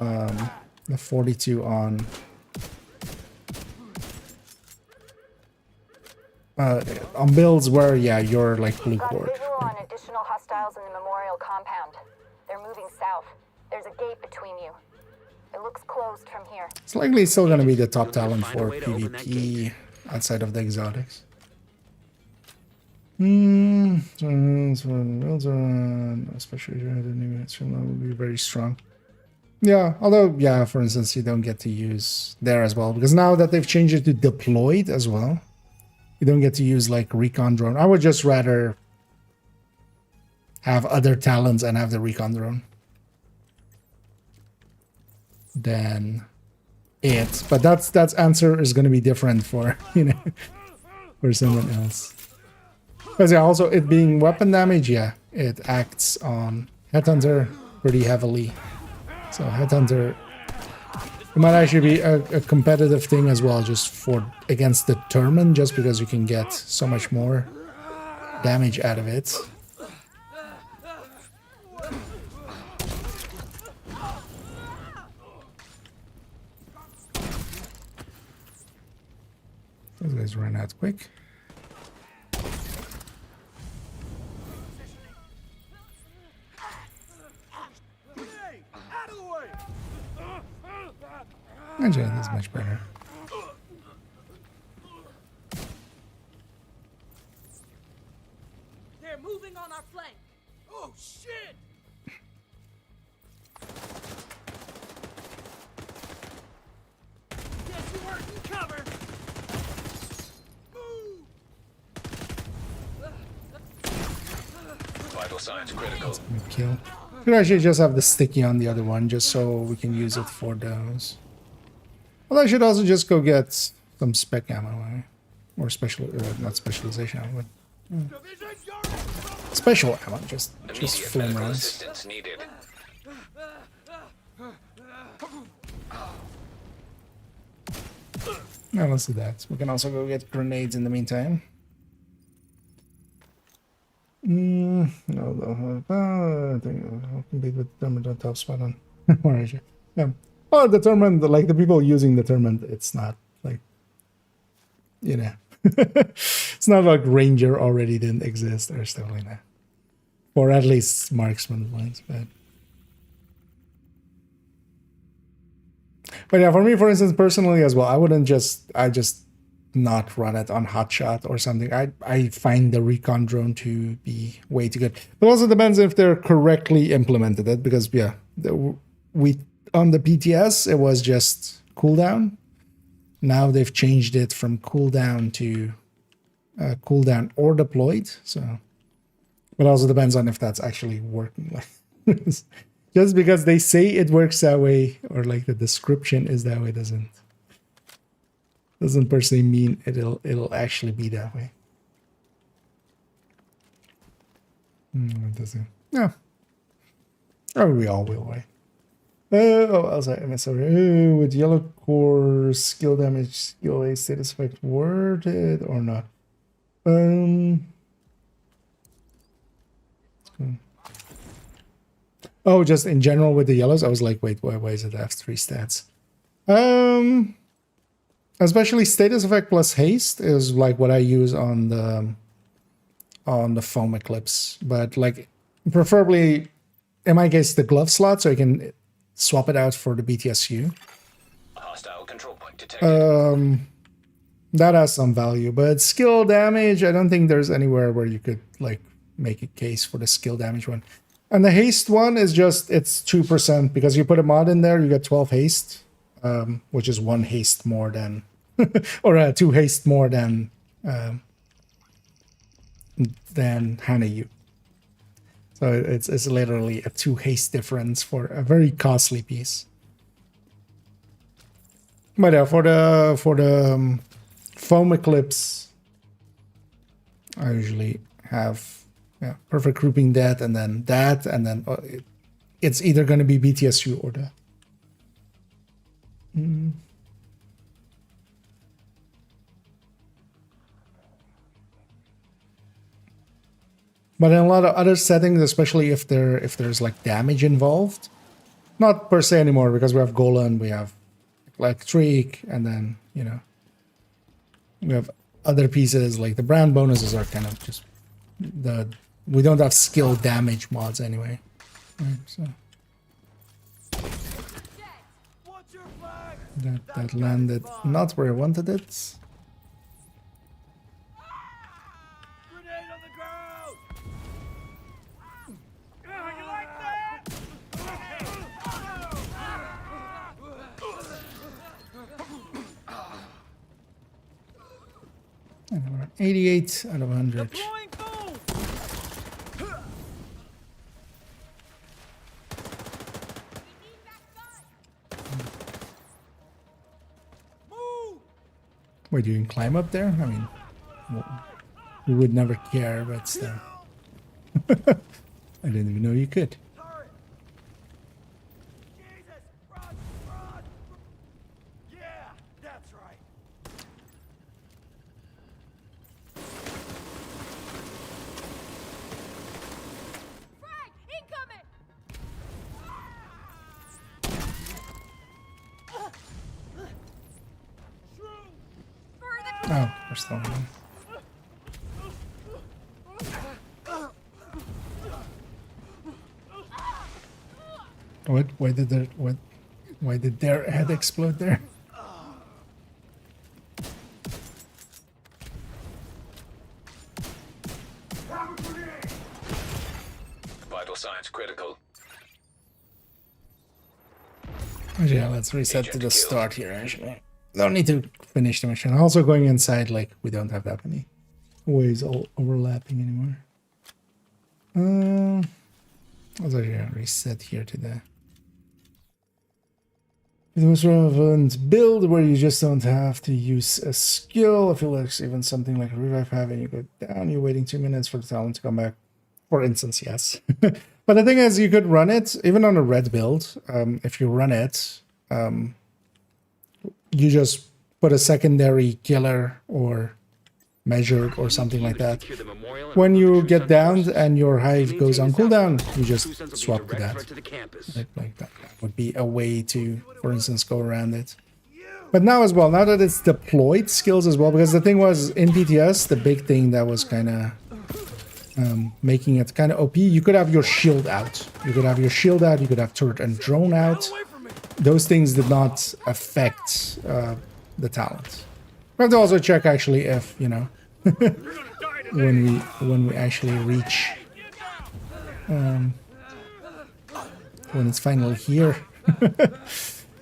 on builds where you're like blue Got a cord. visual on additional hostiles in the memorial compound. They're moving south. There's a gate between you. It looks closed from here. It's likely still going to be the top talent for PvP outside of the exotics. Especially the new instrument will be very strong. Yeah, although for instance, you don't get to use there as well because now that they've changed it to deployed as well, you don't get to use like recon drone. I would just rather have other talents and have the recon drone than it. But that's answer is going to be different for for someone else. Because also it being weapon damage, it acts on Headhunter pretty heavily. So Headhunter, it might actually be a competitive thing as well, just for against Determined, just because you can get so much more damage out of it. Those guys ran out quick. Actually, that's much better. They're moving on our flank. Oh shit! Guess you weren't in cover. Vital signs critical. Good kill. Could actually just have the sticky on the other one, just so we can use it for those. Well, I should also just go get some spec ammo, right? Or special, not specialization ammo, but special ammo, just flame rounds. Assistance needed. Now let's do that. We can also go get grenades in the meantime. No, I think I'll compete with Determined on top spot on. Where is you? Yeah. Oh, Determined, like the people using Determined, it's not like, it's not like Ranger already didn't exist. There's definitely not. Or at least marksman ones, but yeah, for me, for instance, personally as well, I just not run it on hotshot or something. I find the recon drone to be way too good. But also depends if they're correctly implemented it, because we on the PTS it was just cooldown. Now they've changed it from cooldown to cooldown or deployed. So, but also depends on if that's actually working. Just because they say it works that way, or like the description is that way, doesn't per se mean it'll actually be that way. It doesn't. Yeah. Or we all will, right? Sorry. With yellow core skill damage, skill A status effect worded or not? Oh, just in general with the yellows. I was like, wait, why is it F3 stats? Especially status effect plus haste is like what I use on the foam eclipse, but like preferably in my case the glove slot, so I can swap it out for the BTSU. Hostile control point detected. That has some value, but skill damage, I don't think there's anywhere where you could like make a case for the skill damage one. And the haste one is just, it's 2% because you put a mod in there, you get 12 haste, which is 1 haste more than, or 2 haste more than Hanayu. So it's literally a 2 haste difference for a very costly piece. But yeah, for the foam eclipse, I usually have perfect grouping that, and then it's either going to be BTSU or that. But in a lot of other settings, especially if there's like damage involved, not per se anymore, because we have Golan, we have Electric, and then, you know, we have other pieces, like the brand bonuses are kind of just we don't have skill damage mods anyway. Right, so that landed not where I wanted it. And we're at 88 out of 100. Wait, you can climb up there? I mean, well, we would never care, but still. I didn't even know you could. Oh, we're still on. What? Why did their Why did their head explode there? Vital signs critical. Yeah, let's reset to the start here. Actually, don't need to finish the mission. Also, going inside, like we don't have that many ways all overlapping anymore. Let's actually reset here to the most relevant build where you just don't have to use a skill. I feel like even something like a revive having you go down, you're waiting 2 minutes for the talent to come back. For instance, yes. But the thing is, you could run it even on a red build. If you run it, you just put a secondary killer or measured or something like that. When you get downed and your hive goes on cooldown, you just swap to that. Like that would be a way to, for instance, go around it. But now as well, now that it's deployed skills as well, because the thing was in PTS, the big thing that was kind of making it kind of OP, you could have your shield out. You could have your shield out, you could have turret and drone out. Those things did not affect the talent. We have to also check actually if, you know, when we actually reach when it's finally here,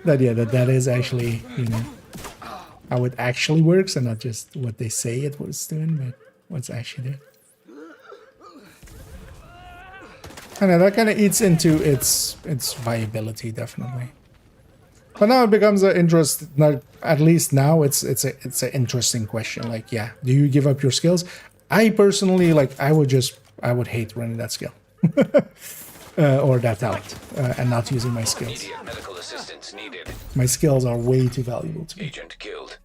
that is actually, you know, how it actually works and not just what they say it was doing, but what's actually doing. I know that kind of eats into its viability, definitely. But now it becomes an interest. At least now it's an interesting question. Like, yeah, do you give up your skills? I personally, like, I would hate running that skill or that talent and not using my skills. Immediate medical assistance needed. My skills are way too valuable to me. Agent killed.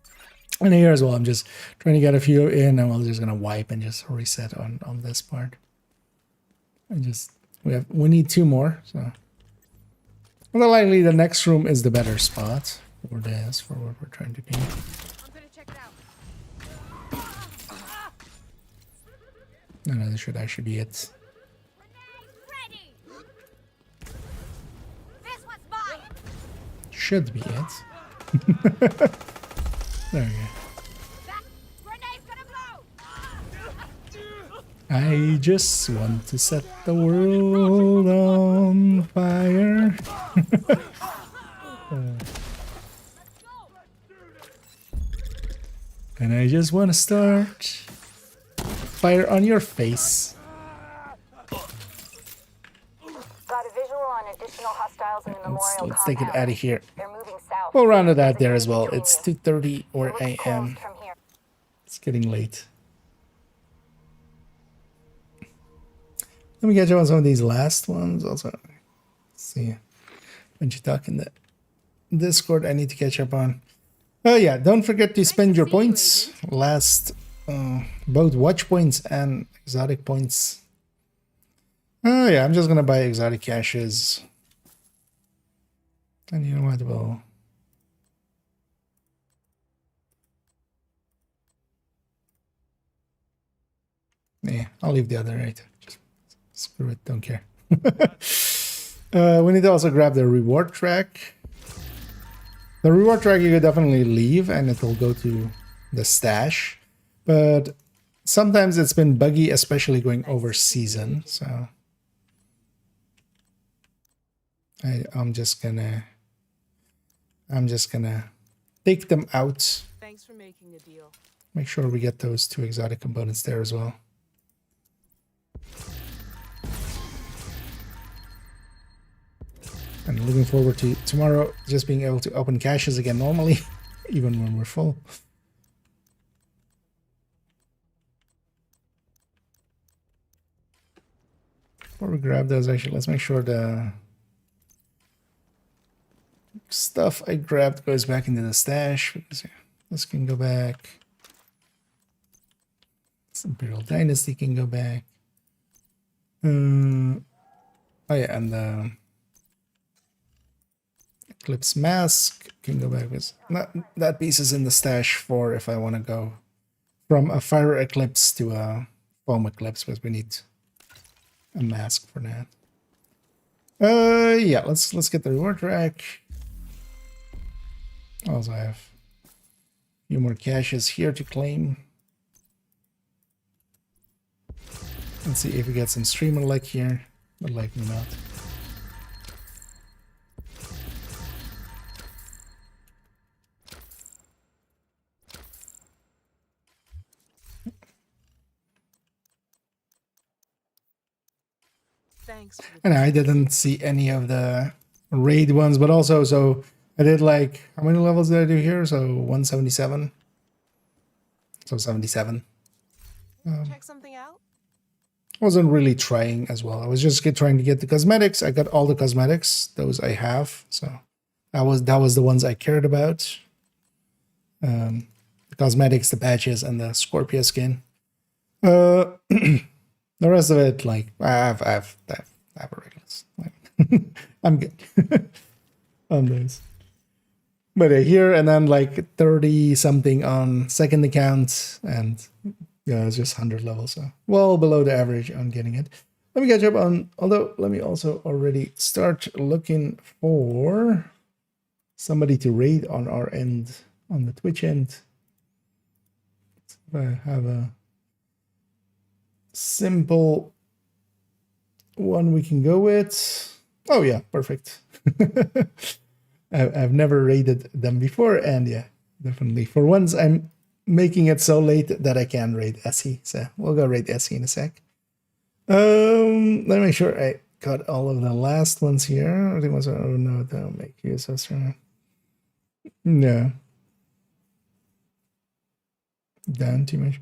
And here as well, I'm just trying to get a few in, and we're just gonna wipe and just reset on this part. And just we need 2 more, so. More likely, the next room is the better spot for this, for what we're trying to do. I'm gonna check it out. No, this should actually be it. Ready. This one's mine. Should be it. There we go. Grenade's gonna blow. I just want to set the world on fire. And I just want to start fire on your face. Got a visual on additional hostiles in the memorial Let's take it compound. out of here. They're moving south. We'll round it out there as well. It's 2:30 or It looks a.m. closed from here. It's getting late. Let me catch up on some of these last ones. Also, let's see. When you talk in the Discord, I need to catch up on. Oh yeah, don't forget to spend your points. Both watch points and exotic points Oh yeah, I'm just gonna buy exotic caches. And you know what? Well, yeah, I'll leave the other right. Just screw it, don't care. We need to also grab the reward track. The reward track you could definitely leave and it will go to the stash. But sometimes it's been buggy, especially going over season. So I'm just gonna take them out. Thanks for making a deal. Make sure we get those 2 exotic components there as well. And looking forward to tomorrow just being able to open caches again normally, even when we're full. Before we grab those, actually, let's make sure the stuff I grabbed goes back into the stash. Because this can go back. This Imperial Dynasty can go back. Oh yeah, and the Eclipse Mask can go back. With that piece is in the stash for if I want to go from a Fire Eclipse to a Foam Eclipse, because we need a mask for that. Yeah, let's get the reward rack. Also have a few more caches here to claim. Let's see if we get some streamer luck here, but likely not. Thanks. And I didn't see any of the raid ones, but also, so I did like, how many levels did I do here? So 177. So 77. Check something out? Wasn't really trying as well. I was just trying to get the cosmetics. I got all the cosmetics. Those I have. So that was the ones I cared about. The cosmetics, the patches, and the Scorpio skin. The rest of it, like I have a regulars. I'm good on those. But here and then like 30 something on second account, and yeah, it's just 100 levels, so well below the average on getting it. Let me catch up on. Although let me also already start looking for somebody to raid on our end, on the Twitch end. If I have a simple one we can go with. Oh yeah, perfect. I've never raided them before, and yeah, definitely for once I'm making it so late that I can raid SE. So we'll go raid SE in a sec. Let me make sure I got all of the last ones here. I think was, oh no, don't make use of stream. No. Down too much.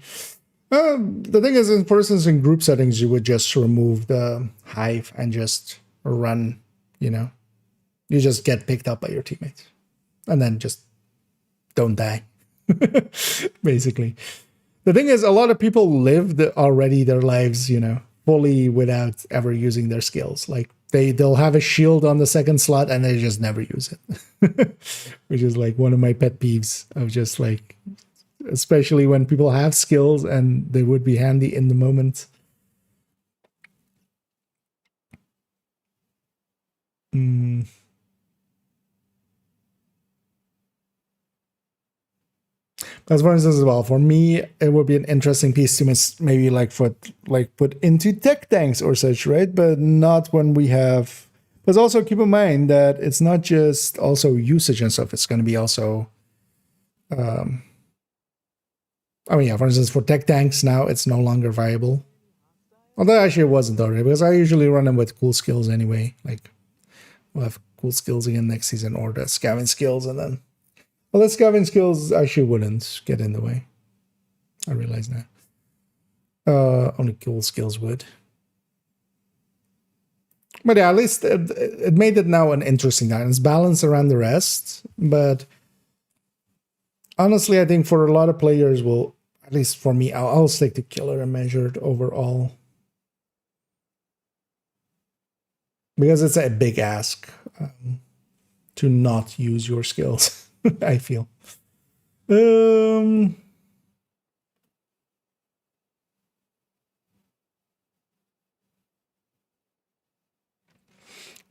The thing is, for instance, in group settings, you would just remove the hive and just run, you know. You just get picked up by your teammates. And then just don't die. Basically. The thing is, a lot of people lived already their lives, you know, fully without ever using their skills. Like, they'll have a shield on the second slot and they just never use it. Which is like one of my pet peeves of just like... especially when people have skills and they would be handy in the moment. Because for instance, as well, for me, it would be an interesting piece to maybe put into tech tanks or such, right? But not when we have. But also keep in mind that it's not just also usage and stuff. It's going to be also. I mean, yeah, for instance, for tech tanks now, it's no longer viable. Although actually it wasn't already, because I usually run them with cool skills anyway. Like, we'll have cool skills again next season, or the scavenge skills, and then... Well, the scavenge skills actually wouldn't get in the way. I realize now. Only cool skills would. But yeah, at least it made it now an interesting time. It's balanced around the rest, but... honestly, I think for a lot of players, well, at least for me, I'll stick to killer and measured overall. because it's a big ask to not use your skills. I feel.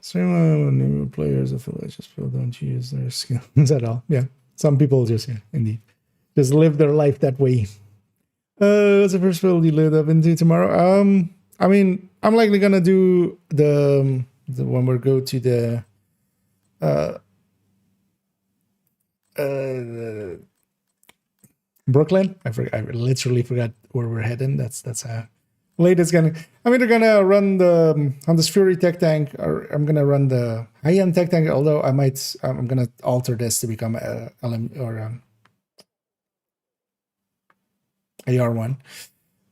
So new players of villages don't use their skills at all. Yeah, some people just indeed just live their life that way. What's the first build you load up into tomorrow? I mean, I'm likely gonna do the when we go to the Brooklyn. I literally forgot where we're heading. That's how late it's gonna. I'm either gonna run the on this Fury tech tank, or I'm gonna run the high-end tech tank. Although I'm gonna alter this to become a LM or AR1.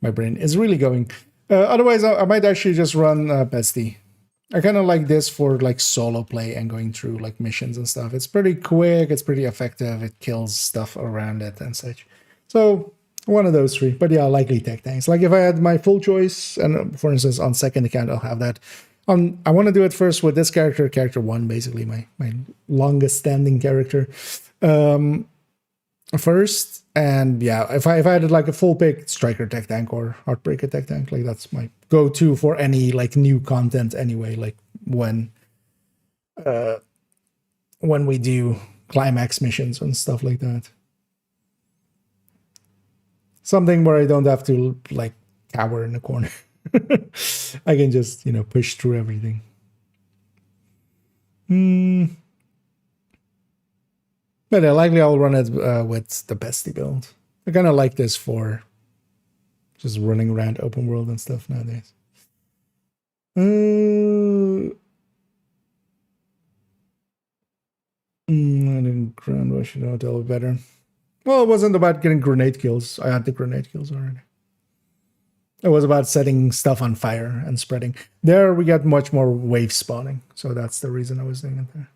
My brain is really going. Otherwise, I might actually just run Bestie. I kind of like this for like solo play and going through like missions and stuff. It's pretty quick. It's pretty effective. It kills stuff around it and such. So one of those three. But yeah, likely tech tanks. Like if I had my full choice, and for instance on second account I'll have that. I want to do it first with this character 1, basically my longest standing character. First, and yeah, if I had like a full pick Striker tech tank or Heartbreaker tech tank, like that's my go-to for any like new content anyway, like when we do climax missions and stuff like that. Something where I don't have to like cower in the corner. I can just, push through everything. But yeah, likely I'll run it with the Bestie build. I kind of like this for just running around open world and stuff nowadays. I didn't ground rush it out a little better. Well, it wasn't about getting grenade kills. I had the grenade kills already. It was about setting stuff on fire and spreading. There we got much more wave spawning. So that's the reason I was doing it there.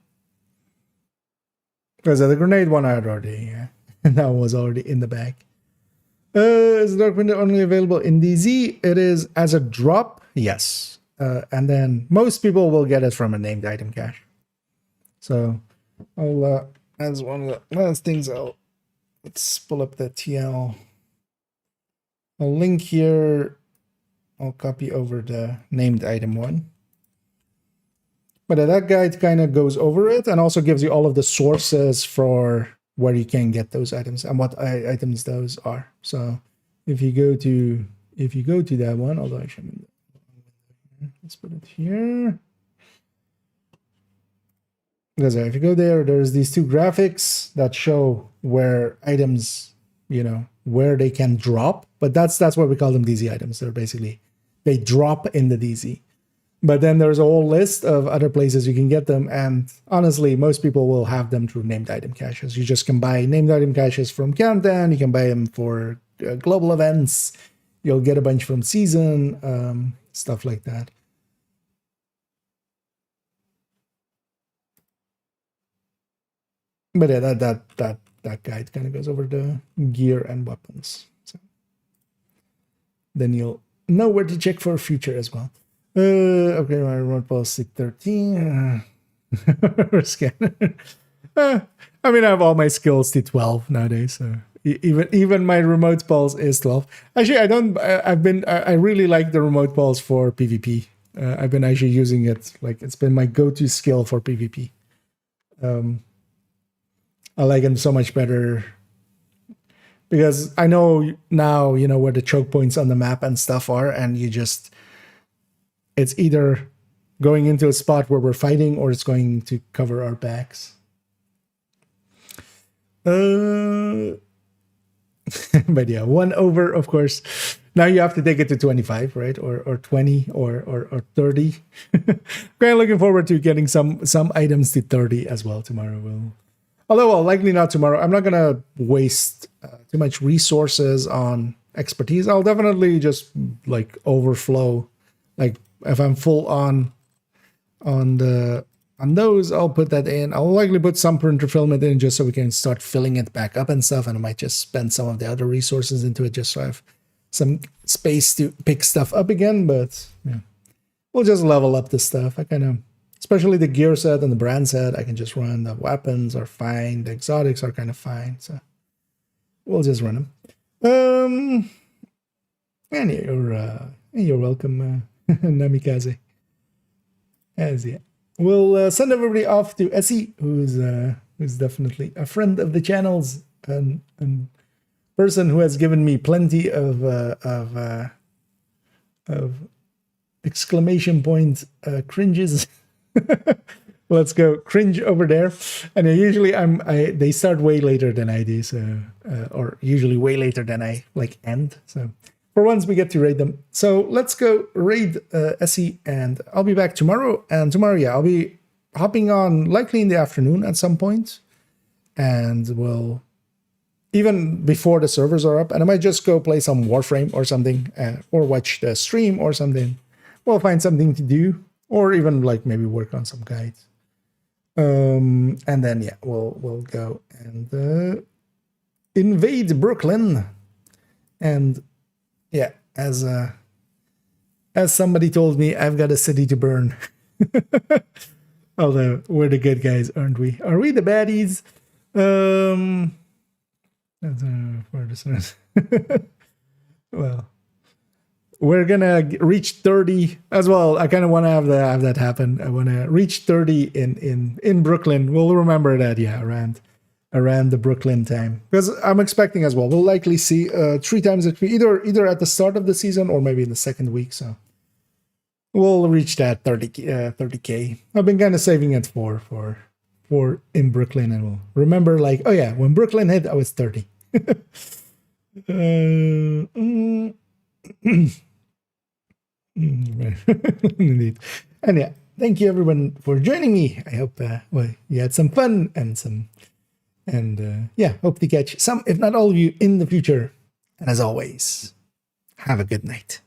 Because the grenade one I had already, that one was already in the bag. Is Dark Window only available in DZ? It is as a drop, yes. And then most people will get it from a named item cache. So I'll, as one of the last things, let's pull up the TL. I'll link here. I'll copy over the named item one. But that guide kind of goes over it and also gives you all of the sources for where you can get those items and what items those are. So if you go to that one, although I shouldn't, let's put it here. Because if you go there, there's these two graphics that show where items, where they can drop. But that's what we call them, DZ items. They're basically, they drop in the DZ. But then there's a whole list of other places you can get them. And honestly, most people will have them through named item caches. You just can buy named item caches from Countdown. You can buy them for global events. You'll get a bunch from Season, stuff like that. But yeah, that guide kind of goes over the gear and weapons. So then you'll know where to check for future as well. Okay, my remote pulse 13. Scanner. I mean, I have all my skills to 12 nowadays, so even my remote pulse is 12. Actually, I really like the remote pulse for PvP. I've been actually using it, like it's been my go-to skill for PvP. I like him so much better because I know now, where the choke points on the map and stuff are, and it's either going into a spot where we're fighting or it's going to cover our backs. But yeah, 1 over, of course. Now you have to take it to 25, right? Or 20 or 30. Kind of looking forward to getting some items to 30 as well tomorrow. Although, well, likely not tomorrow. I'm not going to waste too much resources on expertise. I'll definitely just like overflow. Like if I'm full on those, I'll put that in. I'll likely put some printer filament in just so we can start filling it back up and stuff. And I might just spend some of the other resources into it just so I have some space to pick stuff up again. But yeah, we'll just level up the stuff. I kind of especially the gear set and the brand set. I can just run. The weapons are fine. The exotics are kind of fine. So we'll just run them. And you're welcome, Namikaze. As yeah, we'll send everybody off to Essie, who's definitely a friend of the channels and person who has given me plenty of exclamation point cringes. Let's go cringe over there. And usually they start way later than I do, so or usually way later than I end. So for once we get to raid them. So let's go raid Essie, and I'll be back tomorrow. And tomorrow, yeah, I'll be hopping on likely in the afternoon at some point, and we'll even before the servers are up, and I might just go play some Warframe or something, or watch the stream or something. We'll find something to do, or even maybe work on some guides. And then yeah, we'll go and invade Brooklyn. And yeah, as somebody told me, I've got a city to burn. Although we're the good guys, aren't we? Are we the baddies? Well, we're gonna reach 30 as well. I kind of want to have that happen. I want to reach 30 in Brooklyn. We'll remember that, yeah, around the Brooklyn time, because I'm expecting as well. We'll likely see 3 times either at the start of the season or maybe in the second week. So we'll reach that 30K. I've been kind of saving it for in Brooklyn, and we'll remember oh yeah, when Brooklyn hit, I was 30. Indeed. And yeah, thank you everyone for joining me. I hope you had some fun and yeah, hope to catch some, if not all of you, in the future. And as always, have a good night.